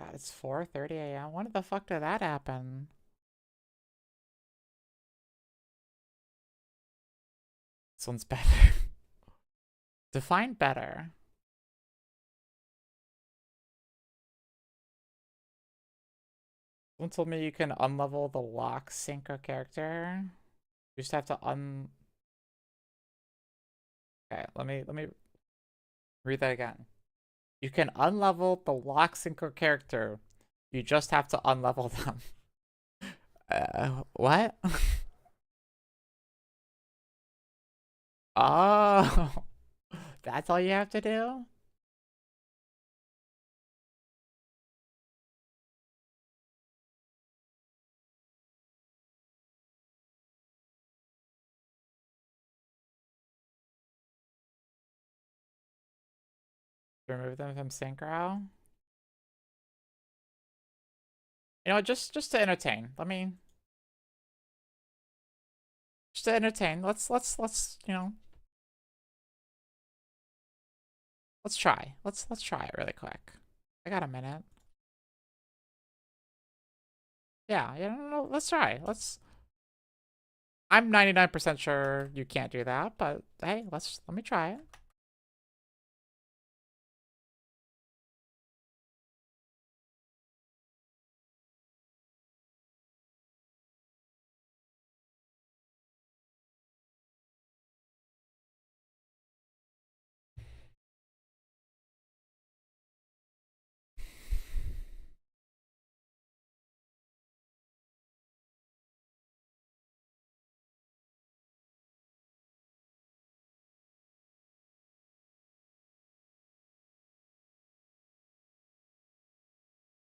God, it's 4:30 a.m. When the fuck did that happen? This one's better. Define better. Someone told me you can unlevel the lock synchro character. You just have to Okay, let me read that again. You can unlevel the lock synchro character. You just have to unlevel them. What? Oh, that's all you have to do? Remove them from synchro. You know, just to entertain. Just to entertain. Let's you know. Let's try. Let's try it really quick. I got a minute. Yeah, no, let's try. I'm 99% sure you can't do that, but hey, let me try it.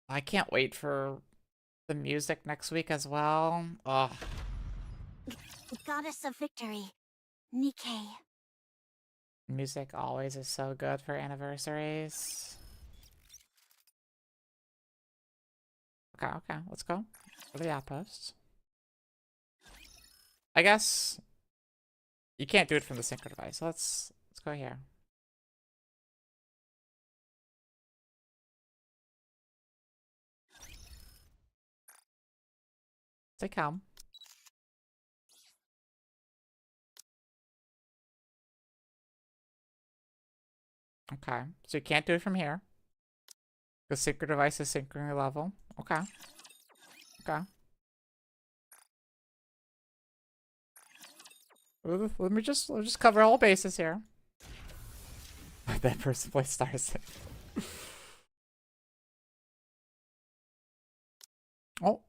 I can't wait for the music next week as well. Ugh. Goddess of Victory, Nikke. Music always is so good for anniversaries. Okay, let's go. Go to the outposts. I guess you can't do it from the synchro device. So let's go here. They come. Okay, so you can't do it from here. The synchro device is synchroning level. Okay. Okay. Let's just cover all bases here. That person plays Star City. Oh.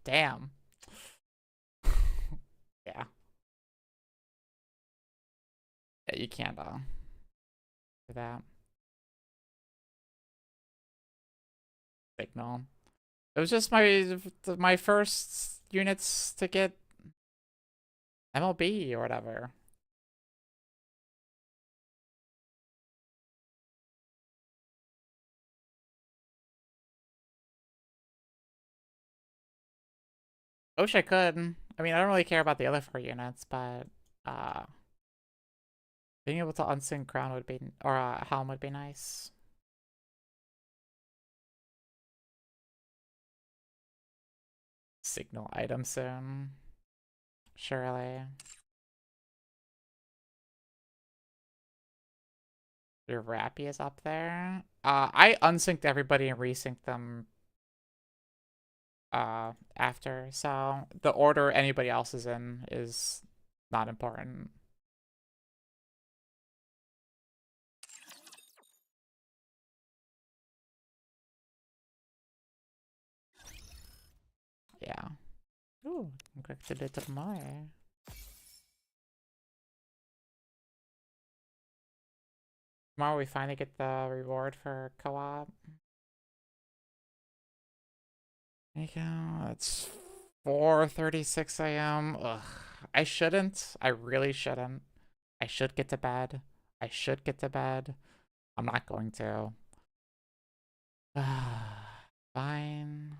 Damn. Yeah. Yeah, you can't do that. Signal. It was just my first units to get MLB or whatever. I wish I could. I mean, I don't really care about the other 4 units, but being able to unsync crown would be, or helm would be nice. Signal item soon. Surely. Your Rappy is up there. I unsynced everybody and resynced them after, so the order anybody else is in is not important. Yeah. Ooh, I'm quick to do tomorrow. Tomorrow we finally get the reward for co-op. There you go. It's 4:36 a.m. Ugh. I shouldn't. I really shouldn't. I should get to bed. I should get to bed. I'm not going to. Fine.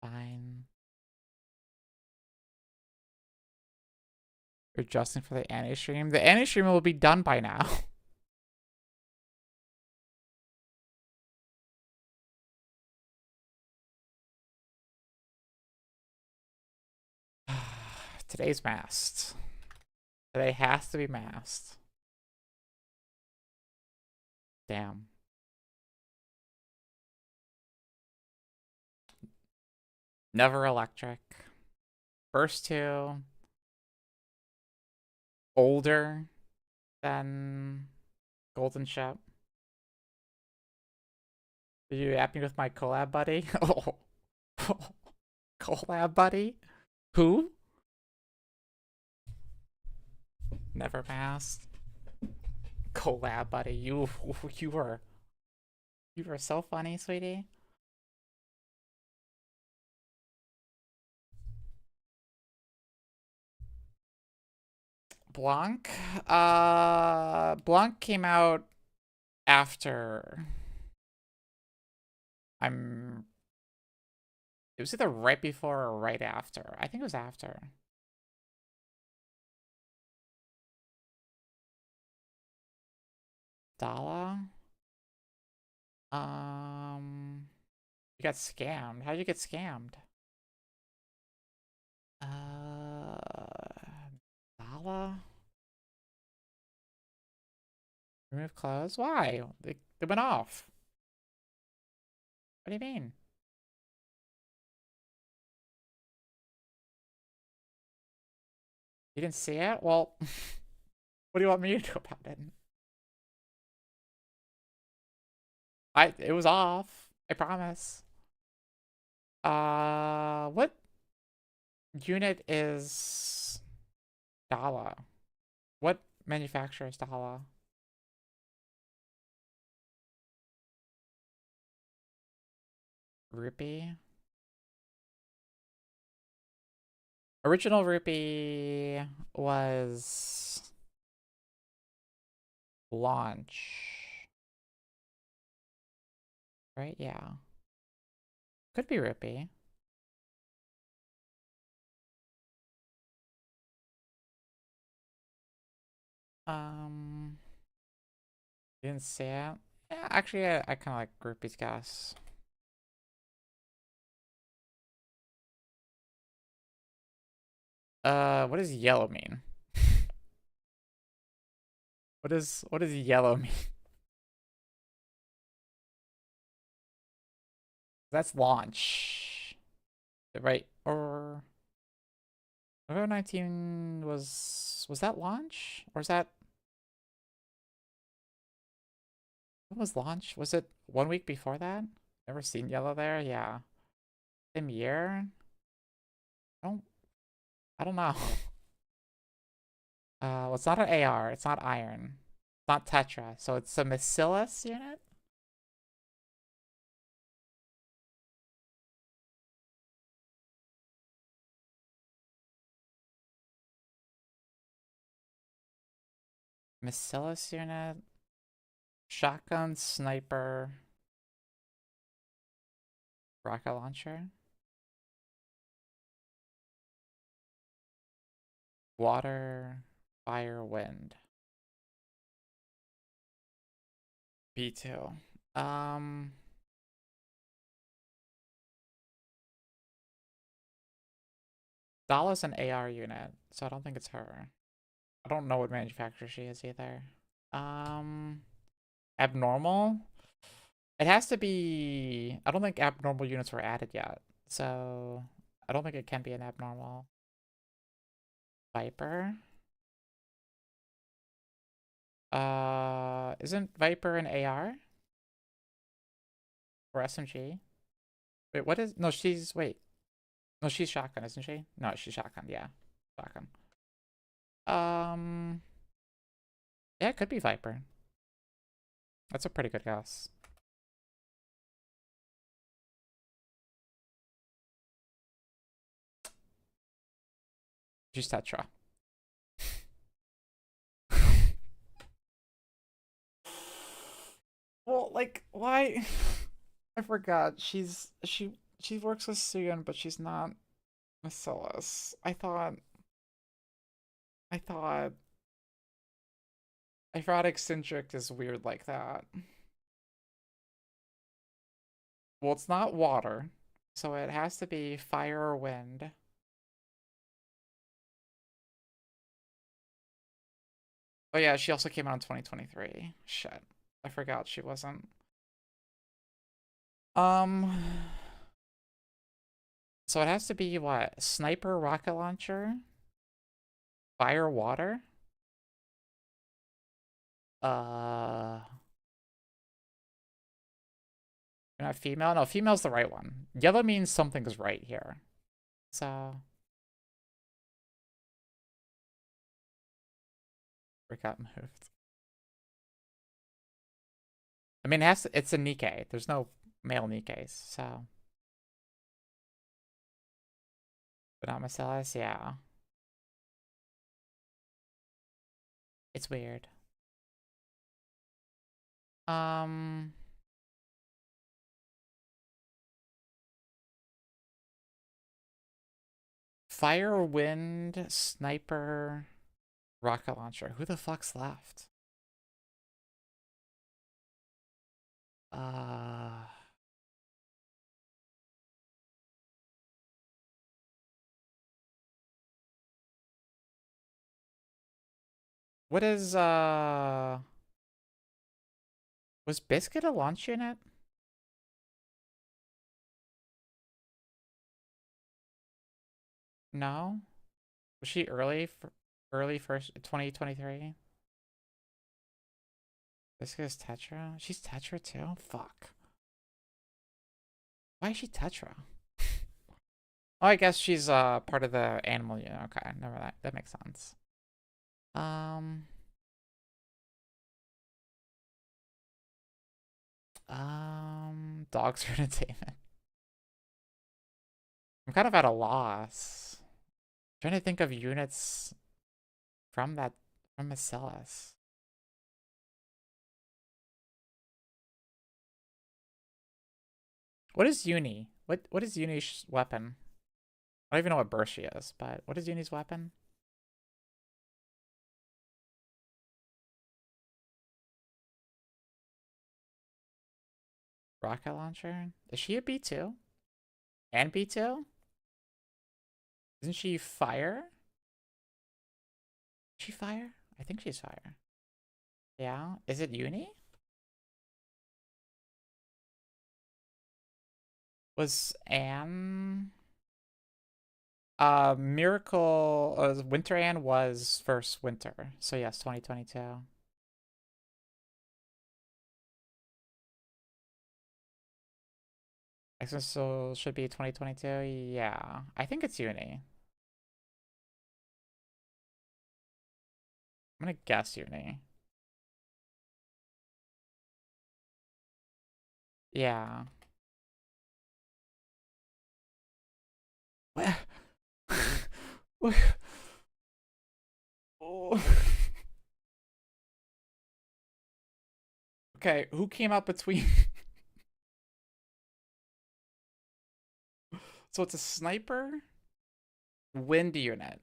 Fine. You're adjusting for the anime stream. The anime stream will be done by now. Today's masked. Today has to be masked. Damn. Never electric. First 2. Older than Golden Ship. Are you happy with my collab buddy? Oh. Collab buddy? Who? Never masked. Collab buddy. You were so funny, sweetie. Blanc? Blanc came out after. It was either right before or right after. I think it was after. Dala? You got scammed. How did you get scammed? Dala? Remove clothes? Why? They went off. What do you mean? You didn't see it? Well, what do you want me to do about it? It was off. I promise. What unit is Dala? What manufacturer is Dala? Rupee? Original Rupee was launch. Right? Yeah. Could be Rupee. Didn't see it. Yeah, actually, I kind of like Rupee's guess. What does yellow mean? What does yellow mean? That's launch, right? Or November 19 was that launch? Or is that when was launch? Was it 1 week before that? Never seen yellow there? Yeah. Same year? I don't know. Well, it's not an AR, it's not iron. It's not Tetra, so it's a Bacillus unit? Bacillus unit? Shotgun, sniper, rocket launcher, water, fire, wind. B2. Dala's an AR unit, so I don't think it's her. I don't know what manufacturer she is either. Abnormal? It has to be. I don't think abnormal units were added yet, so I don't think it can be an abnormal. Viper? Isn't Viper an AR? Or SMG? Wait, what is. No, she's. Wait. No, she's shotgun, isn't she? No, she's shotgun, yeah. Shotgun. Yeah, it could be Viper. That's a pretty good guess. She's Tetra. Well, like, why? I forgot. She works with Suyan, but she's not Bacillus. I thought eccentric is weird like that. Well, it's not water, so it has to be fire or wind. Oh yeah, she also came out in 2023. Shit. I forgot she wasn't. So it has to be what? Sniper, rocket launcher, fire, water? You're not female? No, female's the right one. Yellow means something's right here. So we got moved. I mean, it's a Nikke. There's no male Nikkes, so. But not Marcellus, yeah. It's weird. Um, Fire, wind, sniper, rocket launcher. Who the fuck's left? Uh, what is was Biscuit a launch unit? No? Was she early first 2023? Biscuit is Tetra? She's Tetra too? Fuck. Why is she Tetra? Oh, I guess she's part of the animal unit. Okay, never mind. That makes sense. Um, Dogs for entertainment. I'm kind of at a loss. Trying to think of units from Marcellus. What is Uni? What is Uni's weapon? I don't even know what burst she is, but what is Uni's weapon? Rocket launcher? Is she a B2? And B2? Isn't she fire? Is she fire? I think she's fire. Yeah. Is it Uni? Was Anne Miracle Winter Anne was first winter. So yes, 2022. Exo should be 2022. Yeah. I think it's Uni. I'm gonna guess Uni. Yeah. What? What? Oh. Okay, who came out between? So it's a sniper wind unit.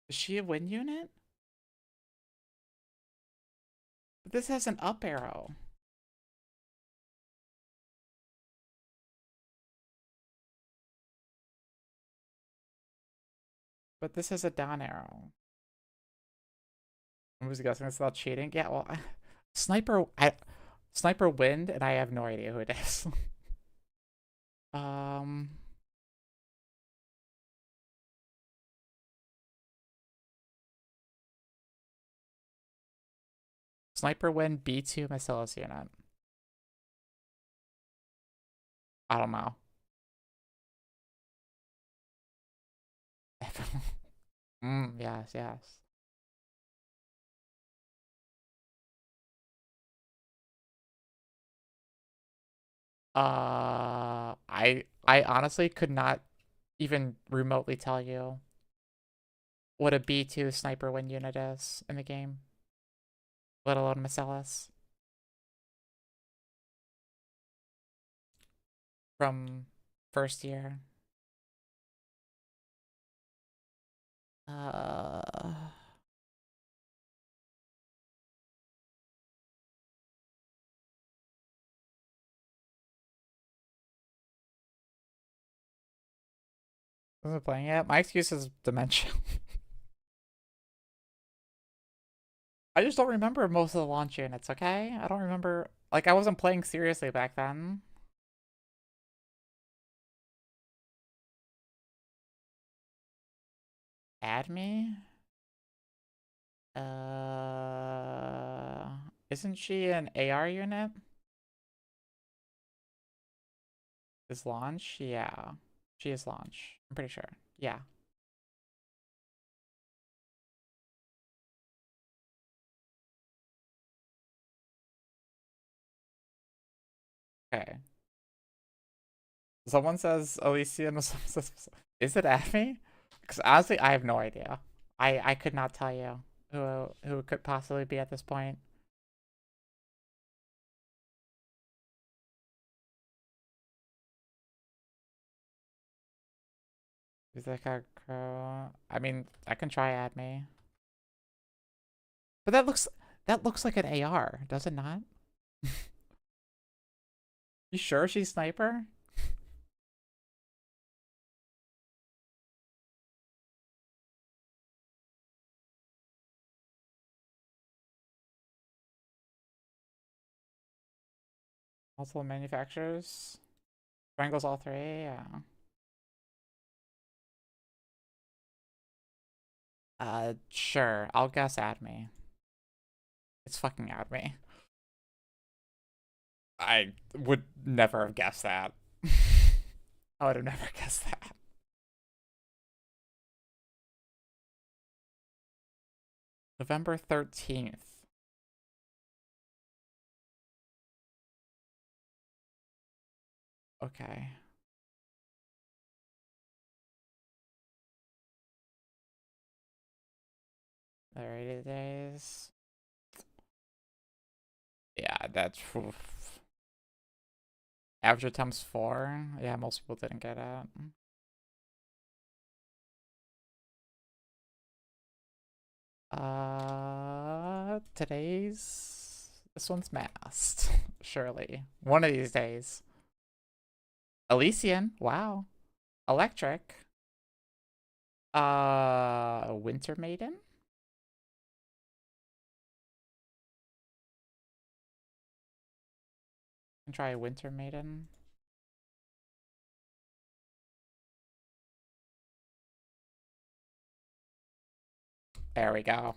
Is she a wind unit? But this has an up arrow. But this has a down arrow. I was guessing it's not cheating. Yeah, well, sniper wind, and I have no idea who it is. um, Sniper wind B2 Marcellus unit. I don't know. Yes, yes. I honestly could not even remotely tell you what a B2 sniper wind unit is in the game, let alone Marcellus. From first year. Uh, wasn't playing it. My excuse is dementia. I just don't remember most of the launch units, okay? I don't remember. Like, I wasn't playing seriously back then. Add me? Isn't she an AR unit? Is launch? Yeah. She is launch. I'm pretty sure. Yeah. Okay. Someone says Alicia and someone says, is it Acme? Because honestly, I have no idea. I could not tell you. who it could possibly be at this point. He's like a crow. I mean, I can try add me. But that looks like an AR, does it not? You sure she's sniper? Multiple manufacturers. Triangles all three, yeah. Sure. I'll guess add me. It's fucking add me. I would never have guessed that. I would have never guessed that. November 13th. Okay. 30 days. Yeah, that's average times 4. Yeah, most people didn't get it. This one's masked. Surely. One of these days. Elysian, wow. Electric. Winter Maiden? Can try a Winter Maiden. There we go.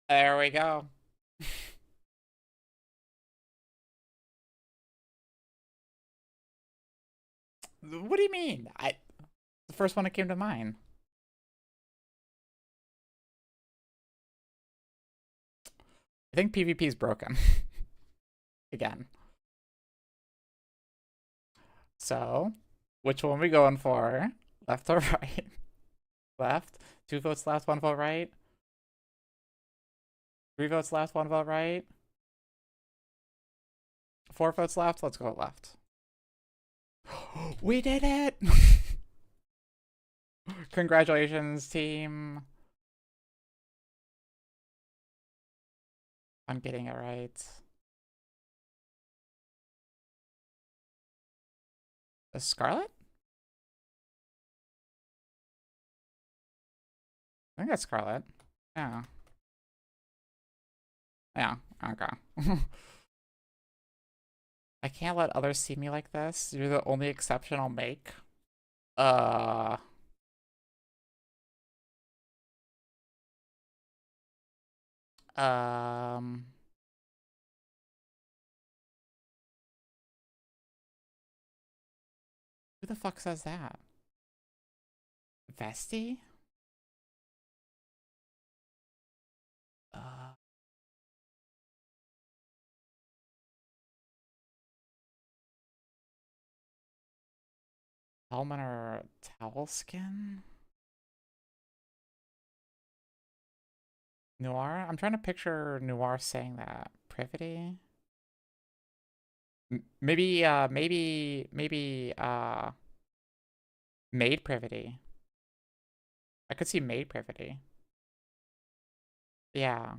There we go. What do you mean? The first one that came to mind. I think PvP is broken. Again. So, which one are we going for? Left or right? Left. 2 votes left, 1 vote right. 3 votes left, 1 vote right. 4 votes left, let's go left. We did it! Congratulations, team. On getting it right. Scarlet? I think that's Scarlet. Yeah. Yeah, okay. I can't let others see me like this. You're the only exception I'll make. Um... Who the fuck says that? Vesti? Uh... Helmet or towel skin? Noir? I'm trying to picture Noir saying that. Privity? Maybe, Maid Privity. I could see Maid Privity. Yeah.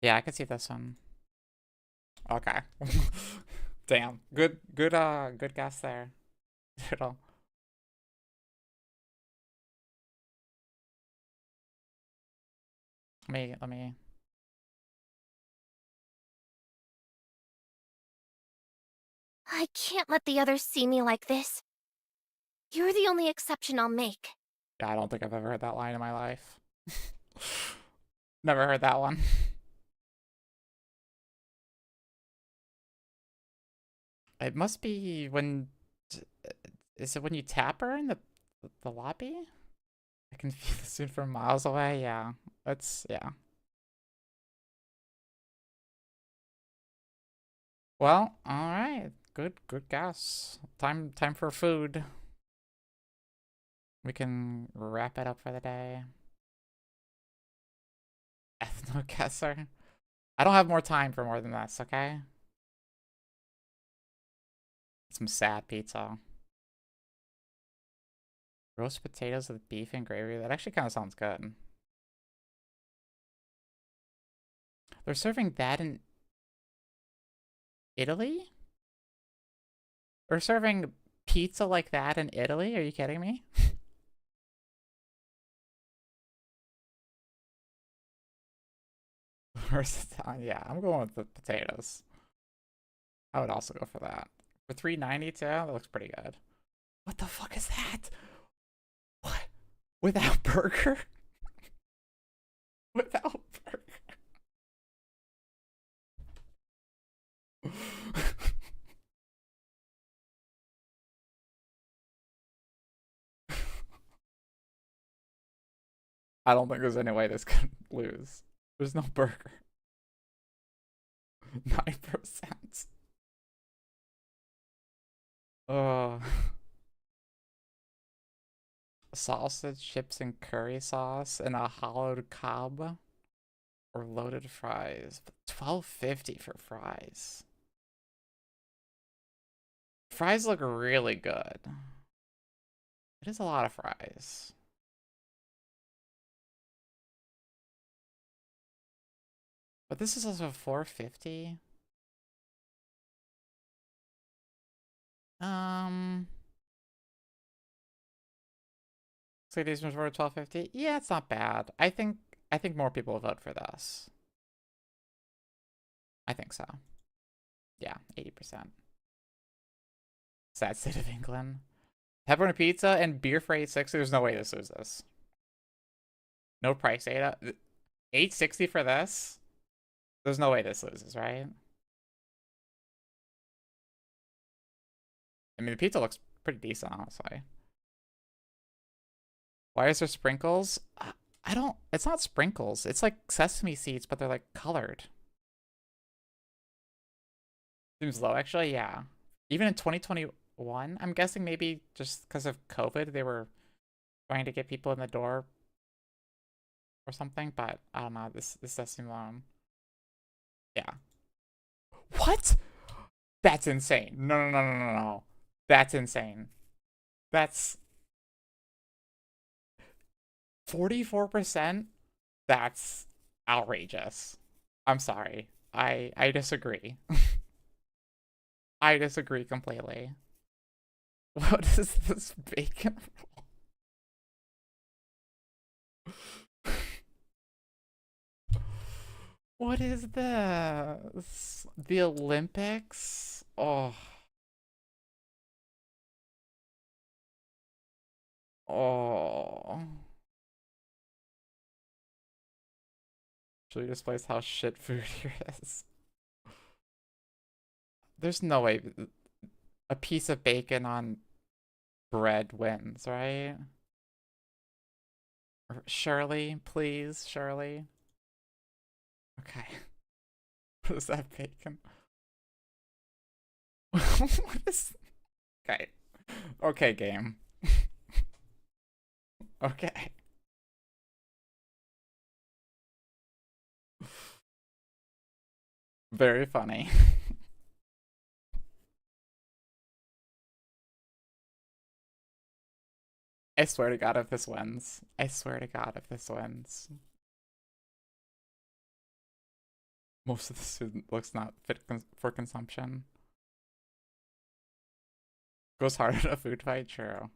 Yeah, I could see this one. Okay. Damn. Good guess there. Let me. I can't let the others see me like this. You're the only exception I'll make. Yeah, I don't think I've ever heard that line in my life. Never heard that one. It must be when... Is it when you tap her in the lobby? I can feel the suit from miles away. Yeah, yeah. Well, all right. Good guess. Time for food. We can wrap it up for the day. Ethno guesser. I don't have more time for more than this, okay? Some sad pizza. Roast potatoes with beef and gravy. That actually kind of sounds good. They're serving that in Italy? They're serving pizza like that in Italy? Are you kidding me? Versatile. Yeah, I'm going with the potatoes. I would also go for that. For $3.92, that looks pretty good. What the fuck is that? What? Without burger? Without burger. I don't think there's any way this could lose. There's no burger. 9%. Sausage, chips, and curry sauce, and a hollowed cob, or loaded fries. $12.50 for fries. Fries look really good. It is a lot of fries. But this is also $4.50. So these ones were $12.50. Yeah, it's not bad. I think more people will vote for this. I think so. Yeah, 80%. Sad state of England. Pepperoni pizza and beer for $8.60. There's no way this loses this. No price data. $8.60 for this? There's no way this loses, right? I mean, the pizza looks pretty decent, honestly. Why is there sprinkles? I don't... It's not sprinkles. It's like sesame seeds, but they're like colored. Seems low, actually. Yeah. Even in 2021, I'm guessing maybe just because of COVID, they were trying to get people in the door or something, but I don't know. This does seem low. Yeah. What? That's insane. No. That's insane. That's 44%? That's outrageous. I'm sorry. I disagree. I disagree completely. What is this bacon roll? What is this? The Olympics? Oh. Oh. Actually displays how shit food here is. There's no way a piece of bacon on bread wins, right? Shirley, please, Shirley. Okay. What is that bacon? What is... Okay. Okay, game. Okay. Very funny. I swear to God if this wins. I swear to God if this wins. Most of this food looks not fit for consumption. Goes hard in a food fight, true.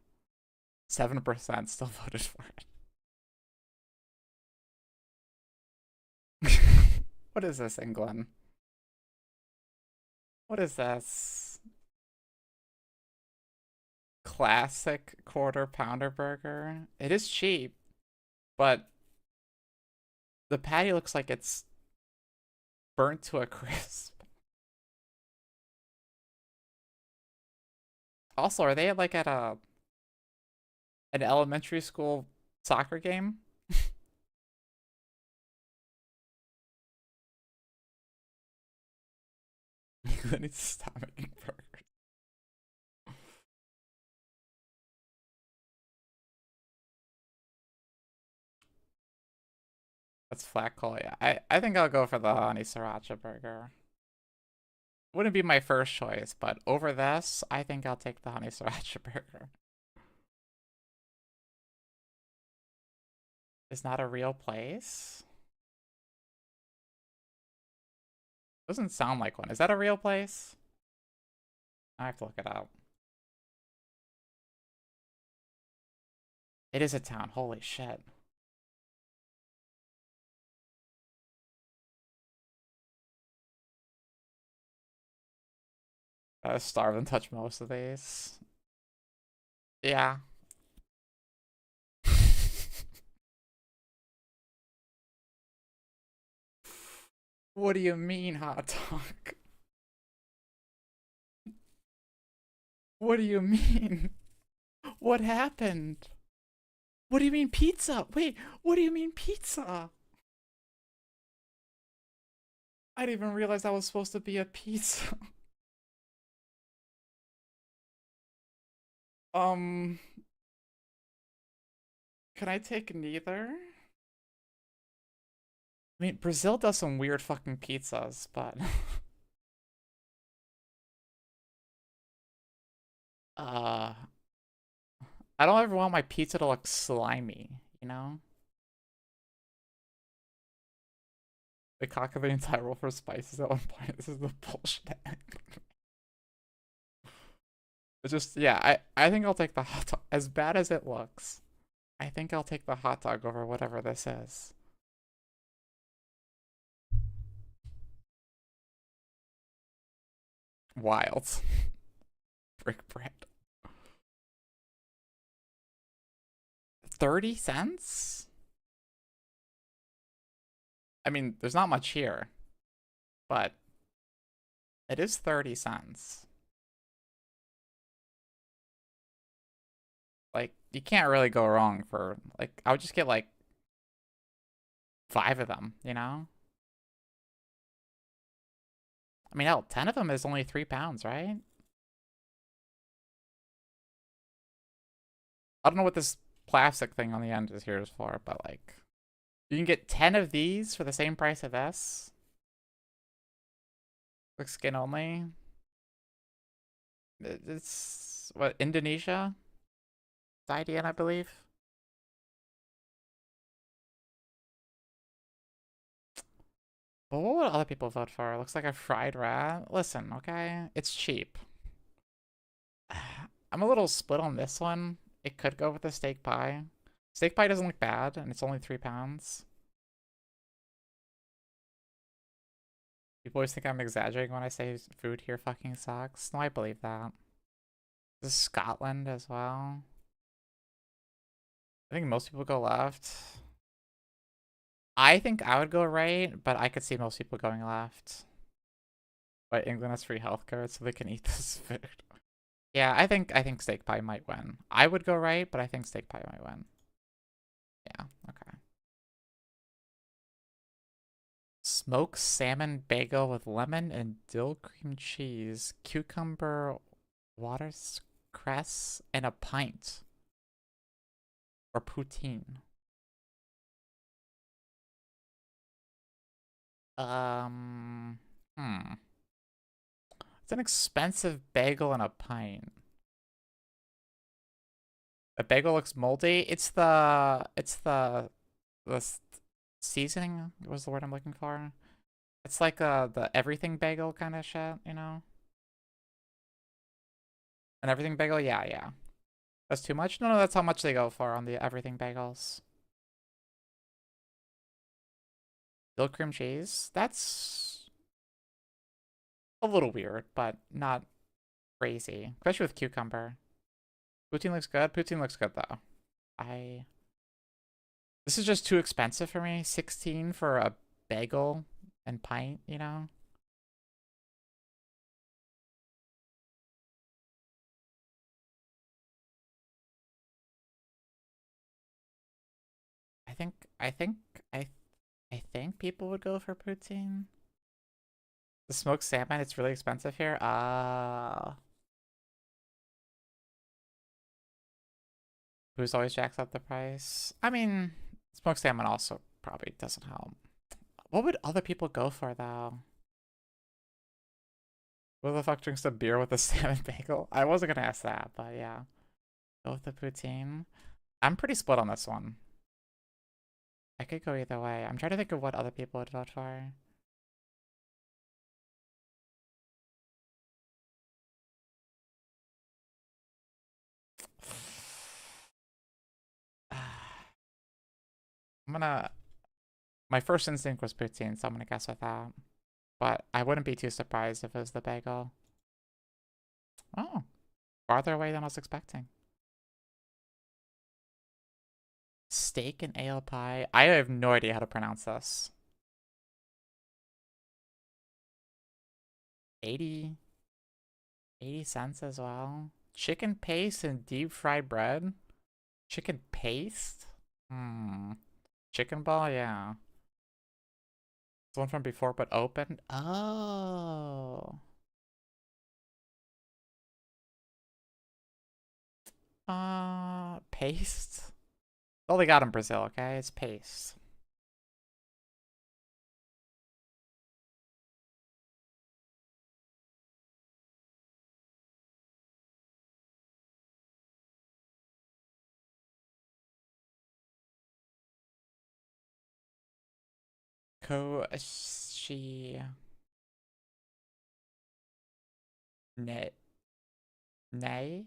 7% still voted for it. What is this, England? What is this? Classic quarter pounder burger. It is cheap, but the patty looks like it's burnt to a crisp. Also, are they like at an elementary school soccer game? You need to stop making burgers. That's flat coal, yeah. I think I'll go for the honey sriracha burger. Wouldn't be my first choice, but over this, I think I'll take the honey sriracha burger. Is not a real place? Doesn't sound like one. Is that a real place? I have to look it up. It is a town. Holy shit. I starve and touch most of these. Yeah. What do you mean, hot dog? What do you mean? What happened? What do you mean pizza? Wait, what do you mean pizza? I didn't even realize that was supposed to be a pizza. Can I take neither? I mean, Brazil does some weird fucking pizzas, but I don't ever want my pizza to look slimy, you know? They conquer the entire world for spices at one point. This is the bullshit. It's just, yeah, I think I'll take the hot dog. As bad as it looks, I think I'll take the hot dog over whatever this is. Wild. Brick bread. 30 cents? I mean, there's not much here, but it is 30 cents. Like, you can't really go wrong for, like, I would just get, like, 5 of them, you know? I mean, hell, 10 of them is only 3 pounds, right? I don't know what this plastic thing on the end is here is for, but, like, you can get 10 of these for the same price of this. Like, skin only. It's, what, Indonesia? IDN, I believe. But what would other people vote for? It looks like a fried rat. Listen, okay? It's cheap. I'm a little split on this one. It could go with the steak pie. Steak pie doesn't look bad, and it's only 3 pounds. People always think I'm exaggerating when I say food here fucking sucks. No, I believe that. This is Scotland as well. I think most people go left. I think I would go right, but I could see most people going left. But England has free healthcare, so they can eat this food. Yeah, I think steak pie might win. I would go right, but I think steak pie might win. Yeah, okay. Smoked salmon bagel with lemon and dill cream cheese, cucumber, watercress, and a pint. Or poutine. It's an expensive bagel and a pint. The bagel looks moldy. It's the seasoning was the word I'm looking for. It's like the everything bagel kind of shit, you know? An everything bagel? Yeah, yeah. That's too much? No, that's how much they go for on the everything bagels. Dill cream cheese? That's a little weird, but not crazy. Especially with cucumber. Poutine looks good. Poutine looks good, though. This is just too expensive for me. 16 for a bagel and pint, you know? I think people would go for poutine. The smoked salmon, it's really expensive here. Who's always jacks up the price? I mean, smoked salmon also probably doesn't help. What would other people go for, though? Who the fuck drinks a beer with a salmon bagel? I wasn't gonna ask that, but yeah. Go with the poutine. I'm pretty split on this one. I could go either way. I'm trying to think of what other people would vote for. I'm gonna... My first instinct was poutine, so I'm gonna guess with that. But I wouldn't be too surprised if it was the bagel. Oh, farther away than I was expecting. Steak and ale pie. I have no idea how to pronounce this. 80 cents as well. Chicken paste and deep fried bread. Chicken paste? Chicken ball, yeah. It's one from before but opened. Oh. Paste? All they got in Brazil, okay? It's paste. She Nay. Nay?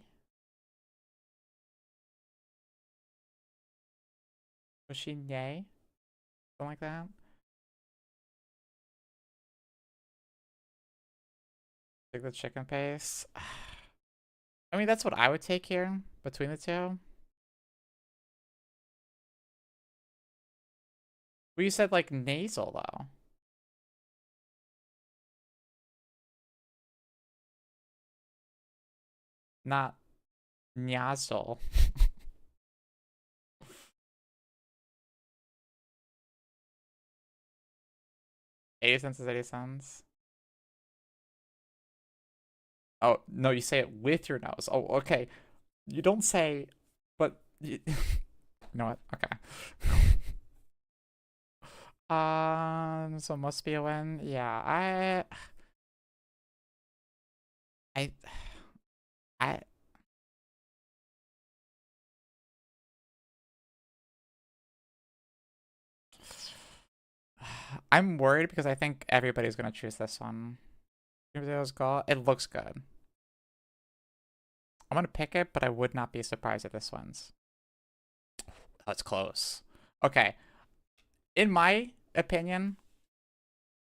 Was she Nay? Something like that? Take the chicken paste. I mean, that's what I would take here between the two. Well, you said like nasal though. Not nasal. 80 cents is 80 cents. Oh, no, you say it with your nose. Oh, okay. You don't say, but you, you know what? Okay. So must be a win. Yeah, I, I, I'm worried because I think everybody's gonna choose this one. It looks good. I'm gonna pick it, but I would not be surprised if this wins. That's close. Okay. In my opinion,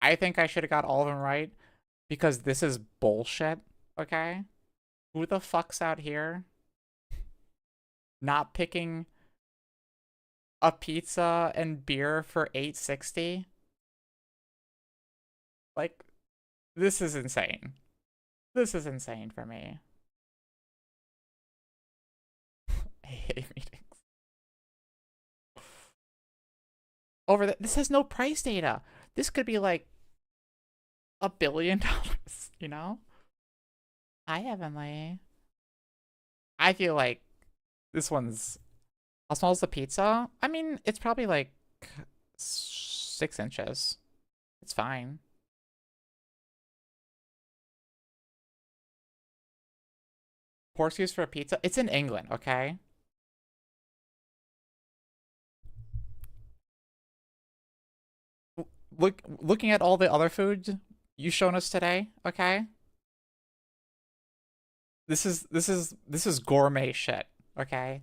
I think I should have got all of them right because this is bullshit, okay? Who the fuck's out here not picking a pizza and beer for $8.60? Like, this is insane. This is insane for me. I hate meetings. This has no price data. This could be like $1 billion, you know? Hi, Heavenly. I feel like this one's... How small is the pizza? I mean, it's probably like 6 inches. It's fine. Portuguese for a pizza? It's in England, okay? Looking at all the other food you've shown us today, okay? This is gourmet shit, okay?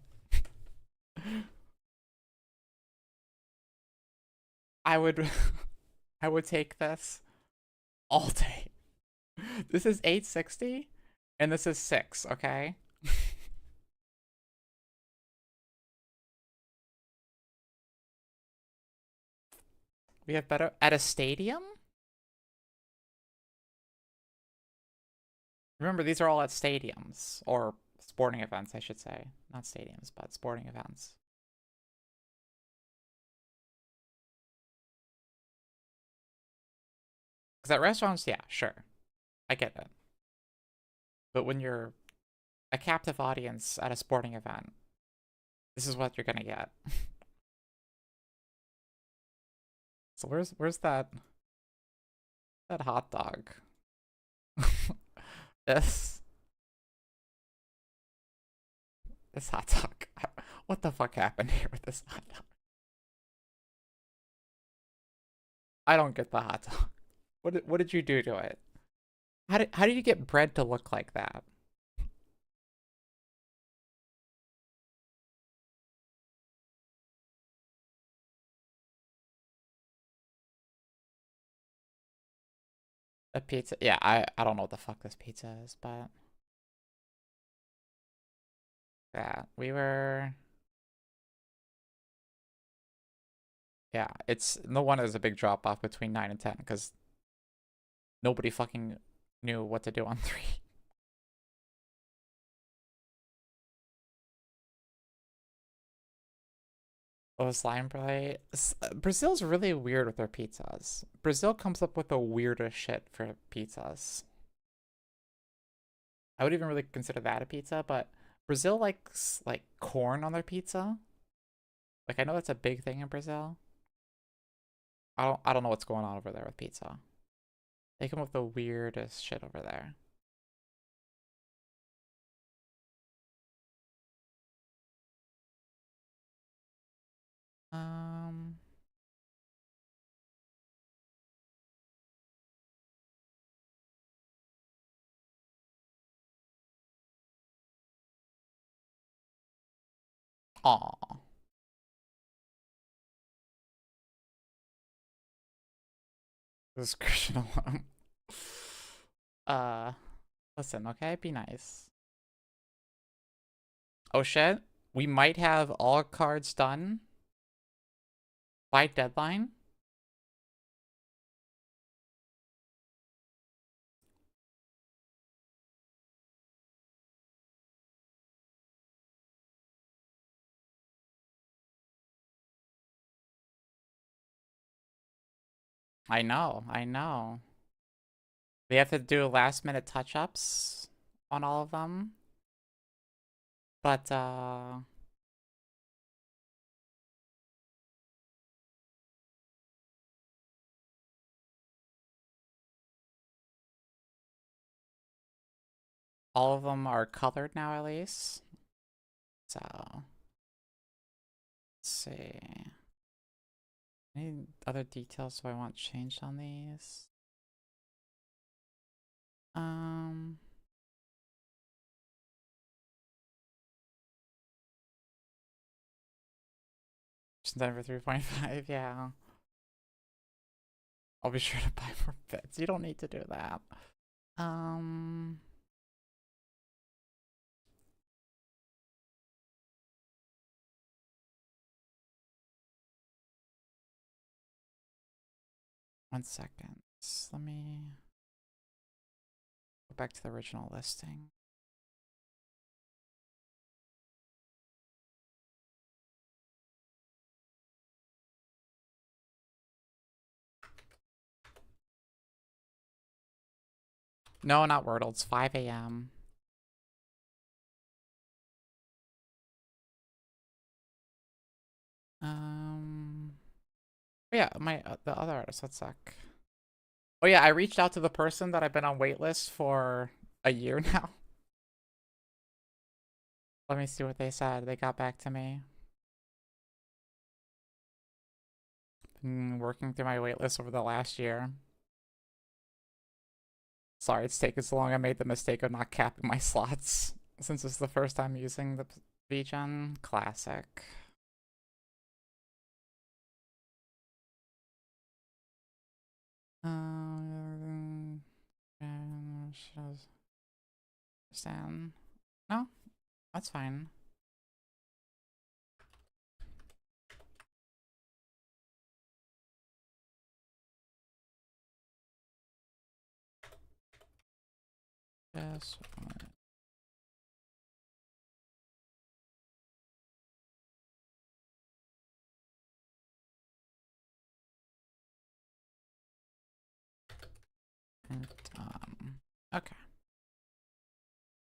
I would I would take this all day. This is $8.60 and this is 6, okay? We have better at a stadium? Remember, these are all at stadiums or sporting events, I should say. Not stadiums, but sporting events. Because at restaurants, yeah, sure. I get it. But when you're a captive audience at a sporting event, this is what you're gonna get. Where's that hot dog? This hot dog. What the fuck happened here with this hot dog? I don't get the hot dog. What did you do to it? How did you get bread to look like that? A pizza. Yeah, I don't know what the fuck this pizza is, but yeah, we were. Yeah, it's no wonder there's a big drop off between 9 and 10 because nobody fucking knew what to do on 3. Oh, slime play. Brazil's really weird with their pizzas. Brazil comes up with the weirdest shit for pizzas. I would even really consider that a pizza, but Brazil likes like corn on their pizza. Like I know that's a big thing in Brazil. I don't know what's going on over there with pizza. They come up with the weirdest shit over there. Um Aw. This is Christian alone. Uh Listen, okay? Be nice. Oh shit. We might have all cards done by deadline. I know, I know. We have to do last minute touch-ups on all of them. But all of them are colored now at least. So let's see. Any other details do I want changed on these? Just done for 3.5, yeah. I'll be sure to buy more bits. You don't need to do that. One second. Let me go back to the original listing. No, not Wordle. It's 5 a.m. Yeah, the other artist. Let's sec. Oh yeah, I reached out to the person that I've been on waitlist for a year now. Let me see what they said. They got back to me. Been working through my waitlist over the last year. Sorry it's taken so long. I made the mistake of not capping my slots since it's the first time using the VGen. Classic. Understand? No, that's fine. Yes. Okay.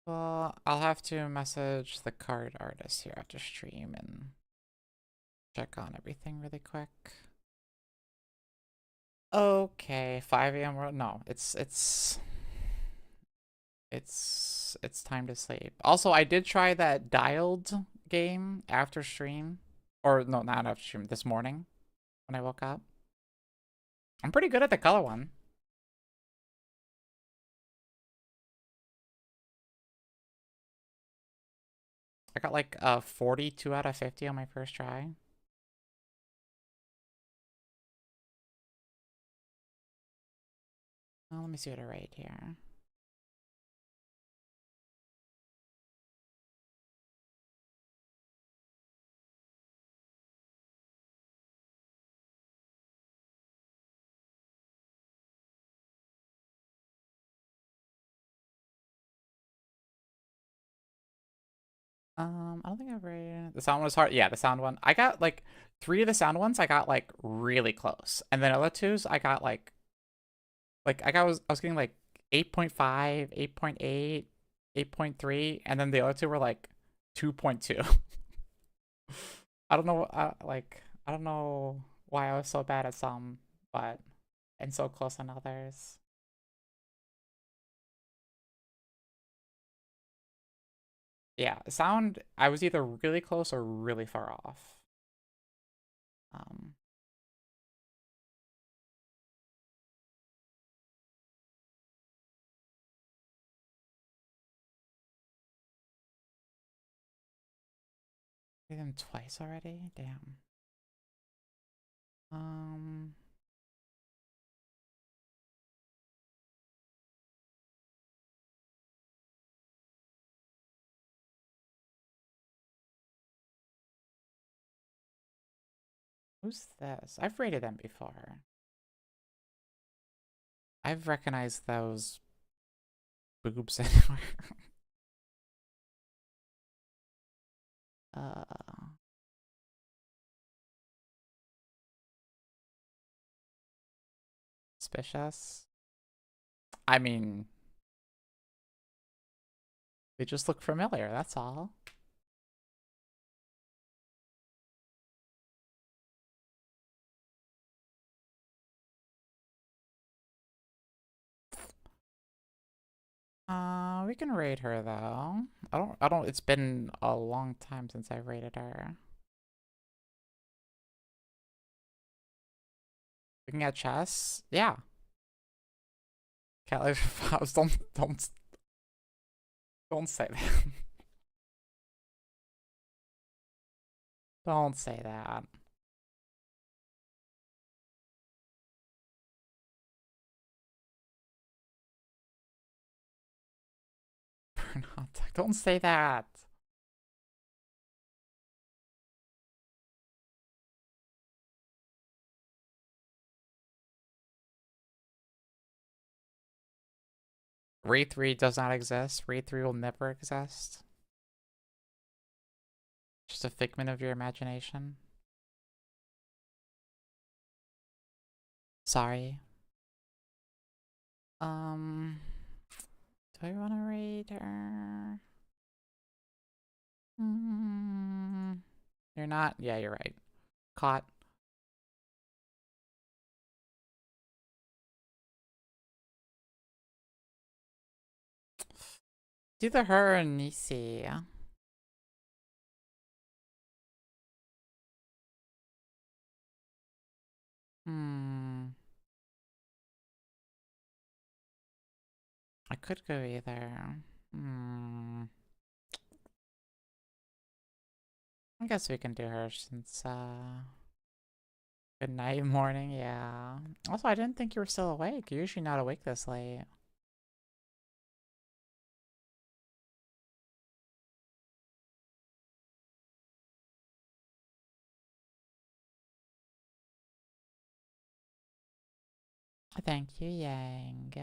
Well, I'll have to message the card artist here after stream and check on everything really quick. Okay, 5 a.m. No, it's time to sleep. Also, I did try that dialed game after stream, or no, not after stream. This morning when I woke up. I'm pretty good at the color one. I got like 42 out of 50 on my first try. Well, let me see what I rate here. I don't think I've rated the sound was hard. Yeah, the sound one. I got like 3 of the sound ones. I got like really close, and then other twos I got like I was getting like 8.5, 8.8, 8.3, and then the other two were like 2.2. I don't know. I don't know why I was so bad at some, but and so close on others. Yeah, sound. I was either really close or really far off. Um, did them twice already. Damn. Um, who's this? I've rated them before. I've recognized those boobs anywhere. uh, Suspicious. I mean, they just look familiar, that's all. We can rate her though. I don't, it's been a long time since I rated her. Looking at chess? Yeah. Cat life Faust, don't say that. Don't say that. Don't say that. Raid 3 does not exist. Raid 3 will never exist. Just a figment of your imagination. Sorry. Do I want to raid her? You're not? Yeah, you're right. Caught. It's either her or Nisi. Hmm. I could go either. Hmm. I guess we can do her since, good night, morning, yeah. Also, I didn't think you were still awake. You're usually not awake this late. Thank you, Yang.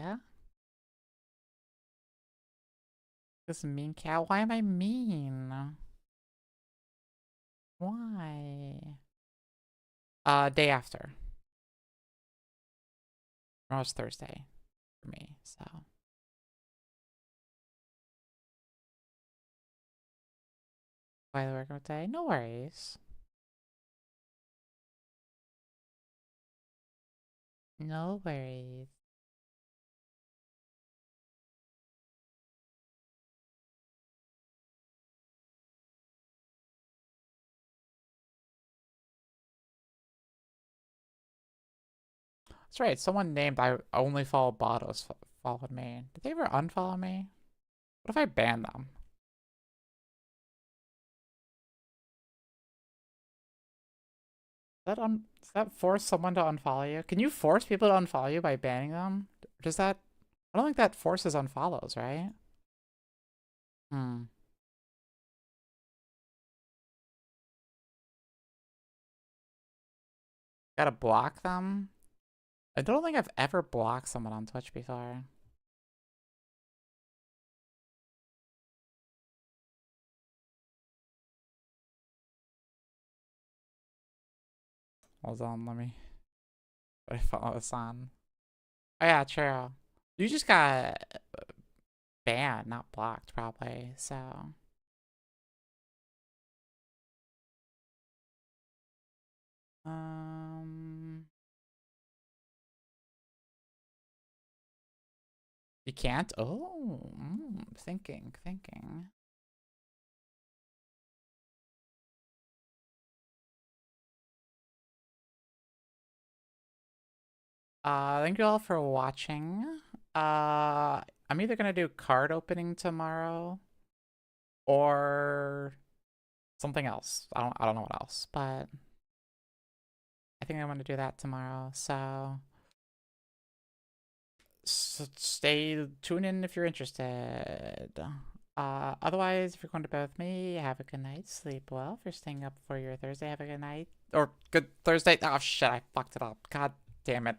This mean cat. Why am I mean? Why? Day after. Tomorrow's Thursday for me, so. By the workout day, no worries. No worries. That's right. Someone named I only follow Bottles followed me. Did they ever unfollow me? What if I ban them? Does that force someone to unfollow you? Can you force people to unfollow you by banning them? Does that? I don't think that forces unfollows, right? Hmm. Gotta block them? I don't think I've ever blocked someone on Twitch before. Hold on, let me follow this on. Oh yeah, true. You just got banned, not blocked, probably. So um you can't? Oh, thinking. Thank you all for watching. I'm either gonna do card opening tomorrow or something else. I don't know what else, but I think I'm gonna do that tomorrow. So stay tune in if you're interested. Otherwise, if you're going to bed with me, have a good night. Sleep well. If you're staying up for your Thursday, have a good night. Or good Thursday. Oh shit, I fucked it up. God damn it.